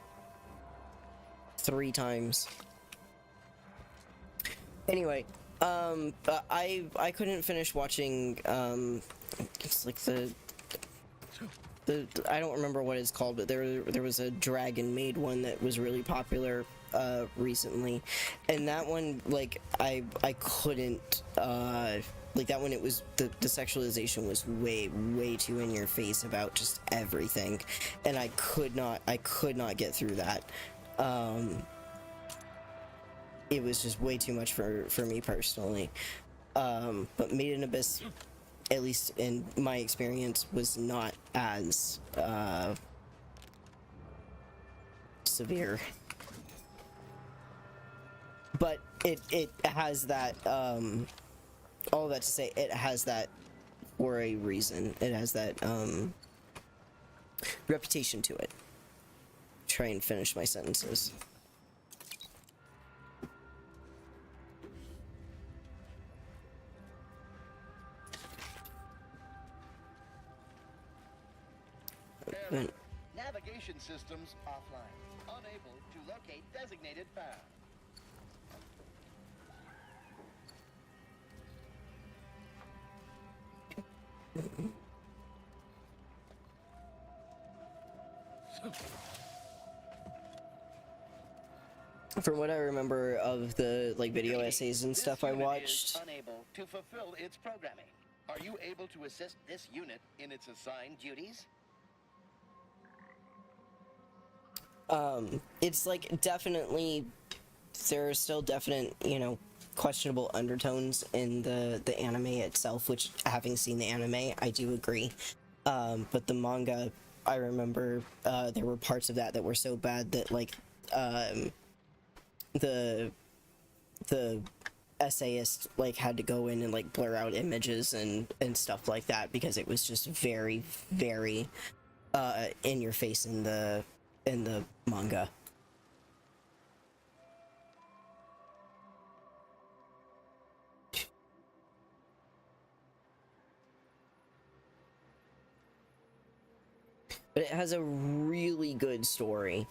3 times. Anyway, I couldn't finish watching, it's like the I don't remember what it's called, but there was a Dragon Maid one that was really popular recently, and that one, like, I couldn't like that one, it was the sexualization was way too in your face about just everything, and I could not get through that. It was just way too much for me personally. But Made in Abyss, at least in my experience, was not as severe. But it has that, all that to say, it has that for a reason. It has that reputation to it. Try and finish my sentences. Navigation systems offline. Unable to locate designated path. From what I remember of the video essays and stuff I watched, Unable to fulfill its programming. Are you able to assist this unit in its assigned duties? it's like definitely there are still definite, questionable undertones in the anime itself, which, having seen the anime, I do agree. But the manga, I remember there were parts of that were so bad that, like, the essayist, like, had to go in and, like, blur out images and stuff like that, because it was just very in your face in the manga. But it has a really good story.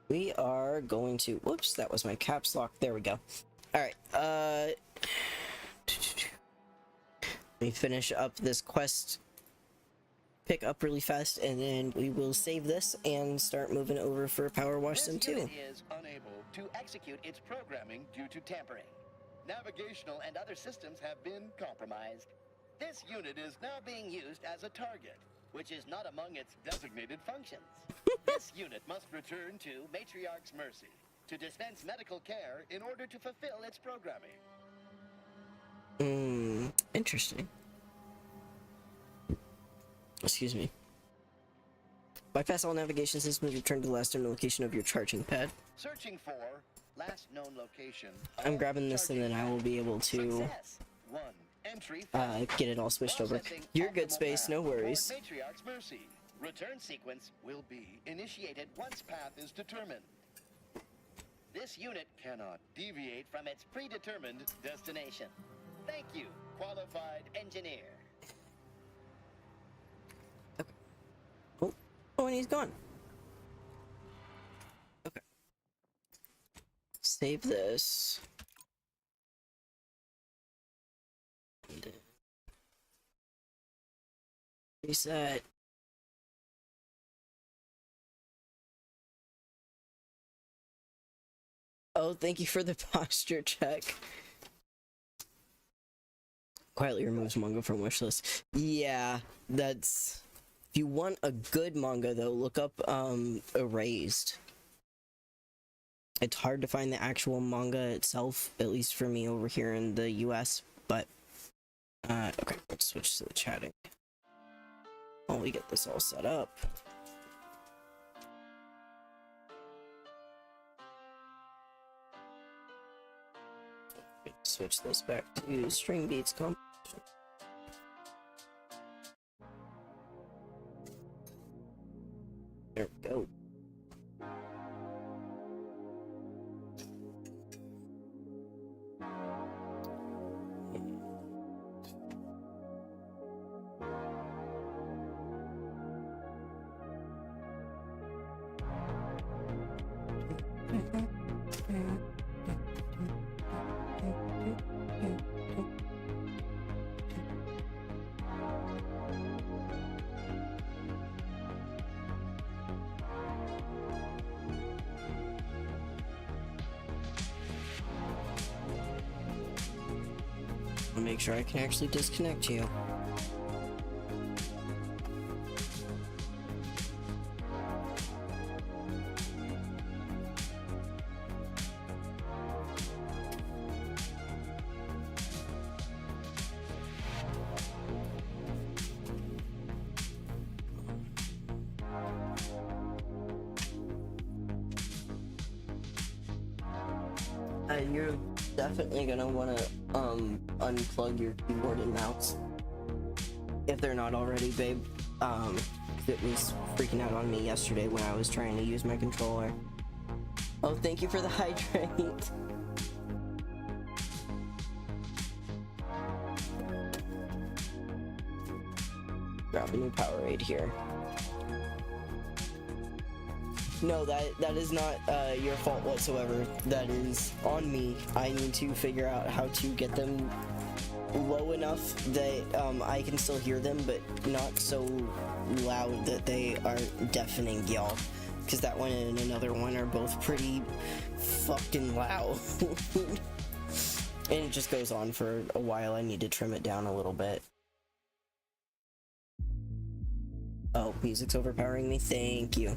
We are going to, whoops, that was my caps lock. There we go. All right. Let me finish up this quest pick up really fast, and then we will save this and start moving over for Power Wash Sim 2. This unit is unable to execute its programming due to tampering. Navigational and other systems have been compromised. This unit is now being used as a target, which is not among its designated functions. This unit must return to Matriarch's Mercy to dispense medical care in order to fulfill its programming. Interesting. Excuse me. Bypass all navigation systems, return to the last known location of your charging pad. Searching for last known location. I'm grabbing this and then I will be able to get it all switched over. You're good, Space, no worries. Matriarch's Mercy. Return sequence will be initiated once path is determined. This unit cannot deviate from its predetermined destination. Thank you, qualified engineer. Oh, and he's gone. Okay. Save this. And reset. Oh, thank you for the posture check. Quietly removes manga from wishlist. Yeah, that's... If you want a good manga, though, look up Erased. It's hard to find the actual manga itself, at least for me over here in the US, but... okay, let's switch to the chatting. While we get this all set up. Switch this back to String Beats comp. There we go. I'll make sure I can actually disconnect you. You're definitely gonna wanna unplug your keyboard and mouse if they're not already, babe. It was freaking out on me yesterday when I was trying to use my controller. Oh, thank you for the hydrate. Grab a new Powerade here. No, that is not your fault whatsoever. That is on me. I need to figure out how to get them low enough that I can still hear them, but not so loud that they are deafening y'all. Because that one and another one are both pretty fucking loud. And it just goes on for a while. I need to trim it down a little bit. Oh, music's overpowering me. Thank you.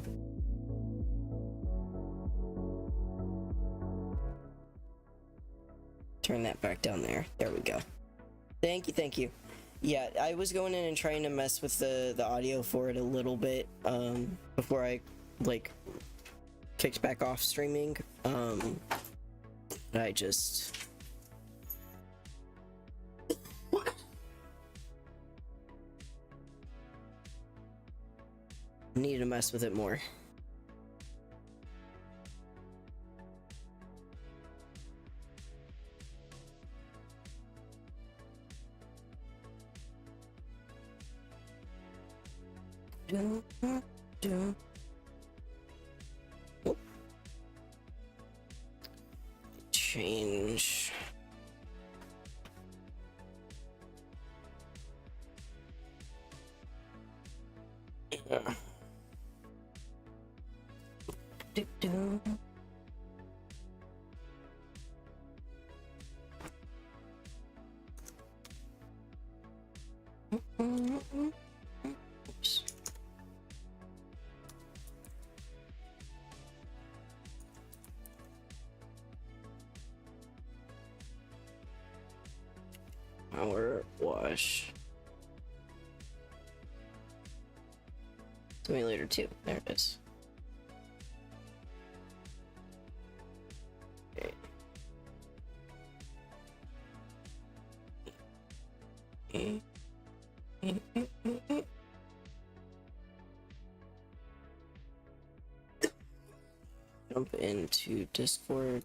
Turn that back down there. There we go. Thank you, thank you. Yeah, I was going in and trying to mess with the audio for it a little bit before I like kicked back off streaming. I just need to mess with it more. Change. Yeah. Oops. Power wash. Simulator 2. There it is. Okay. Jump into Discord.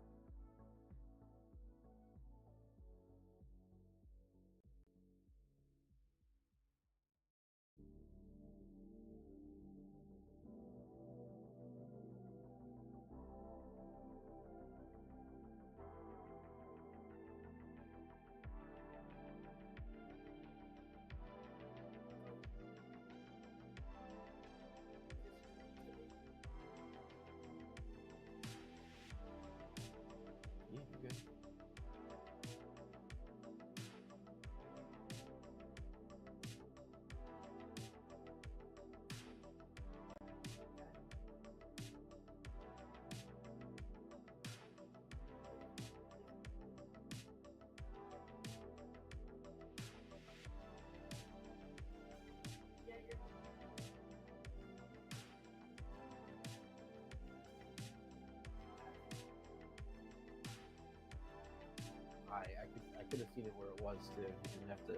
I could have seen it where it was too. You didn't have to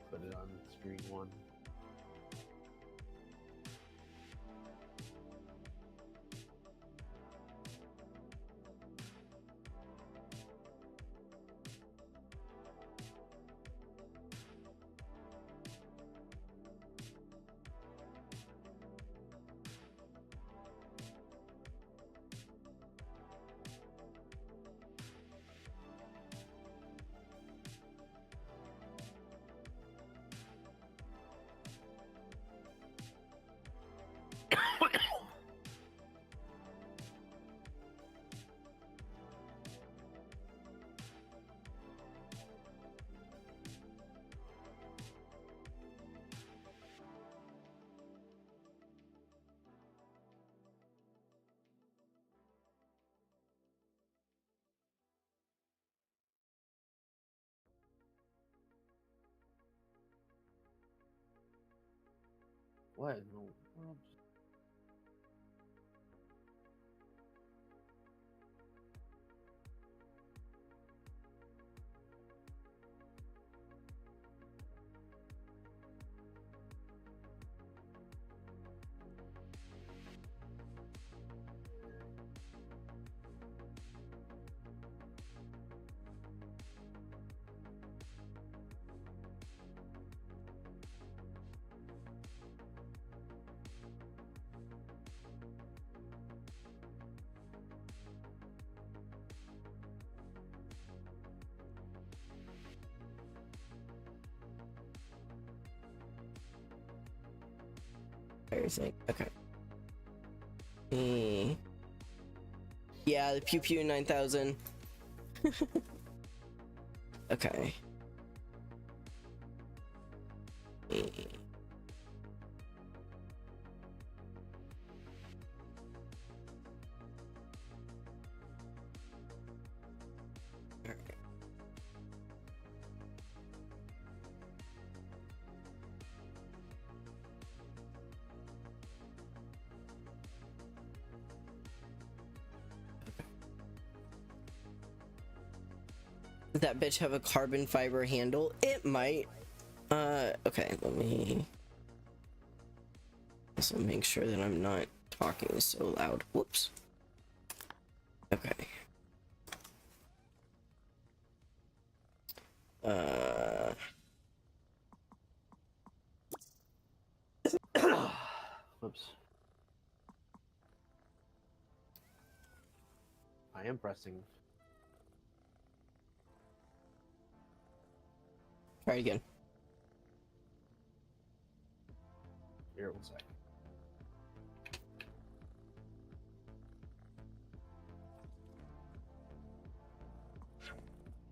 put it on screen one. What in the world? Everything. Okay. Yeah, the Pew Pew 9000. Okay. Does that bitch have a carbon fiber handle? It might. Okay, let me also make sure that I'm not talking so loud. Whoops. Okay. Whoops. I am pressing. Try it again. Here, 1 second.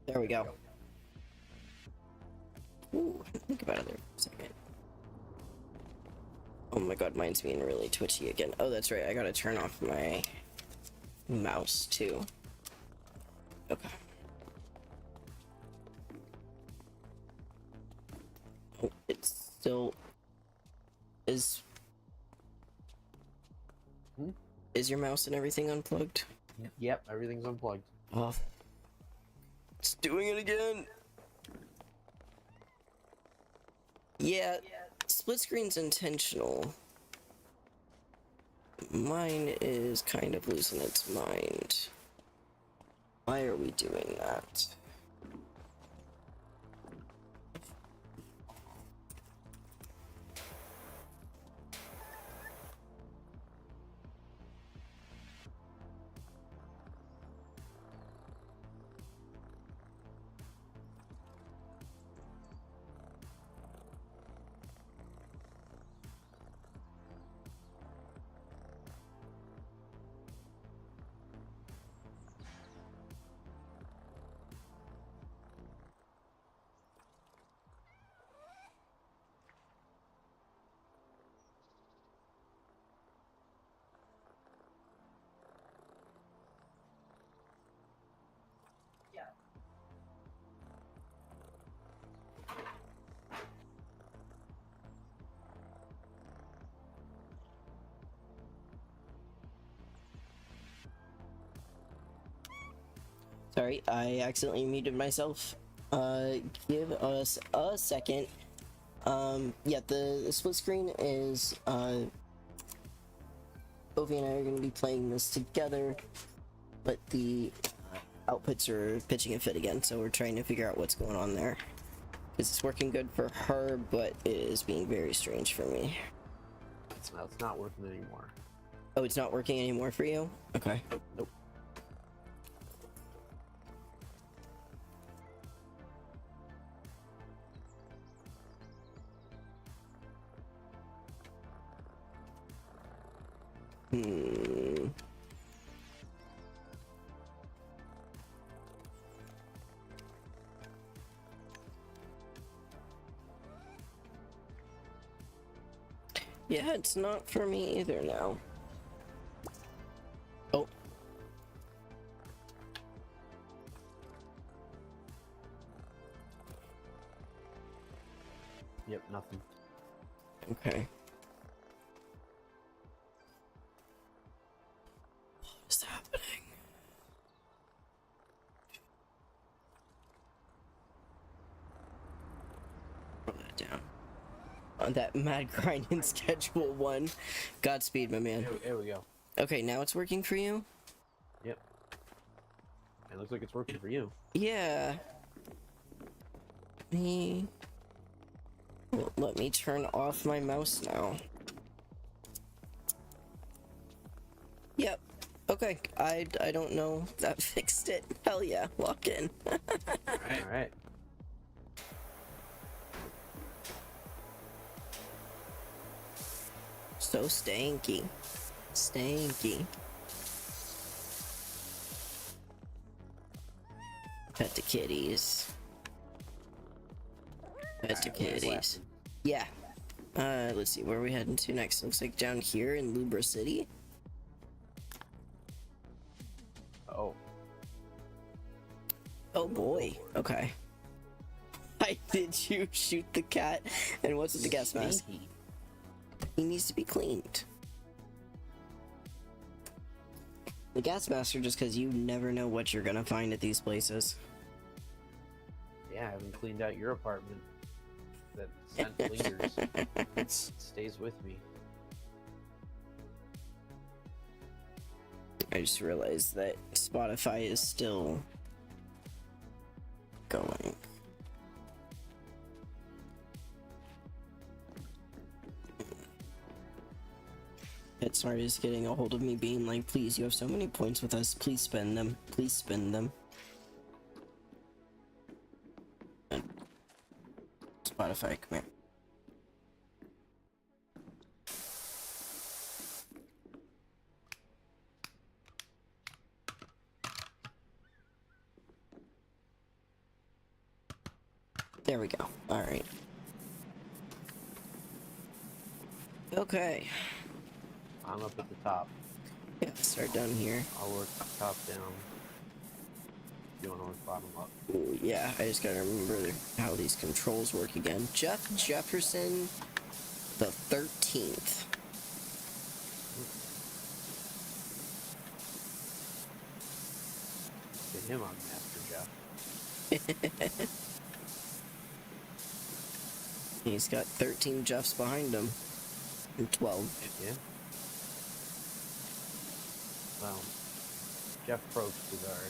There we go. Ooh, think about it there for a second. Oh my god, mine's being really twitchy again. Oh, that's right, I gotta turn off my mouse too. Okay. Oh, it's still... Is your mouse and everything unplugged? Yep, everything's unplugged. Oh. It's doing it again! Yeah, split screen's intentional. Mine is kind of losing its mind. Why are we doing that? Sorry, I accidentally muted myself. Give us a second. Yeah, the split screen is, Ovi and I are going to be playing this together, but the outputs are pitching a fit again, so we're trying to figure out what's going on there. Because it's working good for her, but it is being very strange for me. It's not working anymore. Oh, it's not working anymore for you? Okay. Nope. Yeah, it's not for me either now. Oh. Yep, nothing. Okay. on that mad grind and schedule one. Godspeed, my man. There we go. Okay, now it's working for you? Yep. It looks like it's working for you. Yeah. Let me turn off my mouse now. Yep. Okay. I don't know. That fixed it. Hell yeah. Lock in. Alright. So stanky. Stanky. Pet the kitties. Pet the kitties. Yeah. Let's see, where are we heading to next? Looks like down here in Lubra City. Oh. Oh boy. Okay. Why did you shoot the cat? And what's with the gas mask? He needs to be cleaned. The gas mask are just because you never know what you're gonna find at these places. Yeah, I haven't cleaned out your apartment. That scent lingers. It stays with me. I just realized that Spotify is still going. PetSmart is getting a hold of me being like, please, you have so many points with us, please spend them. Please spend them. Spotify, come here. There we go. Alright. Okay. I'm up at the top. Yeah, start down here. I'll work top down. You wanna work bottom up? Ooh, yeah, I just gotta remember how these controls work again. Jeff Jefferson the 13th. Get him on Master Jeff. He's got 13 Jeffs behind him. And 12. Yeah. Well, Jeff Probst is our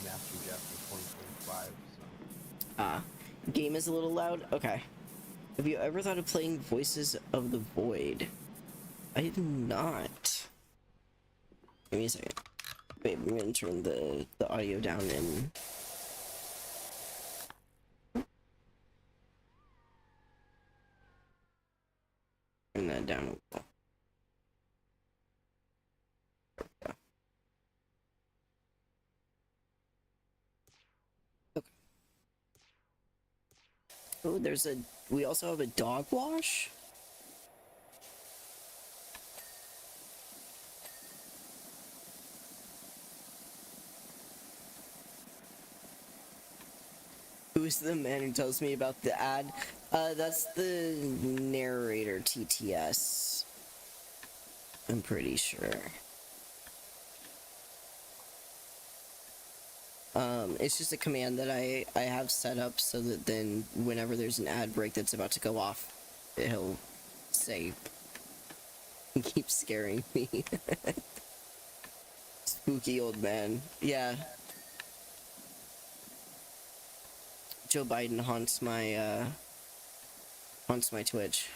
Master Jeff for 2025, so. Game is a little loud? Okay. Have you ever thought of playing Voices of the Void? I did not. Give me a second. Wait, I'm gonna turn the audio down and... Turn that down a little. Oh, we also have a dog wash? Who's the man who tells me about the ad? That's the narrator TTS. I'm pretty sure. It's just a command that I have set up so that then whenever there's an ad break that's about to go off, he'll say, he keeps scaring me. Spooky old man. Yeah. Joe Biden haunts my Twitch.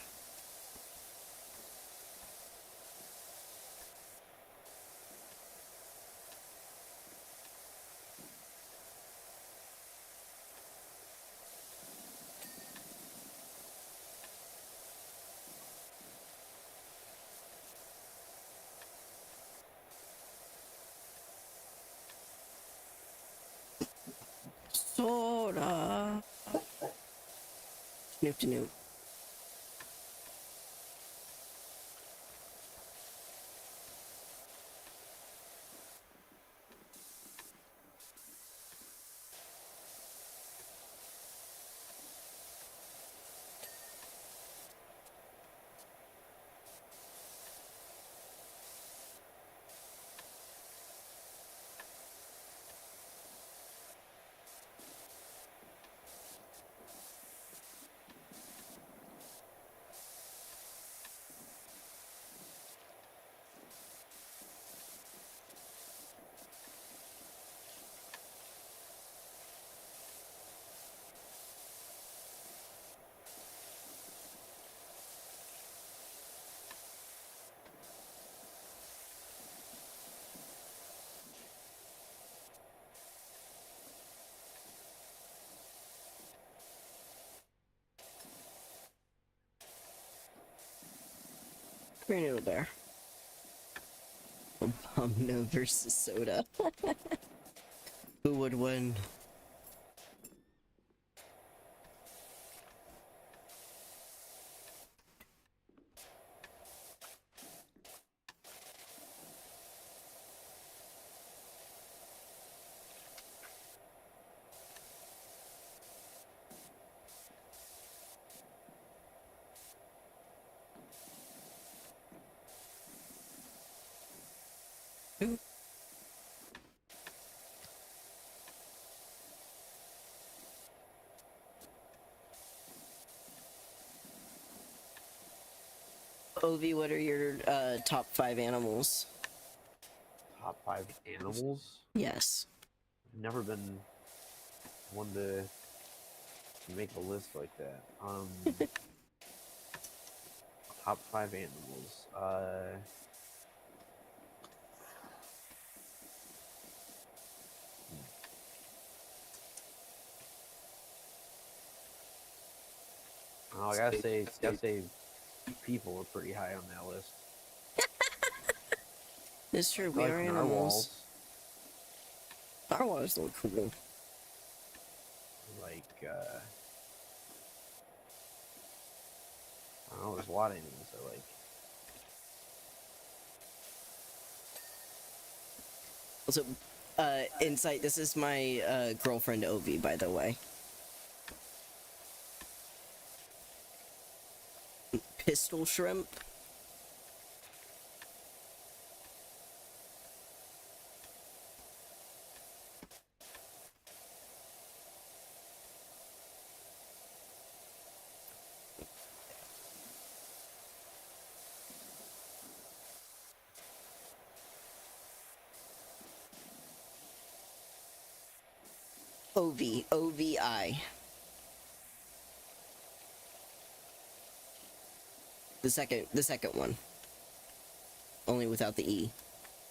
Soda. Snoop to Noop. Green Noodle Bear. Obama versus Soda. Who would win? Ovi, what are your top 5 animals? Top 5 animals? Yes. I've never been one to make a list like that. Top 5 animals. Oh, I gotta say, people are pretty high on that list. It's true, we I like are animals. Narwhals look cool. Like, I don't know, there's a lot of animals I like. Also, insight, this is my girlfriend Ovi, by the way. Pistol shrimp. OVI. The second one. Only without the E.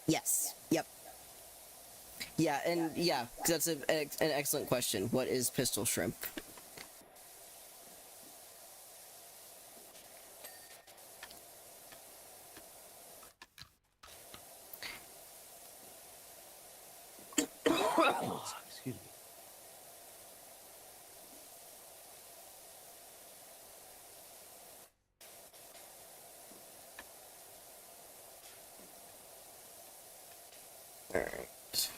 Yes. Yep. Yeah, and yeah, that's an excellent question. What is pistol shrimp? Excuse me. Alright.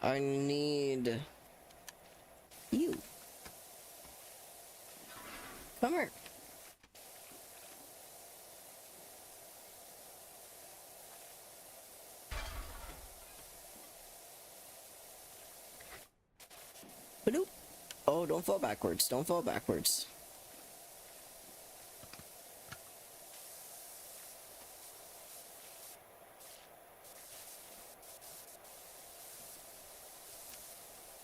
I need you. Come here. Ba-doop. Oh, don't fall backwards. Don't fall backwards.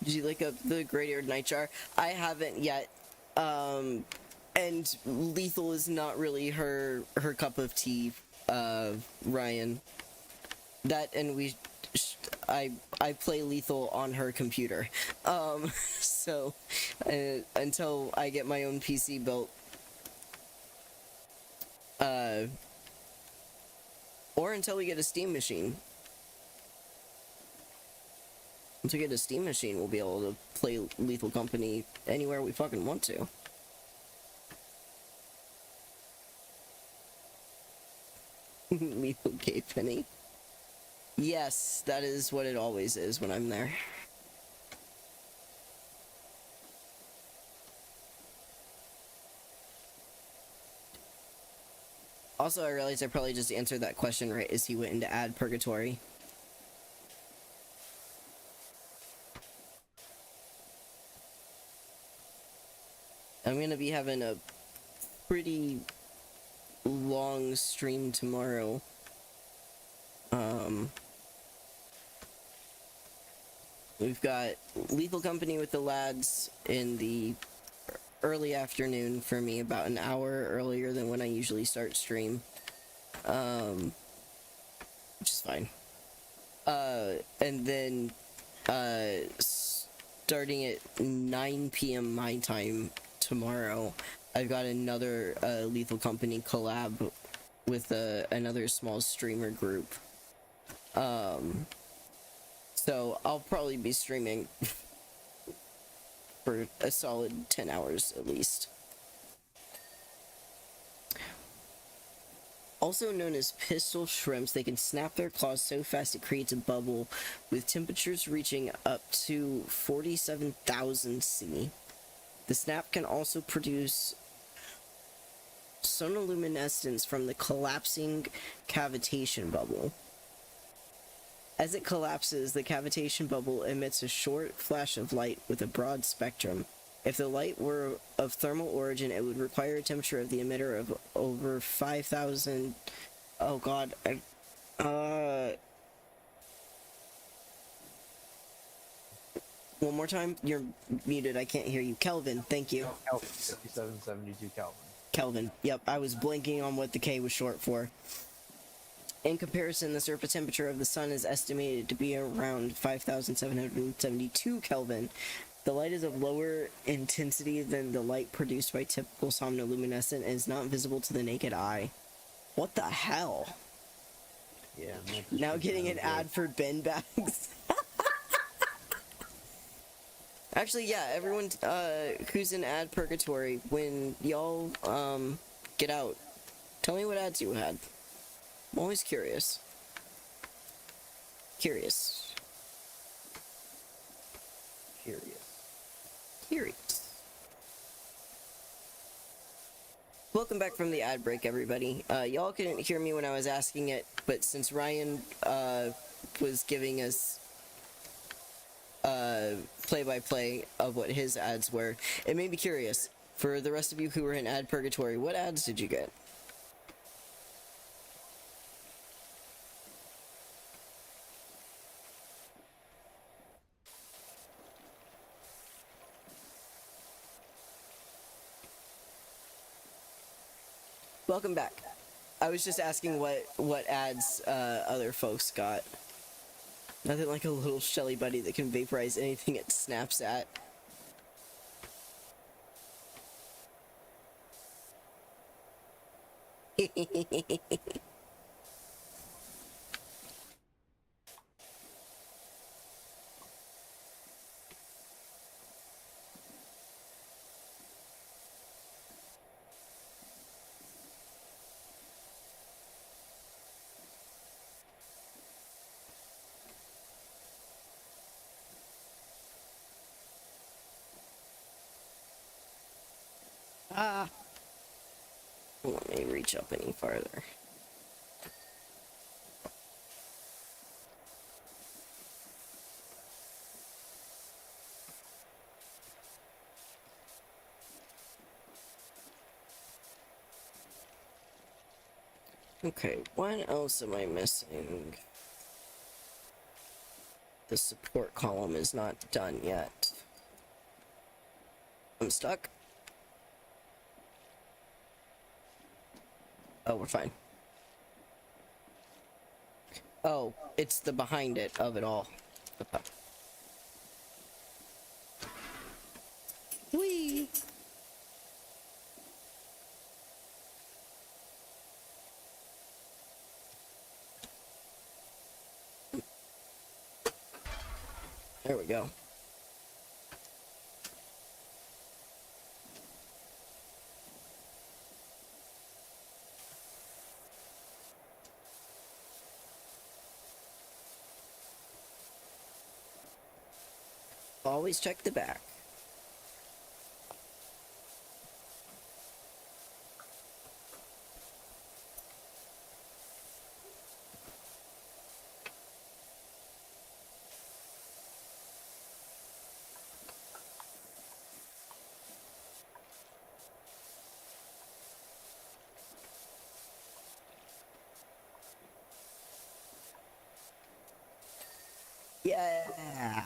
Did you look up the Great-Eared Nightjar? I haven't yet. And lethal is not really her cup of tea, Ryan. That, and I play lethal on her computer. So until I get my own PC built, or until we get a Steam machine. Once we get a Steam machine, we'll be able to play Lethal Company anywhere we fucking want to. Lethal Gay Penny. Yes, that is what it always is when I'm there. Also, I realized I probably just answered that question right as he went into Ad Purgatory. I'm gonna be having a pretty long stream tomorrow. We've got Lethal Company with the lads in the early afternoon for me, about an hour earlier than when I usually start stream. Which is fine. And then starting at 9 p.m. my time tomorrow, I've got another Lethal Company collab with another small streamer group. So I'll probably be streaming for a solid 10 hours at least. Also known as pistol shrimps, they can snap their claws so fast it creates a bubble with temperatures reaching up to 47,000 C. The snap can also produce sonoluminescence from the collapsing cavitation bubble. As it collapses, the cavitation bubble emits a short flash of light with a broad spectrum. If the light were of thermal origin, it would require a temperature of the emitter of over 5,000... Oh god, one more time? You're muted, I can't hear you. Kelvin, thank you. Kelvin, 5772 Kelvin. Kelvin, yep, I was blinking on what the K was short for. In comparison, the surface temperature of the sun is estimated to be around 5,772 Kelvin. The light is of lower intensity than the light produced by typical somnoluminescent and is not visible to the naked eye. What the hell? Yeah. Now getting an ad for bin bags. Actually, yeah, everyone who's in ad purgatory, when y'all get out, tell me what ads you had. I'm always curious. Curious. Welcome back from the ad break, everybody. Y'all couldn't hear me when I was asking it, but since Ryan was giving us play-by-play of what his ads were, it made me curious. For the rest of you who were in ad purgatory, what ads did you get? Welcome back. I was just asking what ads other folks got. Nothing like a little Shelly buddy that can vaporize anything it snaps at. Let me reach up any farther. Okay, what else am I missing? The support column is not done yet. I'm stuck. Oh, we're fine. Oh, it's the behind it of it all. Whee! There we go. Always check the back. Yeah.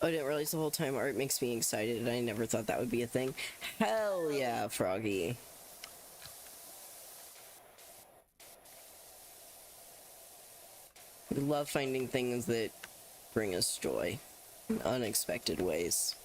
I didn't realize the whole time art makes me excited. I never thought that would be a thing. Hell yeah, Froggy. We love finding things that bring us joy in unexpected ways.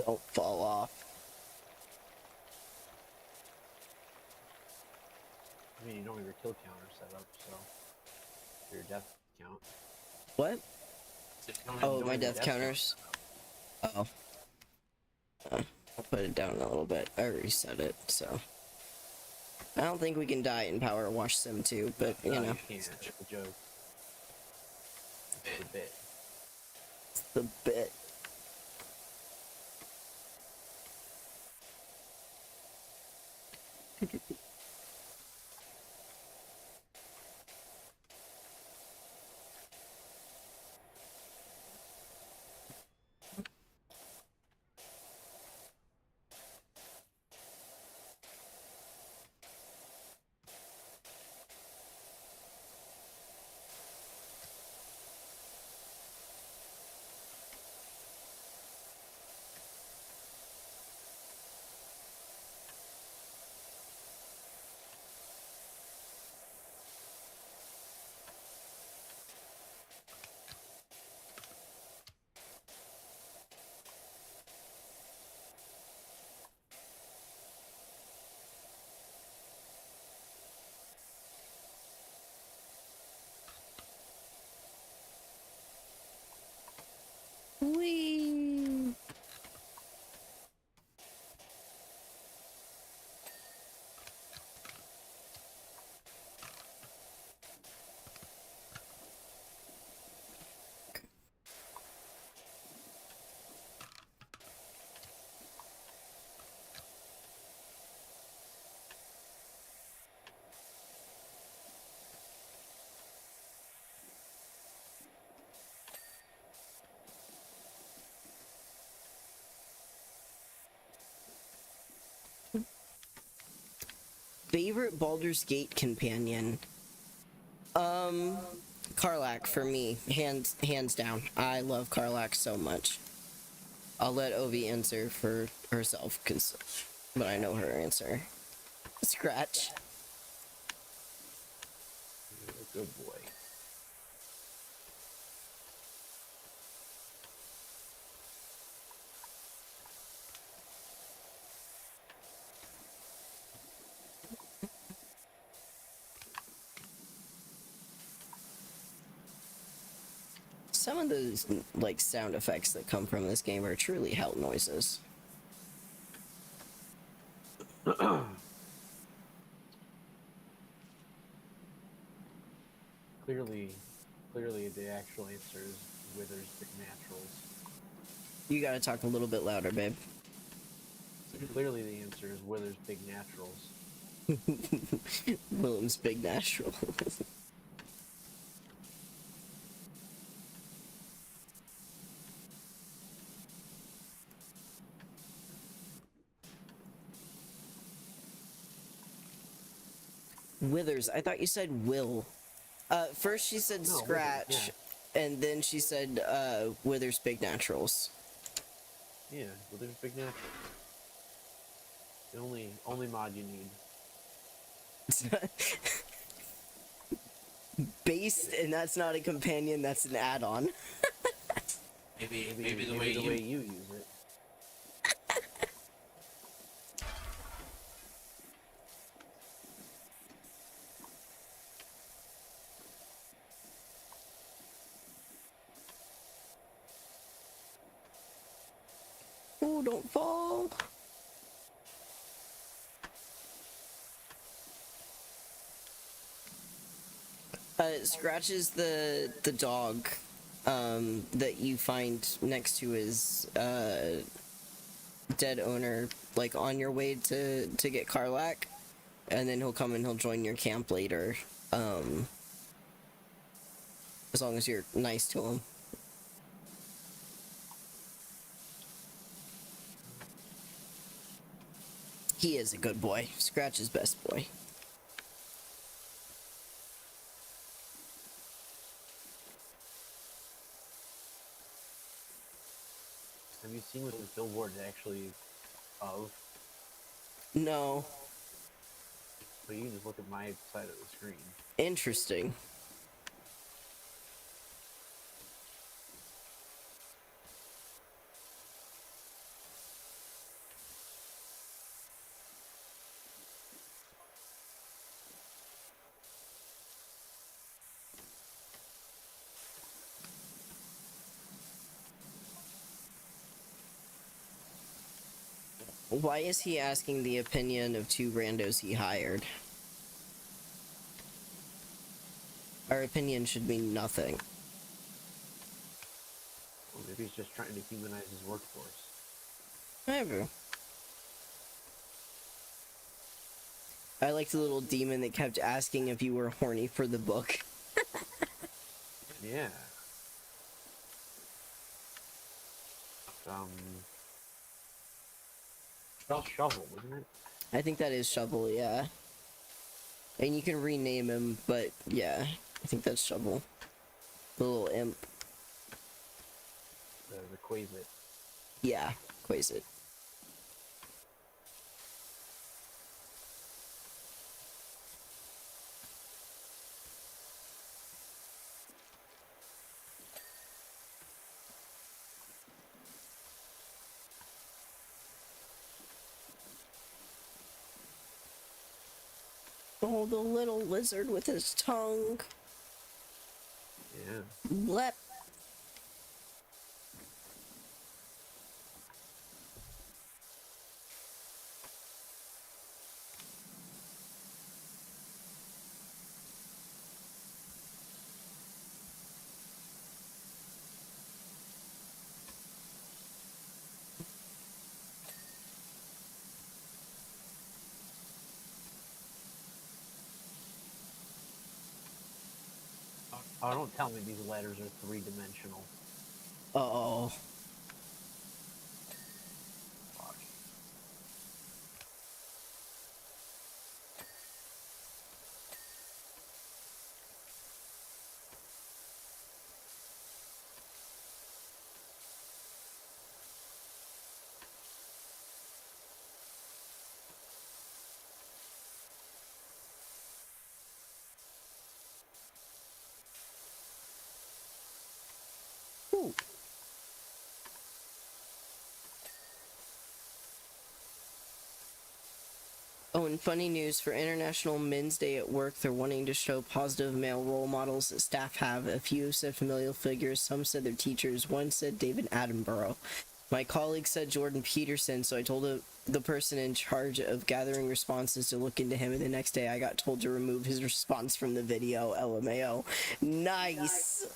Don't fall off. I mean, you don't have your kill counter set up, so your death count. What? Oh, my death count. counters? Oh. I'll put it down a little bit. I reset it, so. I don't think we can die in Power Wash Sim 2, but, you know. You can't. It's a joke. It's the bit. It's the bit. Whee! Favorite Baldur's Gate companion? Karlach for me, hands down. I love Karlach so much. I'll let Ovi answer for herself, but I know her answer. Scratch. You're a good boy. Some of those, like, sound effects that come from this game are truly hell noises. Clearly the actual answer is Wither's Big Naturals. You gotta talk a little bit louder, babe. Clearly the answer is Wither's Big Naturals. Willem's Big Naturals. Withers. I thought you said Will. First she said No, Scratch, Withers, and then she said Withers Big Naturals. Yeah, Withers Big Natural. The only mod you need. Based, and that's not a companion, that's an add-on. Maybe the way you use it. Oh, don't fall. Scratch is the dog that you find next to his dead owner, like on your way to get Karlak, and then he'll come and he'll join your camp later, as long as you're nice to him. He is a good boy. Scratch is best boy. Have you seen what the billboard is actually of? No. But you can just look at my side of the screen. Interesting. Why is he asking the opinion of two randos he hired? Our opinion should mean nothing. Or maybe he's just trying to humanize his workforce. Maybe. I liked the little demon that kept asking if you were horny for the book. Yeah. That's Shovel, isn't it? I think that is Shovel, yeah. And you can rename him, but yeah, I think that's Shovel. The little imp. The Quasit. Yeah, Quasit. Oh, the little lizard with his tongue. Yeah. Blep. Oh, don't tell me these letters are three-dimensional. Uh-oh. Ooh. Oh, and funny news, for International Men's Day at work, they're wanting to show positive male role models that staff have. A few said familial figures, some said their teachers, one said David Attenborough. My colleague said Jordan Peterson, so I told the person in charge of gathering responses to look into him, and the next day I got told to remove his response from the video. LMAO. Nice!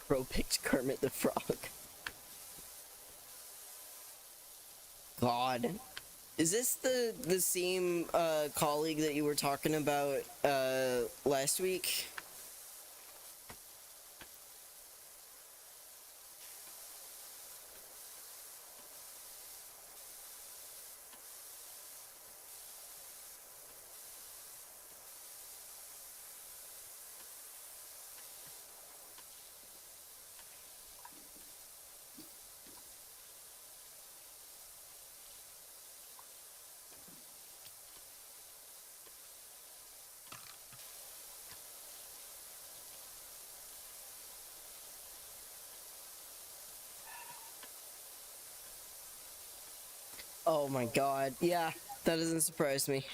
Bro picked Kermit the Frog. God. Is this the same colleague that you were talking about last week? Oh my god. Yeah, that doesn't surprise me.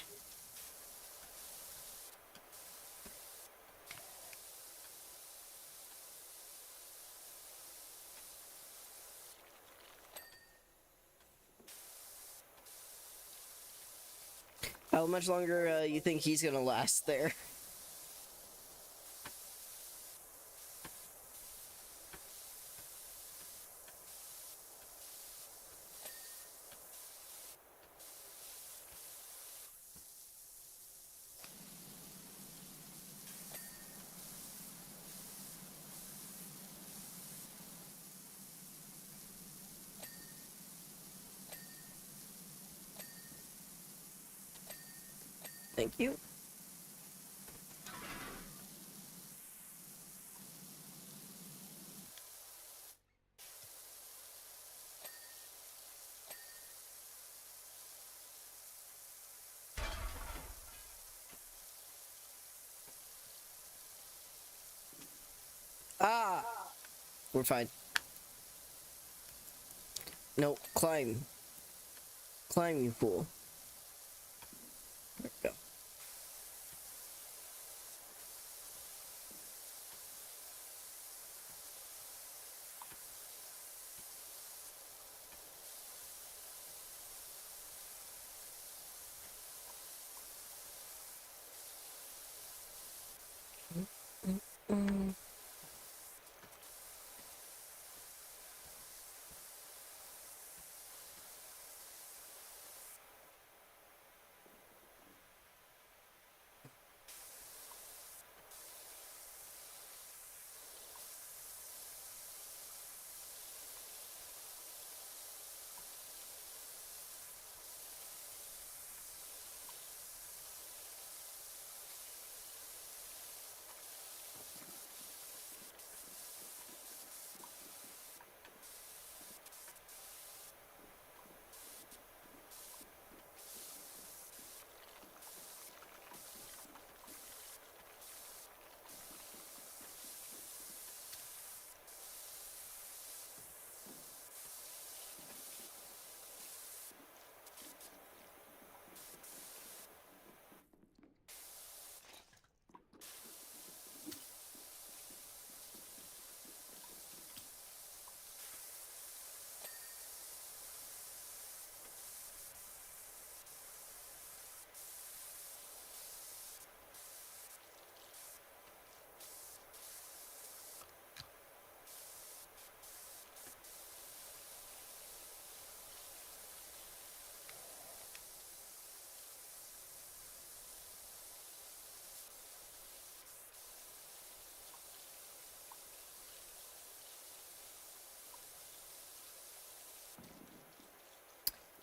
How much longer you think he's gonna last there? Thank you. Ah! We're fine. No, climb. Climb, you fool. There we go.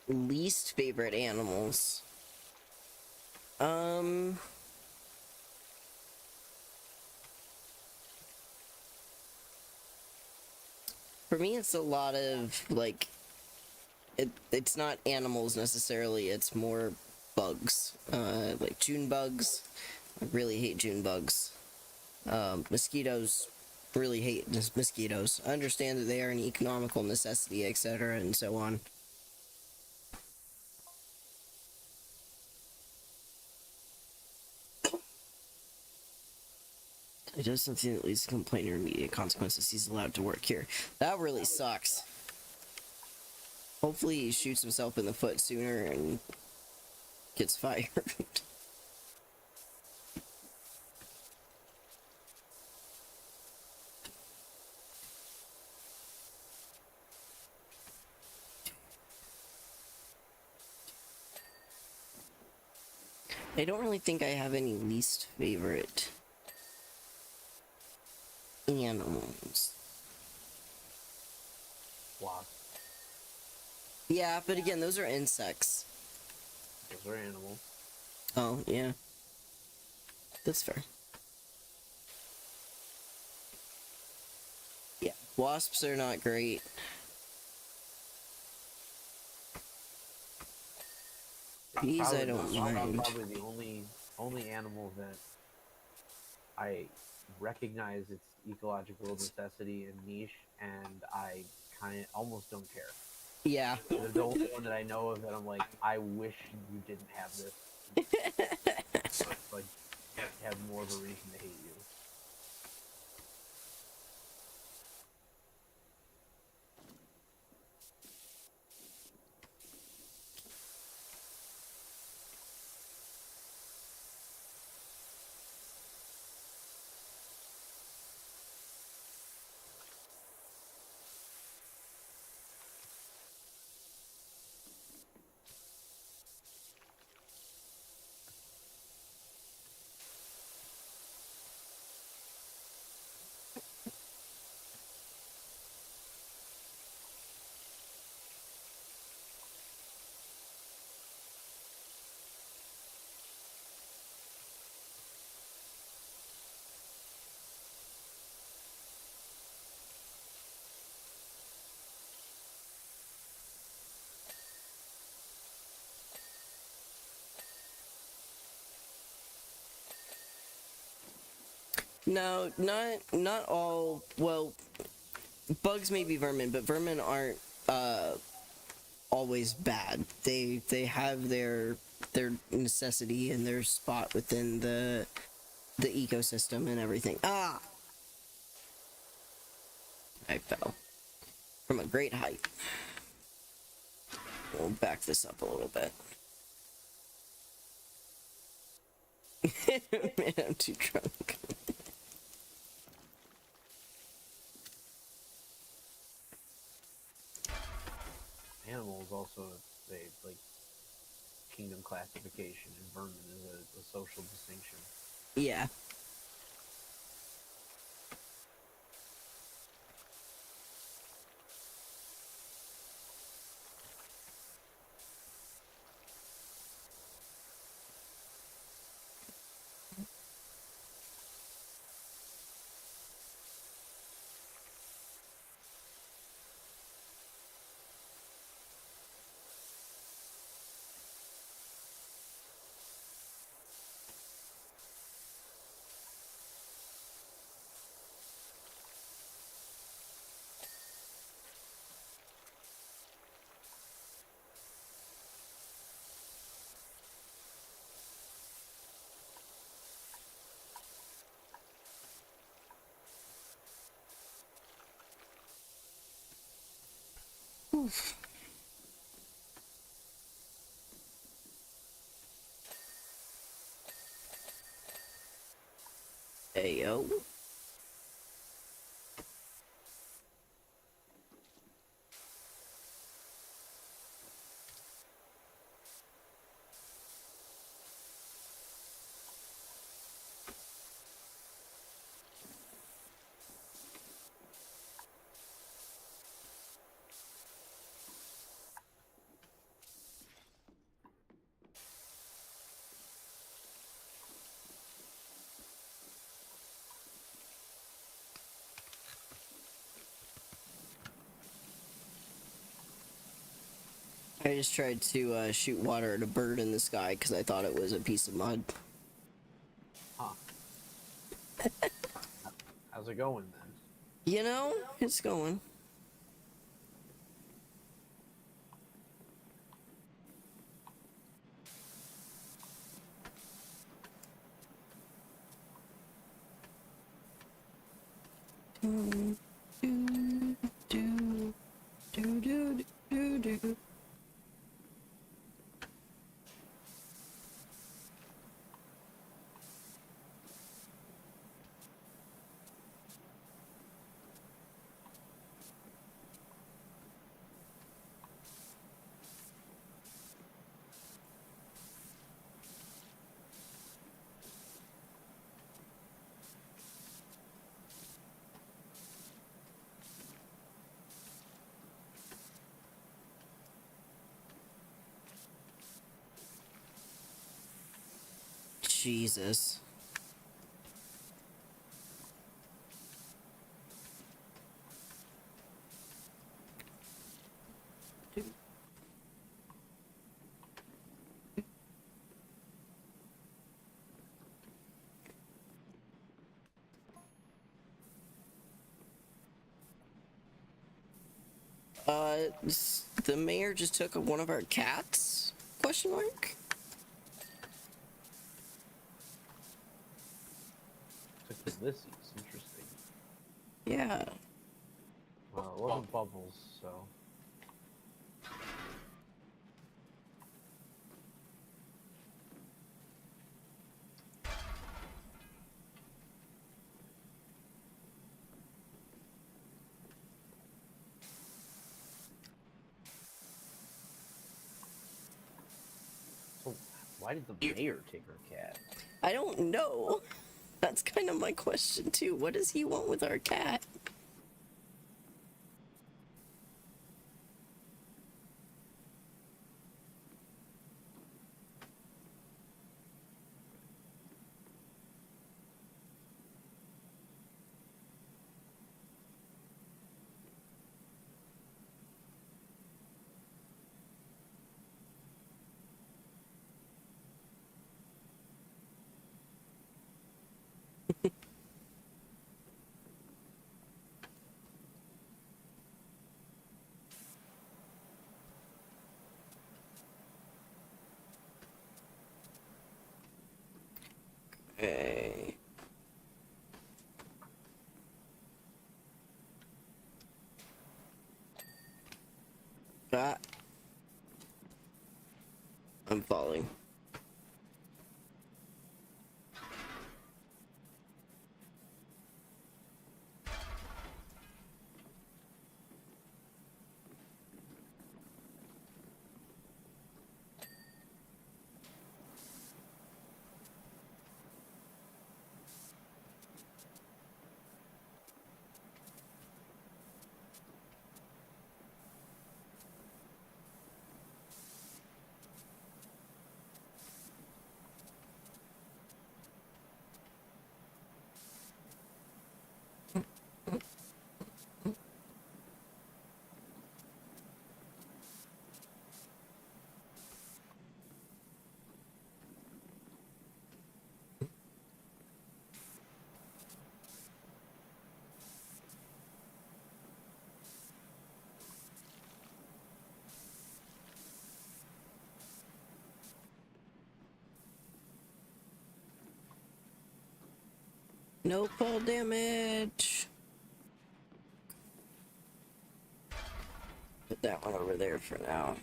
Least favorite animals. For me, it's a lot of, like, it's not animals necessarily, it's more bugs. Like June bugs. I really hate June bugs. Mosquitoes, really hate mosquitoes. I understand that they are an economical necessity, etc., and so on. He does something that leads to complaint or immediate consequences. He's allowed to work here. That really sucks. Hopefully he shoots himself in the foot sooner and gets fired. I don't really think I have any least favorite animals. Wasp. Yeah, but again, those are insects. Those are animals. Oh, yeah. That's fair. Yeah, wasps are not great. Bees, I don't mind. Probably the only animal that I recognize its ecological necessity and niche, and I kind of almost don't care. Yeah. They're the only one that I know of that I'm like, I wish you didn't have this. So it's like, I have more of a reason to hate you. No, not all. Well, bugs may be vermin, but vermin aren't always bad. They have their necessity and their spot within the ecosystem and everything. Ah! I fell from a great height. We'll back this up a little bit. Man, I'm too drunk. Animals also, they like kingdom classification, and vermin is a social distinction. Yeah. Oof. Hey, yo. I just tried to shoot water at a bird in the sky because I thought it was a piece of mud. Huh. How's it going then? You know, it's going. Do, do, do, do, do, do. Jesus. The mayor just took one of our cats? Question mark? Took the Ulysses, interesting. Yeah. Well, it wasn't Bubbles, so. So, why did the mayor take her cat? I don't know. That's kind of my question too. What does he want with our cat? Okay. Ah. I'm falling. No fall damage. Put that one over there for now.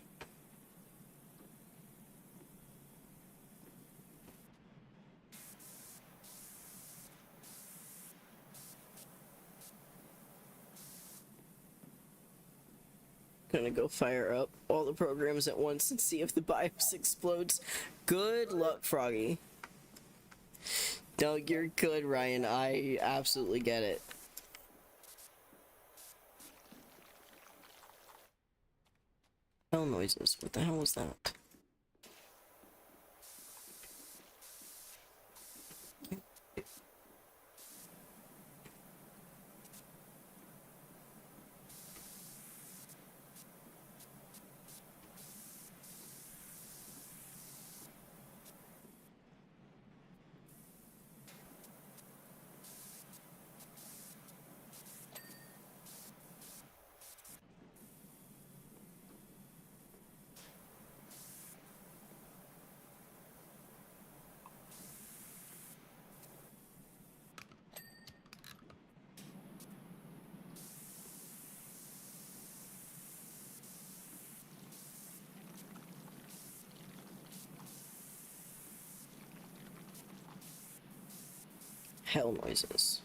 Gonna go fire up all the programs at once and see if the BIOS explodes. Good luck, Froggy. No, you're good, Ryan. I absolutely get it. Hell noises. What the hell was that? hell noises?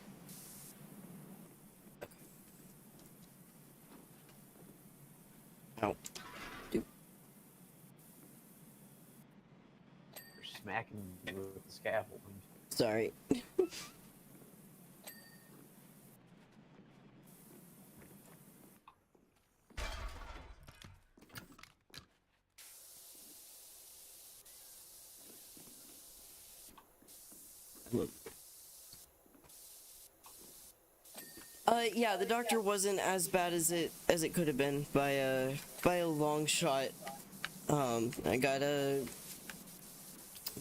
Ow. You're smacking me with the scaffolding. Sorry. Look. Yeah, the doctor wasn't as bad as it could have been by a long shot. I got a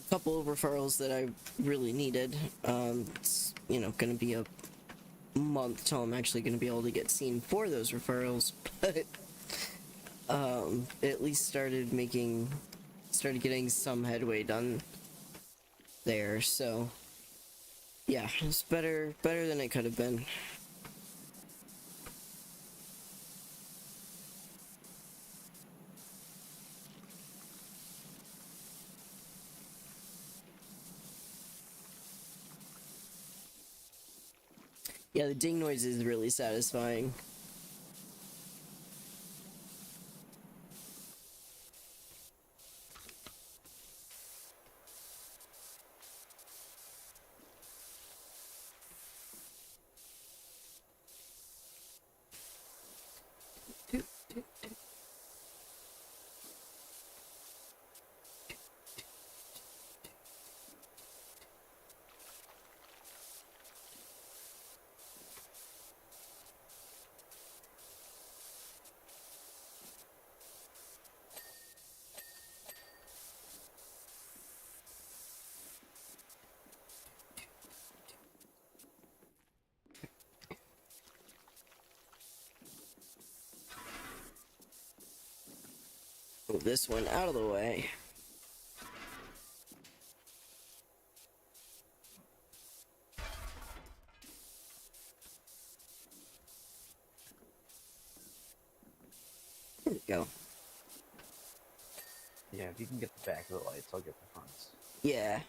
couple of referrals that I really needed. It's, you know, gonna be a month till I'm actually gonna be able to get seen for those referrals, but at least started getting some headway done there, so yeah, it's better than it could have been. Yeah, the ding noise is really satisfying. Move this one out of the way. There we go. Yeah, if you can get the back of the lights, I'll get the fronts. Yeah.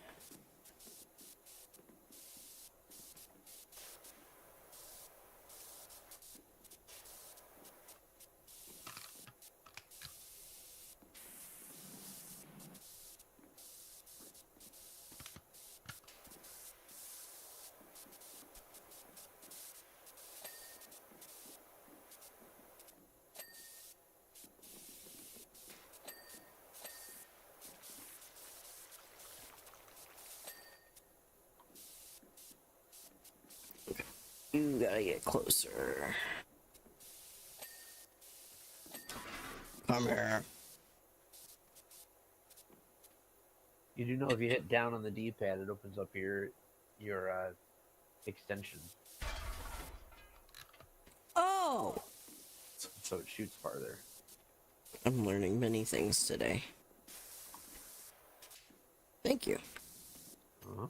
You gotta get closer. Come here. You do know if you hit down on the D-pad, it opens up your extension. Oh! So it shoots farther. I'm learning many things today. Thank you. Uh-huh.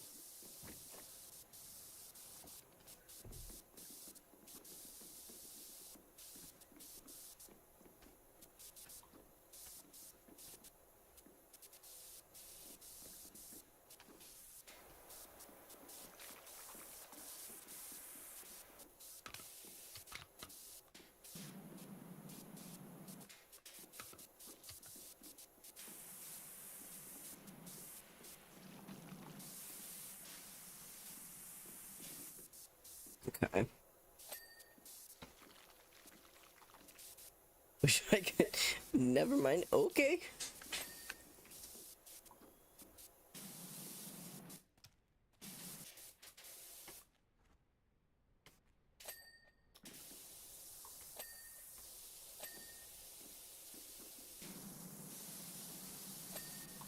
Okay. Wish I could. Never mind. Okay.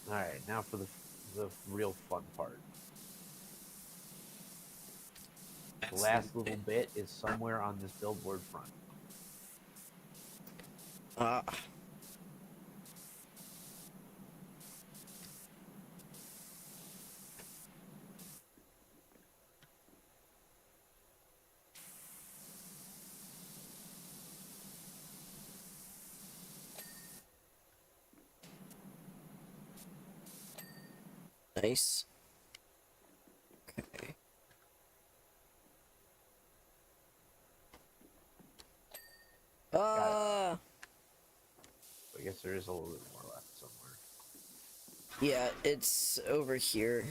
Alright, now for the real fun part. The last little bit is somewhere on this billboard front. Nice. Okay. guess there is a little bit more left somewhere. Yeah, it's over here.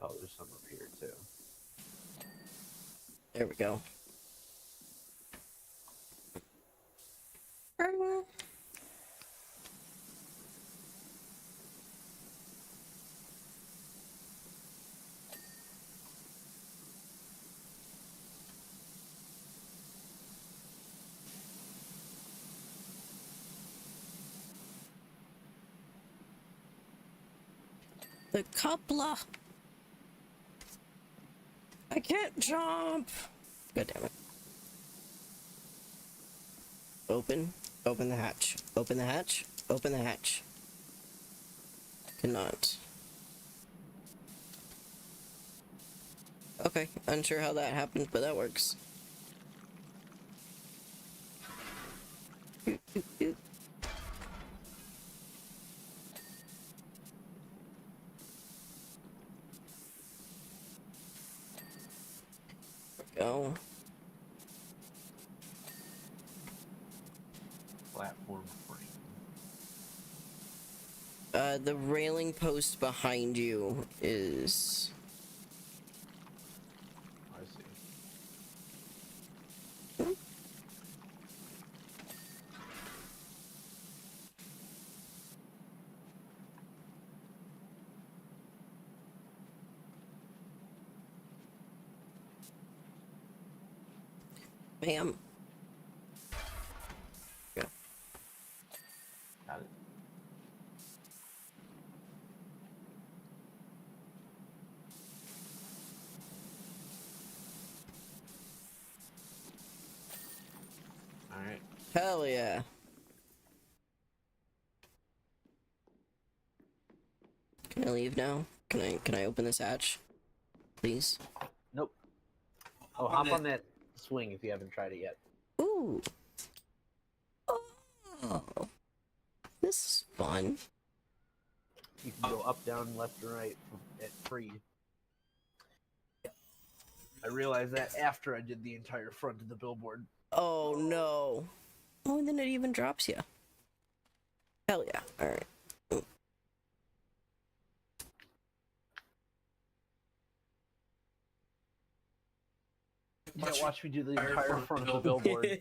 Oh, there's some up here too. There we go. The coupler. I can't jump. God damn it. Open. Open the hatch. Open the hatch. Open the hatch. Cannot. Okay, unsure how that happened, but that works. Go. Platform frame. The railing post behind you is... I see. Bam. Yeah. Got it. Alright. Hell yeah. Can I leave now? Can I open this hatch? Please? Nope. Oh, hop on that swing if you haven't tried it yet. Ooh. Oh. This is fun. You can go up, down, left, and right at free. I realized that after I did the entire front of the billboard. Oh no. Oh, and then it even drops you. Hell yeah. Alright. You can't watch me do the entire front of the billboard.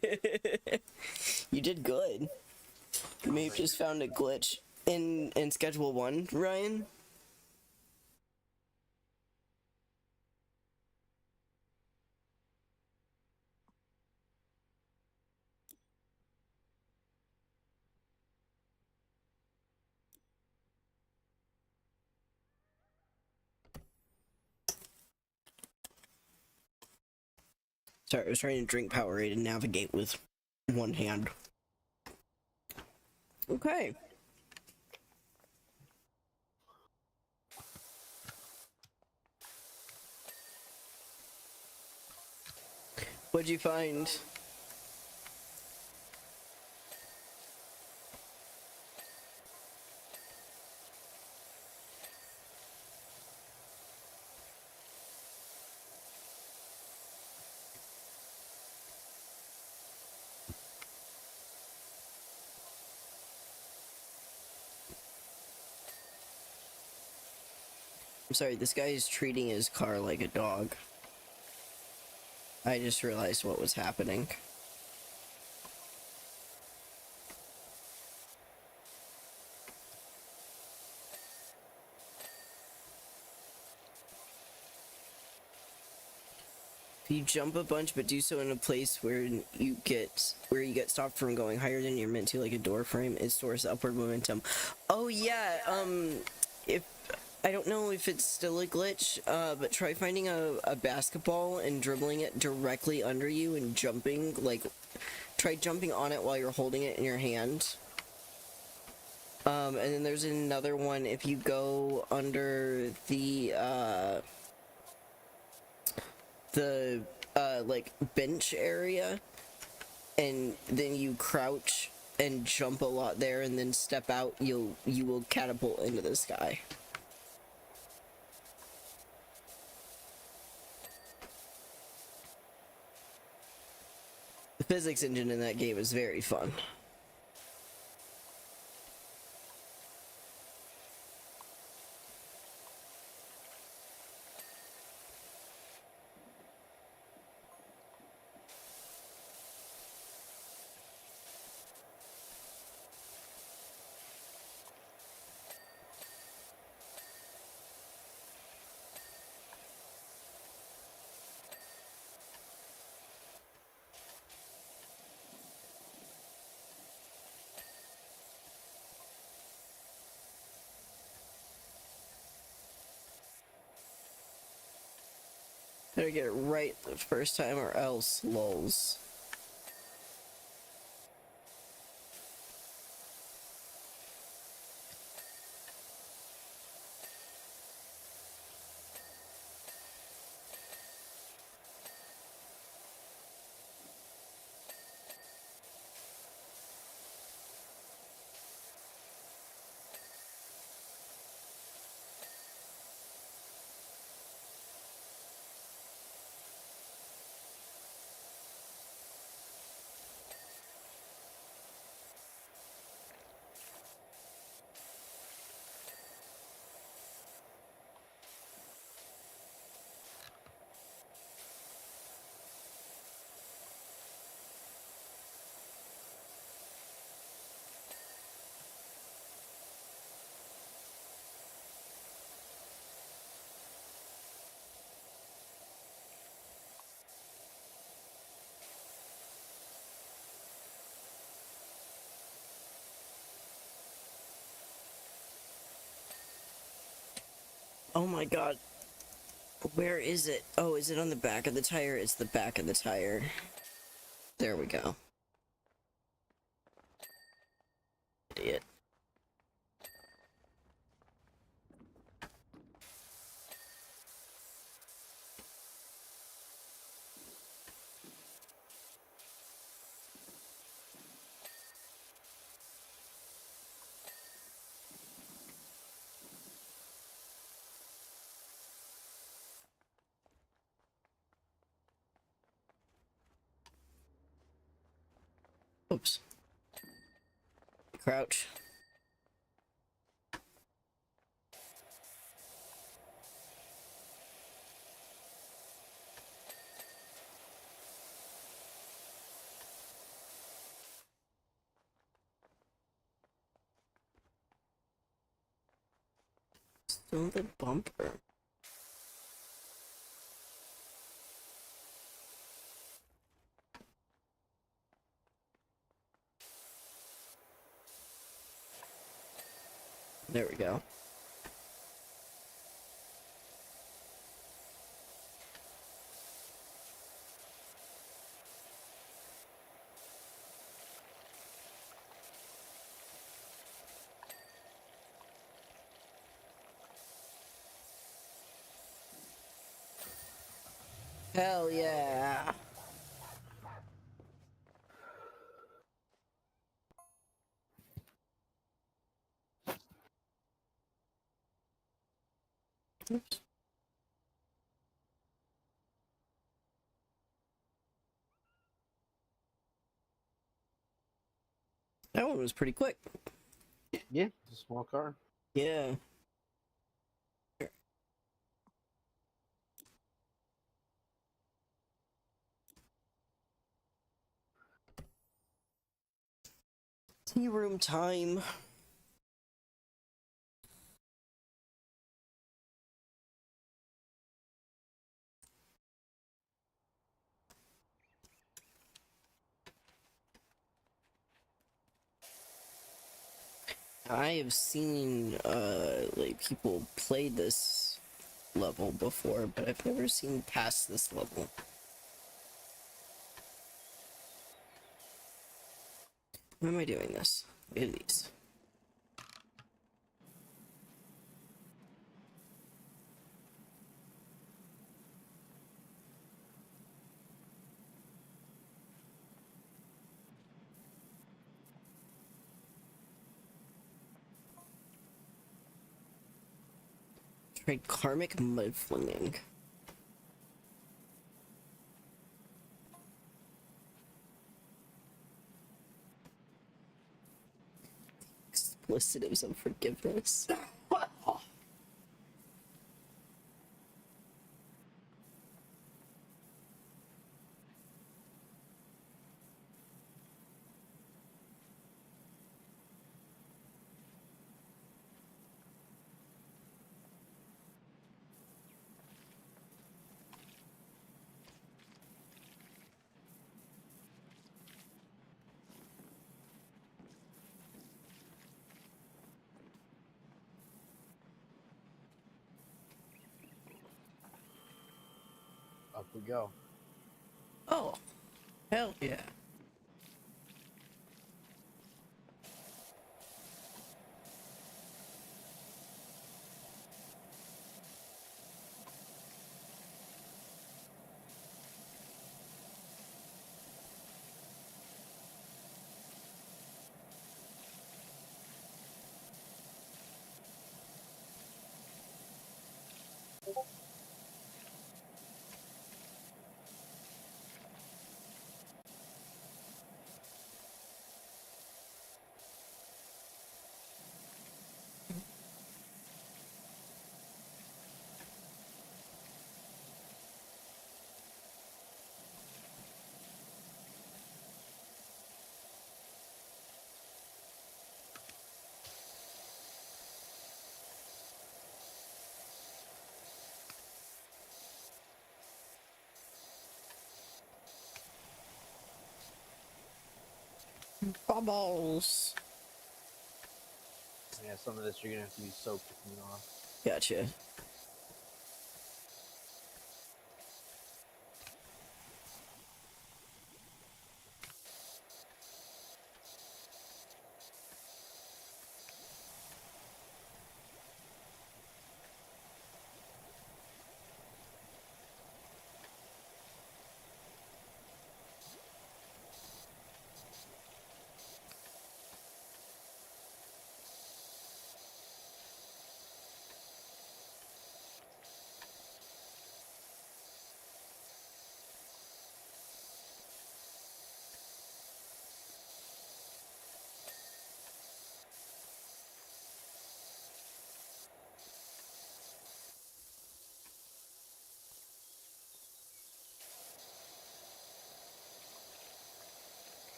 You did good. You may have just found a glitch in Schedule 1, Ryan. Sorry, I was trying to drink Powerade and navigate with one hand. Okay. What'd you find? I'm sorry, this guy is treating his car like a dog. I just realized what was happening. If you jump a bunch but do so in a place where you get stopped from going higher than you're meant to, like a door frame, it stores upward momentum. Oh yeah, if I don't know if it's still a glitch, but try finding a basketball and dribbling it directly under you and jumping, like, try jumping on it while you're holding it in your hand. And then there's another one, if you go under the like, bench area, and then you crouch and jump a lot there, and then step out, you will catapult into the sky. physics engine in that game is very fun. Better get it right the first time or else, lols. Oh my god. Where is it? Oh, is it on the back of the tire? It's the back of the tire. There we go. Idiot. Oops. Crouch. Still the bumper. There we go. Hell yeah. Oops. That one was pretty quick. Yeah, it's a small car. Yeah. Tea room time. I have seen like people play this level before, but I've never seen past this level. Why am I doing this? Look at these. Tried karmic mud flinging. solicitives of forgiveness. Up we go. Oh, hell yeah. Bubbles. Yeah, some of this you're gonna have to be soaked to clean off. Gotcha.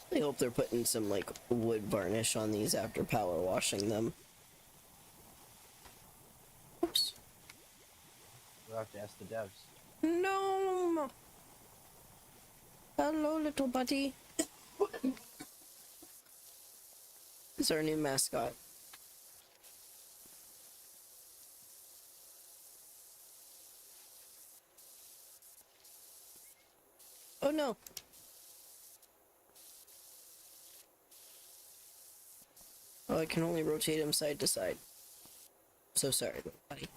I hope they're putting some, like, wood varnish on these after power washing them. Oops. We'll have to ask the devs. No! Hello, little buddy. This is our new mascot. Oh no! Oh, I can only rotate him side to side. So sorry, little buddy.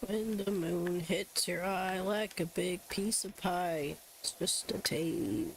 When the moon hits your eye like a big piece of pie, it's just a table.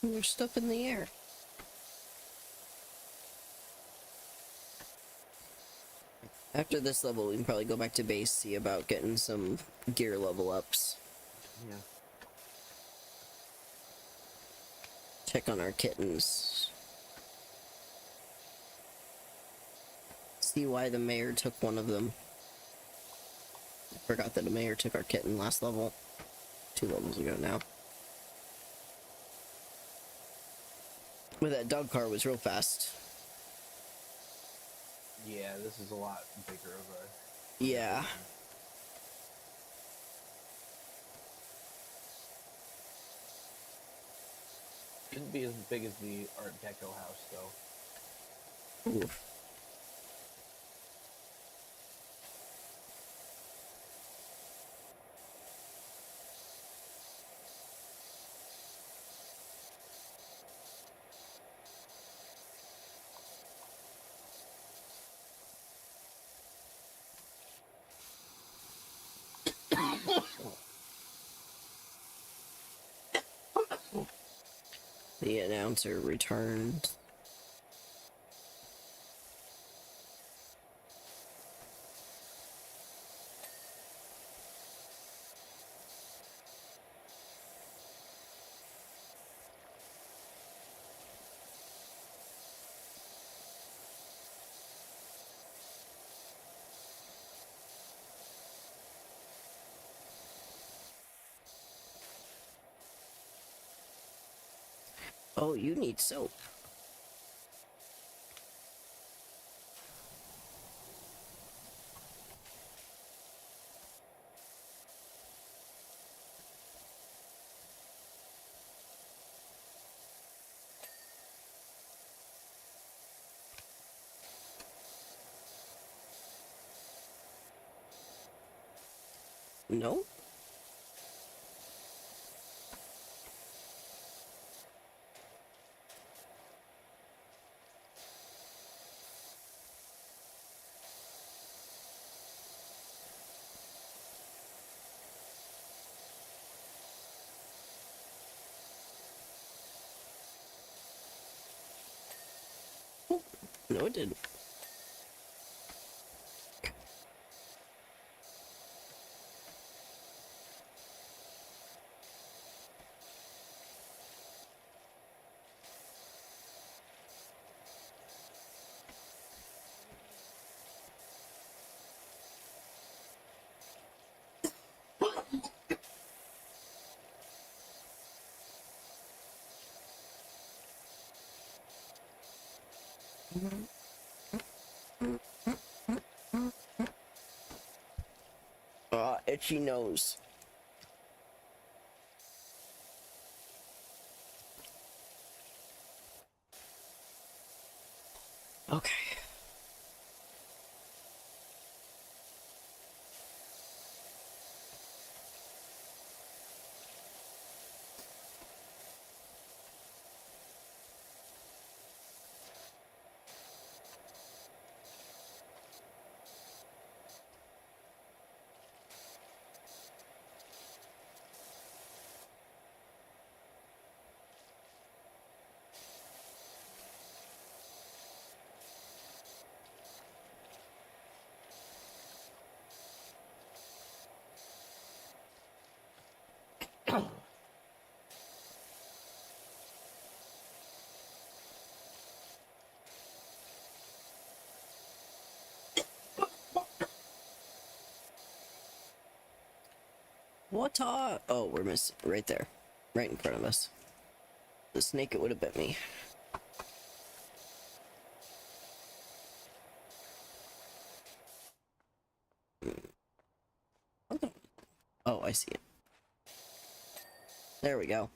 There's stuff in the air. After this level, we can probably go back to base, see about getting some gear level ups. Yeah. Check on our kittens. see why the mayor took one of them. Forgot that the mayor took our kitten last level. 2 levels ago now. But that dog car was real fast. Yeah, this is a lot bigger of a... Yeah. Shouldn't be as big as the Art Deco house, though. Ooh. The announcer returned. Oh, you need soap. No? No, it didn't. Itchy nose. Okay. What are... Oh, we're missing... Right there. Right in front of us. The snake, it would have bit me. Oh, I see it. There we go.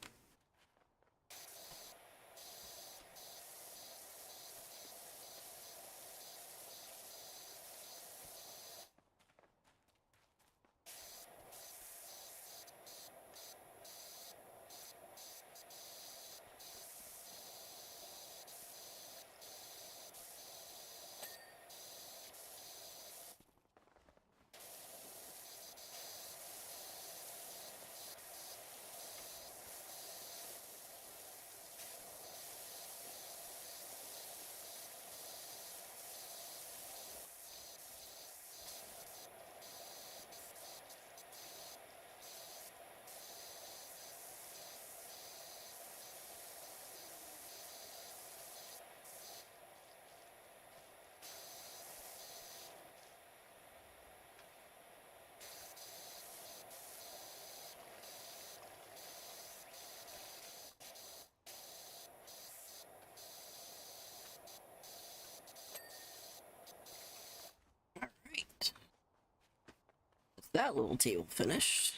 that little table finished.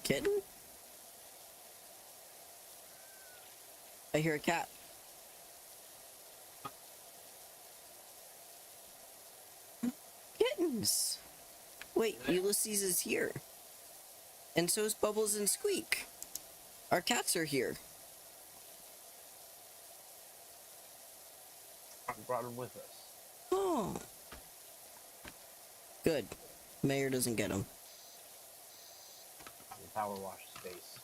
Kitten? I hear a cat. Kittens! Wait, Ulysses is here. And so is Bubbles and Squeak. Our cats are here. I brought him with us. Oh. Good. Mayor doesn't get them. The power wash space.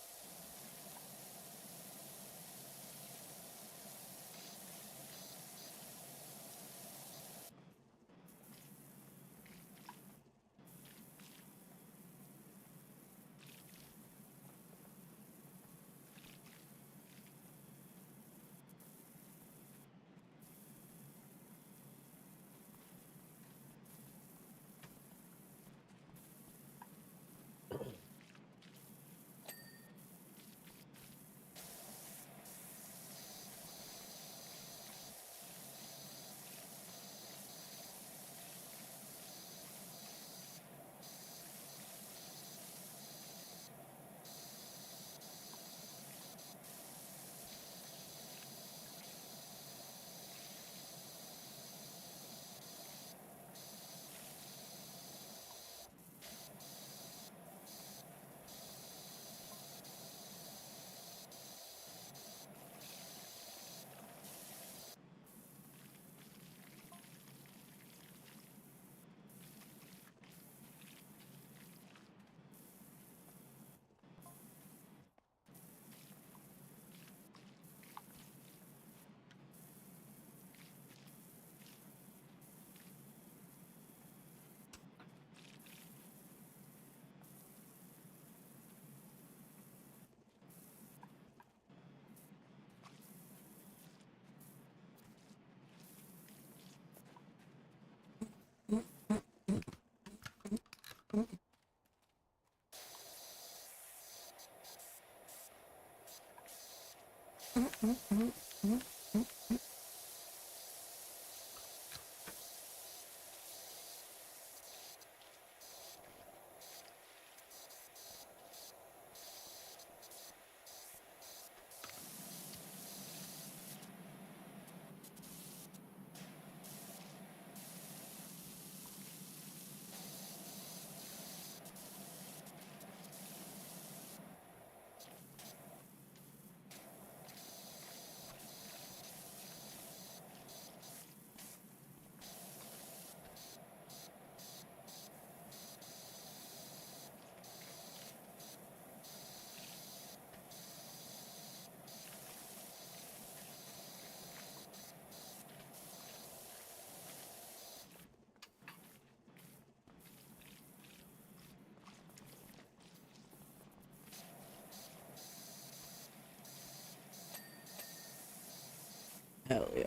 Hell yeah.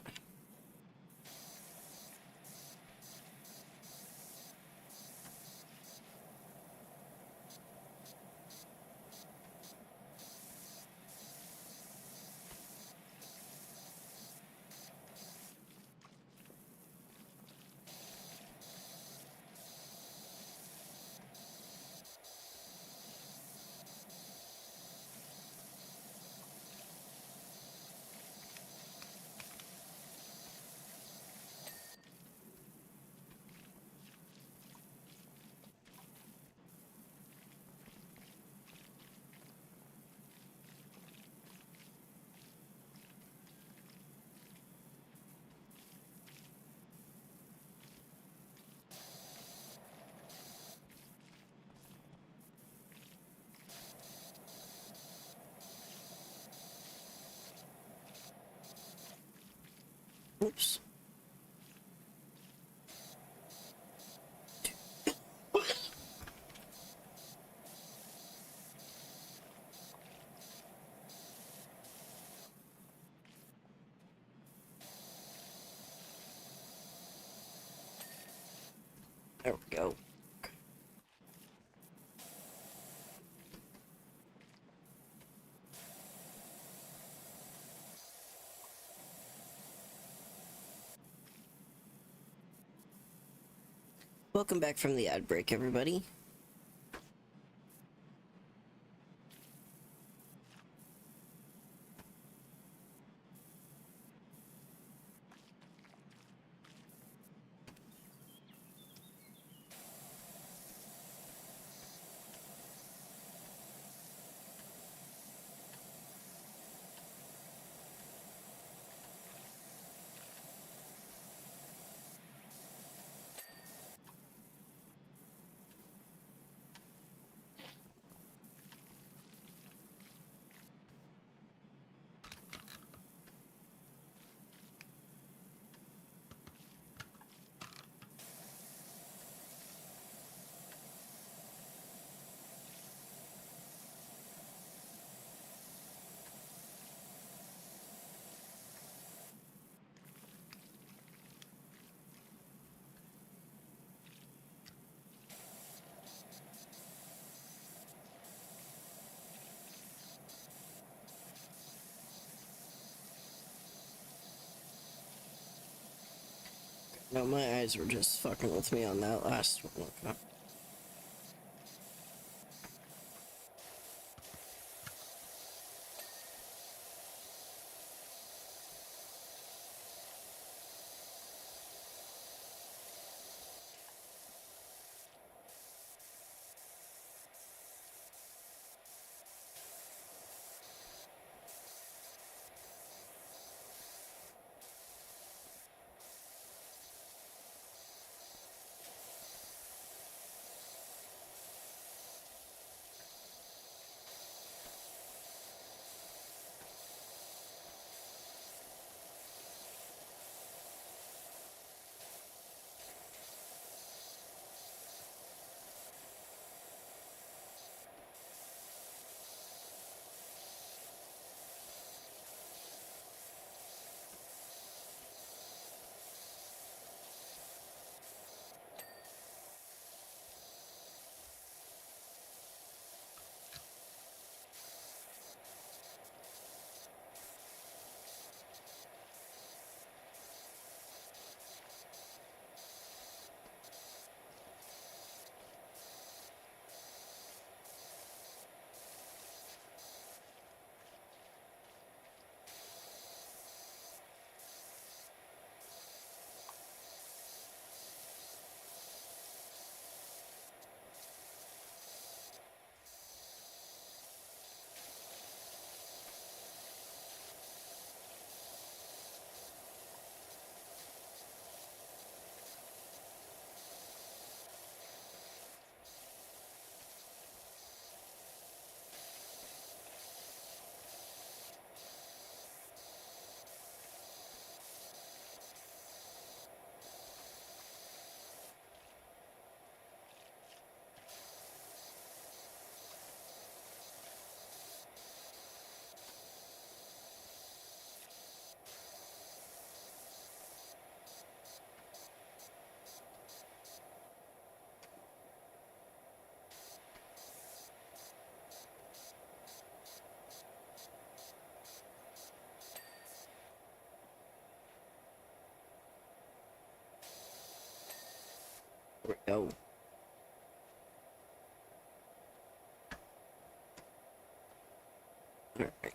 Oops. There we go. Welcome back from the ad break, everybody. No, my eyes were just fucking with me on that last one. Okay. There we go. Alright.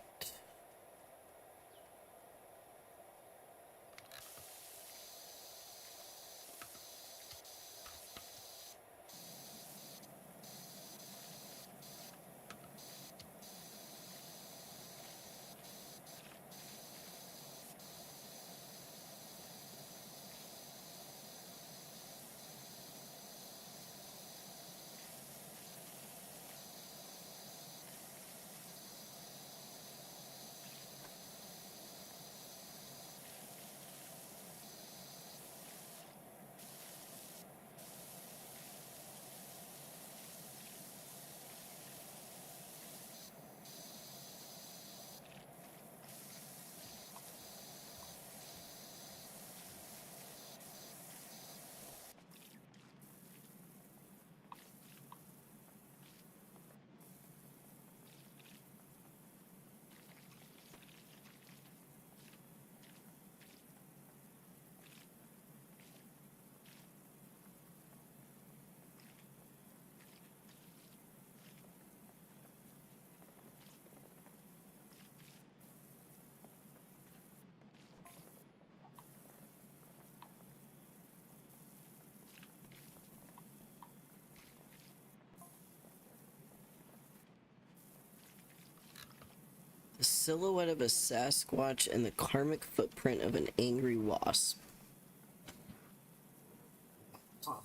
silhouette of a Sasquatch and the karmic footprint of an angry wasp.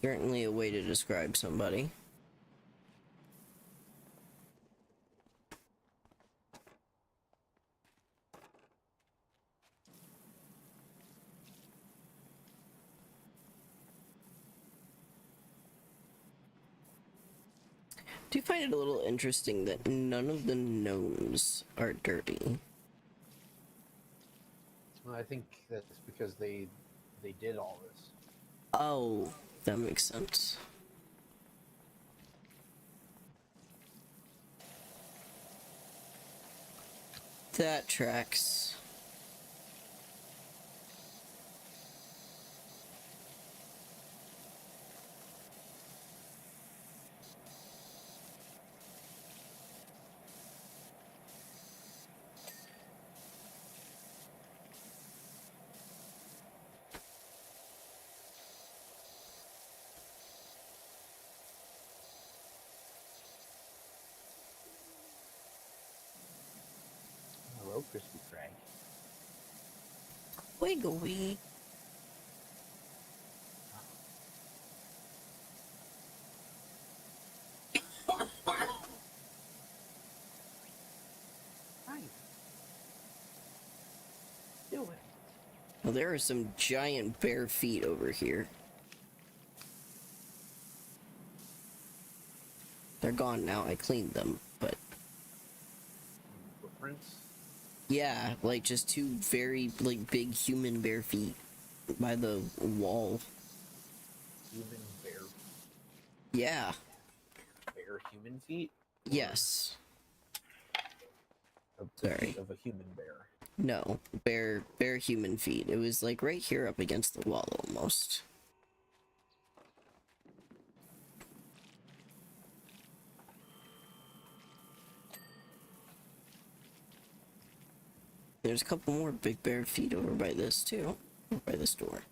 Certainly a way to describe somebody. I do find it a little interesting that none of the gnomes are dirty. Well, I think that's because they did all this. Oh, that makes sense. That tracks. Hello, Crispy Crag. Wiggly. Do it. Well, there are some giant bare feet over here. They're gone now. I cleaned them, but Footprints? yeah, like just two very like big human bare feet by the wall. Human bear. Yeah. Bear human feet? Yes. The Sorry. feet of a human bear. No, bare human feet. It was like right here up against the wall almost. There's a couple more big bare feet over by this too, over by this door.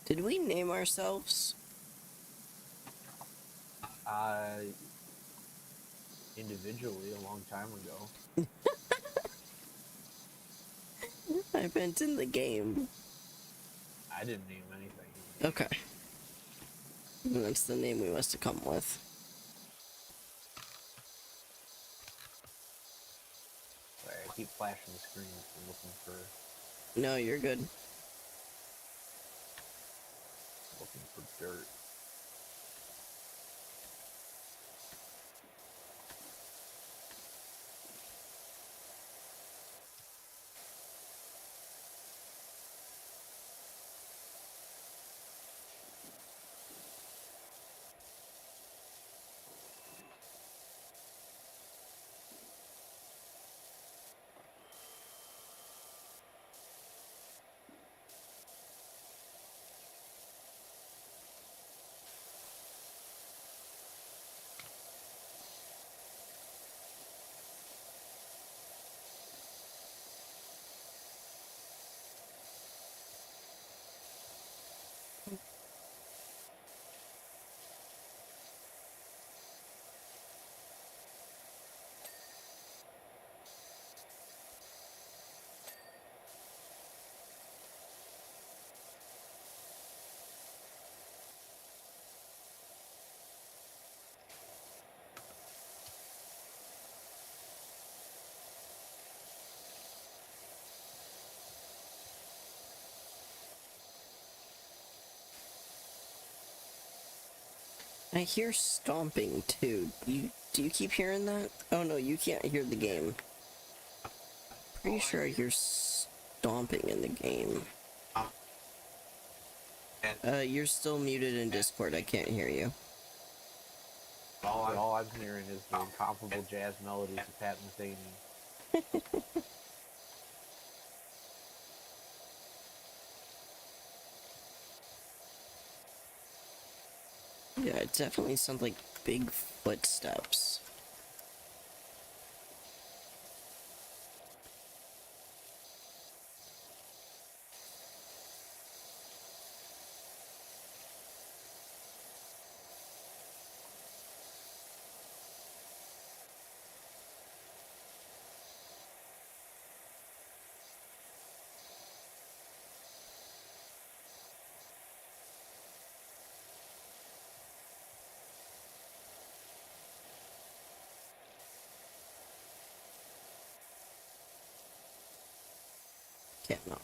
Did we name ourselves? Individually a long time ago. I meant in the game. I didn't name anything. Okay. That's the name we must have come with. Sorry, I keep flashing the screen and looking for... No, you're good. Looking for dirt. I hear stomping too. Do you keep hearing that? Oh no, you can't hear the game. Pretty sure I hear stomping in the game. You're still muted in Discord. I can't hear you. All I'm hearing is the incomparable jazz melodies of Pat Metheny. Yeah, it definitely sounds like big footsteps. Can't knock.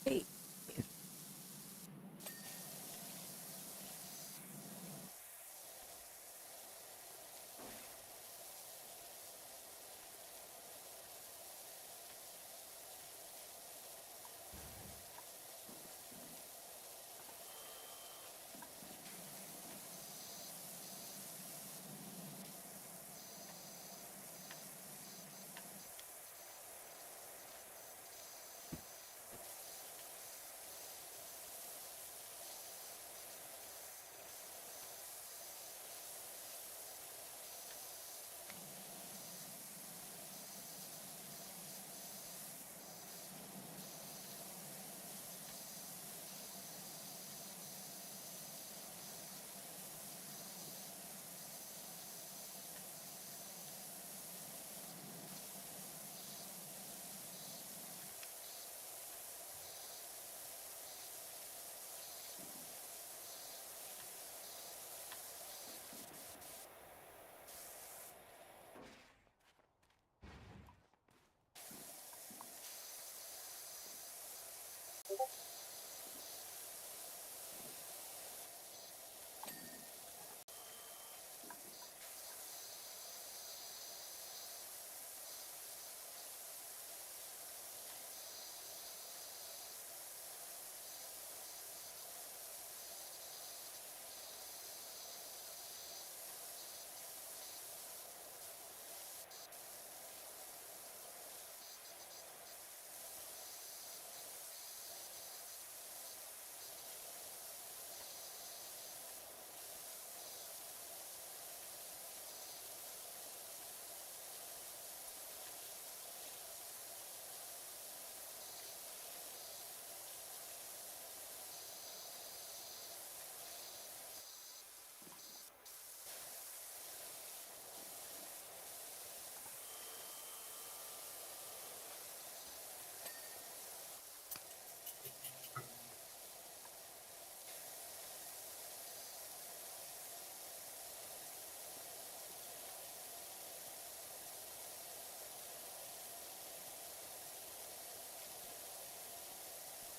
Hey.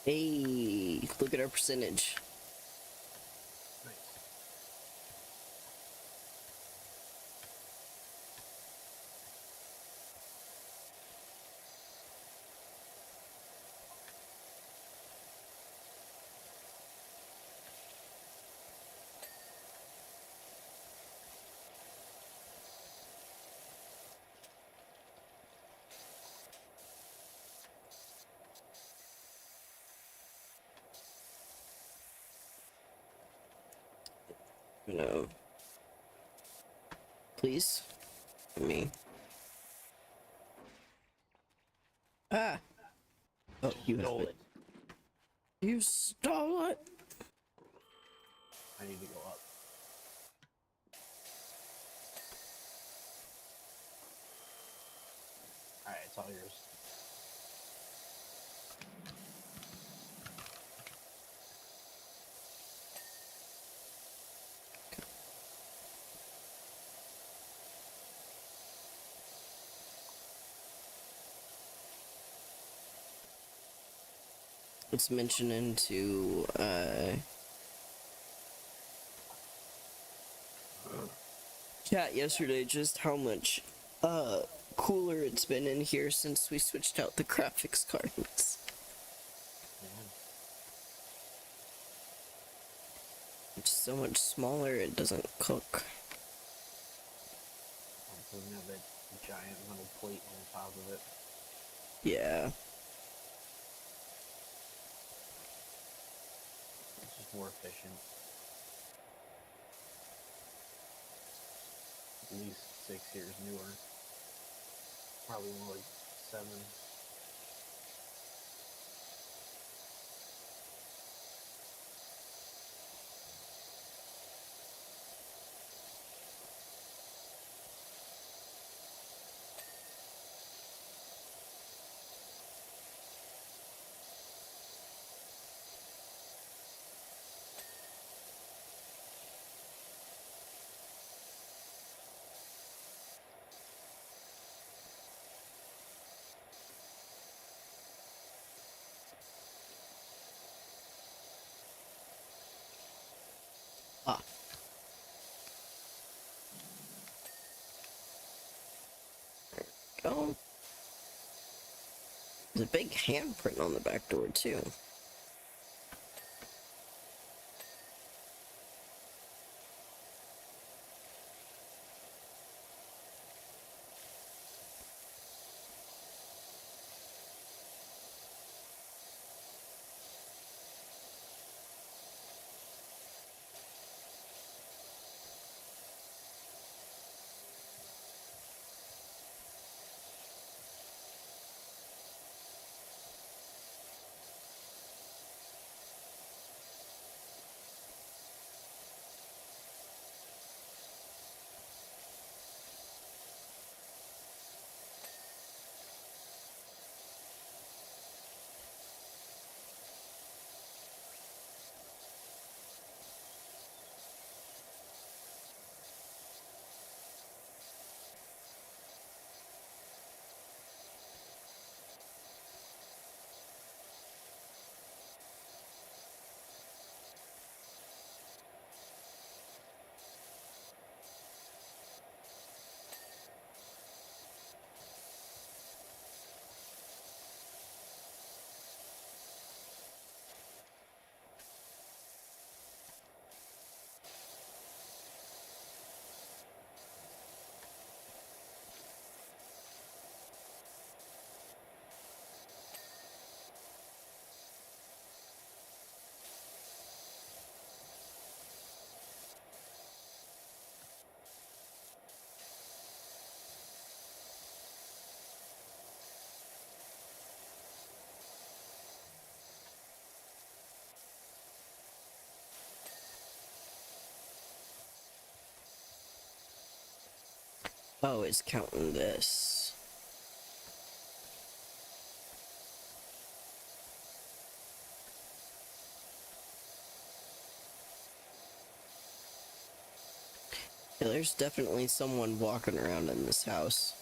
Hey, look at our percentage. No. Please? Me. Ah! Oh, you have it. You stole it! I need to go up. Alright, it's all yours. It's mentioning to, chat yesterday just how much, cooler it's been in here since we switched out the graphics cards. It's so much smaller, it doesn't cook. It doesn't have that giant metal plate on top of it. Yeah. It's just more efficient. At least 6 years newer. Probably more like 7. Ah. There we go. There's a big handprint on the back door, too. Oh, it's counting this. Yeah, there's definitely someone walking around in this house.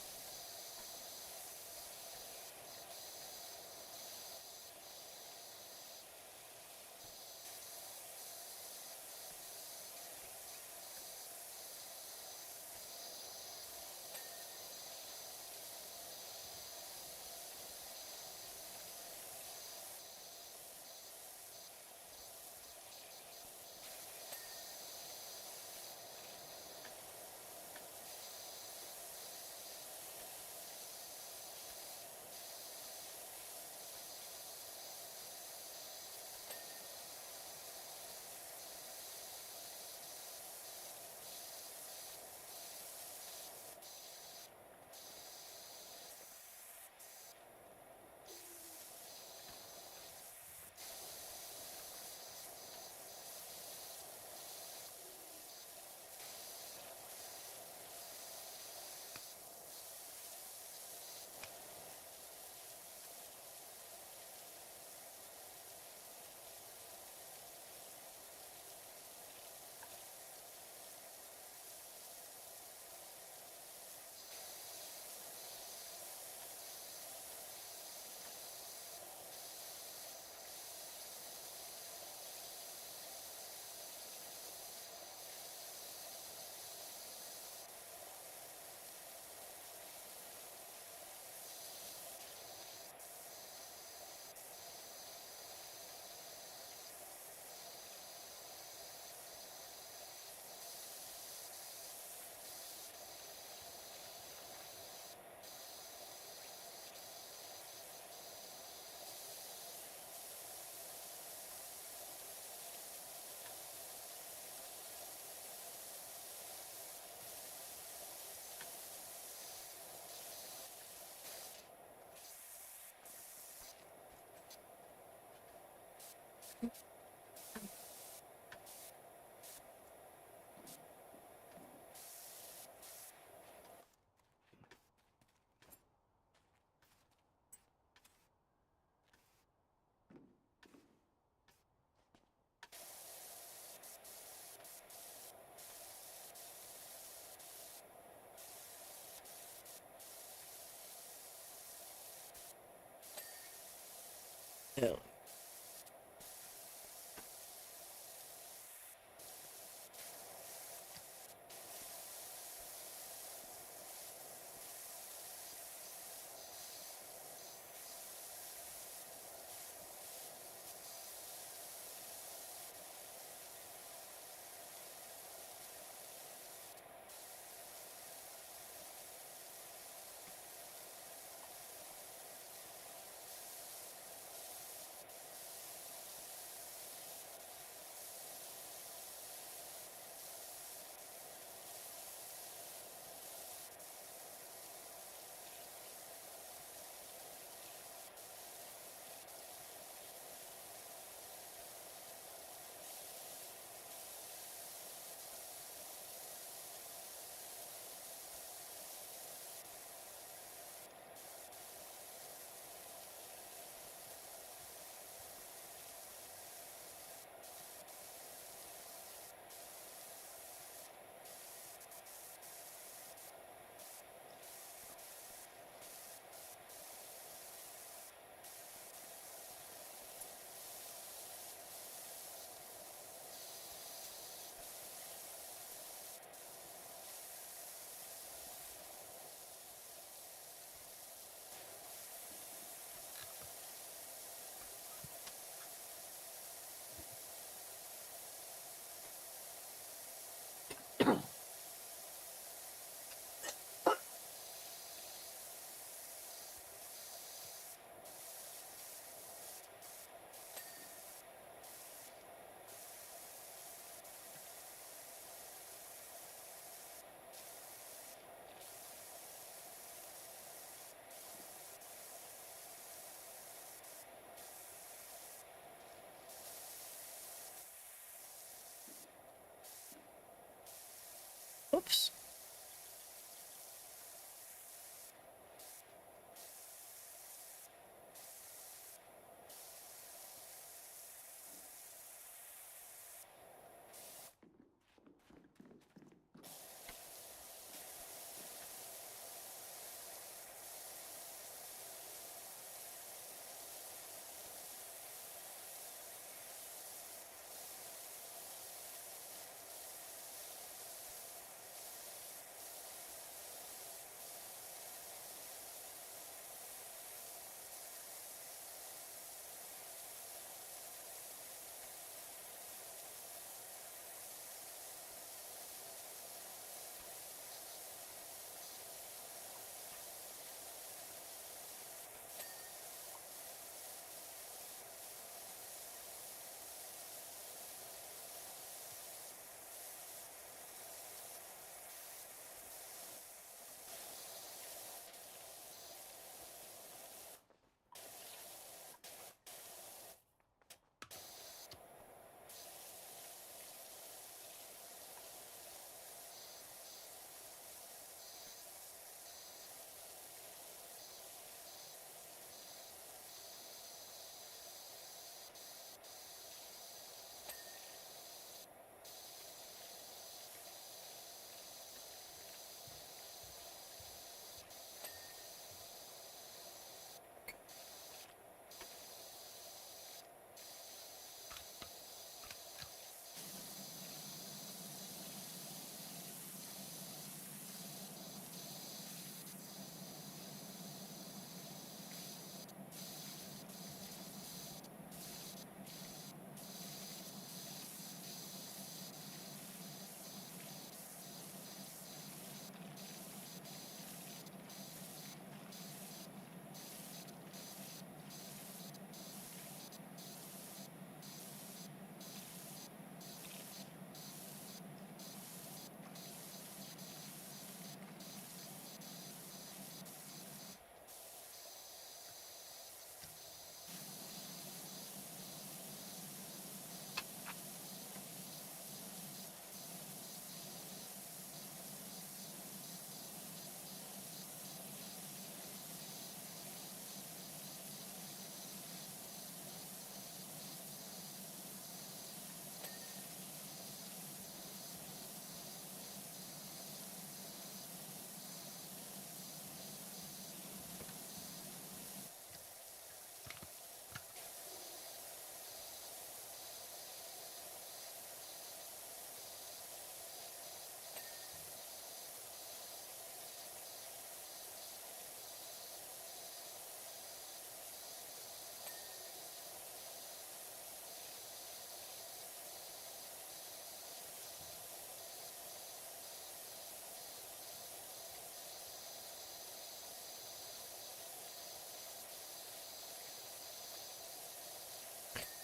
Yeah. Oops.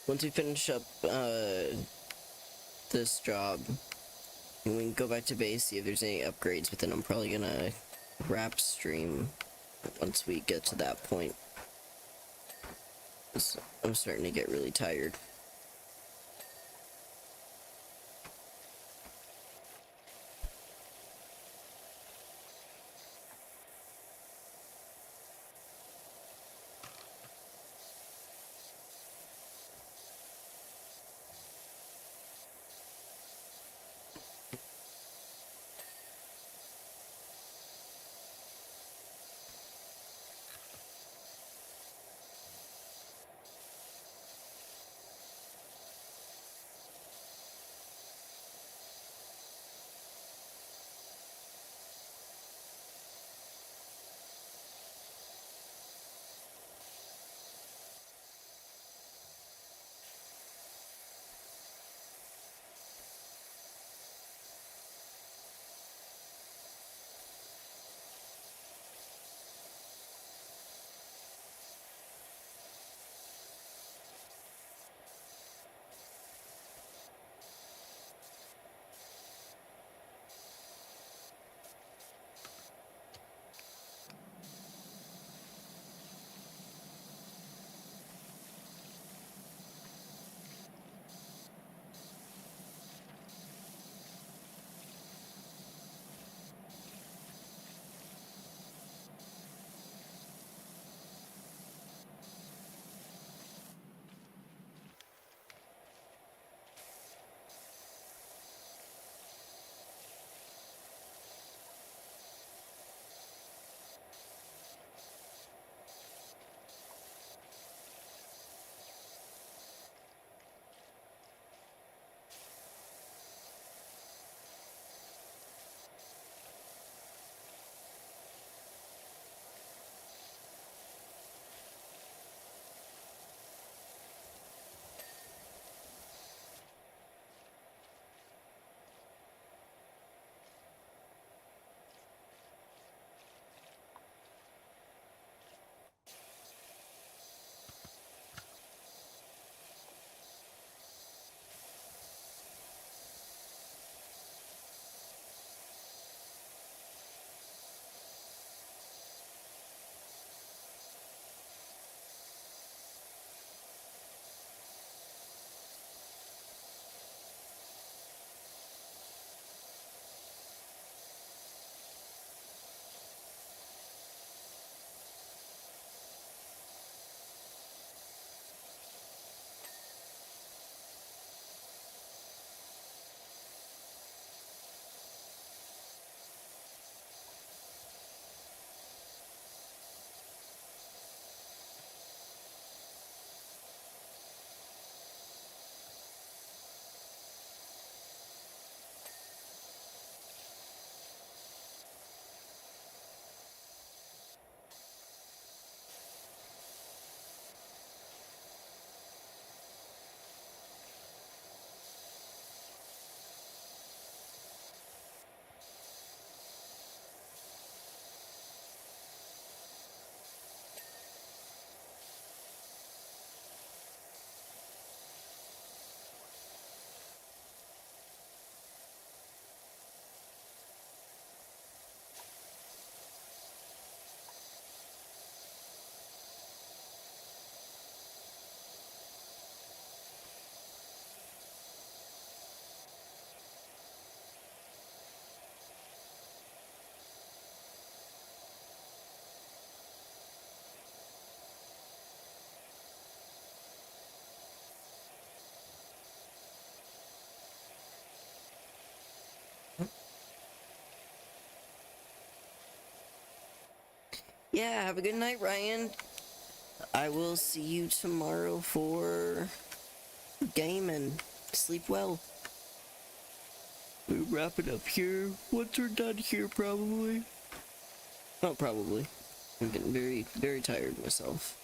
once we finish up this job, and we can go back to base, see if there's any upgrades, but then I'm probably gonna wrap stream once we get to that point. 'Cause I'm starting to get really tired. Yeah, have a good night, Ryan. I will see you tomorrow for Gayming. Sleep well. We'll wrap it up here. Once we're done here, probably. Oh, probably. I'm getting very, very tired myself.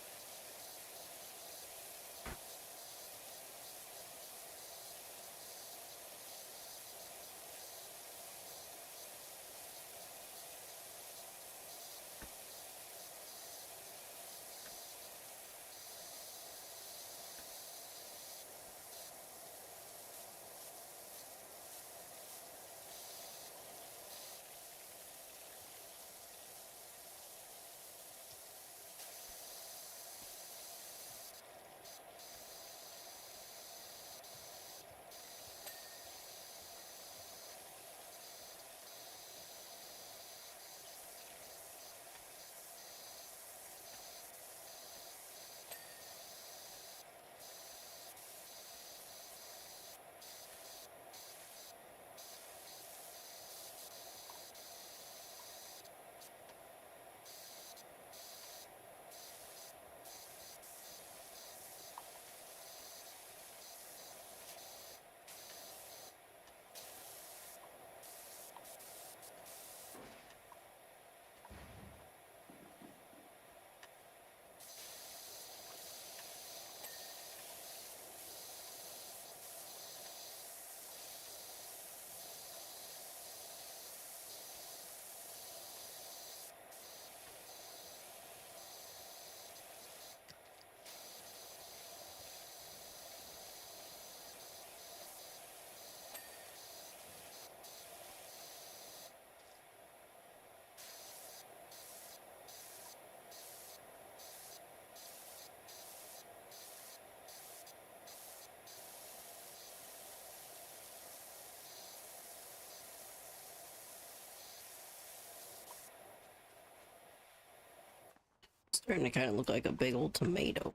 Starting to kind of look like a big old tomato.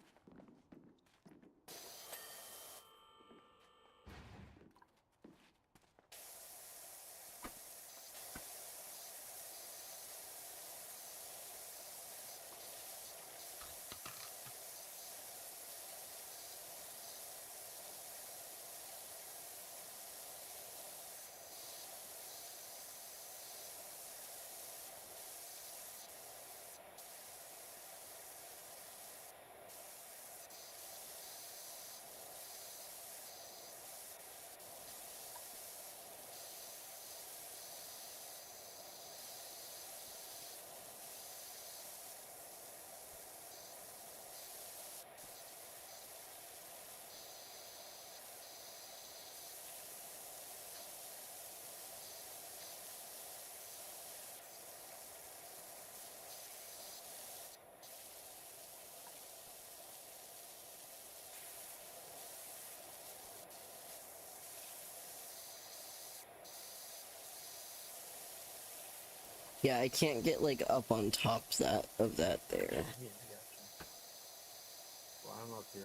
Yeah, I can't get like up on top of that there. Yeah, gotcha. Well, I'm up here.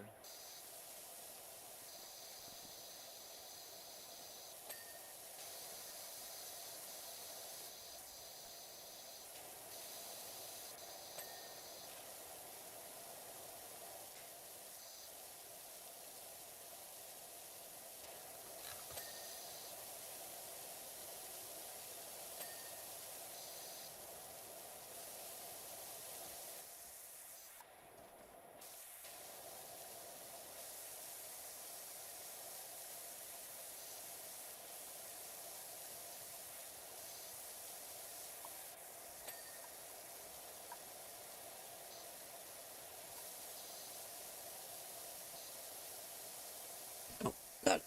Got it.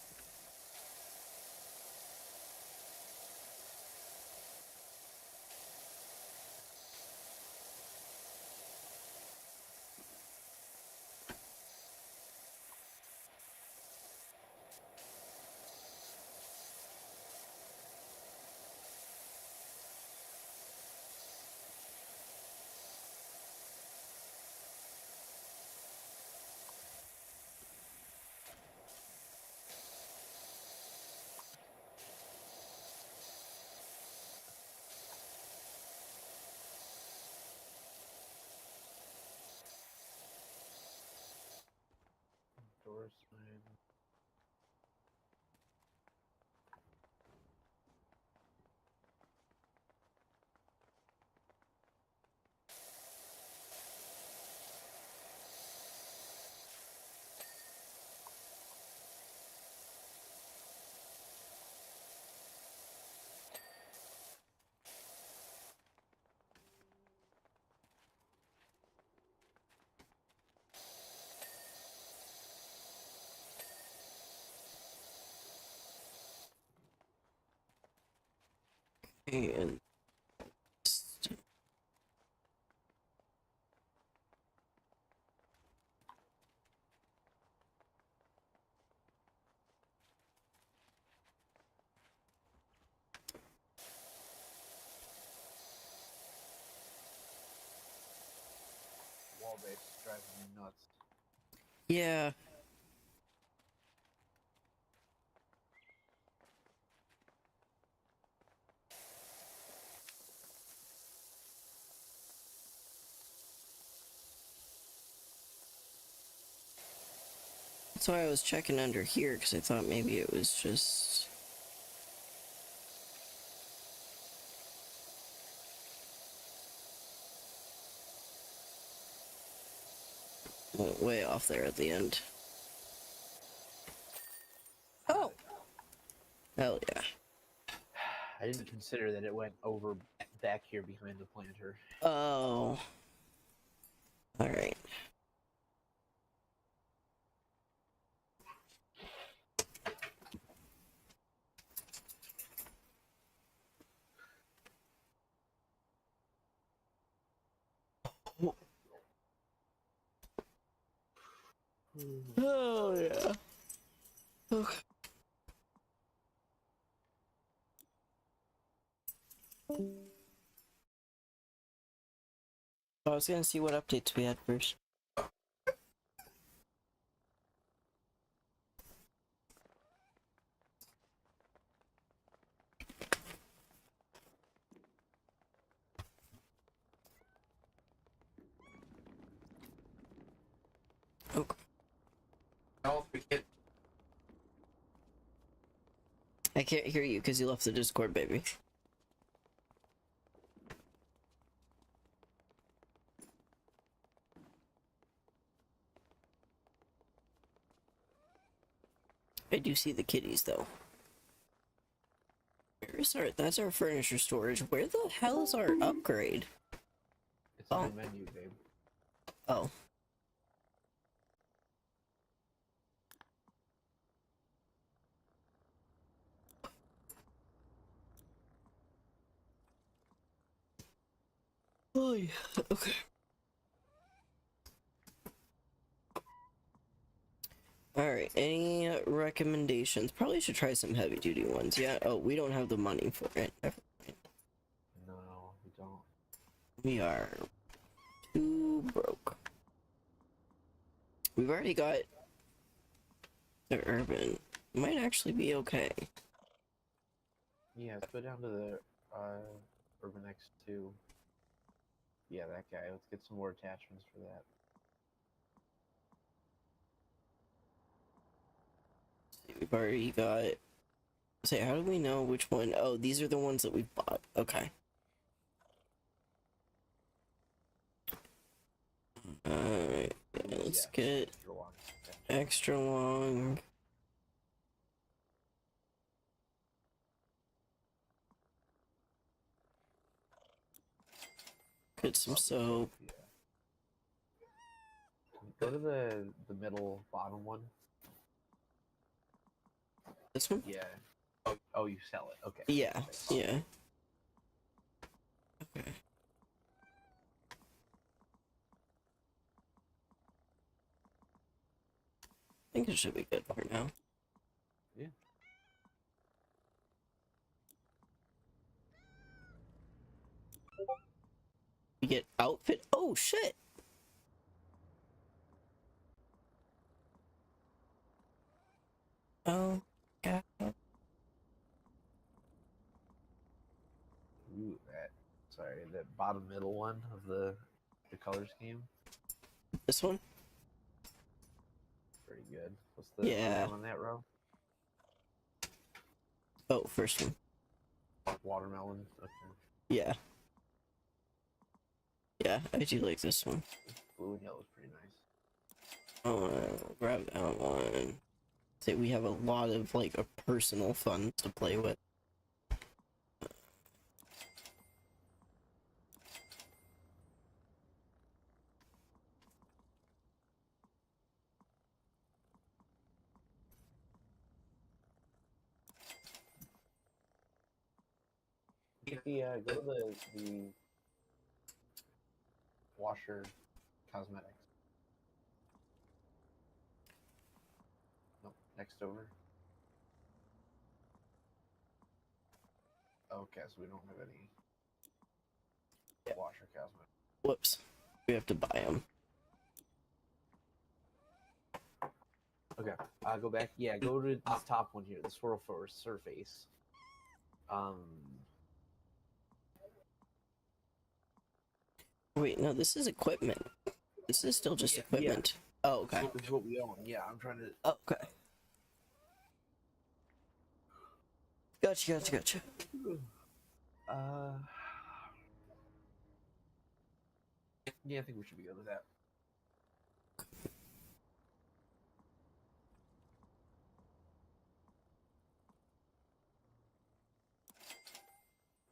Door sign. And Wall base is driving me nuts. yeah. That's why I was checking under here, because I thought maybe it was just... went way off there at the end. Oh! Hell yeah. I didn't consider that it went over back here behind the planter. Oh. Alright. Oh yeah. Okay. I was gonna see what updates we had first. Okay. I can't hear you because you left the Discord, baby. I do see the kitties, though. Where's our... That's our furniture storage. Where the hell is our upgrade? It's on the menu, babe. Oh. Oh, yeah. Okay. Alright, any recommendations? Probably should try some heavy duty ones. Yeah, oh, we don't have the money for it. Never mind. No, we don't. We are too broke. We've already got the urban. Might actually be okay. Yeah, let's go down to the Urban X2. Yeah, that guy. Let's get some more attachments for that. We've already got... Say, how do we know which one? Oh, these are the ones that we've bought. Okay. Alright, let's get extra long. Get some soap. Go to the middle bottom one. This one? Yeah. Oh, you sell it. Okay. Yeah, yeah. Okay. I think it should be good for now. Yeah. We get outfit. Oh shit! Oh, God. Ooh, sorry, that bottom middle one of the color scheme. This one? Pretty good. What's the Yeah. one on that row? Oh, first one. Watermelon. Okay. Yeah. Yeah, I do like this one. Blue and yellow is pretty nice. Oh, grab that one. Say we have a lot of like a personal fun to play with. Go to the washer cosmetics. Nope, next over. Okay, so we don't have any washer cosmetics. Whoops. We have to buy them. Okay, go back. Yeah, go to this top one here, the swirl for surface. Wait, no, this is equipment. This is still just equipment. Yeah. Oh, okay. This is what we own. Yeah, I'm trying to. Oh, okay. Gotcha. Yeah, I think we should be good with that.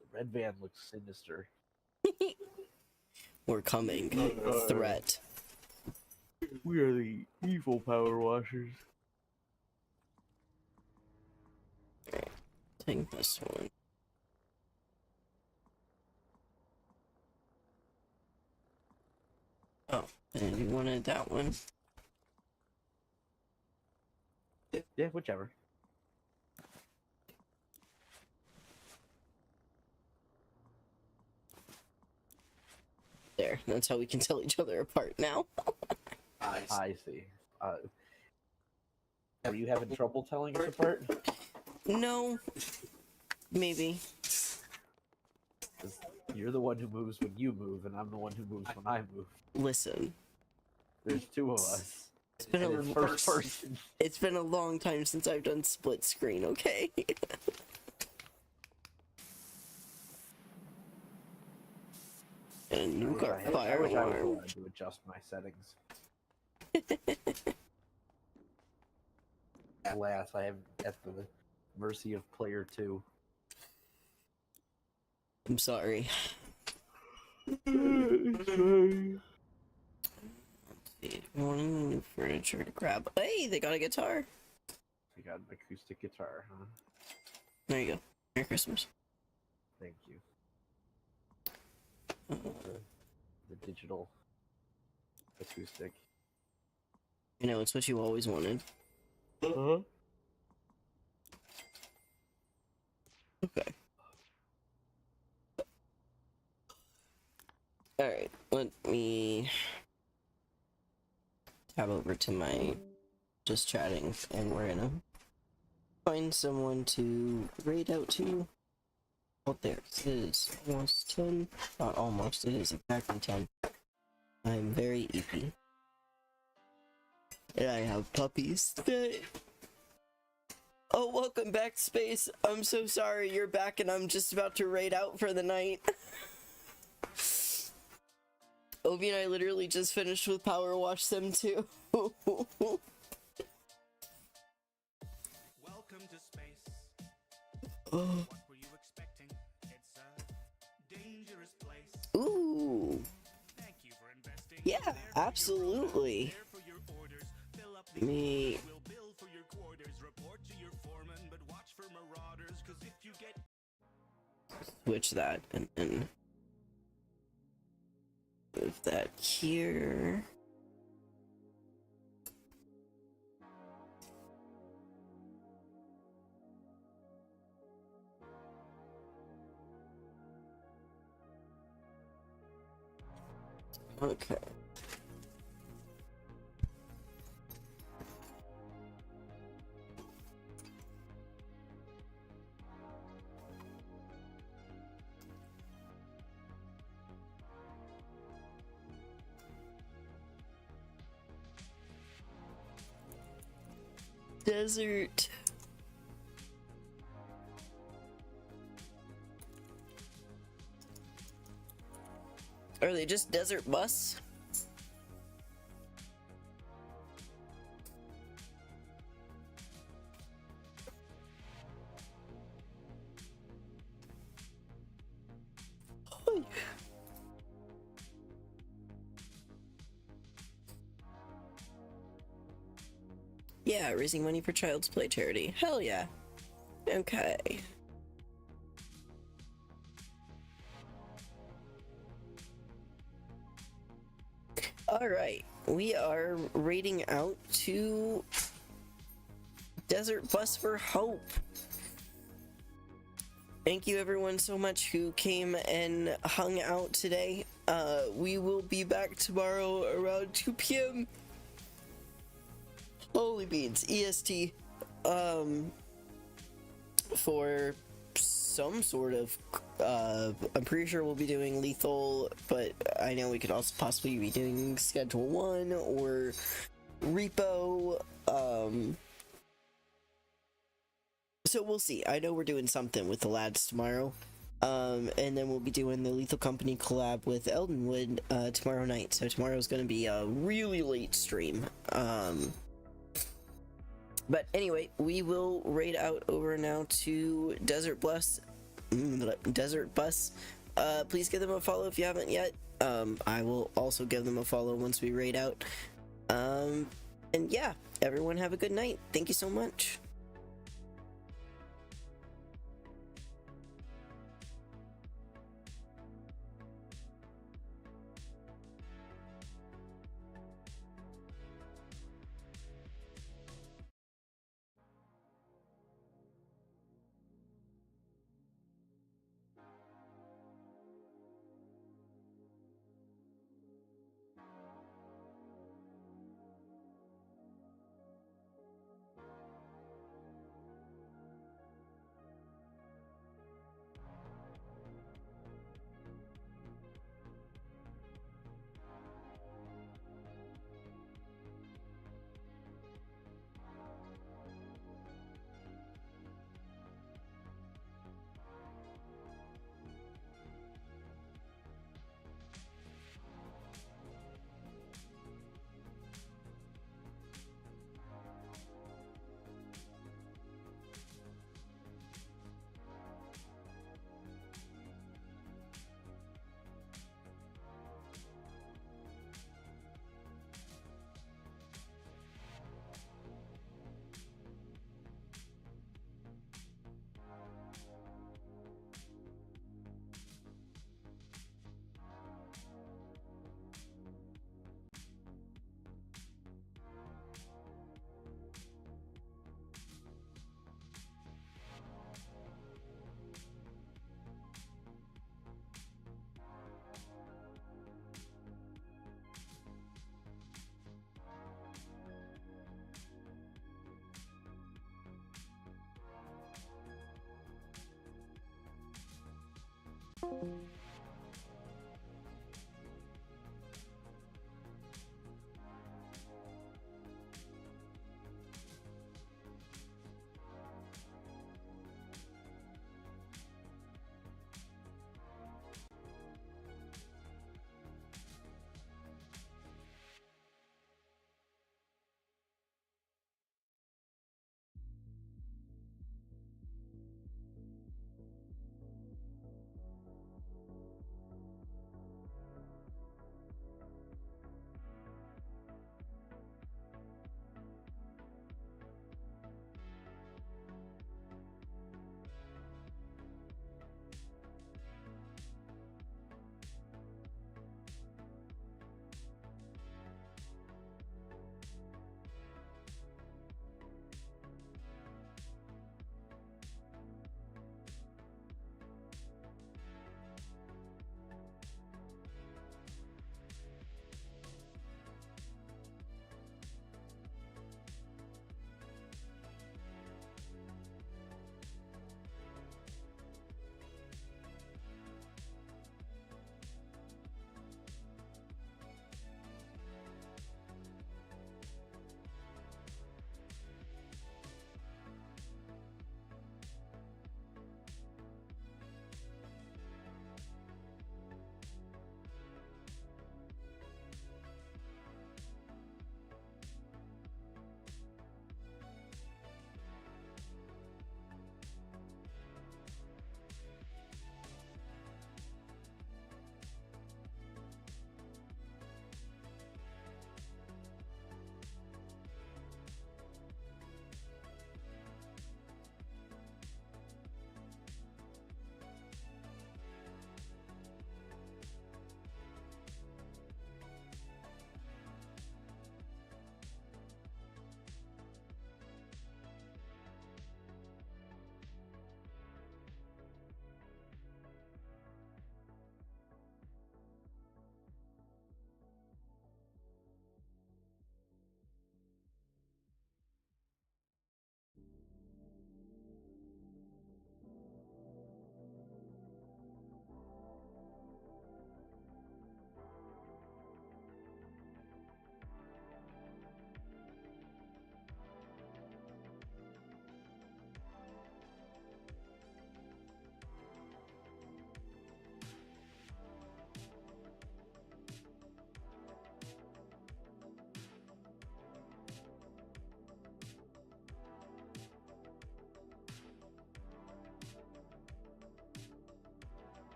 The red van looks sinister. We're coming. Threat. We are the evil power washers. Take this one. Oh, and you wanted that one. Yeah, whichever. There, that's how we can tell each other apart now. I see. Are you having trouble telling us apart? No. Maybe. 'Cause you're the one who moves when you move, and I'm the one who moves when I move. Listen. There's two of us. It's been and it's first person. It's been a long time since I've done split screen, okay? And you got fire I wish I was alarm. allowed to adjust my settings. Alas, I am at the mercy of player 2. I'm sorry. Morning new furniture to grab. Hey, they got a guitar. I got an acoustic guitar, huh? There you go. Merry Christmas. Thank you. The digital acoustic. You know, it's what you always wanted. Uh-huh. Okay. Alright, let me tab over to my just chatting, and we're gonna find someone to raid out to. Oh, there it is. Almost 10. Not almost, it is exactly 10. I'm very eepy. And I have puppies today. Oh, welcome back, Space. I'm so sorry you're back and I'm just about to raid out for the night. Obi and I literally just finished with Power Wash Sim 2. Welcome to space. What were you expecting? It's a dangerous place. Ooh. Thank you for investing. Yeah, absolutely. Me. We'll bill for your quarters, report to your foreman, but watch for marauders, 'cause if you get Switch that and then move that here. Okay. Desert. Are they just desert bus? Yeah, raising money for Child's Play charity. Hell yeah. Okay. Alright, we are raiding out to Desert Bus for Hope. Thank you everyone so much who came and hung out today. We will be back tomorrow around 2 p.m. Holy beans, EST, for some sort of, I'm pretty sure we'll be doing Lethal, but I know we could also possibly be doing Schedule 1 or Repo, so we'll see. I know we're doing something with the lads tomorrow, and then we'll be doing the Lethal Company collab with Eldenwood, tomorrow night, so tomorrow's gonna be a really late stream, but anyway, we will raid out over now to Desert Bus. Please give them a follow if you haven't yet. I will also give them a follow once we raid out. And yeah, everyone have a good night. Thank you so much.